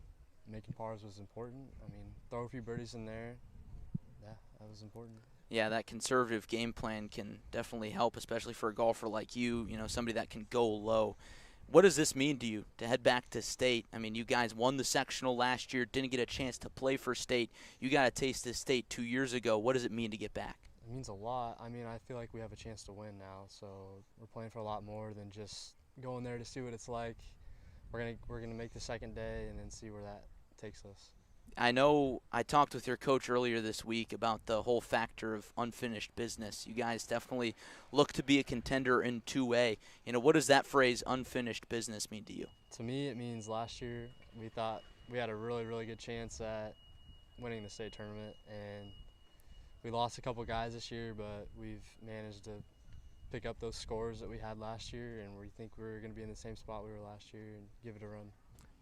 Making pars was important. I mean, throw a few birdies in there. Yeah, that was important. Yeah, that conservative game plan can definitely help, especially for a golfer like you, somebody that can go low. What does this mean to you to head back to state? I mean, you guys won the sectional last year, didn't get a chance to play for state. You got a taste of state 2 years ago. What does it mean to get back? It means a lot. I mean, I feel like we have a chance to win now, so we're playing for a lot more than just going there to see what it's like. We're gonna make the second day and then see where that takes us. I know I talked with your coach earlier this week about the whole factor of unfinished business. You guys definitely look to be a contender in 2A. What does that phrase, unfinished business, mean to you? To me, it means last year we thought we had a really, really good chance at winning the state tournament, and we lost a couple guys this year, but we've managed to pick up those scores that we had last year, and we think we're going to be in the same spot we were last year and give it a run.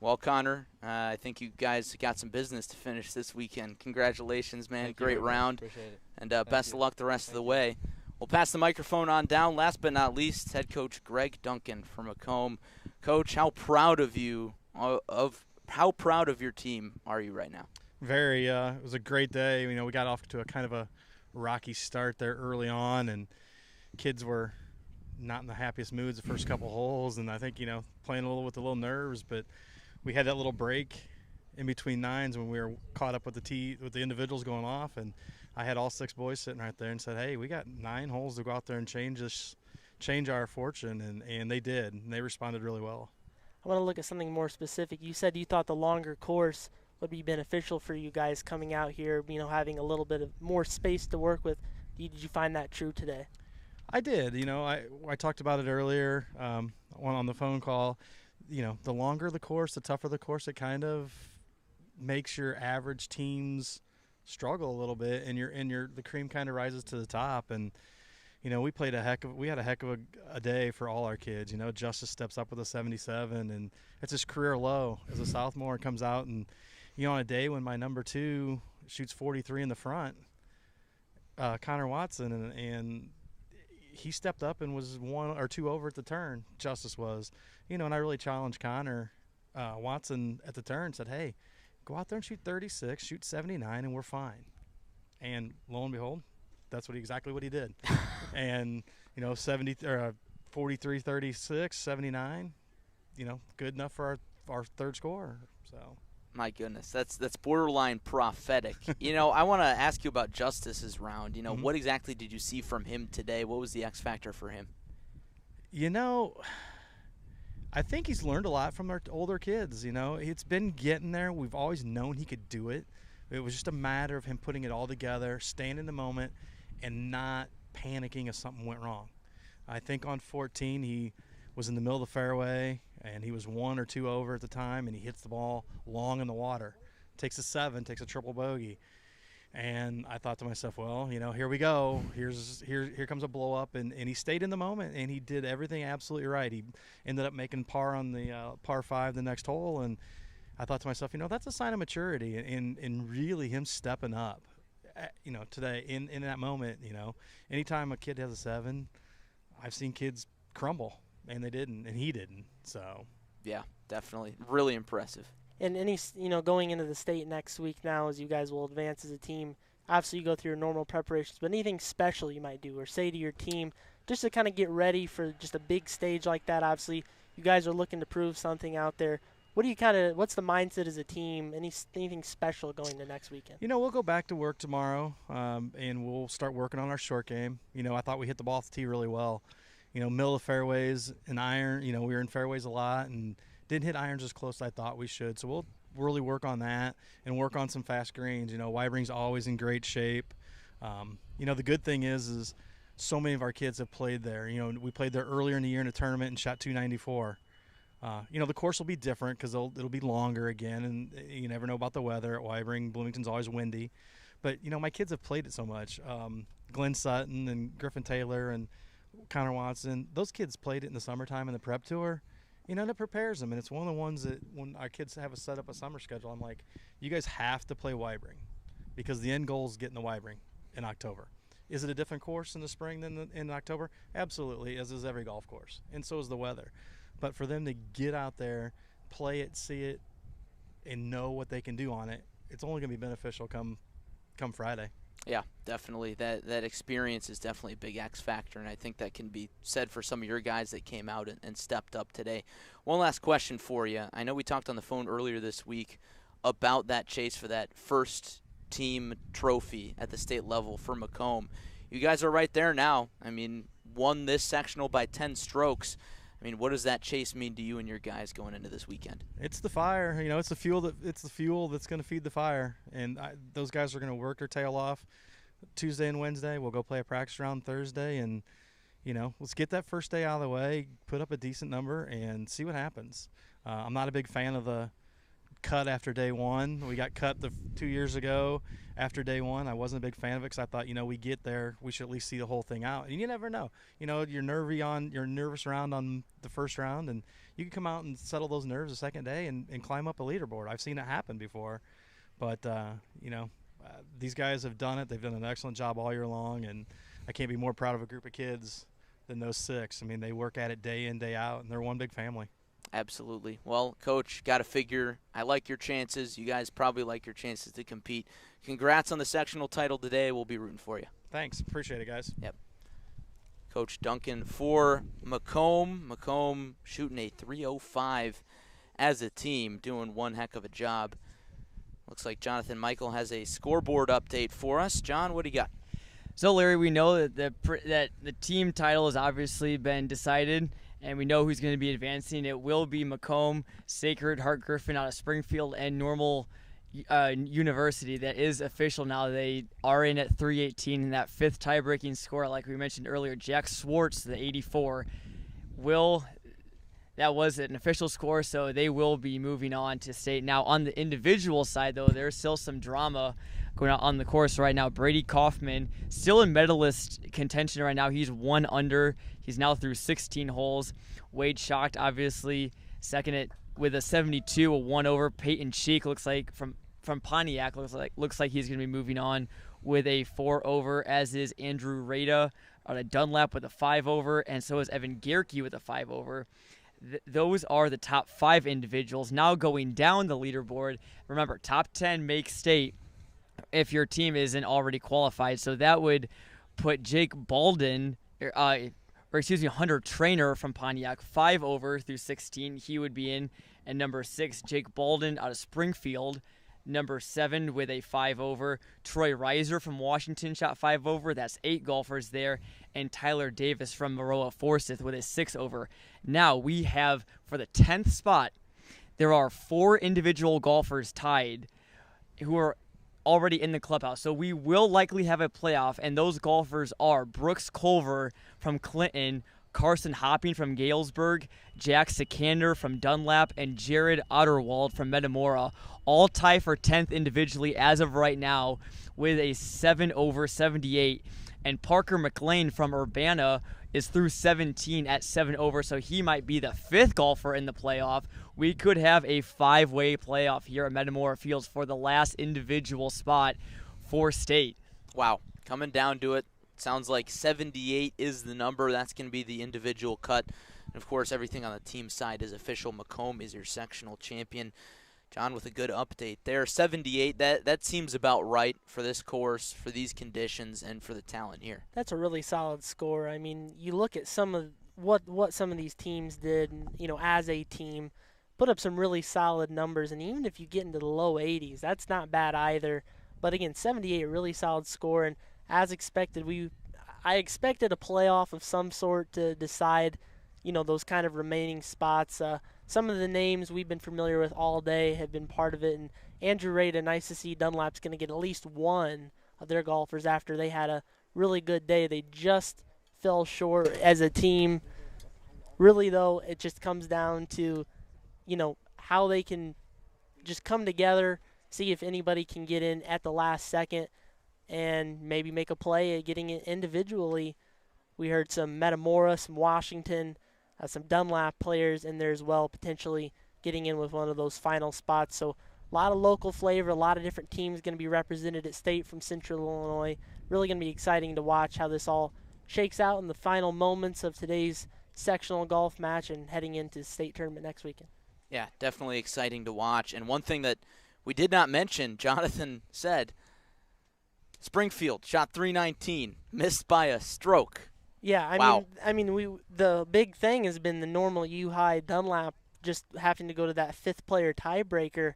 Well, Connor, I think you guys got some business to finish this weekend. Congratulations, man. Thank you Great very much. round. Appreciate it. And best of luck the rest of the way. We'll pass the microphone on down. Last but not least, head coach Greg Duncan from Macomb. Coach, how proud of you, how proud of your team are you right now? Very. It was a great day. We got off to a kind of a rocky start there early on, and kids were not in the happiest moods the first couple holes, and I think, playing a little with a little nerves, but we had that little break in between nines when we were caught up with the individuals going off, and I had all 6 boys sitting right there and said, hey, we got 9 holes to go out there and change our fortune, and they did, and they responded really well. I want to look at something more specific. You said you thought the longer course would be beneficial for you guys coming out here, having a little bit of more space to work with. Did you find that true today? I did. I talked about it earlier on the phone call. The longer the course, the tougher the course, it kind of makes your average teams struggle a little bit, and the cream kind of rises to the top. And we had a heck of a day for all our kids. Justice steps up with a 77, and it's his career low as a sophomore. Comes out and on a day when my number 2 shoots 43 in the front, Connor Watson, and he stepped up and was 1 or 2 over at the turn. Justice was, and I really challenged Connor Watson at the turn. Said, "Hey, go out there and shoot 36, shoot 79, and we're fine." And lo and behold, that's exactly what he did. And 70 or 43-36, 79. Good enough for our third score. So. My goodness, that's borderline prophetic. I want to ask you about Justice's round. What exactly did you see from him today? What was the X factor for him? I think he's learned a lot from our older kids. It's been getting there. We've always known he could do it. It was just a matter of him putting it all together, staying in the moment, and not panicking if something went wrong. I think on 14 he was in the middle of the fairway, and he was 1 or 2 over at the time, and he hits the ball long in the water. Takes a 7, takes a triple bogey. And I thought to myself, well, here we go. Here comes a blow up, and he stayed in the moment, and he did everything absolutely right. He ended up making par on the par 5 the next hole, and I thought to myself, that's a sign of maturity and really him stepping up, today in that moment. Anytime a kid has a 7, I've seen kids crumble, and they didn't, and he didn't. So yeah, definitely really impressive. And any, going into the state next week now, as you guys will advance as a team, obviously you go through your normal preparations, but anything special you might do or say to your team just to kind of get ready for just a big stage like that? Obviously, you guys are looking to prove something out there. What's the mindset as a team? Anything special going to next weekend? We'll go back to work tomorrow, and we'll start working on our short game. I thought we hit the ball off the tee really well. Middle of fairways and iron. We were in fairways a lot and didn't hit irons as close as I thought we should. So we'll really work on that and work on some fast greens. Wybering's always in great shape. The good thing is so many of our kids have played there. We played there earlier in the year in a tournament and shot 294. The course will be different because it'll be longer again, and you never know about the weather at Wybering. Bloomington's always windy. But, my kids have played it so much. Glenn Sutton and Griffin Taylor and Connor Watson, those kids played it in the summertime in the prep tour. That prepares them, and it's one of the ones that when our kids have set up a summer schedule, I'm like, you guys have to play Wybering because the end goal is getting the Wybering in October. Is it a different course in the spring than in October? Absolutely, as is every golf course, and so is the weather. But for them to get out there, play it, see it, and know what they can do on it, it's only going to be beneficial come Friday. Yeah, definitely. That experience is definitely a big X factor, and I think that can be said for some of your guys that came out and stepped up today. One last question for you. I know we talked on the phone earlier this week about that chase for that first team trophy at the state level for Macomb. You guys are right there now. Won this sectional by 10 strokes. What does that chase mean to you and your guys going into this weekend? It's the fire. It's the fuel that's going to feed the fire. And those guys are going to work their tail off Tuesday and Wednesday. We'll go play a practice round Thursday, and let's get that first day out of the way, put up a decent number, and see what happens. I'm not a big fan of the cut after day one. We got cut 2 years ago after day one. I wasn't a big fan of it because I thought, we get there, we should at least see the whole thing out. And you never know. You're nervous round on the first round, and you can come out and settle those nerves the second day and climb up a leaderboard. I've seen it happen before. But, these guys have done it. They've done an excellent job all year long, and I can't be more proud of a group of kids than those 6. They work at it day in, day out, and they're one big family. Absolutely. Well, Coach, got to figure I like your chances. You guys probably like your chances to compete. Congrats on the sectional title today. We'll be rooting for you. Thanks. Appreciate it, guys. Yep. Coach Duncan for Macomb. Macomb shooting a 305 as a team, doing one heck of a job. Looks like Jonathan Michael has a scoreboard update for us. John, what do you got? So, Larry, we know that the team title has obviously been decided, and we know who's going to be advancing. It will be Macomb, Sacred Heart Griffin out of Springfield, and Normal University. That is official now. They are in at 318 in that 5th tie-breaking score, like we mentioned earlier. Jack Swartz, the 84, that was an official score, so they will be moving on to state. Now, on the individual side, though, there's still some drama going on the course right now. Brady Kaufman still in medalist contention right now. He's 1 under. He's now through 16 holes. Wade Schacht, obviously, second with a 72, a 1 over. Peyton Cheek looks like from Pontiac looks like he's going to be moving on with a 4 over, as is Andrew Rada on a Dunlap with a 5 over, and so is Evan Gierke with a 5 over. Those are the top 5 individuals. Now going down the leaderboard, remember, top 10 make state if your team isn't already qualified. So that would put Jake Balden, Hunter Trainer from Pontiac, 5 over through 16. He would be in. And number 6, Jake Bolden out of Springfield. Number 7 with a 5 over. Troy Reiser from Washington shot 5 over. That's 8 golfers there. And Tyler Davis from Maroa Forsyth with a 6 over. Now we have, for the 10th spot, there are 4 individual golfers tied who are already in the clubhouse. So we will likely have a playoff, and those golfers are Brooks Culver from Clinton, Carson Hopping from Galesburg, Jack Sikander from Dunlap, and Jared Otterwald from Metamora, all tie for 10th individually as of right now with a 7 over 78. And Parker McLean from Urbana is through 17 at 7 over, so he might be the 5th golfer in the playoff. We could have a 5-way playoff here at Metamora Fields for the last individual spot for state. Wow, coming down to it. Sounds like 78 is the number. That's going to be the individual cut. And, of course, everything on the team side is official. Macomb is your sectional champion. John with a good update there. 78, that seems about right for this course, for these conditions, and for the talent here. That's a really solid score. I mean, you look at some of what some of these teams did, and, as a team, put up some really solid numbers. And even if you get into the low 80s, that's not bad either. But, again, 78, a really solid score. And as expected, I expected a playoff of some sort to decide, those kind of remaining spots. Some of the names we've been familiar with all day have been part of it. And Andrew Rada, nice to see Dunlap's going to get at least one of their golfers after they had a really good day. They just fell short as a team. Really, though, it just comes down to, how they can just come together, see if anybody can get in at the last second and maybe make a play at getting it individually. We heard some Metamora, some Washington, some Dunlap players in there as well, potentially getting in with one of those final spots. So a lot of local flavor, a lot of different teams going to be represented at state from Central Illinois. Really going to be exciting to watch how this all shakes out in the final moments of today's sectional golf match and heading into the state tournament next weekend. Yeah, definitely exciting to watch. And one thing that we did not mention, Jonathan said, Springfield shot 319, missed by a stroke. Yeah, I mean, the big thing has been the normal U-High Dunlap just having to go to that 5th player tiebreaker.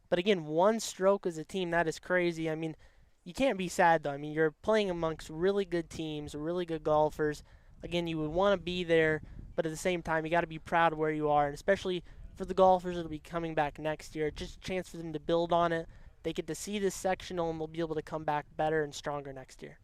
But again, 1 stroke as a team, that is crazy. I mean, you can't be sad though. I mean, you're playing amongst really good teams, really good golfers. Again, you would want to be there, but at the same time, you got to be proud of where you are, and especially for the golfers that'll be coming back next year, just a chance for them to build on it. They get to see this sectional, and they'll be able to come back better and stronger next year.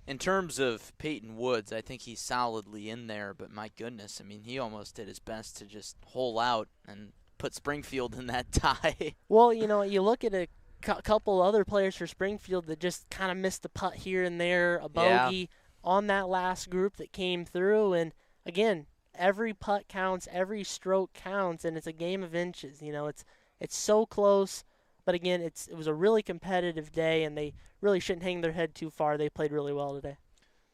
In terms of Peyton Woods, I think he's solidly in there, but my goodness, I mean, he almost did his best to just hole out and put Springfield in that tie. Well, you look at a couple other players for Springfield that just kind of missed a putt here and there, a bogey on that last group that came through. And, again, every putt counts, every stroke counts, and it's a game of inches. It's so close. But, again, it was a really competitive day, and they really shouldn't hang their head too far. They played really well today.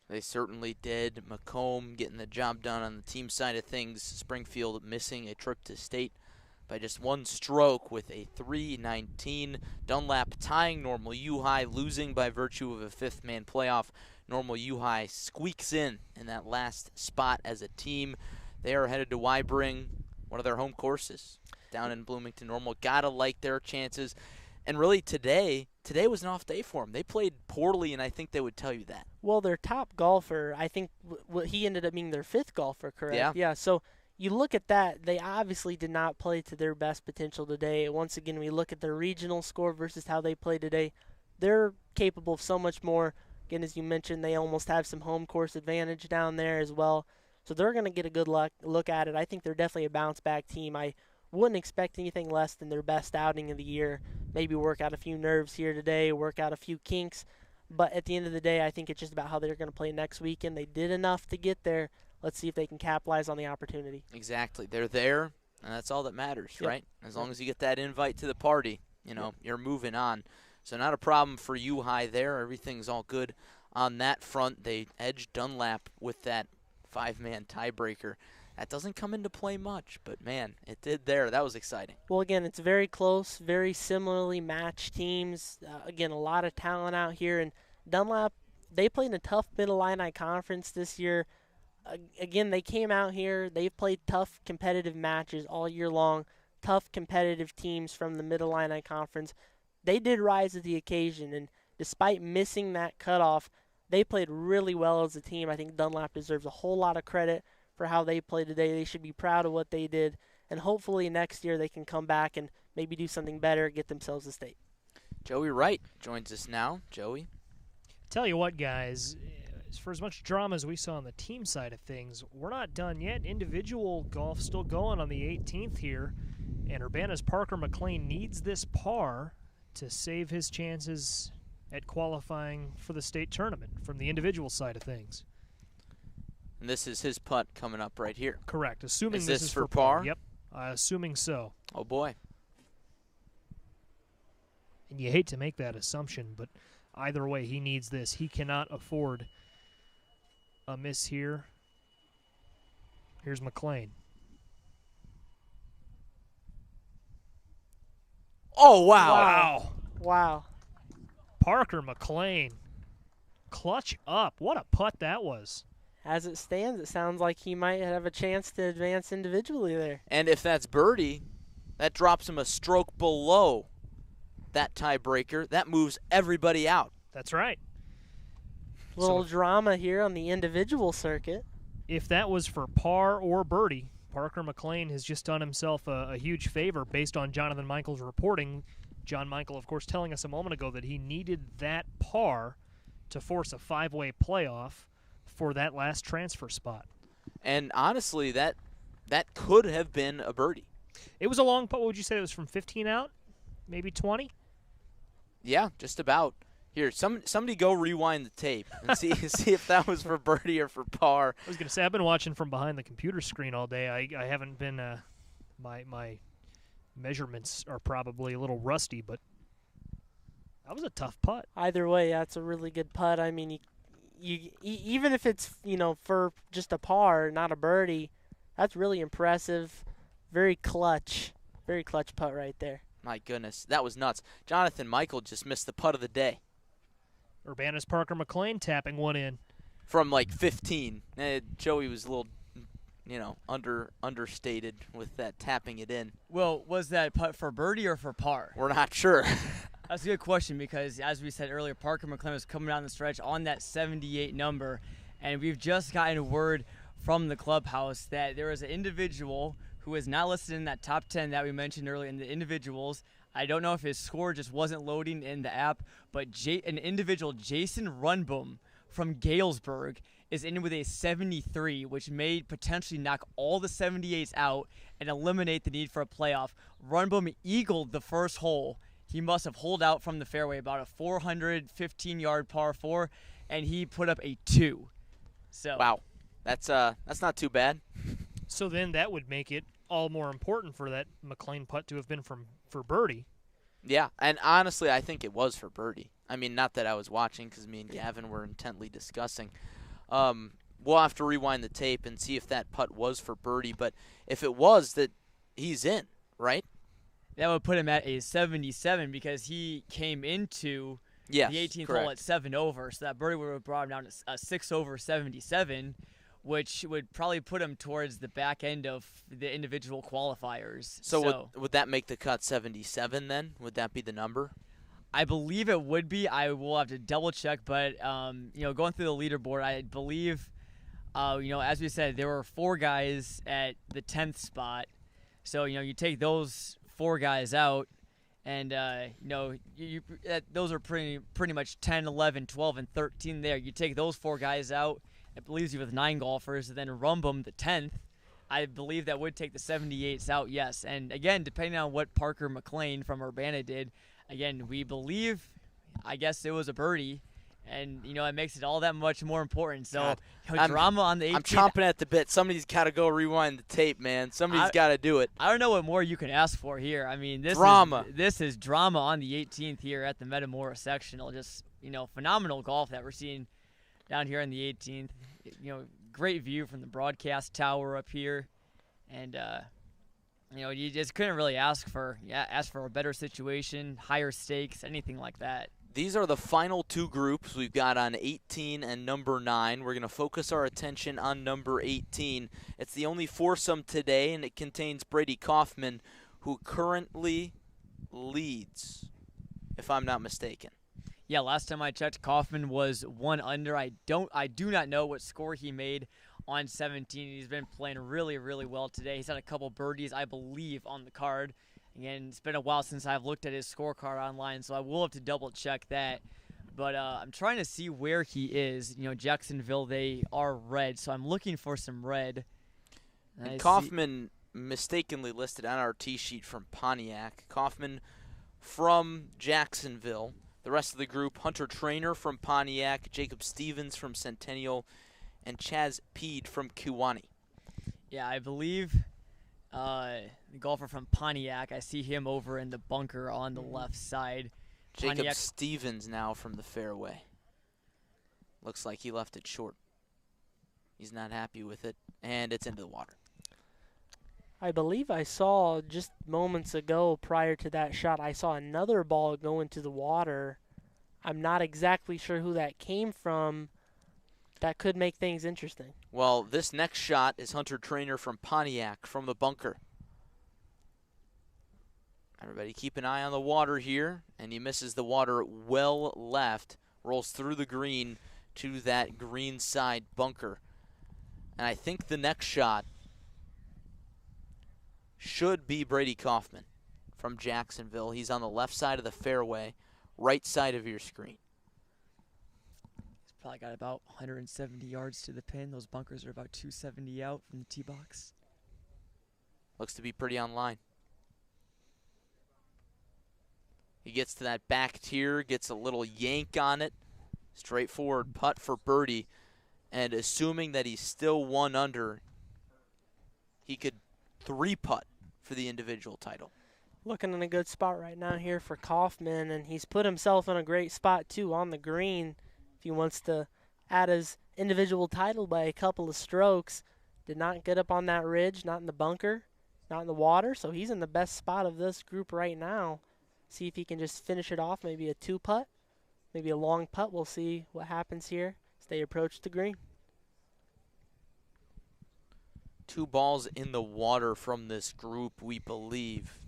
They certainly did. Macomb getting the job done on the team side of things. Springfield missing a trip to state by just 1 stroke with a 319. Dunlap tying Normal U-High, losing by virtue of a 5th-man playoff. Normal U-High squeaks in that last spot as a team. They are headed to Wybring, one of their home courses down in Bloomington. Normal gotta like their chances. And really today was an off day for them. They played poorly, and I think they would tell you that. Well, their top golfer, I think he ended up being their 5th golfer, correct? Yeah, so you look at that, they obviously did not play to their best potential today. Once again, we look at the regional score versus how they played today. They're capable of so much more. Again, as you mentioned, they almost have some home course advantage down there as well. So they're going to get a good look at it. I think they're definitely a bounce-back team. I wouldn't expect anything less than their best outing of the year. Maybe work out a few nerves here today, work out a few kinks. But at the end of the day, I think it's just about how they're going to play next weekend. They did enough to get there. Let's see if they can capitalize on the opportunity. Exactly. They're there, and that's all that matters, right? As long as you get that invite to the party, you're moving on. So not a problem for U-High there. Everything's all good on that front. They edged Dunlap with that 5-man tiebreaker. That doesn't come into play much, but, man, it did there. That was exciting. Well, again, it's very close, very similarly matched teams. Again, a lot of talent out here. And Dunlap, they played in a tough Mid-Illini conference this year. again, they came out here. They've played tough competitive matches all year long, tough competitive teams from the Mid-Illini Conference. They did rise to the occasion, and despite missing that cutoff, they played really well as a team. I think Dunlap deserves a whole lot of credit for how they played today. They should be proud of what they did, and hopefully next year they can come back and maybe do something better, get themselves a state. Joey Wright joins us now. Joey? Tell you what, guys, for as much drama as we saw on the team side of things, we're not done yet. Individual golf still going on the 18th here, and Urbana's Parker McLean needs this par to save his chances at qualifying for the state tournament from the individual side of things. And this is his putt coming up right here. Correct. Assuming this is for par? Yep. Assuming so. Oh, boy. And you hate to make that assumption, but either way, he needs this. He cannot afford a miss here. Here's McLean. Oh, wow. Wow. Wow. Parker McLean. Clutch up. What a putt that was. As it stands, it sounds like he might have a chance to advance individually there. And if that's birdie, that drops him a stroke below that tiebreaker. That moves everybody out. That's right. Little drama here on the individual circuit. If that was for par or birdie, Parker McLean has just done himself a huge favor based on Jonathan Michael's reporting. John Michael, of course, telling us a moment ago that he needed that par to force a 5-way playoff for that last transfer spot. And honestly, that could have been a birdie. It was a long putt. What would you say? It was from 15 out? Maybe 20? Yeah, just about. Here, somebody go rewind the tape and see if that was for birdie or for par. I was going to say, I've been watching from behind the computer screen all day. I haven't been my measurements are probably a little rusty, but that was a tough putt. Either way, that's a really good putt. I mean, you even if it's, for just a par, not a birdie, that's really impressive. Very clutch putt right there. My goodness, that was nuts. Jonathan Michael just missed the putt of the day. Urbana's Parker McLean tapping one in. From like 15. Joey was a little, understated with that tapping it in. Well, was that putt for birdie or for par? We're not sure. That's a good question because, as we said earlier, Parker McLean was coming down the stretch on that 78 number, and we've just gotten word from the clubhouse that there is an individual who is not listed in that top 10 that we mentioned earlier in the individuals. I don't know if his score just wasn't loading in the app, but an individual, Jason Runboom from Galesburg, is in with a 73, which may potentially knock all the 78s out and eliminate the need for a playoff. Runboom eagled the first hole. He must have holed out from the fairway about a 415-yard par 4, and he put up a 2. So wow, that's not too bad. So then that would make it all more important for that McLean putt to have been for birdie. Yeah, and honestly, I think it was for birdie. I mean, not that I was watching because me and Gavin were intently discussing. We'll have to rewind the tape and see if that putt was for birdie. But if it was, that he's in, right? That would put him at a 77 because he came into the 18th hole at 7 over. So that birdie would have brought him down to a 6 over 77, which would probably put him towards the back end of the individual qualifiers. So would that make the cut 77 then? Would that be the number? I believe it would be. I will have to double check, but going through the leaderboard, I believe, as we said, there were 4 guys at the 10th spot. So you take those 4 guys out, and those are pretty much 10, 11, 12, and 13 there. You take those 4 guys out, it leaves you with 9 golfers, and then Rumbum, the 10th. I believe that would take the 78s out, yes. And again, depending on what Parker McLean from Urbana did, again, we believe, I guess it was a birdie, and it makes it all that much more important. So drama on the 18th. I'm chomping at the bit. Somebody's got to go rewind the tape, man. Somebody's got to do it. I don't know what more you can ask for here. I mean, this is drama on the 18th here at the Metamora Sectional. Just phenomenal golf that we're seeing down here on the 18th. Great view from the broadcast tower up here, and you just couldn't really ask for a better situation, higher stakes, anything like that. These are the final two groups we've got on 18 and number 9. We're going to focus our attention on number 18. It's the only foursome today, and it contains Brady Kaufman, who currently leads, if I'm not mistaken. Yeah, last time I checked, Kaufman was 1 under. I do not know what score he made on 17. He's been playing really, really well today. He's had a couple birdies, I believe, on the card. Again, it's been a while since I've looked at his scorecard online, so I will have to double-check that. But I'm trying to see where he is. You know, Jacksonville, they are red, so I'm looking for some red. And Kaufman mistakenly listed on our tee sheet from Pontiac. Kaufman from Jacksonville. The rest of the group, Hunter Trainer from Pontiac, Jacob Stevens from Centennial, and Chaz Peed from Kewanee. Yeah, I believe the golfer from Pontiac, I see him over in the bunker on the left side. Jacob Stevens now from the fairway. Looks like he left it short. He's not happy with it, and it's into the water. I believe I saw just moments ago prior to that shot, I saw another ball go into the water. I'm not exactly sure who that came from. That could make things interesting. Well, this next shot is Hunter Trainer from Pontiac from the bunker. Everybody keep an eye on the water here, and he misses the water well left, rolls through the green to that green side bunker. And I think the next shot should be Brady Kaufman from Jacksonville. He's on the left side of the fairway, right side of your screen. He's probably got about 170 yards to the pin. Those bunkers are about 270 out from the tee box. Looks to be pretty on line. He gets to that back tier, gets a little yank on it. Straightforward putt for birdie. And assuming that he's still 1 under, he could 3-putt for the individual title. Looking in a good spot right now here for Kaufman, and he's put himself in a great spot too on the green. If he wants to add his individual title by a couple of strokes, did not get up on that ridge, not in the bunker, not in the water, so he's in the best spot of this group right now. See if he can just finish it off, maybe a 2-putt, maybe a long putt. We'll see what happens here as they approach the green. 2 balls in the water from this group, we believe.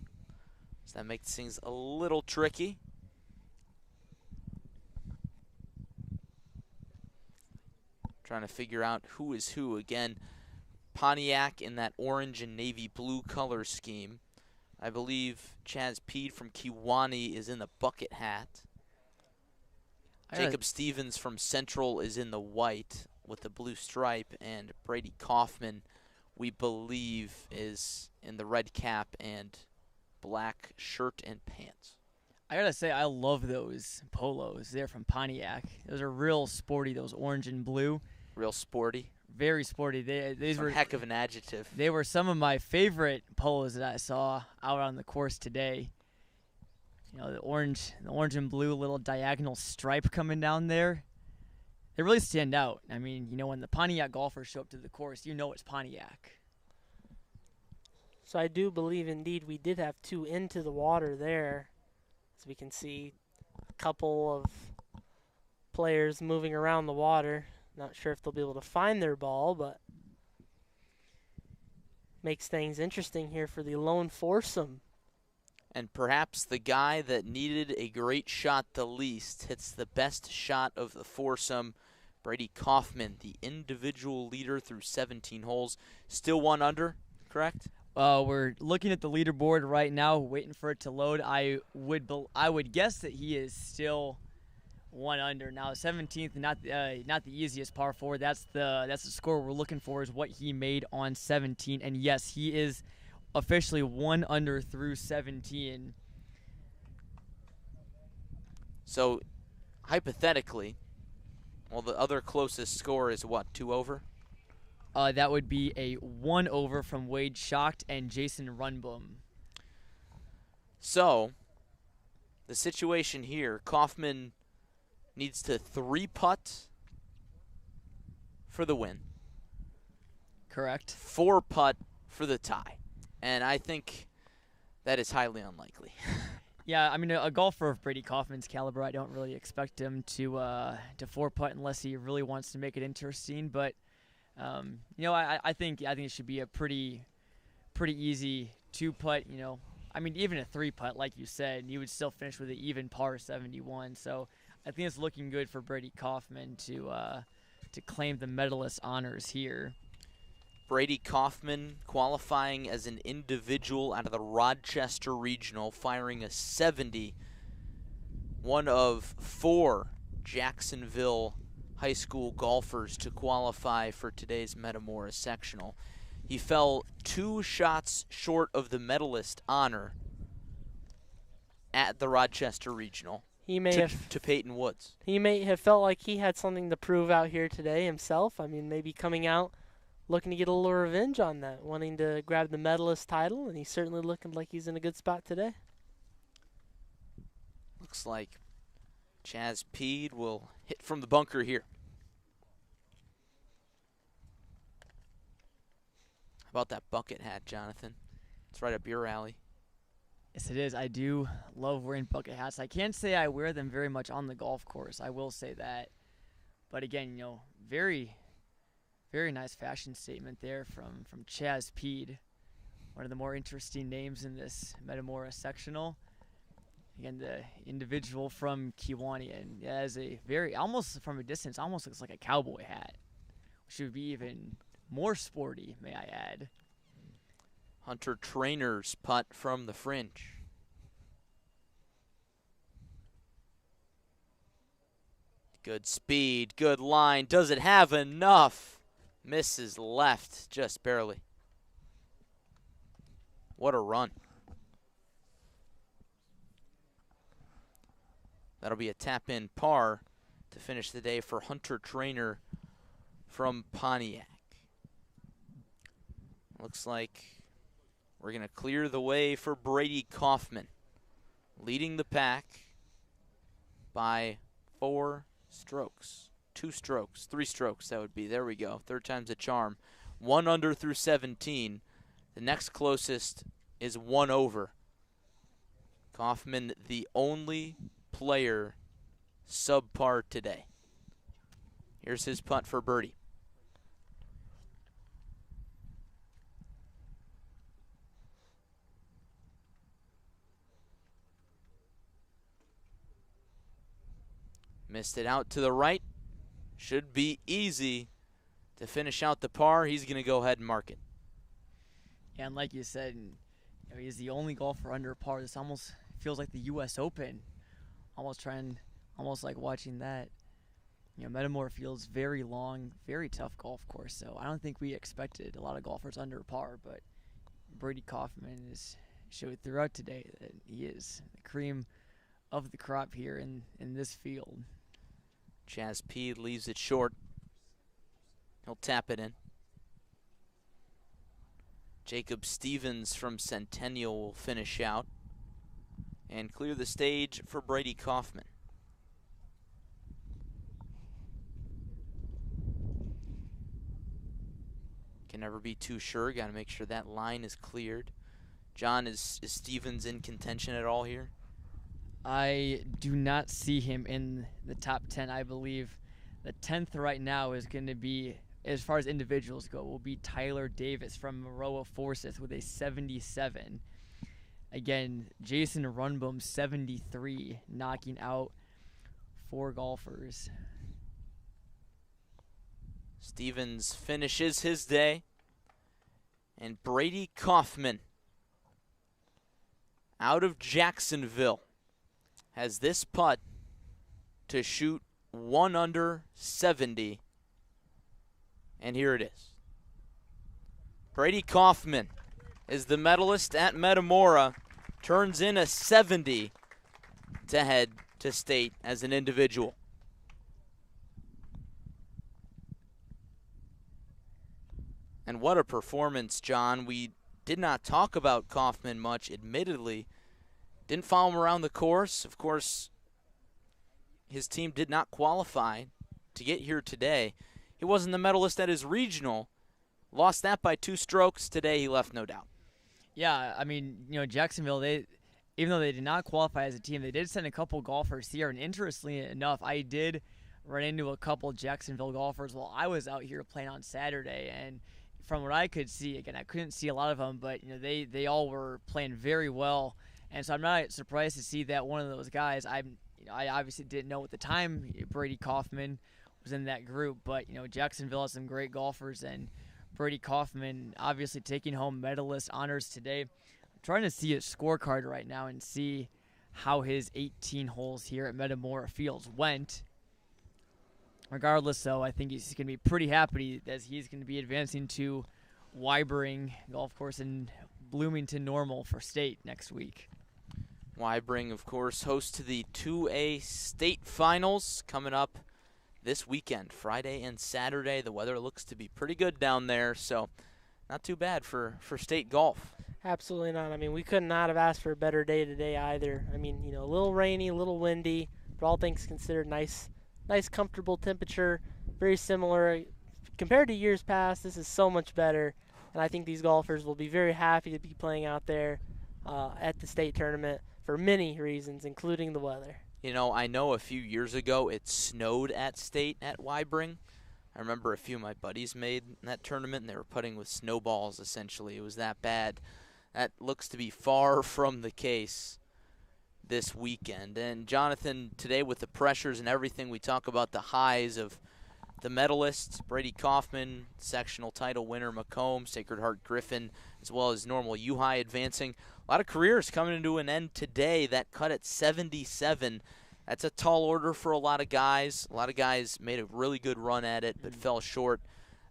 So that makes things a little tricky. Trying to figure out who is who. Again, Pontiac in that orange and navy blue color scheme. I believe Chaz Peed from Kewanee is in the bucket hat. Jacob Stevens from Central is in the white with the blue stripe, and Brady Kaufman, we believe, is in the red cap and black shirt and pants. I gotta say, I love those polos. They're from Pontiac. Those are real sporty, those orange and blue. Real sporty. Very sporty. These were a heck of an adjective. They were some of my favorite polos that I saw out on the course today. You know, the orange and blue little diagonal stripe coming down there. They really stand out. I mean, you know, when the Pontiac golfers show up to the course, you know it's Pontiac. So I do believe, indeed, we did have 2 into the water there. As we can see, a couple of players moving around the water. Not sure if they'll be able to find their ball, but makes things interesting here for the lone foursome. And perhaps the guy that needed a great shot the least hits the best shot of the foursome. Brady Kaufman, the individual leader through 17 holes. Still 1 under, correct? We're looking at the leaderboard right now, waiting for it to load. I would guess that he is still 1 under. Now, 17th, not the easiest par 4. That's the score we're looking for, is what he made on 17. And yes, he is officially 1 under through 17. So, hypothetically, well, the other closest score is what, 2 over? That would be a 1 over from Wade Schacht and Jason Runbom. So, the situation here, Kaufman needs to 3-putt for the win. Correct. 4-putt for the tie. And I think that is highly unlikely. Yeah, I mean, a golfer of Brady Kaufman's caliber, I don't really expect him to four-putt unless he really wants to make it interesting. But I think it should be a pretty easy two-putt. I mean, even a three-putt, like you said, you would still finish with an even par 71. So I think it's looking good for Brady Kaufman to claim the medalist honors here. Brady Kaufman qualifying as an individual out of the Rochester Regional, firing a 70. One of 4 Jacksonville high school golfers to qualify for today's Metamora Sectional. He fell 2 shots short of the medalist honor at the Rochester Regional to Peyton Woods. He may have felt like he had something to prove out here today himself. I mean, maybe coming out looking to get a little revenge on that, wanting to grab the medalist title, and he's certainly looking like he's in a good spot today. Looks like Chaz Peed will hit from the bunker here. How about that bucket hat, Jonathan? It's right up your alley. Yes, it is. I do love wearing bucket hats. I can't say I wear them very much on the golf course. I will say that. But again, very, very nice fashion statement there from Chaz Peed, one of the more interesting names in this Metamora Sectional. Again, the individual from Kewanee, and has a very, almost from a distance, almost looks like a cowboy hat, which would be even more sporty, may I add. Hunter Trainer's putt from the fringe. Good speed, good line. Does it have enough? Misses left, just barely. What a run. That'll be a tap-in par to finish the day for Hunter Trainer from Pontiac. Looks like we're going to clear the way for Brady Kaufman, leading the pack by 4 strokes. 2 strokes, 3 strokes, that would be. There we go. Third time's a charm. 1 under through 17. The next closest is 1 over. Kaufman, the only player subpar today. Here's his putt for birdie. Missed it out to the right. Should be easy to finish out the par. He's going to go ahead and mark it. Yeah, and like you said, he's the only golfer under par. This almost feels like the U.S. Open. Almost like watching that. Metamora Fields, very long, very tough golf course. So I don't think we expected a lot of golfers under par, but Brady Kaufman has showed throughout today that he is the cream of the crop here in this field. Chaz Peed leaves it short. He'll tap it in. Jacob Stevens from Centennial will finish out and clear the stage for Brady Kaufman. Can never be too sure. Got to make sure that line is cleared. John, is Stevens in contention at all here? I do not see him in the top 10. I believe the 10th right now is going to be, as far as individuals go, will be Tyler Davis from Maroa Forsyth with a 77. Again, Jason Runboom, 73, knocking out 4 golfers. Stevens finishes his day. And Brady Kaufman, out of Jacksonville, has this putt to shoot 1 under 70. And here it is. Brady Kaufman is the medalist at Metamora, turns in a 70 to head to state as an individual. And what a performance, John. We did not talk about Kaufman much, admittedly. Didn't follow him around the course. Of course, his team did not qualify to get here today. He wasn't the medalist at his regional. Lost that by 2 strokes. Today he left, no doubt. Yeah, I mean, Jacksonville, even though they did not qualify as a team, they did send a couple golfers here. And interestingly enough, I did run into a couple Jacksonville golfers while I was out here playing on Saturday. And from what I could see, again, I couldn't see a lot of them, but they all were playing very well. And so I'm not surprised to see that one of those guys, I obviously didn't know at the time Brady Kaufman was in that group, but Jacksonville has some great golfers, and Brady Kaufman obviously taking home medalist honors today. I'm trying to see his scorecard right now and see how his 18 holes here at Metamora Fields went. Regardless, though, I think he's going to be pretty happy as he's going to be advancing to Weibring Golf Course in Bloomington Normal for state next week. Weibring, of course, host to the 2A state finals coming up this weekend, Friday and Saturday. The weather looks to be pretty good down there, so not too bad for state golf. Absolutely not. I mean, we could not have asked for a better day today either. I mean, a little rainy, a little windy, but all things considered, nice, comfortable temperature. Very similar compared to years past. This is so much better, and I think these golfers will be very happy to be playing out there at the state tournament for many reasons, including the weather. I know a few years ago it snowed at state at Weibring. I remember a few of my buddies made that tournament, and they were putting with snowballs, essentially. It was that bad. That looks to be far from the case this weekend. And, Jonathan, today with the pressures and everything, we talk about the highs of the medalists, Brady Kaufman, sectional title winner Macomb, Sacred Heart Griffin, as well as normal U-High advancing. A lot of careers coming to an end today. That cut at 77. That's a tall order for a lot of guys. A lot of guys made a really good run at it but fell short.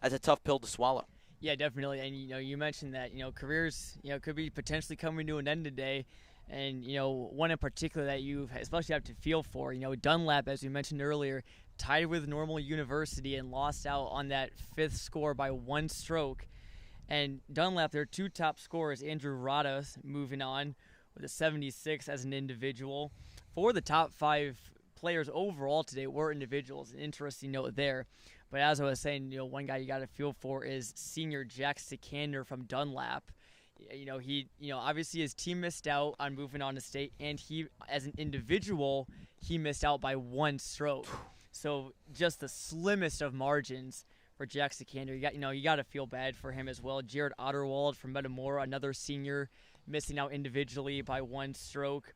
That's a tough pill to swallow. Yeah, definitely. And, you mentioned that, careers, could be potentially coming to an end today. And, one in particular that you especially have to feel for, Dunlap, as we mentioned earlier, tied with Normal University and lost out on that fifth score by 1 stroke. And Dunlap, their 2 top scorers, Andrew Rada moving on with a 76 as an individual. 4 of the top 5 players overall today were individuals. An interesting note there. But as I was saying, one guy you got to feel for is senior Jack Sikander from Dunlap. He obviously his team missed out on moving on to state, and he, as an individual, he missed out by 1 stroke. So just the slimmest of margins for Jack Sikander. You got to feel bad for him as well. Jared Otterwald from Metamora, another senior, missing out individually by 1 stroke.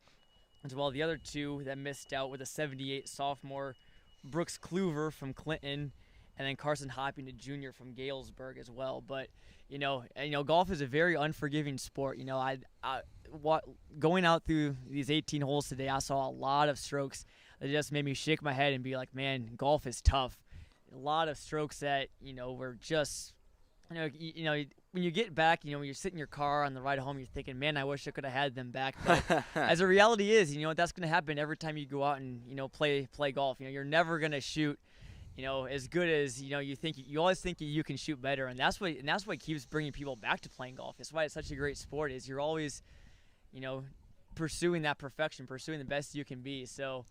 As well, the other 2 that missed out with a 78 sophomore, Brooks Kluver from Clinton, and then Carson Hopping, a junior from Galesburg as well. But golf is a very unforgiving sport. Going out through these 18 holes today, I saw a lot of strokes that just made me shake my head and be like, man, golf is tough. A lot of strokes that were just when you get back, when you're sitting in your car on the ride home, you're thinking, man, I wish I could have had them back. But as a reality is, that's going to happen every time you go out and play golf. You're never going to shoot as good as you think. You always think you can shoot better, and that's what keeps bringing people back to playing golf. That's why it's such a great sport. Is you're always pursuing that perfection, pursuing the best you can be. So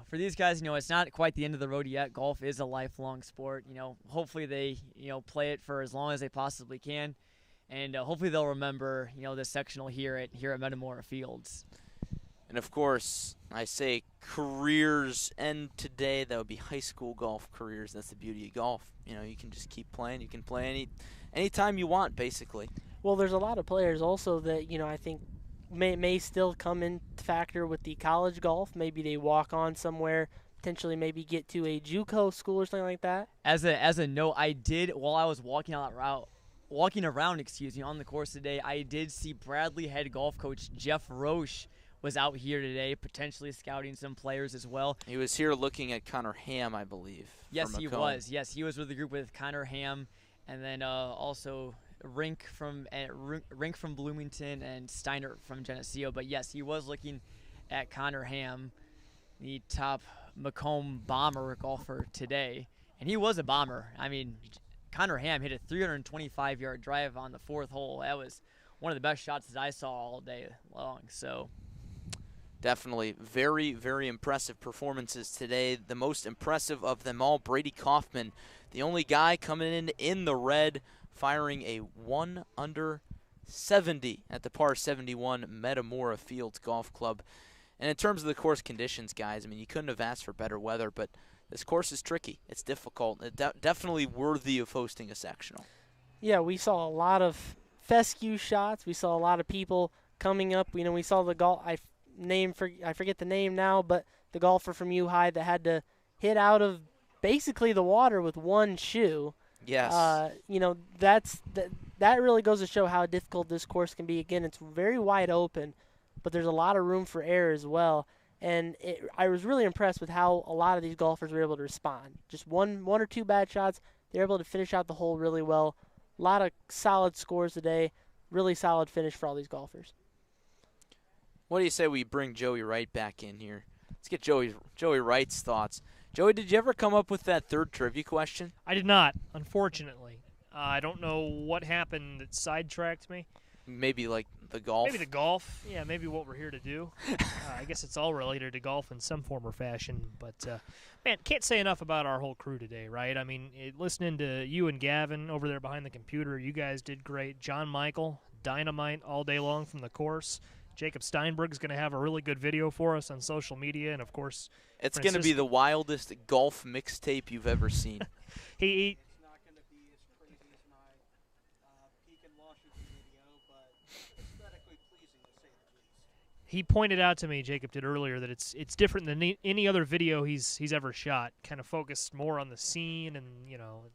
for these guys, it's not quite the end of the road yet. Golf is a lifelong sport. Hopefully they play it for as long as they possibly can, and hopefully they'll remember the sectional here at Metamora Fields. And, of course, I say careers end today. That would be high school golf careers. That's the beauty of golf. You can just keep playing. You can play anytime you want, basically. Well, there's a lot of players also that, I think may still come in factor with the college golf. Maybe they walk on somewhere, potentially maybe get to a JUCO school or something like that. As a note, I did, while I was walking around on the course today, I did see Bradley head golf coach Jeff Roche was out here today, potentially scouting some players as well. He was here looking at Connor Ham, I believe. Yes, he was. Yes, he was with the group with Connor Ham, and then also Rink from Bloomington and Steiner from Geneseo. But yes, he was looking at Connor Ham, the top Macomb bomber golfer today, and he was a bomber. I mean, Connor Ham hit a 325-yard drive on the 4th hole. That was one of the best shots that I saw all day long. So. Definitely very, very impressive performances today. The most impressive of them all, Brady Kaufman, the only guy coming in the red, firing a 1 under 70 at the par 71 Metamora Fields Golf Club. And in terms of the course conditions, guys, I mean, you couldn't have asked for better weather, but this course is tricky. It's difficult. Definitely worthy of hosting a sectional. Yeah, we saw a lot of fescue shots. We saw a lot of people coming up. You know, we saw the I forget the name now, but the golfer from U-High that had to hit out of basically the water with one shoe. Yes. You know, that really goes to show how difficult this course can be. Again, it's very wide open, but there's a lot of room for error as well. And I was really impressed with how a lot of these golfers were able to respond. Just one or two bad shots, they were able to finish out the hole really well. A lot of solid scores today. Really solid finish for all these golfers. What do you say we bring Joey Wright back in here? Let's get Joey Wright's thoughts. Joey, did you ever come up with that third trivia question? I did not, unfortunately. I don't know what happened that sidetracked me. Maybe like the golf? Maybe the golf. Yeah, maybe what we're here to do. I guess it's all related to golf in some form or fashion. But, man, can't say enough about our whole crew today, right? I mean, listening to you and Gavin over there behind the computer, you guys did great. John Michael, dynamite all day long from the course. Jacob Steinberg's going to have a really good video for us on social media, and, of course, it's going to be the wildest golf mixtape you've ever seen. He It's not going to be as crazy as my Peak and Washington video, but aesthetically pleasing to say the least. He pointed out to me, Jacob did earlier, that it's different than any other video he's ever shot. Kind of focused more on the scene, and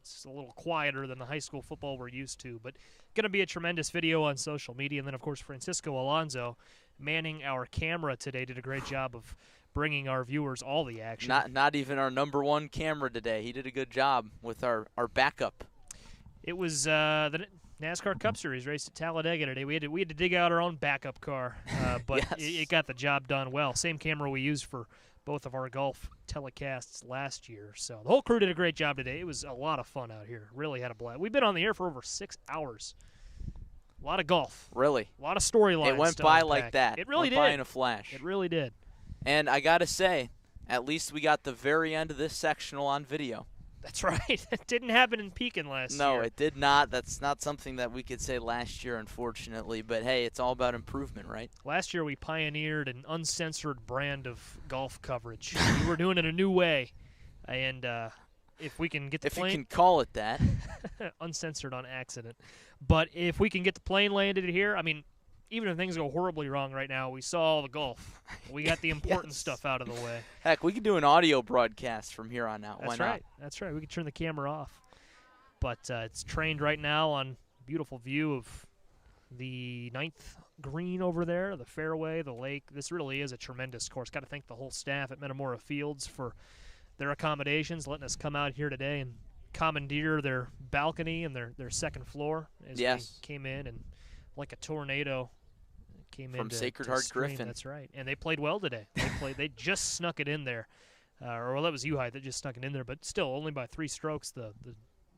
it's a little quieter than the high school football we're used to. But going to be a tremendous video on social media, and then of course Francisco Alonso, manning our camera today, did a great job of bringing our viewers all the action. Not even our number one camera today. He did a good job with our backup. It was the NASCAR Cup Series race at Talladega today. We had to dig out our own backup car, but Yes. it got the job done well. Same camera we used for both of our golf telecasts last year. So the whole crew did a great job today. It was a lot of fun out here. Really had a blast. We've been on the air for over 6 hours. A lot of golf. Really? A lot of storylines. It went by like that. It really went by did. in a flash. It really did. And I got to say, at least we got the very end of this sectional on video. That's right. It didn't happen in Pekin last year. No, it did not. That's not something that we could say last year, unfortunately. But, hey, it's all about improvement, right? Last year we pioneered an uncensored brand of golf coverage. We were doing it a new way. And if we can get the plane... If you can call it that. Uncensored on accident. But if we can get the plane landed here, I mean, even if things go horribly wrong right now, we saw all the golf. We got the important Yes. stuff out of the way. Heck, we could do an audio broadcast from here on out. That's Why not? right. That's right. We could turn the camera off. But it's trained right now on beautiful view of the 9th green over there, the fairway, the lake. This really is a tremendous course. Got to thank the whole staff at Metamora Fields for their accommodations, letting us come out here today and commandeer their balcony and their second floor as Yes. we came in, and like a tornado came in From to Sacred to Heart screen. Griffin. That's right. And they played well today. They just snuck it in there. Well, that was U-High that just snuck it in there, but still only by 3 strokes the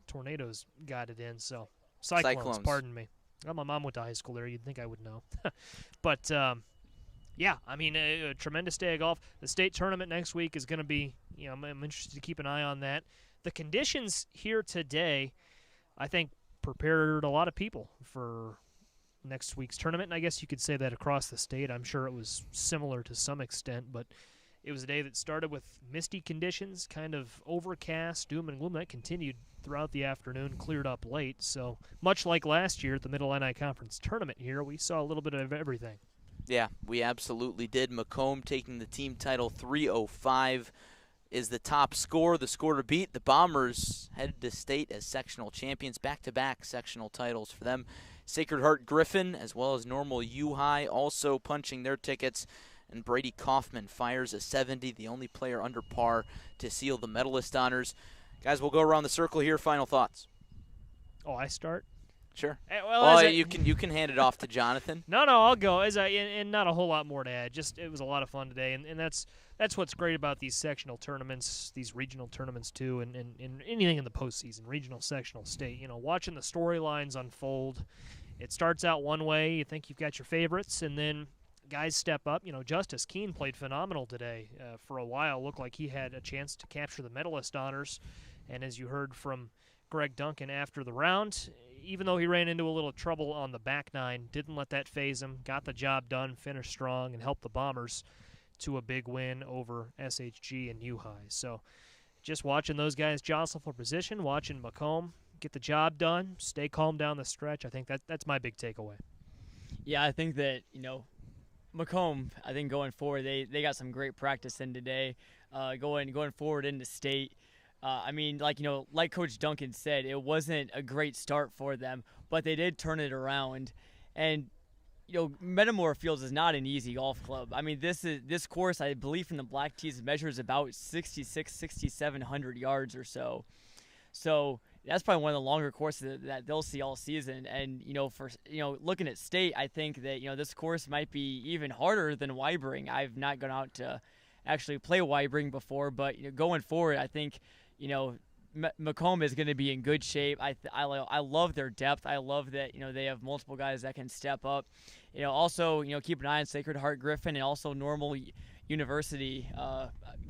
Tornadoes got it in. So Cyclones. Pardon me. Well, my mom went to high school there. You'd think I would know. But, yeah, I mean, a tremendous day of golf. The state tournament next week is going to be, I'm interested to keep an eye on that. The conditions here today, I think, prepared a lot of people for next week's tournament, and I guess you could say that across the state. I'm sure it was similar to some extent, but it was a day that started with misty conditions, kind of overcast, doom and gloom. That continued throughout the afternoon, cleared up late. So much like last year at the Middle-Illini Conference tournament here, we saw a little bit of everything. Yeah, we absolutely did. Macomb taking the team title 305 is the top score, the score to beat. The Bombers headed to state as sectional champions, back-to-back sectional titles for them. Sacred Heart Griffin, as well as Normal U-High, also punching their tickets. And Brady Kaufman fires a 70, the only player under par to seal the medalist honors. Guys, we'll go around the circle here. Final thoughts. Oh, I start? Sure. Well, you can hand it off to Jonathan. No, I'll go. And not a whole lot more to add. Just it was a lot of fun today, and that's what's great about these sectional tournaments, these regional tournaments too, and anything in the postseason, regional, sectional, state. Watching the storylines unfold. It starts out one way. You think you've got your favorites, and then guys step up. Justice Keene played phenomenal today. For a while, looked like he had a chance to capture the medalist honors, and as you heard from Greg Duncan after the round, even though he ran into a little trouble on the back nine, didn't let that phase him, got the job done, finished strong, and helped the Bombers to a big win over SHG and U-High. So just watching those guys jostle for position, watching Macomb get the job done, stay calm down the stretch, I think that's my big takeaway. Yeah, I think that, Macomb, I think going forward, they got some great practice in today, going forward into state. Like Coach Duncan said, it wasn't a great start for them, but they did turn it around. And, Metamora Fields is not an easy golf club. I mean, this course, I believe from the black tees, measures about 6,700 yards or so. So that's probably one of the longer courses that they'll see all season. And, looking at state, I think that, this course might be even harder than Weibring. I've not gone out to actually play Weibring before, but, going forward, I think, Macomb is going to be in good shape. I love their depth. I love that, they have multiple guys that can step up. Also, keep an eye on Sacred Heart Griffin and also Normal University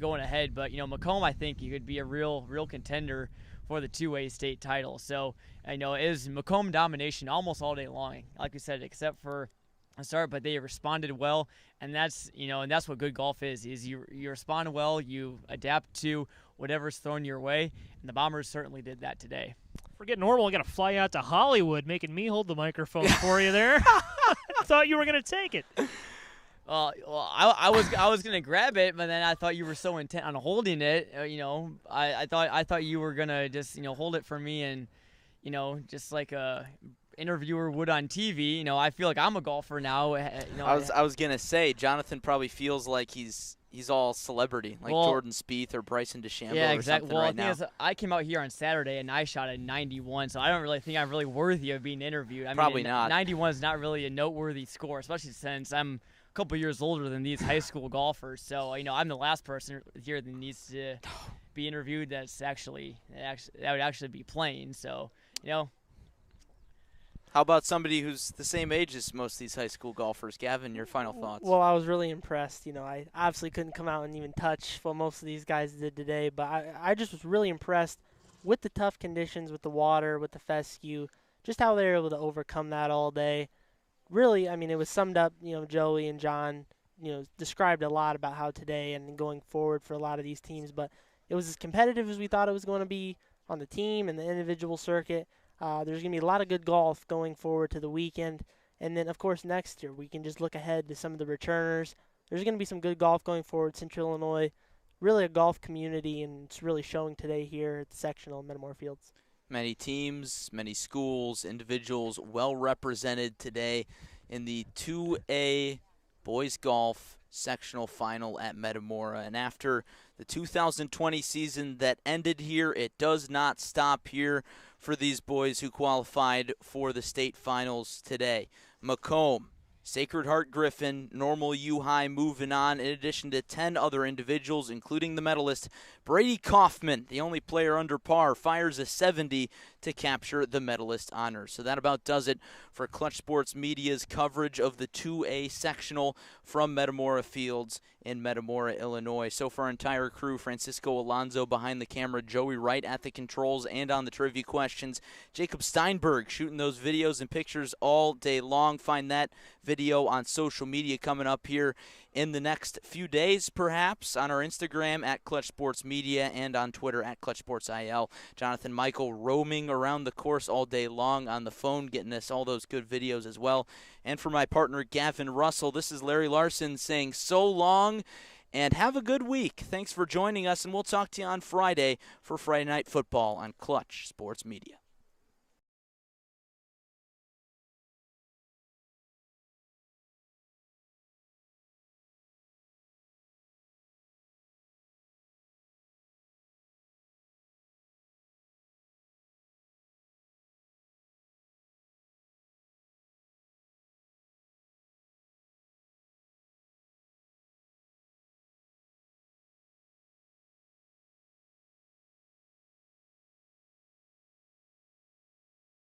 going ahead. But, Macomb, I think you could be a real contender for the 2A state title. So, it is Macomb domination almost all day long, like we said, except for a start, but they responded well, and that's what good golf is you respond well, you adapt to whatever's thrown your way, and the Bombers certainly did that today. Forget Normal, I got to fly out to Hollywood, making me hold the microphone for you there. I thought you were going to take it. I was gonna grab it, but then I thought you were so intent on holding it. I thought you were gonna just hold it for me, and just like a interviewer would on TV. I feel like I'm a golfer now. I was gonna say Jonathan probably feels like he's all celebrity, like Jordan Spieth or Bryson DeChambeau. Yeah, or exactly. something Well, right now. I came out here on Saturday and I shot a 91, so I don't really think I'm really worthy of being interviewed. Probably not. 91 is not really a noteworthy score, especially since I'm a couple years older than these high school golfers. So I'm the last person here that needs to be interviewed that would actually be playing. So How about somebody who's the same age as most of these high school golfers? Gavin, your final thoughts? Well, I was really impressed. I obviously couldn't come out and even touch what most of these guys did today, but I just was really impressed with the tough conditions, with the water, with the fescue, just how they were able to overcome that all day. Really, it was summed up, Joey and John, described a lot about how today and going forward for a lot of these teams, but it was as competitive as we thought it was going to be on the team and the individual circuit. There's going to be a lot of good golf going forward to the weekend. And then, of course, next year we can just look ahead to some of the returners. There's going to be some good golf going forward. Central Illinois, really a golf community, and it's really showing today here at the Sectional in Metamora Fields. Many teams, many schools, individuals well represented today in the 2A boys golf sectional final at Metamora. And after the 2020 season that ended here, it does not stop here for these boys who qualified for the state finals today. Macomb, Sacred Heart Griffin, Normal U-High moving on, in addition to 10 other individuals, including the medalist, Brady Kaufman, the only player under par, fires a 70 to capture the medalist honor. So that about does it for Clutch Sports Media's coverage of the 2A sectional from Metamora Fields in Metamora, Illinois. So for our entire crew, Francisco Alonso behind the camera, Joey Wright at the controls and on the trivia questions, Jacob Steinberg shooting those videos and pictures all day long. Find that video on social media coming up here in the next few days, perhaps, on our Instagram at Clutch Sports Media and on Twitter at Clutch Sports IL. Jonathan Michael roaming around the course all day long on the phone, getting us all those good videos as well. And for my partner, Gavin Russell, this is Larry Larson saying so long and have a good week. Thanks for joining us, and we'll talk to you on Friday for Friday Night Football on Clutch Sports Media.